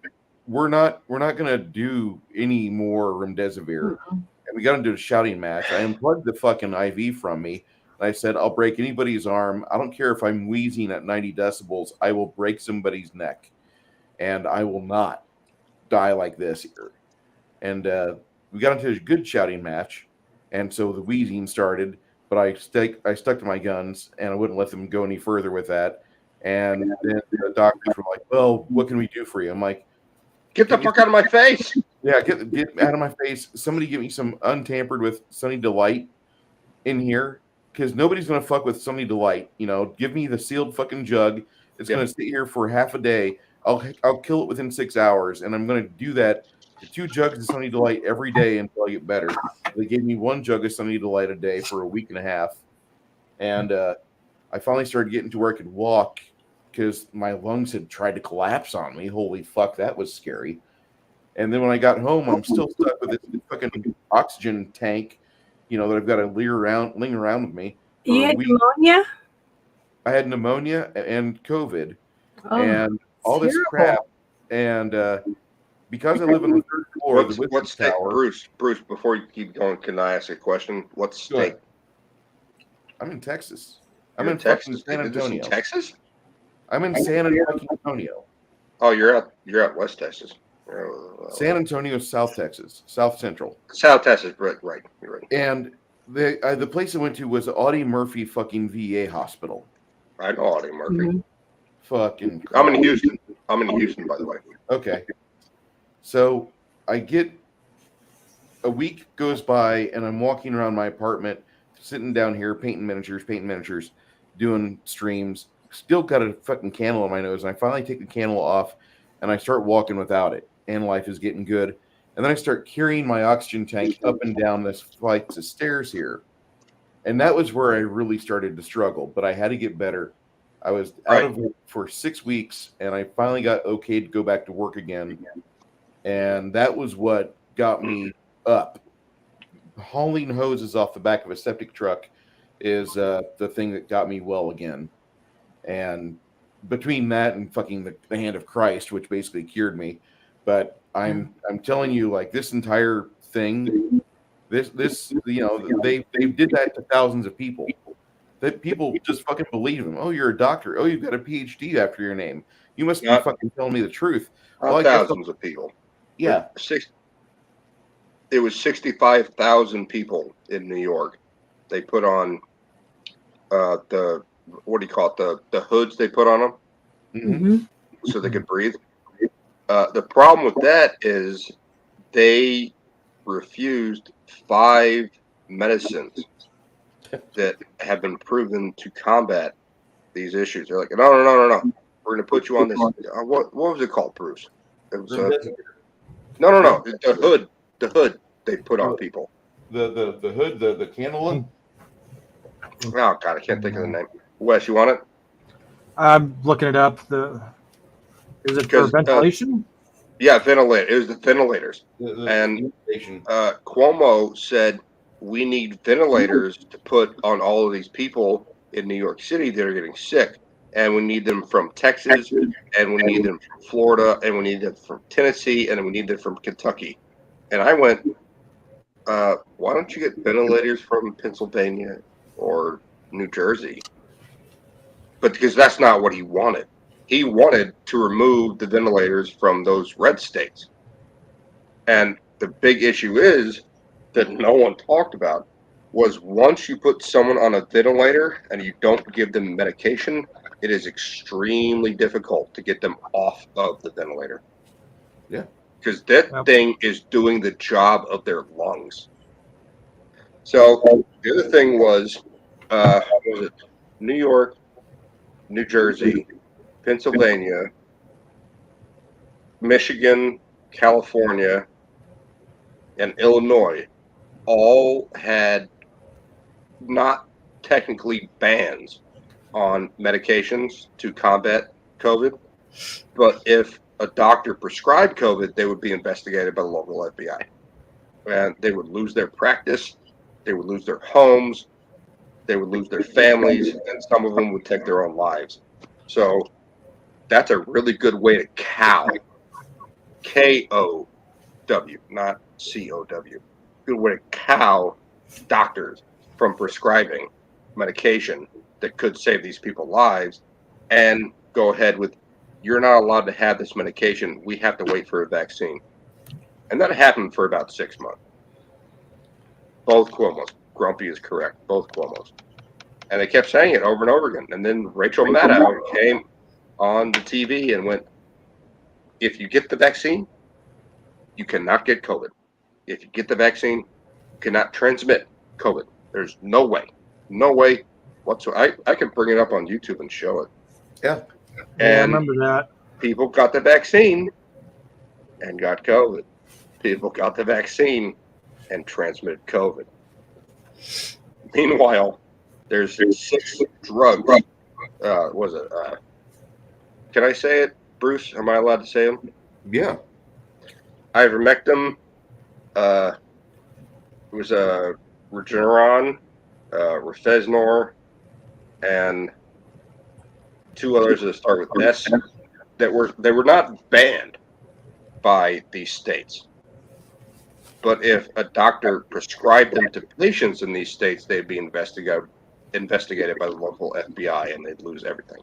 Speaker 2: We're not gonna do any more remdesivir. And we got into a shouting match. I unplugged the fucking IV from me. And I said, I'll break anybody's arm. I don't care if I'm wheezing at 90 decibels. I will break somebody's neck. And I will not die like this here. And we got into a good shouting match. And so the wheezing started. But I stuck to my guns. And I wouldn't let them go any further with that. And then the doctors were like, well, what can we do for you? I'm like,
Speaker 5: get the fuck out of my face.
Speaker 2: Yeah, get out of my face. Somebody give me some untampered with Sunny Delight in here, because nobody's going to fuck with Sunny Delight. You know, give me the sealed fucking jug. It's going to sit here for half a day. I'll kill it within 6 hours, and I'm going to do that to 2 jugs of Sunny Delight every day until I get better. They gave me 1 jug of Sunny Delight a day for a week and a half, and I finally started getting to where I could walk, because my lungs had tried to collapse on me. Holy fuck, that was scary. And then when I got home, I'm still stuck with this fucking oxygen tank, you know, that I've got to ling around with me.
Speaker 3: You had pneumonia?
Speaker 2: I had pneumonia and COVID and all
Speaker 3: terrible.
Speaker 2: this crap. And because I live on the 3rd floor of the Whiskey Tower.
Speaker 5: Bruce, before you keep going, can I ask a question? What state?
Speaker 2: I'm in Texas.
Speaker 5: You're
Speaker 2: I'm in
Speaker 5: Texas.
Speaker 2: San Antonio.
Speaker 5: Texas?
Speaker 2: I'm in San Antonio.
Speaker 5: Oh, you're out West Texas.
Speaker 2: San Antonio, South Texas, South Central.
Speaker 5: South Texas, right. You're right.
Speaker 2: And the place I went to was Audie Murphy fucking VA hospital.
Speaker 5: I know Audie Murphy.
Speaker 2: Fucking.
Speaker 5: I'm in Houston. By the way.
Speaker 2: Okay. So I get a week goes by, and I'm walking around my apartment, sitting down here, painting miniatures, doing streams. Still got a fucking candle on my nose, and I finally take the candle off, and I start walking without it, and life is getting good. And then I start carrying my oxygen tank up and down this flight of stairs here, and that was where I really started to struggle. But I had to get better. I was out of work for 6 weeks, and I finally got okay to go back to work again, and that was what got me up. Hauling hoses off the back of a septic truck is the thing that got me well again. And between that and fucking the hand of Christ, which basically cured me, but I'm telling you, like, this entire thing, this you know, they did that to thousands of people. That people just fucking believe them. Oh, you're a doctor. Oh, you've got a PhD after your name. You must be fucking telling me the truth.
Speaker 5: Well, thousands of people.
Speaker 2: Yeah.
Speaker 5: It was 65,000 people in New York. They put on the, what do you call it? The hoods they put on them so they could breathe. The problem with that is they refused 5 medicines that have been proven to combat these issues. They're like, no. We're going to put you on this. What was it called, Bruce? It was no. The hood they put on people.
Speaker 2: The hood, the cannula.
Speaker 5: Oh God, I can't think of the name. Wes, you want it?
Speaker 4: I'm looking it up. Is it for ventilation?
Speaker 5: Yeah, ventilator. It was the ventilators. And Cuomo said we need ventilators to put on all of these people in New York City that are getting sick. And we need them from Texas, and we need them from Florida, and we need them from Tennessee, and we need them from Kentucky. And I went, why don't you get ventilators from Pennsylvania or New Jersey? But because that's not what he wanted. He wanted to remove the ventilators from those red states. And the big issue is that no one talked about was once you put someone on a ventilator and you don't give them medication, it is extremely difficult to get them off of the ventilator.
Speaker 2: Yeah.
Speaker 5: Because that thing is doing the job of their lungs. So the other thing was it New York, New Jersey, Pennsylvania, Michigan, California, and Illinois all had not technically bans on medications to combat COVID, but if a doctor prescribed COVID, they would be investigated by the local FBI, and they would lose their practice, they would lose their homes, They would lose their families, and some of them would take their own lives. So that's a really good way to cow, K-O-W, not C-O-W. Good way to cow doctors from prescribing medication that could save these people's lives, and go ahead with, you're not allowed to have this medication. We have to wait for a vaccine. And that happened for about 6 months. Both Cuomo's. Grumpy is correct. Both Cuomo's. And they kept saying it over and over again. And then Rachel Maddow came on the TV and went, if you get the vaccine, you cannot get COVID. If you get the vaccine, you cannot transmit COVID. There's no way whatsoever. I can bring it up on YouTube and show it.
Speaker 2: Yeah.
Speaker 5: And
Speaker 4: I remember that.
Speaker 5: people got the vaccine and got COVID. People got the vaccine and transmitted COVID. Meanwhile, there's 6 drugs. Was it? Can I say it, Bruce? Am I allowed to say them?
Speaker 2: Yeah.
Speaker 5: Ivermectin. It was Regeneron, Refesnor, and 2 others that start with S. They were not banned by these states. But if a doctor prescribed them to patients in these states, they'd be investigated by the local FBI, and they'd lose everything.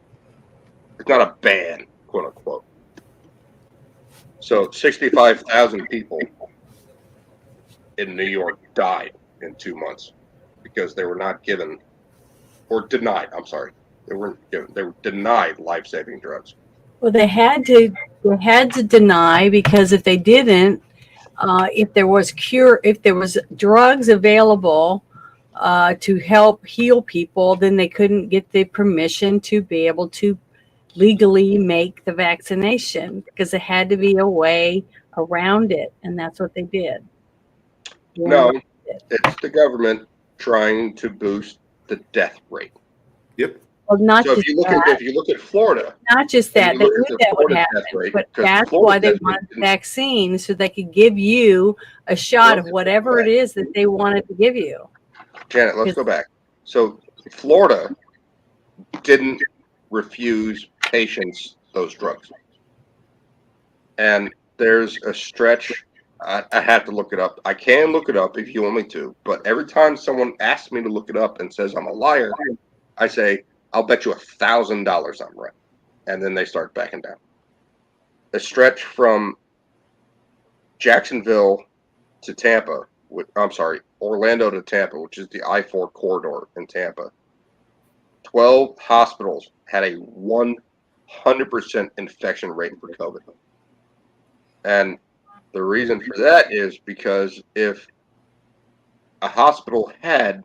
Speaker 5: It's not a ban, quote unquote. So 65,000 people in New York died in 2 months because they were not given, or denied. I'm sorry, they weren't given. They were denied life-saving drugs.
Speaker 3: Well, they had to deny, because if they didn't, if there was drugs available to help heal people, then they couldn't get the permission to be able to legally make the vaccination, because it had to be a way around it, and that's what they did.
Speaker 5: No, it's the government trying to boost the death rate.
Speaker 2: Yep.
Speaker 3: Well, not
Speaker 5: So
Speaker 3: just
Speaker 5: if you look at Florida,
Speaker 3: not just that, they knew that would happen, but that's why they wanted the vaccine, so they could give you a shot of whatever it is that they wanted to give you.
Speaker 5: Janet, let's go back. So Florida didn't refuse patients those drugs. And there's a stretch, I have to look it up. I can look it up if you want me to, but every time someone asks me to look it up and says I'm a liar, I say, I'll bet you $1,000 I'm right. And then they start backing down. A stretch from Jacksonville to Tampa, Orlando to Tampa, which is the I-4 corridor in Tampa. 12 hospitals had a 100% infection rate for COVID. And the reason for that is because if a hospital had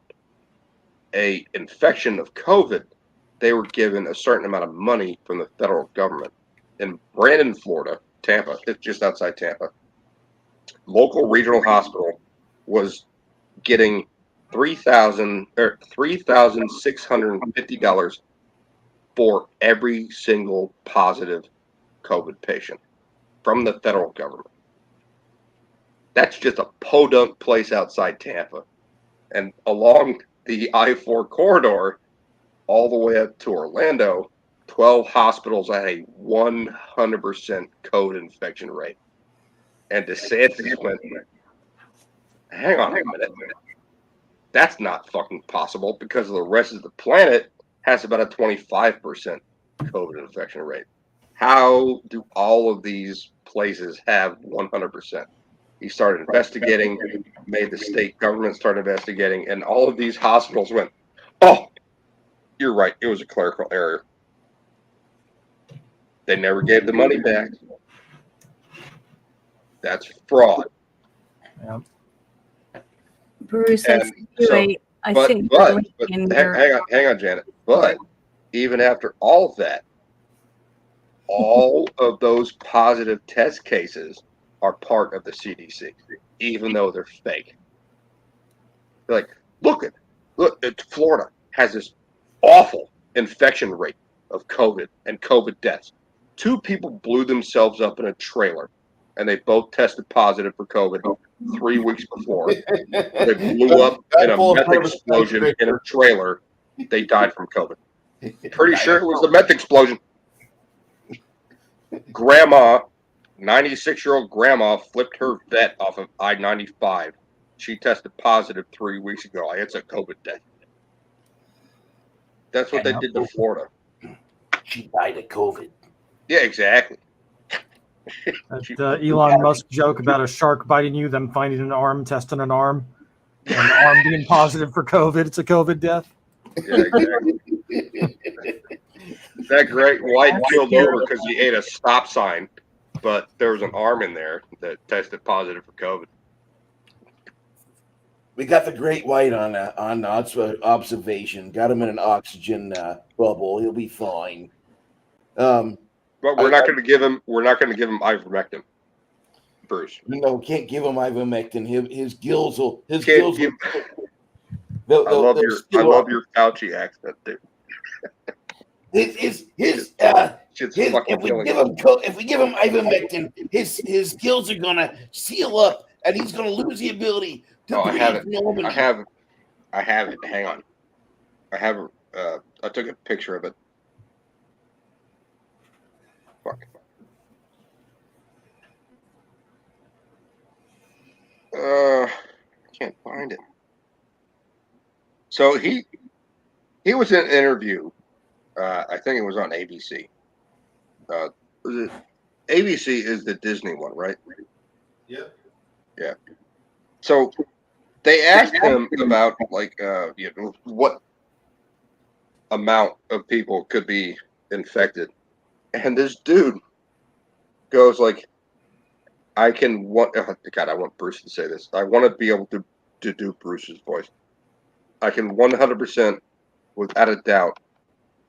Speaker 5: a infection of COVID, they were given a certain amount of money from the federal government. In Brandon, Florida, Tampa, it's just outside Tampa, local regional hospital was getting $3,650 for every single positive COVID patient from the federal government. That's just a podunk place outside Tampa. And along the I-4 corridor, all the way up to Orlando, 12 hospitals had a 100% COVID infection rate. And DeSantis went, hang on a minute. That's not fucking possible, because the rest of the planet has about a 25% COVID infection rate. How do all of these places have 100%? He started investigating, made the state government start investigating, and all of these hospitals went, oh, you're right, it was a clerical error. They never gave the money back. That's fraud.
Speaker 4: Yeah.
Speaker 3: Bruce,
Speaker 5: And
Speaker 3: I
Speaker 5: but
Speaker 3: think
Speaker 5: hang on, Janet. But even after all of that, all of those positive test cases are part of the CDC, even though they're fake. They're like, look, Florida has this awful infection rate of COVID and COVID deaths. 2 people blew themselves up in a trailer, and they both tested positive for COVID 3 weeks before. They blew up in a meth explosion in a trailer they died from COVID. Pretty sure it was the meth explosion. Grandma, 96-year-old grandma, flipped her vet off of I-95. She tested positive 3 weeks ago. It's a COVID death. That's what they did to Florida.
Speaker 2: She died of COVID.
Speaker 5: Yeah, exactly.
Speaker 4: That Elon Musk joke about a shark biting you, them finding an arm, testing an arm, and the arm being positive for COVID. It's a COVID death.
Speaker 5: Yeah, exactly. That great white killed over because he ate a stop sign, but there was an arm in there that tested positive for COVID.
Speaker 2: We got the great white on observation. Got him in an oxygen bubble. He'll be fine.
Speaker 5: But we're not going to give him ivermectin, Bruce.
Speaker 2: No, can't give him ivermectin. His gills will. I
Speaker 5: love your Fauci accent, dude.
Speaker 2: If we give him ivermectin, his gills are gonna seal up, and he's gonna lose the ability to breathe normally.
Speaker 5: I have it. Hang on. I took a picture of it. Fuck. I can't find it. So he was in an interview. I think it was on ABC. ABC is the Disney one, right?
Speaker 2: Yeah.
Speaker 5: Yeah. So they asked him about what amount of people could be infected, and this dude goes like, I want Bruce to say this. I want to be able to do Bruce's voice. I can 100%, without a doubt,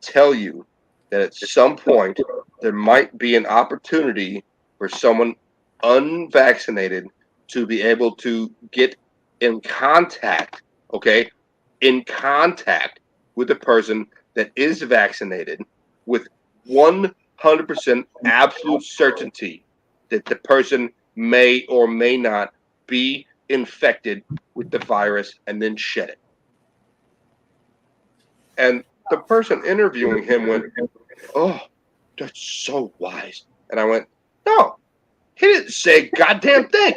Speaker 5: tell you that at some point there might be an opportunity for someone unvaccinated to be able to get in contact with the person that is vaccinated with 100% absolute certainty that the person may or may not be infected with the virus and then shed it. And the person interviewing him went, "Oh, that's so wise." And I went, "No, he didn't say a goddamn thing."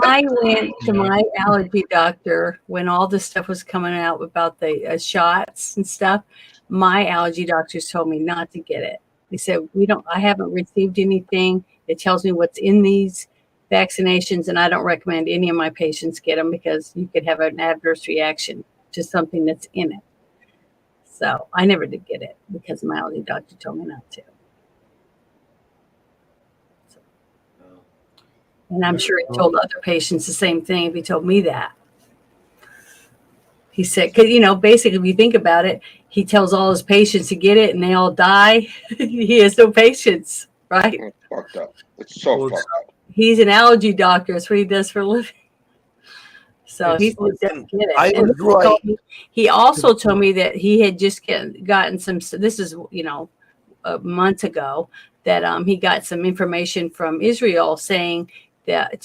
Speaker 3: I went to my allergy doctor when all this stuff was coming out about the shots and stuff. My allergy doctors told me not to get it. They said, I haven't received anything. It tells me what's in these vaccinations, and I don't recommend any of my patients get them because you could have an adverse reaction to something that's in it. So I never did get it because my allergy doctor told me not to. So, and I'm sure he told other patients the same thing if he told me that. He said, because, basically, if you think about it, he tells all his patients to get it and they all die. He has no patience, right?
Speaker 5: It's fucked up. It's so fucked up.
Speaker 3: He's an allergy doctor. That's what he does for a living. So he doesn't get it. He also told me that he had just gotten some. This is a month ago that he got some information from Israel saying that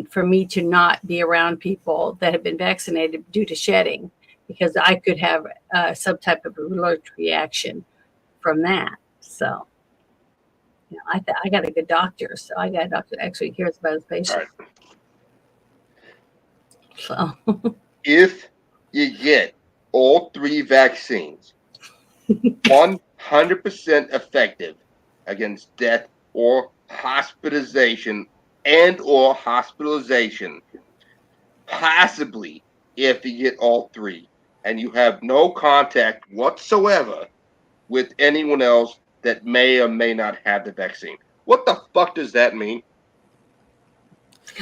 Speaker 3: for me to not be around people that have been vaccinated due to shedding, because I could have some type of allergic reaction from that. So I got a good doctor. So I got a doctor that actually cares about his patients.
Speaker 5: Right.
Speaker 3: So
Speaker 5: if you get all 3 vaccines, 100% effective against death or hospitalization possibly if you get all 3 and you have no contact whatsoever with anyone else that may or may not have the vaccine. What the fuck does that mean?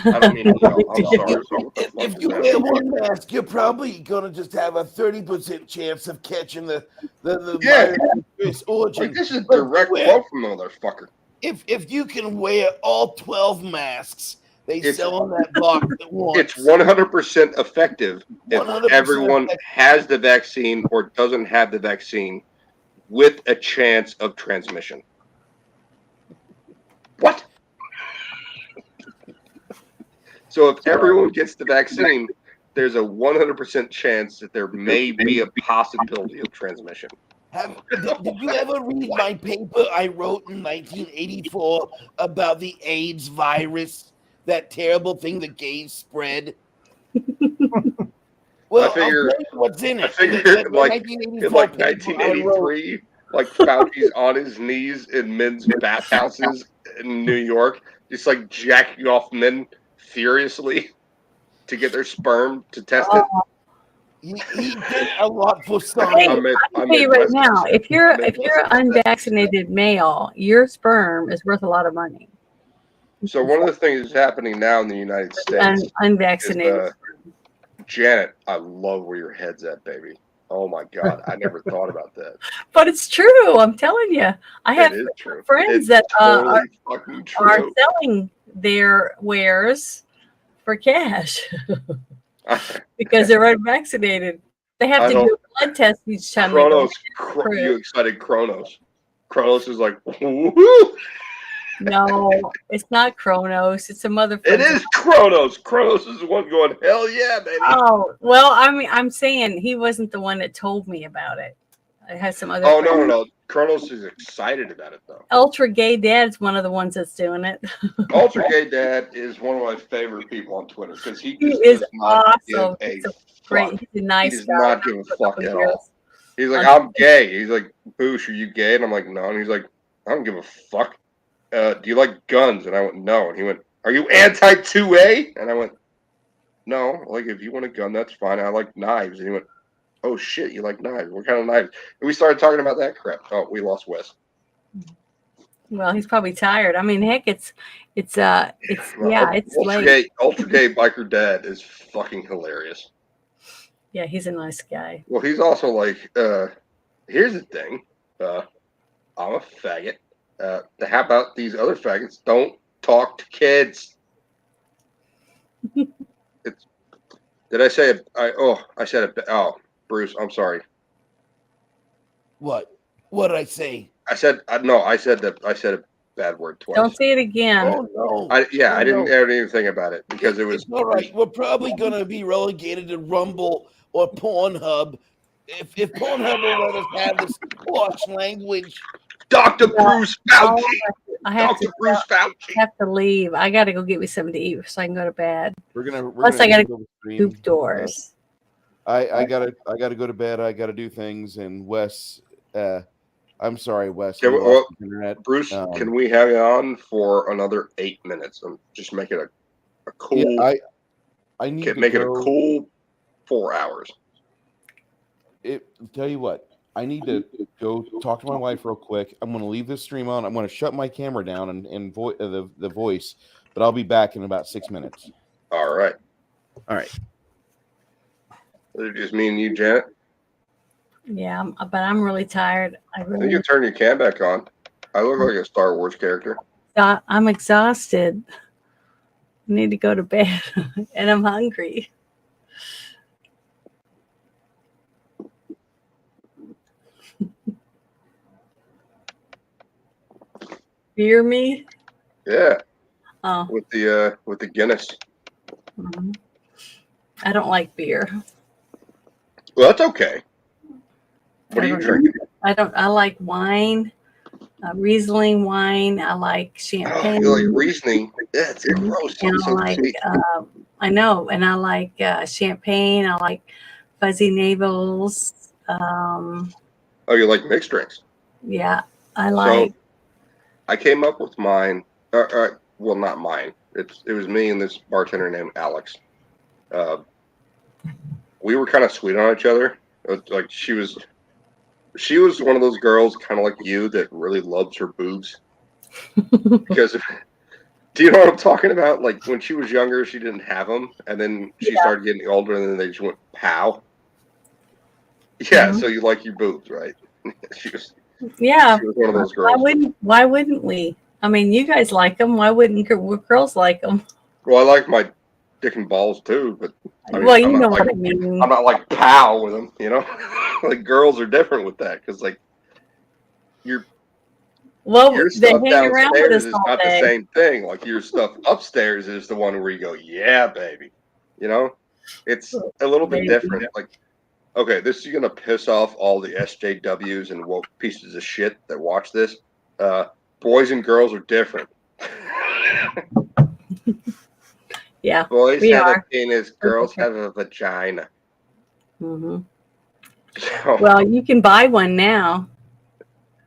Speaker 5: I don't mean to yell. I'm sorry.
Speaker 2: If you wear one mask, you're probably going to just have a 30% chance of catching the virus origin.
Speaker 5: Like, this is a direct quote from the motherfucker.
Speaker 2: If you can wear all 12 masks they sell on that box at once,
Speaker 5: it's 100% effective if everyone has the vaccine or doesn't have the vaccine with a chance of transmission. What? So if everyone gets the vaccine, there's a 100% chance that there may be a possibility of transmission.
Speaker 9: Did you ever read my paper I wrote in 1984 about the AIDS virus? That terrible thing the gays spread? Well,
Speaker 5: I figure,
Speaker 9: I'll tell you what's in it.
Speaker 5: I figure
Speaker 9: That
Speaker 5: like in like 1983, like Fauci's on his knees in men's bathhouses in New York, just like jacking off men furiously to get their sperm to test it.
Speaker 9: He did a lot for
Speaker 3: Hey,
Speaker 9: science.
Speaker 3: I can tell you right now, if you're an unvaccinated male, your sperm is worth a lot of money.
Speaker 5: So one of the things that's happening now in the United States
Speaker 3: Unvaccinated.
Speaker 5: is, Janet, I love where your head's at, baby. Oh my God, I never thought about that.
Speaker 3: But it's true. I'm telling you. I have friends that
Speaker 5: totally
Speaker 3: are selling their wares for cash because they're unvaccinated. They have to do a blood test each time.
Speaker 5: Kronos, you excited Kronos? Kronos is like, woo!
Speaker 3: No, it's not Kronos. It's a motherfucker.
Speaker 5: It is Kronos. Kronos is the one going, hell yeah, baby.
Speaker 3: Oh, well, I'm saying he wasn't the one that told me about it. I had some other.
Speaker 5: Oh, no. Kronos is excited about it, though.
Speaker 3: Ultra Gay Dad's one of the ones that's doing it.
Speaker 5: Ultra Gay Dad is one of my favorite people on Twitter because he
Speaker 3: is awesome.
Speaker 5: He's
Speaker 3: a nice
Speaker 5: he does
Speaker 3: guy.
Speaker 5: not give a fuck at all. He's like, I'm gay. He's like, Boosh, are you gay? And I'm like, no. And he's like, I don't give a fuck. Do you like guns? And I went, no. And he went, are you anti-2A? And I went, no. Like, if you want a gun, that's fine. I like knives. And he went, oh, shit, you like knives. What kind of knives? And we started talking about that crap. Oh, we lost Wes.
Speaker 3: Well, he's probably tired. I mean, heck, it's late.
Speaker 5: Ultra Gay Biker Dad is fucking hilarious.
Speaker 3: Yeah, he's a nice guy.
Speaker 5: Well, he's also like, here's the thing. I'm a faggot. How about these other faggots don't talk to kids? Did I say it? I said it. Oh, Bruce, I'm sorry.
Speaker 9: What? What did I say?
Speaker 5: I said I said a bad word twice.
Speaker 3: Don't say it again.
Speaker 9: Oh no!
Speaker 5: I didn't add anything about it because it was
Speaker 9: all right. We're probably gonna be relegated to Rumble or Pornhub if Pornhub will let us have this harsh language.
Speaker 5: Dr. Bruce Fauci.
Speaker 3: I have to leave. I got to go get me something to eat so I can go to bed. Plus, I got to go hoop doors.
Speaker 2: I gotta go to bed. I gotta do things. And Wes, I'm sorry, Wes.
Speaker 5: Bruce, can we have you on for another 8 minutes? I'm just making a cool.
Speaker 2: Yeah, I need to
Speaker 5: make it a cool 4 hours.
Speaker 2: Tell you what. I need to go talk to my wife real quick. I'm going to leave this stream on. I'm going to shut my camera down and the voice, but I'll be back in about 6 minutes.
Speaker 5: All right.
Speaker 2: Is
Speaker 5: it just me and you, Janet?
Speaker 3: Yeah, but I'm really tired. I
Speaker 5: think you turn your cam back on. I look like a Star Wars character.
Speaker 3: I'm exhausted. I need to go to bed, and I'm hungry. Beer me?
Speaker 5: Yeah.
Speaker 3: Oh.
Speaker 5: With the Guinness.
Speaker 3: Mm-hmm. I don't like beer.
Speaker 5: Well, that's okay. What do you drink?
Speaker 3: I like wine, Riesling wine. I like champagne.
Speaker 5: You like Riesling? That's gross.
Speaker 3: I know, and I like champagne. I like fuzzy navels.
Speaker 5: Oh, you like mixed drinks?
Speaker 3: Yeah, I like.
Speaker 5: So, I came up with mine. Well, not mine. It was me and this bartender named Alex. We were kind of sweet on each other. Like she was one of those girls, kind of like you, that really loves her boobs. Because, do you know what I'm talking about? Like when she was younger, she didn't have them, and then she started getting older, and then they just went pow. Yeah, mm-hmm. So you like your boobs, right? She was one of those girls.
Speaker 3: Why wouldn't we? I mean, you guys like them. Why wouldn't girls like them?
Speaker 5: Well, I like my dick and balls too, but I mean,
Speaker 3: well, you know what I mean.
Speaker 5: I'm not like pow with them, you know. Like girls are different with that because like your stuff downstairs is not the same thing. Like your stuff upstairs is the one where you go, yeah, baby, you know. It's a little bit
Speaker 3: Maybe.
Speaker 5: different. Like, okay, this is gonna piss off all the SJWs and woke pieces of shit that watch this. Boys and girls are different.
Speaker 3: Yeah,
Speaker 5: Boys
Speaker 3: we
Speaker 5: have
Speaker 3: are.
Speaker 5: a penis, girls have a vagina.
Speaker 3: hmm
Speaker 5: So,
Speaker 3: Well, you can buy one now.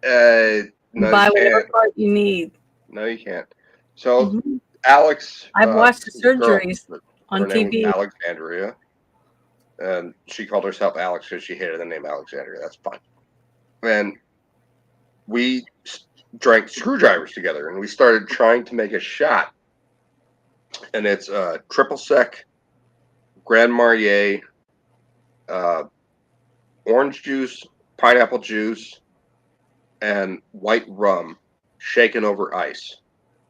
Speaker 5: no,
Speaker 3: Buy
Speaker 5: you
Speaker 3: whatever
Speaker 5: can't.
Speaker 3: part you need.
Speaker 5: No, you can't. So,
Speaker 3: Mhm.
Speaker 5: Alex,
Speaker 3: I've watched the
Speaker 5: the girl,
Speaker 3: surgeries
Speaker 5: her
Speaker 3: on
Speaker 5: name was
Speaker 3: TV.
Speaker 5: Alexandria, and she called herself Alex because she hated the name Alexandria. That's fine. And we drank screwdrivers together, and we started trying to make a shot. And it's triple sec, Grand Marnier, orange juice, pineapple juice, and white rum shaken over ice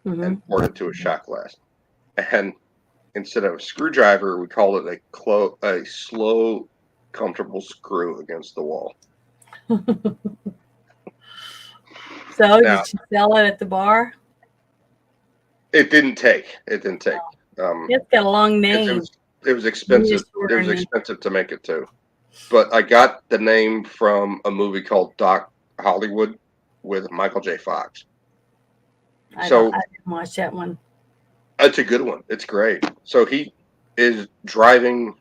Speaker 5: and poured into a shot glass. And instead of a screwdriver, we called it a slow, comfortable screw against the wall.
Speaker 3: So,
Speaker 5: Now,
Speaker 3: did you sell it at the bar?
Speaker 5: it didn't take. It's
Speaker 3: got a long name.
Speaker 5: It was expensive. It was expensive to make it too. But I got the name from a movie called Doc Hollywood with Michael J. Fox.
Speaker 3: I didn't watch that one.
Speaker 5: It's a good one. It's great. So he is driving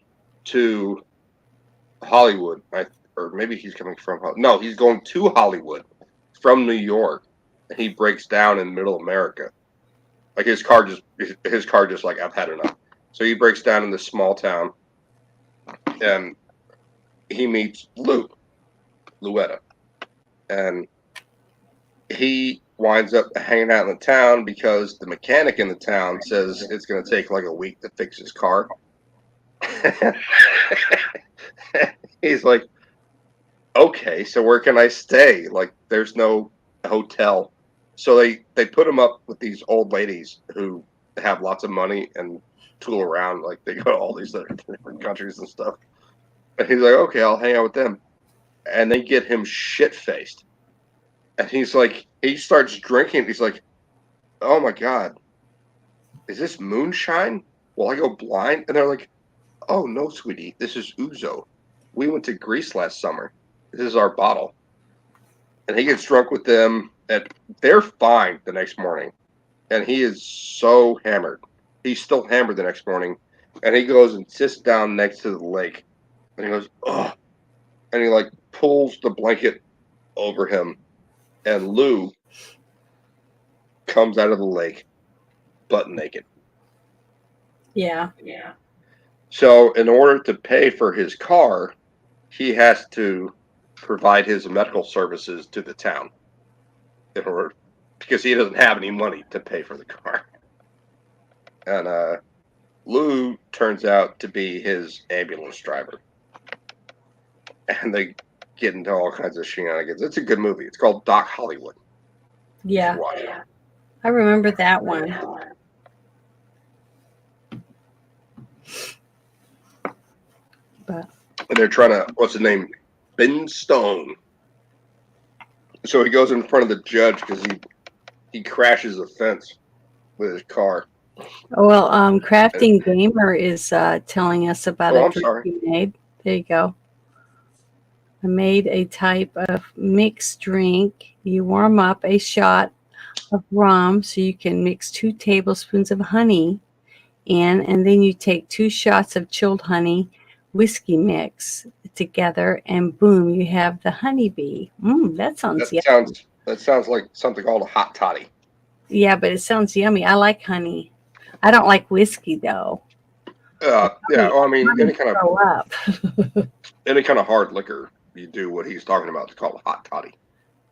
Speaker 5: to Hollywood, or maybe he's coming from. No, he's going to Hollywood from New York, and he breaks down in Middle America. Like his car just like, I've had enough. So he breaks down in this small town, and he meets Luetta, and he winds up hanging out in the town because the mechanic in the town says it's going to take like a week to fix his car. He's like, okay, so where can I stay? Like, there's no hotel. So they put him up with these old ladies who have lots of money and tool around. Like, they go to all these different countries and stuff. And he's like, okay, I'll hang out with them. And they get him shit-faced. And he's like, he starts drinking. He's like, oh my God, is this moonshine? Will I go blind? And they're like, oh no, sweetie, this is ouzo. We went to Greece last summer. This is our bottle. And he gets drunk with them, and they're fine the next morning. And he is so hammered. He's still hammered the next morning. And he goes and sits down next to the lake. And he goes, oh. And he like pulls the blanket over him. And Lou comes out of the lake butt naked.
Speaker 3: Yeah.
Speaker 5: So in order to pay for his car, he has to provide his medical services to the town because he doesn't have any money to pay for the car. And Lou turns out to be his ambulance driver. And they get into all kinds of shenanigans. It's a good movie. It's called Doc Hollywood.
Speaker 3: Yeah. I remember that one. But
Speaker 5: and they're trying to, what's his name? Ben Stone. So he goes in front of the judge because he crashes a fence with his car.
Speaker 3: well, Crafting Gamer is telling us about a drink he made. There you go. I made a type of mixed drink. You warm up a shot of rum, so you can mix 2 tablespoons of honey in, and then you take 2 shots of chilled honey whiskey mix together, and boom, you have the honeybee. That sounds yummy.
Speaker 5: That sounds like something called a hot toddy.
Speaker 3: Yeah, but it sounds yummy. I like honey. I don't like whiskey though.
Speaker 5: Yeah, well, I mean, any kind
Speaker 3: of
Speaker 5: hard liquor, you do what he's talking about. It's called a hot toddy.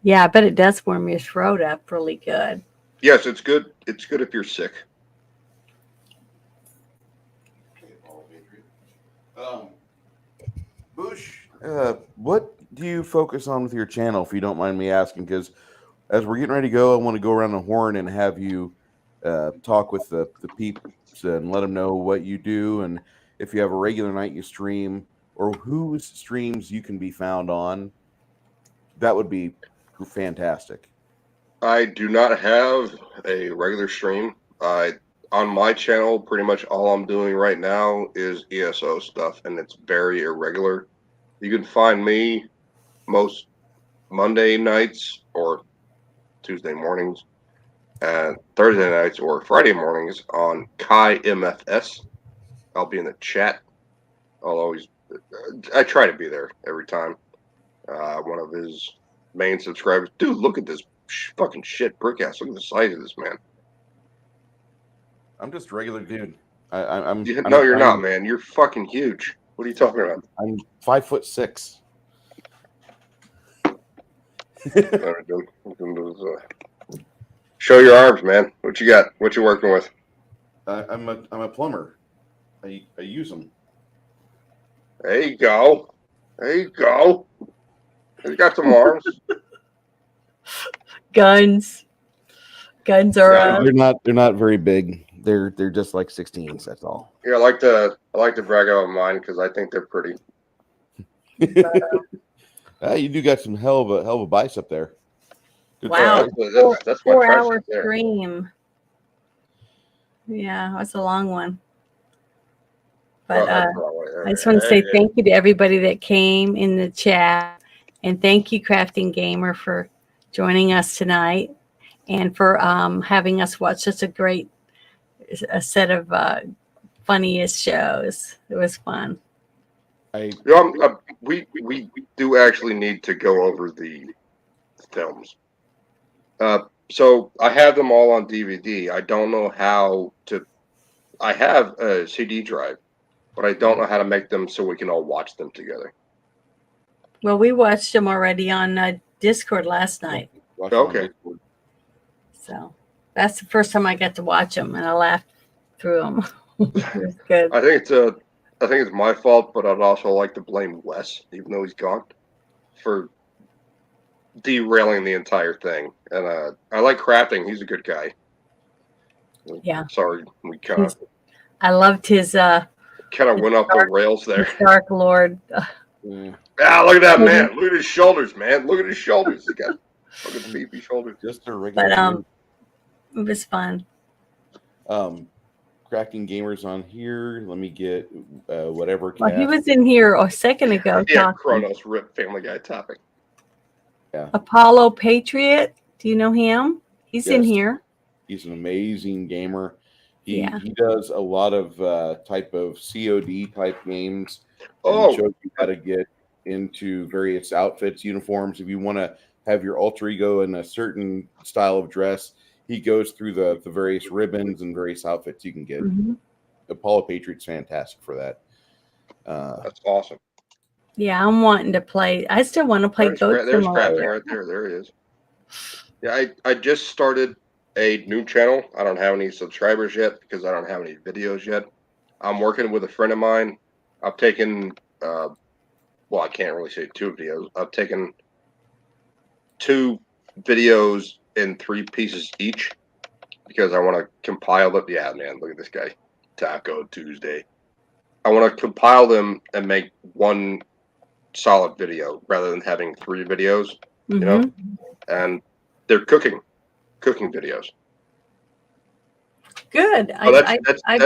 Speaker 3: Yeah, I bet it does warm your throat up really good.
Speaker 5: Yes, it's good. It's good if you're sick.
Speaker 2: Bush, what do you focus on with your channel, if you don't mind me asking? Because as we're getting ready to go, I want to go around the horn and have you talk with the peeps and let them know what you do, and if you have a regular night you stream, or whose streams you can be found on. That would be fantastic.
Speaker 5: I do not have a regular stream. I on my channel, pretty much all I'm doing right now is ESO stuff, and it's very irregular. You can find me most Monday nights or Tuesday mornings, and Thursday nights or Friday mornings on Kai MFS. I'll be in the chat. I try to be there every time. One of his main subscribers, dude, look at this fucking shit brick ass. Look at the size of this man.
Speaker 2: I'm just a regular dude.
Speaker 5: No, you're not, man. You're fucking huge. What are you talking about?
Speaker 2: I'm 5'6".
Speaker 5: Show your arms, man. What you got? What you working with?
Speaker 2: I'm a plumber. I use them.
Speaker 5: There you go. There you go. He's got some arms.
Speaker 3: Guns are.
Speaker 2: They're not very big. They're just like 16s. That's all.
Speaker 5: Yeah, I like to brag about mine because I think they're pretty.
Speaker 2: You do got some hell of a bicep there. Good
Speaker 3: Wow,
Speaker 5: that's my
Speaker 3: 4-hour
Speaker 5: there.
Speaker 3: stream. Yeah, that's a long one. But I just want to say thank you to everybody that came in the chat, and thank you, Crafting Gamer, for joining us tonight, and for having us watch such a set of funniest shows. It was fun.
Speaker 5: We do actually need to go over the films. So I have them all on DVD. I don't know how to. I have a CD drive, but I don't know how to make them so we can all watch them together.
Speaker 3: Well, we watched them already on Discord last night.
Speaker 5: Okay.
Speaker 3: So that's the first time I got to watch them, and I laughed through them. It was good.
Speaker 5: I think it's my fault, but I'd also like to blame Wes, even though he's gone, for derailing the entire thing. And I like Crafting. He's a good guy.
Speaker 3: Yeah.
Speaker 5: Sorry, we kind of.
Speaker 3: I loved his.
Speaker 5: Kind of went off the rails there.
Speaker 3: Dark Lord.
Speaker 5: Yeah, look at that man. Look at his shoulders, man. Look at his shoulders. Look at the beefy shoulders.
Speaker 2: Just a regular.
Speaker 3: But it was fun.
Speaker 2: Crafting Gamers on here. Let me get whatever.
Speaker 3: Well, he was in here a second ago.
Speaker 5: Yeah, Kronos Rip Family Guy topic.
Speaker 2: Yeah.
Speaker 3: Apollo Patriot. Do you know him? He's in here.
Speaker 2: He's an amazing gamer. He does a lot of type of COD type games. He shows you how to get into various outfits, uniforms. If you want to have your alter ego in a certain style of dress, he goes through the various ribbons and various outfits you can get.
Speaker 3: Mm-hmm.
Speaker 2: Apollo Patriot's fantastic for that.
Speaker 5: That's awesome.
Speaker 3: Yeah, I'm wanting to play. I still want to play Goat
Speaker 5: There's
Speaker 3: Simulator.
Speaker 5: Crafting right there. There he is. Yeah, I just started a new channel. I don't have any subscribers yet because I don't have any videos yet. I'm working with a friend of mine. I've taken, well, I can't really say 2 videos. I've taken 2 videos in 3 pieces each because I want to compile them. Yeah, man, look at this guy. Taco Tuesday. I want to compile them and make one solid video rather than having 3 videos, you know? And they're cooking videos.
Speaker 3: Good.
Speaker 5: Oh,
Speaker 3: I've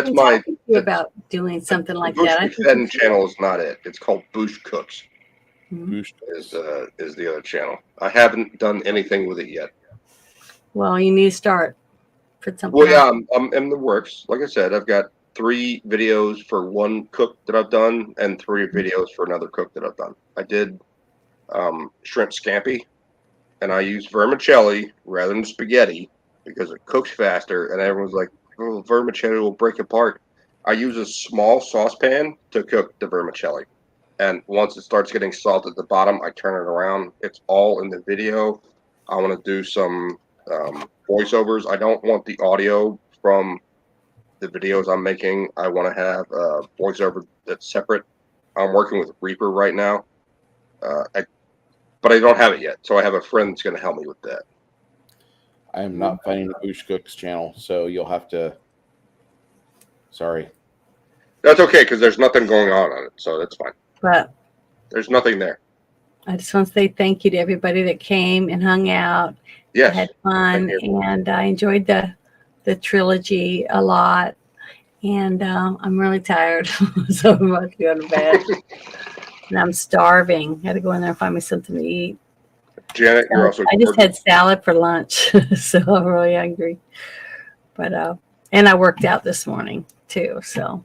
Speaker 3: been talking to you about doing something like that. I think
Speaker 5: McFadden channel is not it. It's called Boosh Cooks.
Speaker 2: Boosh
Speaker 5: is the other channel. I haven't done anything with it yet.
Speaker 3: Well, you need to start. Put something.
Speaker 5: Well, yeah, I'm in the works. Like I said, I've got 3 videos for one cook that I've done and 3 videos for another cook that I've done. I did shrimp scampi, and I used vermicelli rather than spaghetti because it cooks faster. And everyone's like, "Oh, vermicelli will break apart." I use a small saucepan to cook the vermicelli, and once it starts getting salt at the bottom, I turn it around. It's all in the video. I want to do some voiceovers. I don't want the audio from the videos I'm making. I want to have a voiceover that's separate. I'm working with Reaper right now, but I don't have it yet. So I have a friend that's going to help me with that.
Speaker 2: I am not finding the Boosh Cooks channel, so you'll have to. Sorry.
Speaker 5: That's okay because there's nothing going on it, so that's fine.
Speaker 3: But
Speaker 5: there's nothing there.
Speaker 3: I just want to say thank you to everybody that came and hung out.
Speaker 5: Yes.
Speaker 3: I had fun, and I enjoyed the the trilogy a lot, and I'm really tired, so I'm about to go to bed. And I'm starving. Got to go in there and find me something to eat.
Speaker 5: Janet, you're also.
Speaker 3: I just had salad for lunch, so I'm really hungry. But and I worked out this morning too. So,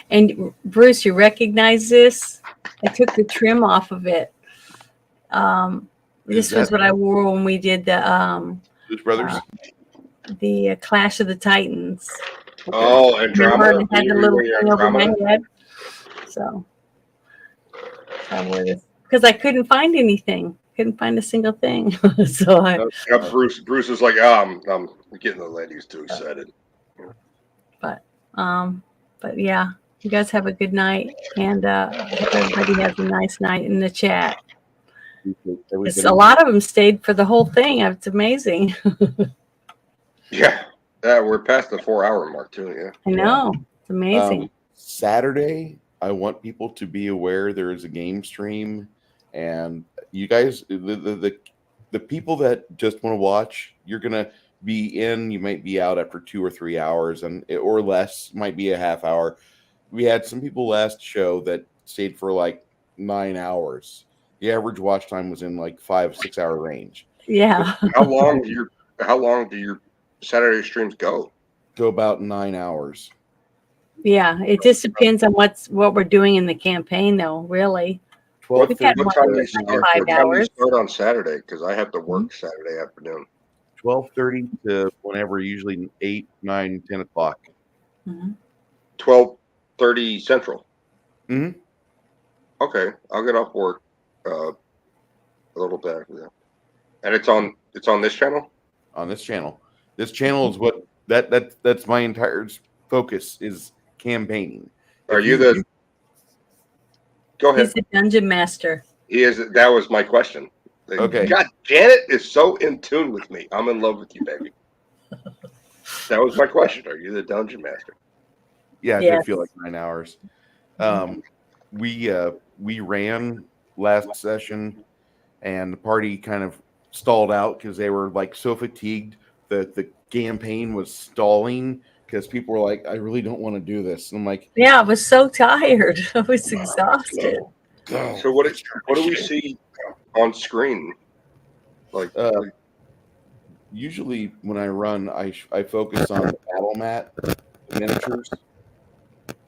Speaker 3: and Bruce, you recognize this? I took the trim off of it. This was what I wore when we did the
Speaker 2: Blues Brothers.
Speaker 3: The Clash of the Titans.
Speaker 5: Oh, and drama.
Speaker 3: It had the little thing over my head. So I wore this because I couldn't find anything. Couldn't find a single thing. So
Speaker 5: Bruce is like, I'm getting the ladies too excited.
Speaker 3: But yeah, you guys have a good night, and I hope everybody has a nice night in the chat. A lot of them stayed for the whole thing. It's amazing.
Speaker 5: Yeah, we're past the 4-hour mark too. Yeah,
Speaker 3: I know. It's amazing.
Speaker 2: Saturday, I want people to be aware there is a game stream, and you guys, the people that just want to watch, you're gonna be in. You might be out after 2 or 3 hours, or less. Might be a half hour. We had some people last show that stayed for like 9 hours. The average watch time was in like 5-6 hour range.
Speaker 3: Yeah.
Speaker 5: How long do your Saturday streams go?
Speaker 2: Go about 9 hours.
Speaker 3: Yeah, it just depends on what we're doing in the campaign, though. Really.
Speaker 5: What time do you start on Saturday? Because I have to work Saturday afternoon.
Speaker 2: 12:30 to whenever, usually 8, 9, 10 o'clock.
Speaker 5: 12:30 Central.
Speaker 2: Mm-hmm.
Speaker 5: Okay, I'll get off work a little bit after that. And it's on this channel?
Speaker 2: On this channel. This channel is what that's my entire focus is campaigning.
Speaker 5: Are you the Go ahead.
Speaker 3: He's the dungeon master.
Speaker 5: He is. That was my question.
Speaker 2: Okay.
Speaker 5: God, Janet is so in tune with me. I'm in love with you, baby. That was my question. Are you the dungeon master?
Speaker 2: Yeah, it did feel like 9 hours. We ran last session, and the party kind of stalled out because they were like so fatigued that the campaign was stalling because people were like, I really don't want to do this. And I'm like,
Speaker 3: yeah, I was so tired. I was exhausted.
Speaker 5: So what do we see on screen? Like
Speaker 2: usually when I run, I focus on the battle mat, the miniatures.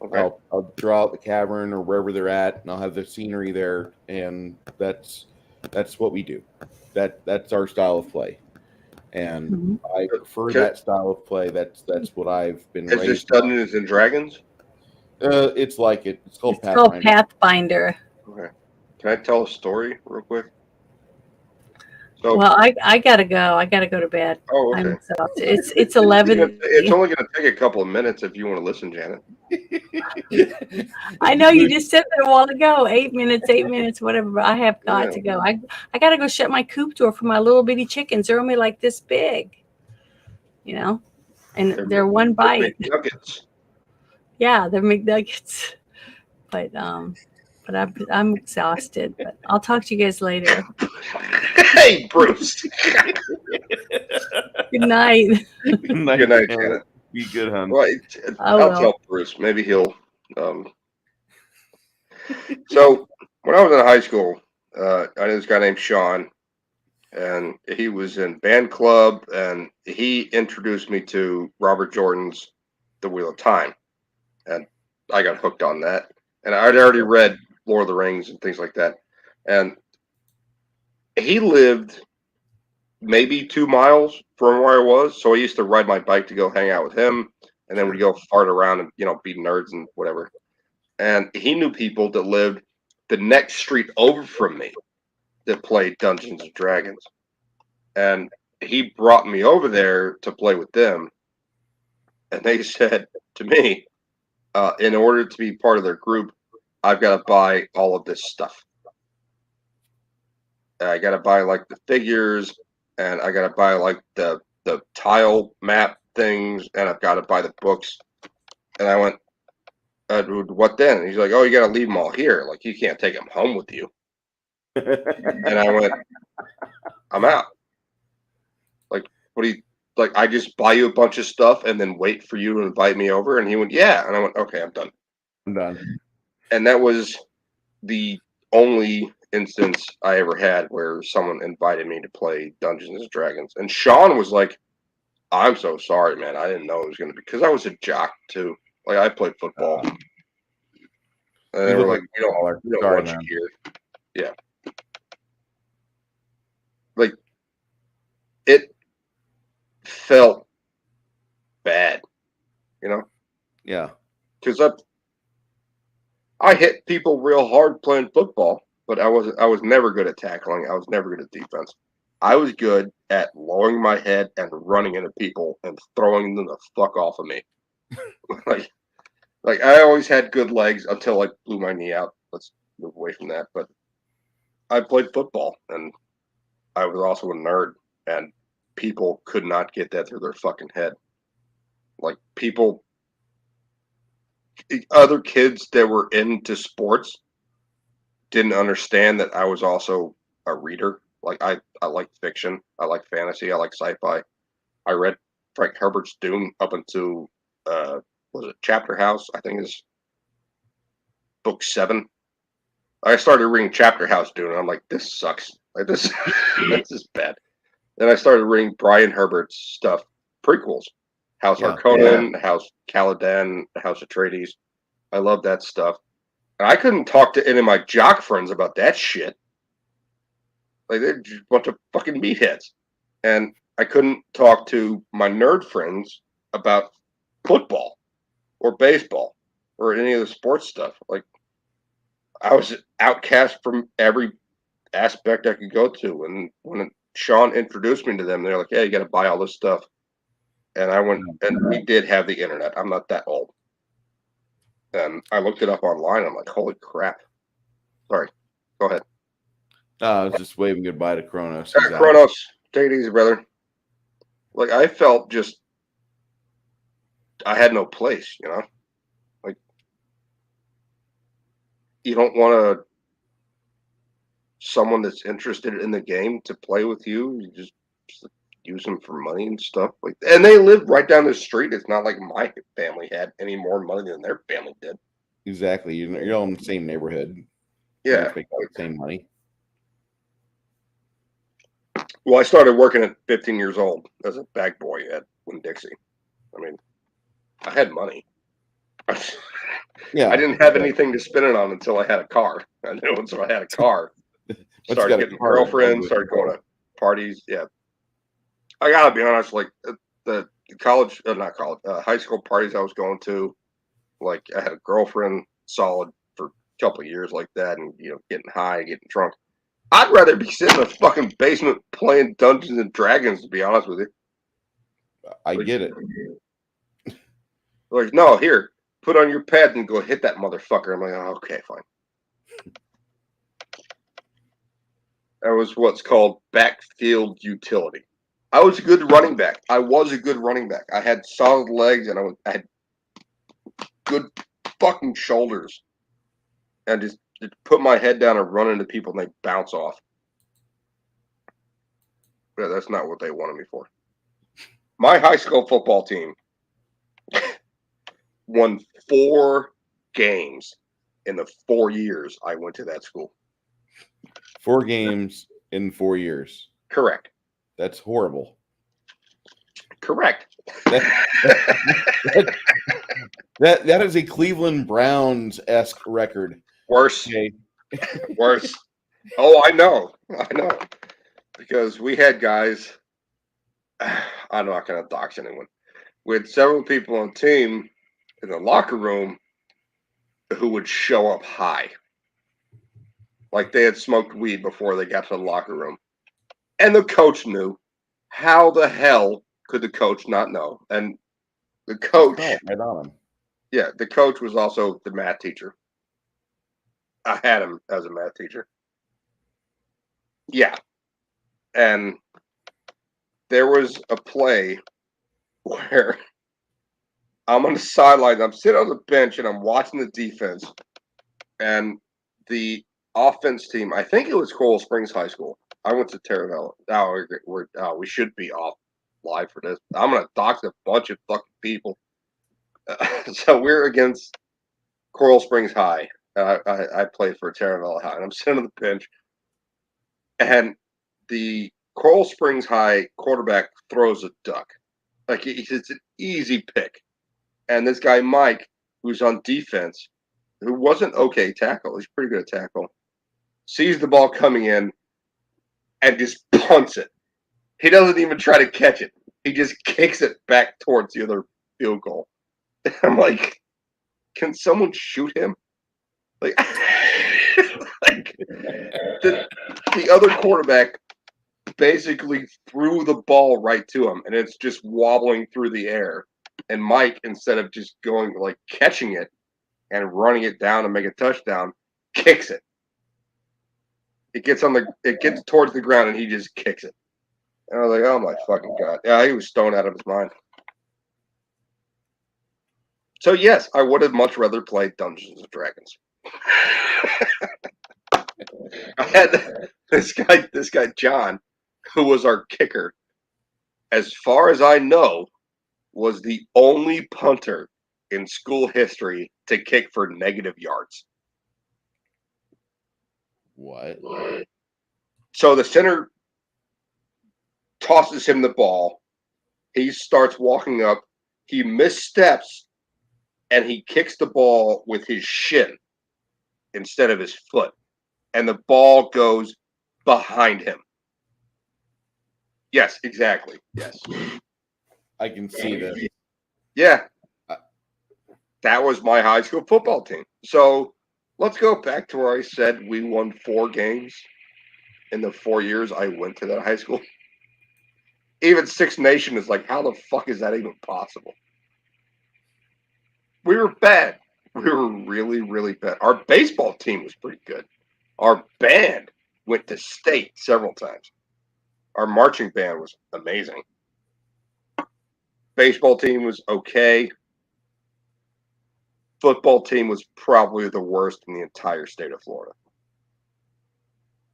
Speaker 2: Okay. I'll draw out the cavern or wherever they're at, and I'll have the scenery there, and that's what we do. That's our style of play, and I prefer that style of play. That's what I've been.
Speaker 5: Is this Dungeons and Dragons?
Speaker 2: It's like it. It's called Pathfinder.
Speaker 3: Called Pathfinder.
Speaker 5: Okay. Can I tell a story real quick? So,
Speaker 3: well, I gotta go. I gotta go to bed.
Speaker 5: Oh, okay.
Speaker 3: I'm exhausted. It's 11.
Speaker 5: It's only going to take a couple of minutes if you want to listen, Janet.
Speaker 3: I know you just said that a while ago. 8 minutes, whatever. But I have got to go. I gotta go shut my coop door for my little bitty chickens. They're only like this big, and they're one bite.
Speaker 5: McNuggets.
Speaker 3: Yeah, they're McNuggets. But I'm exhausted. But I'll talk to you guys later.
Speaker 5: Hey, Bruce.
Speaker 3: Good night.
Speaker 2: Good night, Janet. Be good, hon.
Speaker 5: Well, I'll tell Bruce. Maybe he'll. So when I was in high school, I knew this guy named Sean, and he was in band club, and he introduced me to Robert Jordan's The Wheel of Time, and I got hooked on that. And I'd already read Lord of the Rings and things like that, and he lived maybe 2 miles from where I was, so I used to ride my bike to go hang out with him, and then we'd go fart around and be nerds and whatever. And he knew people that lived the next street over from me that played Dungeons and Dragons, and he brought me over there to play with them. And they said to me, in order to be part of their group, I've got to buy all of this stuff. I got to buy like the figures, and I got to buy like the tile map things, and I've got to buy the books. And I went, what then? And he's like, oh, you got to leave them all here. Like, you can't take them home with you. And I went, I'm out. Like, what do you like, I just buy you a bunch of stuff and then wait for you to invite me over? And he went, yeah. And I went, okay, I'm done.
Speaker 2: I'm done.
Speaker 5: And that was the only instance I ever had where someone invited me to play Dungeons and Dragons. And Sean was like, I'm so sorry, man. I didn't know it was going to be, because I was a jock too. Like, I played football. And they were like, we don't want you here. Yeah. Like, it felt bad, you know?
Speaker 2: Yeah.
Speaker 5: Because I hit people real hard playing football, but I was never good at tackling. I was never good at defense. I was good at lowering my head and running into people and throwing them the fuck off of me. like I always had good legs until I blew my knee out. Let's move away from that. But I played football, and I was also a nerd, and people could not get that through their fucking head. Like, other kids that were into sports didn't understand that I was also a reader. Like, I like fiction. I like fantasy. I like sci-fi. I read Frank Herbert's Dune up into, was it Chapter House? I think is book 7. I started reading Chapter House Dune, and I'm like, this sucks. Like, this is bad. Then I started reading Brian Herbert's stuff, prequels. House Harkonnen, House Caladan, House Atreides. I love that stuff. And I couldn't talk to any of my jock friends about that shit. Like, they're just a bunch of fucking meatheads. And I couldn't talk to my nerd friends about football or baseball or any of the sports stuff. Like, I was outcast from every aspect I could go to. And when Sean introduced me to them, they're like, hey, you got to buy all this stuff. And I went, and we did have the internet. I'm not that old. And I looked it up online. I'm like, holy crap. Sorry. Go ahead.
Speaker 2: I was just waving goodbye to Kronos.
Speaker 5: Kronos, take it easy, brother. Like, I felt just, I had no place, you know? Like, you don't want someone that's interested in the game to play with you. You just use them for money and stuff. Like, and they lived right down the street. It's not like my family had any more money than their family did.
Speaker 2: Exactly. You're all in the same neighborhood.
Speaker 5: Yeah.
Speaker 2: Make all the same money.
Speaker 5: Well, I started working at 15 years old as a bag boy at Winn-Dixie. I mean, I had money.
Speaker 2: Yeah.
Speaker 5: I didn't have anything to spend it on until I had a car. And then once I had a car, started getting girlfriends, started going to parties. Yeah. I gotta be honest, like, the college, not college, high school parties I was going to, like, I had a girlfriend solid for a couple of years like that, and, you know, getting high, getting drunk. I'd rather be sitting in a fucking basement playing Dungeons and Dragons, to be honest with you.
Speaker 2: I get it.
Speaker 5: Like, no, here, put on your pad and go hit that motherfucker. I'm like, oh, okay, fine. That was what's called backfield utility. I was a good running back. I had solid legs, and I had good fucking shoulders. And just put my head down and run into people, and they bounce off. But that's not what they wanted me for. My high school football team won 4 games in the 4 years I went to that school.
Speaker 2: 4 games in 4 years.
Speaker 5: Correct.
Speaker 2: That's horrible.
Speaker 5: Correct.
Speaker 2: That is a Cleveland Browns-esque record.
Speaker 5: Worse.
Speaker 2: Okay.
Speaker 5: Worse. Oh, I know. Because we had guys, I'm not going to dox anyone. We had several people on the team in the locker room who would show up high. Like, they had smoked weed before they got to the locker room. And the coach knew. How the hell could the coach not know? And the coach,
Speaker 2: right on him.
Speaker 5: Yeah, the coach was also the math teacher. I had him as a math teacher. Yeah. And there was a play where I'm on the sideline, I'm sitting on the bench, and I'm watching the defense. And the offense team, I think it was Coral Springs High School. I went to Terraville. We should be off live for this. I'm gonna dox a bunch of fucking people. So we're against Coral Springs High. I played for Terra Valley High, and I'm sitting on the bench, and the Coral Springs High quarterback throws a duck. Like, it's an easy pick. And this guy, Mike, who's on defense, who wasn't okay tackle, he's pretty good at tackle, sees the ball coming in and just punts it. He doesn't even try to catch it. He just kicks it back towards the other field goal. I'm like, can someone shoot him? Like, like the other quarterback basically threw the ball right to him, and it's just wobbling through the air. And Mike, instead of just going, like, catching it and running it down and make a touchdown, kicks it. It gets towards the ground, and he just kicks it. And I was like, oh my fucking God. Yeah, he was stoned out of his mind. So yes, I would have much rather played Dungeons and Dragons. I had this guy John, who was our kicker, as far as I know, was the only punter in school history to kick for negative yards.
Speaker 2: What?
Speaker 5: So the center tosses him the ball. He starts walking up. He missteps, and he kicks the ball with his shin instead of his foot. And the ball goes behind him. Yes, exactly. Yes.
Speaker 2: I can see that.
Speaker 5: Yeah. That was my high school football team. So let's go back to where I said we won 4 games in the 4 years I went to that high school. Even Six Nation is like, how the fuck is that even possible? We were bad. We were really, really bad. Our baseball team was pretty good. Our band went to state several times. Our marching band was amazing. Baseball team was okay. Football team was probably the worst in the entire state of Florida,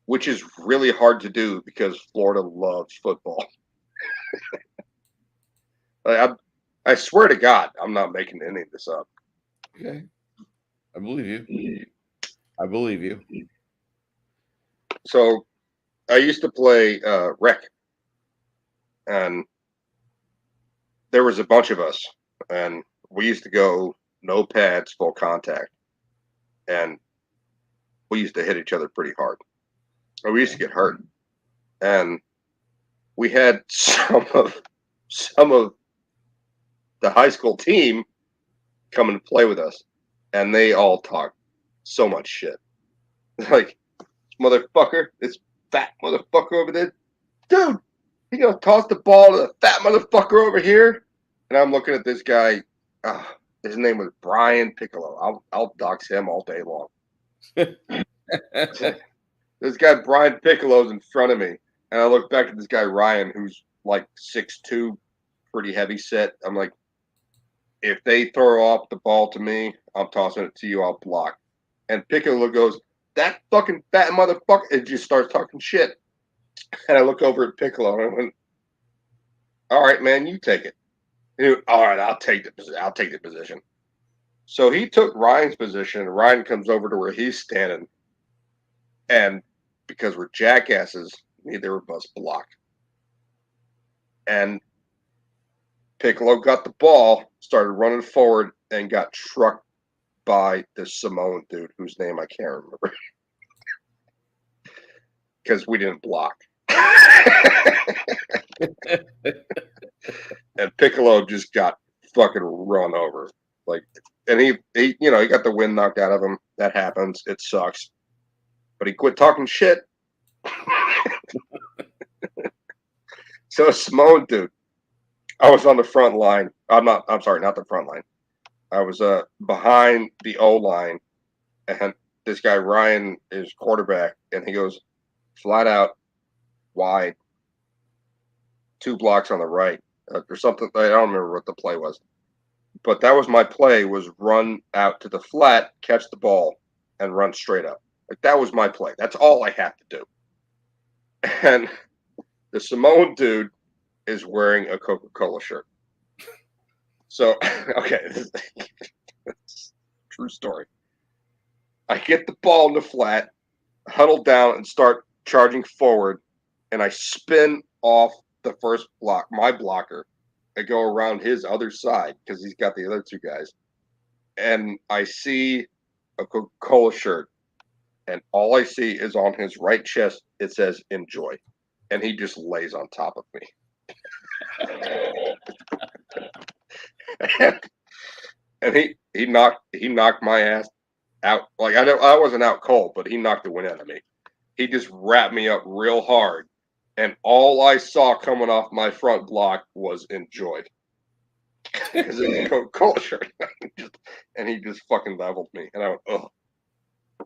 Speaker 5: which is really hard to do because Florida loves football. I swear to God, I'm not making any of this up.
Speaker 2: Okay. I believe you. I believe you.
Speaker 5: So I used to play rec, and there was a bunch of us, and we used to go no pads, full contact, and we used to hit each other pretty hard. Or we used to get hurt, and we had some of the high school team come and play with us, and they all talk so much shit. Like, motherfucker, this fat motherfucker over there, dude, he gonna toss the ball to the fat motherfucker over here. And I'm looking at this guy. His name was Brian Piccolo. I'll dox him all day long. This guy Brian Piccolo's in front of me, and I look back at this guy Ryan, who's like 6'2", pretty heavy set. I'm like, if they throw off the ball to me, I'm tossing it to you. I'll block. And Piccolo goes, that fucking fat motherfucker, and just starts talking shit. And I look over at Piccolo, and I went, all right, man, you take it. And he went, all right, I'll take the position. So he took Ryan's position, and Ryan comes over to where he's standing. And because we're jackasses, neither of us blocked. And Piccolo got the ball, started running forward, and got trucked by the Samoan dude whose name I can't remember. Because we didn't block. And Piccolo just got fucking run over. Like, and he got the wind knocked out of him. That happens. It sucks. But he quit talking shit. So Samoan dude, I was on the front line. I'm sorry, not the front line. I was behind the O line, and this guy Ryan is quarterback, and he goes flat out wide, 2 blocks on the right, or something. I don't remember what the play was, but that was my play: was run out to the flat, catch the ball, and run straight up. Like, that was my play. That's all I had to do. And the Samoan dude is wearing a Coca-Cola shirt. So, okay, this is true story. I get the ball in the flat, huddle down, and start charging forward, and I spin off the first block, my blocker. I go around his other side because he's got the other two guys, and I see a Coca-Cola shirt, and all I see is on his right chest, it says enjoy, and he just lays on top of me. And he knocked my ass out. Like I wasn't out cold, but he knocked the wind out of me. He just wrapped me up real hard, and all I saw coming off my front block was enjoy. Because it was a Coca-Cola shirt, and he just fucking leveled me, and I went, oh,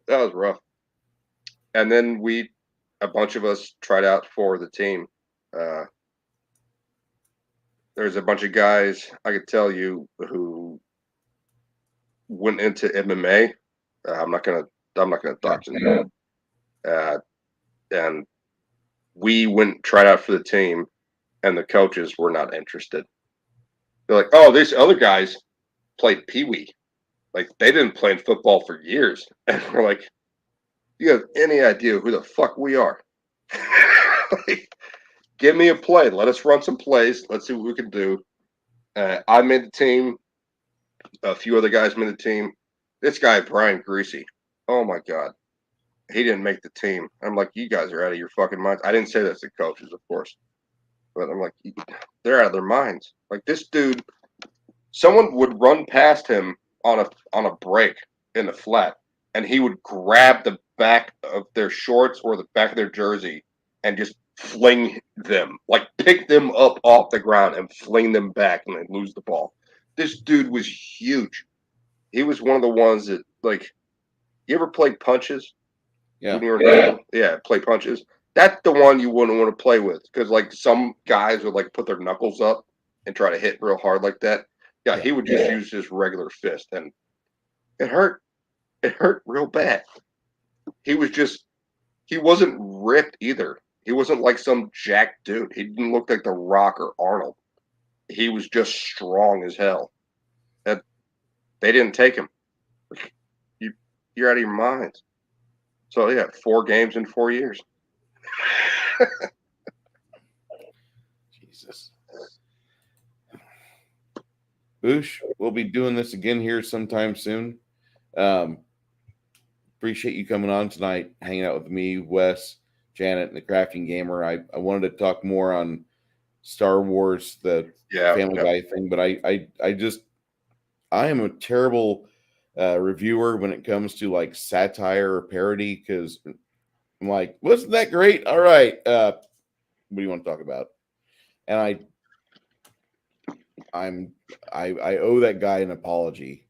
Speaker 5: that was rough. And then a bunch of us tried out for the team. There's a bunch of guys I could tell you who went into MMA. I'm not gonna talk to them. And we tried out for the team, and the coaches were not interested. They're like, "Oh, these other guys played Pee-wee. Like they didn't play in football for years." And we're like, "Do you have any idea who the fuck we are?" Like, give me a play. Let us run some plays. Let's see what we can do. I made the team. A few other guys made the team. This guy, Brian Greasy. Oh, my God. He didn't make the team. I'm like, you guys are out of your fucking minds. I didn't say that to coaches, of course. But I'm like, they're out of their minds. Like, this dude, someone would run past him on a break in the flat, and he would grab the back of their shorts or the back of their jersey and just fling them, like pick them up off the ground and fling them back, and they'd lose the ball. This dude was huge. He was one of the ones that, like, you ever played punches?
Speaker 2: Yeah.
Speaker 5: When you were play punches. That's the one you wouldn't want to play with, because like some guys would like put their knuckles up and try to hit real hard like that. Yeah, he would just use his regular fist, and it hurt. It hurt real bad. He wasn't ripped either. He wasn't like some jacked dude. He didn't look like The Rock or Arnold. He was just strong as hell. And they didn't take him. You're out of your minds. So yeah, 4 games in 4 years.
Speaker 2: Jesus. Boosh, we'll be doing this again here sometime soon. Appreciate you coming on tonight, hanging out with me, Wes, Janet, and the Crafting Gamer. I wanted to talk more on Star Wars, the Family Guy thing, but I am a terrible reviewer when it comes to like satire or parody, because I'm like, wasn't that great? All right, what do you want to talk about? And I owe that guy an apology,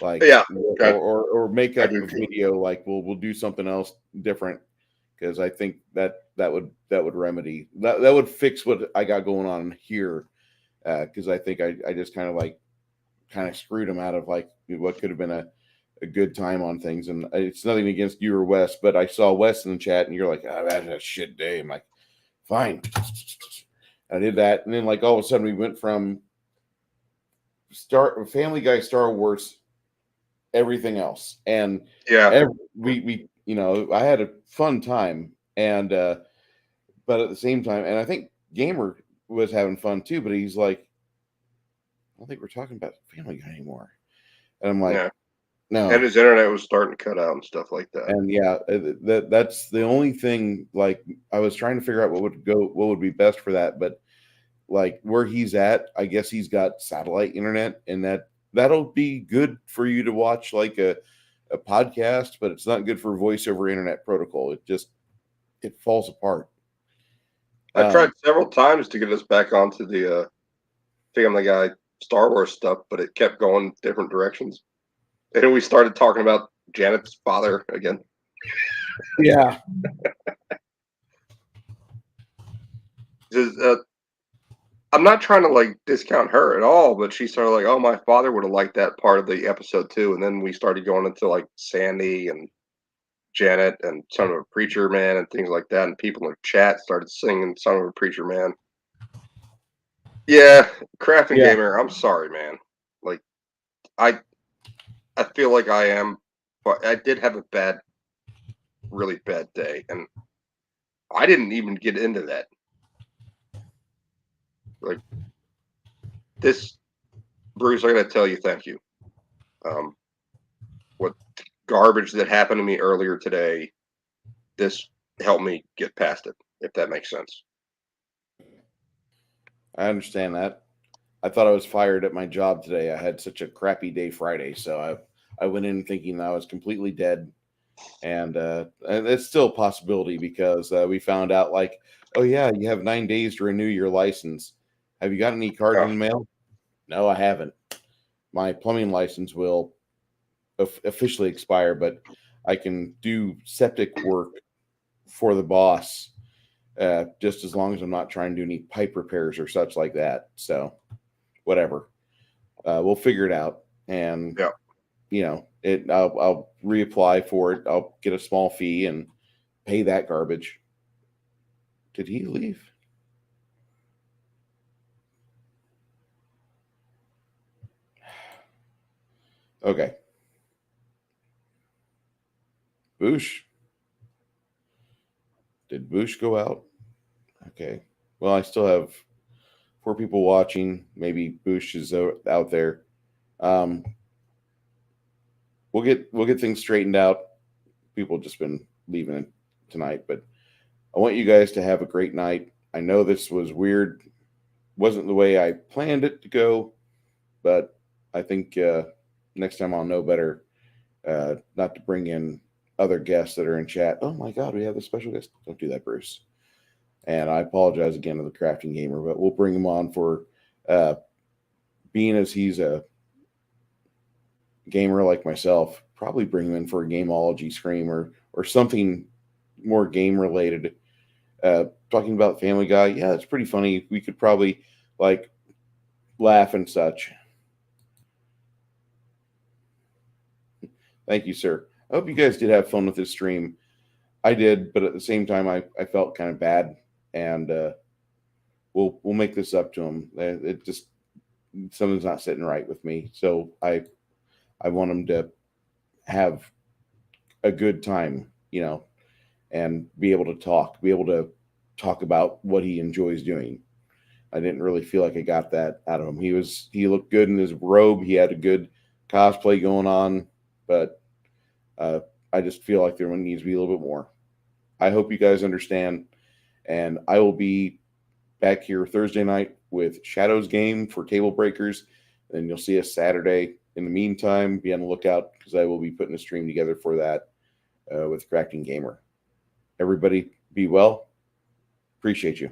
Speaker 2: like or make up a video, like we'll do something else different, because I think that would remedy that would fix what I got going on here, because I think I just kind of screwed him out of like what could have been a good time on things. And it's nothing against you or Wes, but I saw Wes in the chat and you're like, oh, that's a shit day. I'm like, fine. I did that, and then like all of a sudden we went from Family Guy, Star Wars, everything else, and we I had a fun time, and but at the same time, and I think Gamer was having fun too, but he's like, I don't think we're talking about Family Guy anymore, and I'm like, no,
Speaker 5: and his internet was starting to cut out and stuff like that,
Speaker 2: and that's the only thing. Like, I was trying to figure out what would be best for that, but like where he's at, I guess he's got satellite internet, and that'll be good for you to watch like a podcast, but it's not good for voice over internet protocol. It falls apart.
Speaker 5: I tried several times to get us back onto the Family Guy Star Wars stuff, but it kept going different directions. And then we started talking about Janet's father again.
Speaker 2: Yeah.
Speaker 5: I'm not trying to like discount her at all, but she started like, oh, my father would have liked that part of the episode too. And then we started going into like Sandy and Janet and Son of a Preacher Man and things like that. And people in the chat started singing Son of a Preacher Man. Yeah, Crafting
Speaker 1: Yeah.
Speaker 5: Gamer, I'm sorry, man. Like, I feel like I am, but I did have a really bad day, and I didn't even get into that. Like, this, Bruce, I gotta tell you, thank you. What garbage that happened to me earlier today, this helped me get past it, if that makes sense.
Speaker 2: I understand that. I thought I was fired at my job today. I had such a crappy day Friday, so I went in thinking I was completely dead, and it's still a possibility because we found out like, oh yeah, you have 9 days to renew your license. Have you got any cards in the mail? No, I haven't. My plumbing license will officially expire, but I can do septic work for the boss just as long as I'm not trying to do any pipe repairs or such like that. So whatever, we'll figure it out. And
Speaker 5: Yeah.
Speaker 2: you know, I'll reapply for it. I'll get a small fee and pay that garbage. Did he leave? Okay. Boosh. Did Boosh go out? Okay. Well, I still have 4 people watching. Maybe Boosh is out there. We'll get things straightened out. People have just been leaving tonight, but I want you guys to have a great night. I know this was weird. Wasn't the way I planned it to go, but I think next time I'll know better not to bring in other guests that are in chat. Oh my God, we have a special guest. Don't do that, Bruce. And I apologize again to the Crafting Gamer, but we'll bring him on for being as he's a gamer like myself. Probably bring him in for a gameology stream or something more game related. Talking about Family Guy, yeah, it's pretty funny. We could probably like laugh and such. Thank you, sir. I hope you guys did have fun with this stream. I did, but at the same time, I felt kind of bad, and we'll make this up to him. It just something's not sitting right with me, so I want him to have a good time, you know, and be able to talk about what he enjoys doing. I didn't really feel like I got that out of him. He looked good in his robe. He had a good cosplay going on, but I just feel like there needs to be a little bit more. I hope you guys understand, and I will be back here Thursday night with Shadow's Game for Table Breakers, and you'll see us Saturday. In the meantime, be on the lookout because I will be putting a stream together for that with Crafting Gamer. Everybody be well. Appreciate you.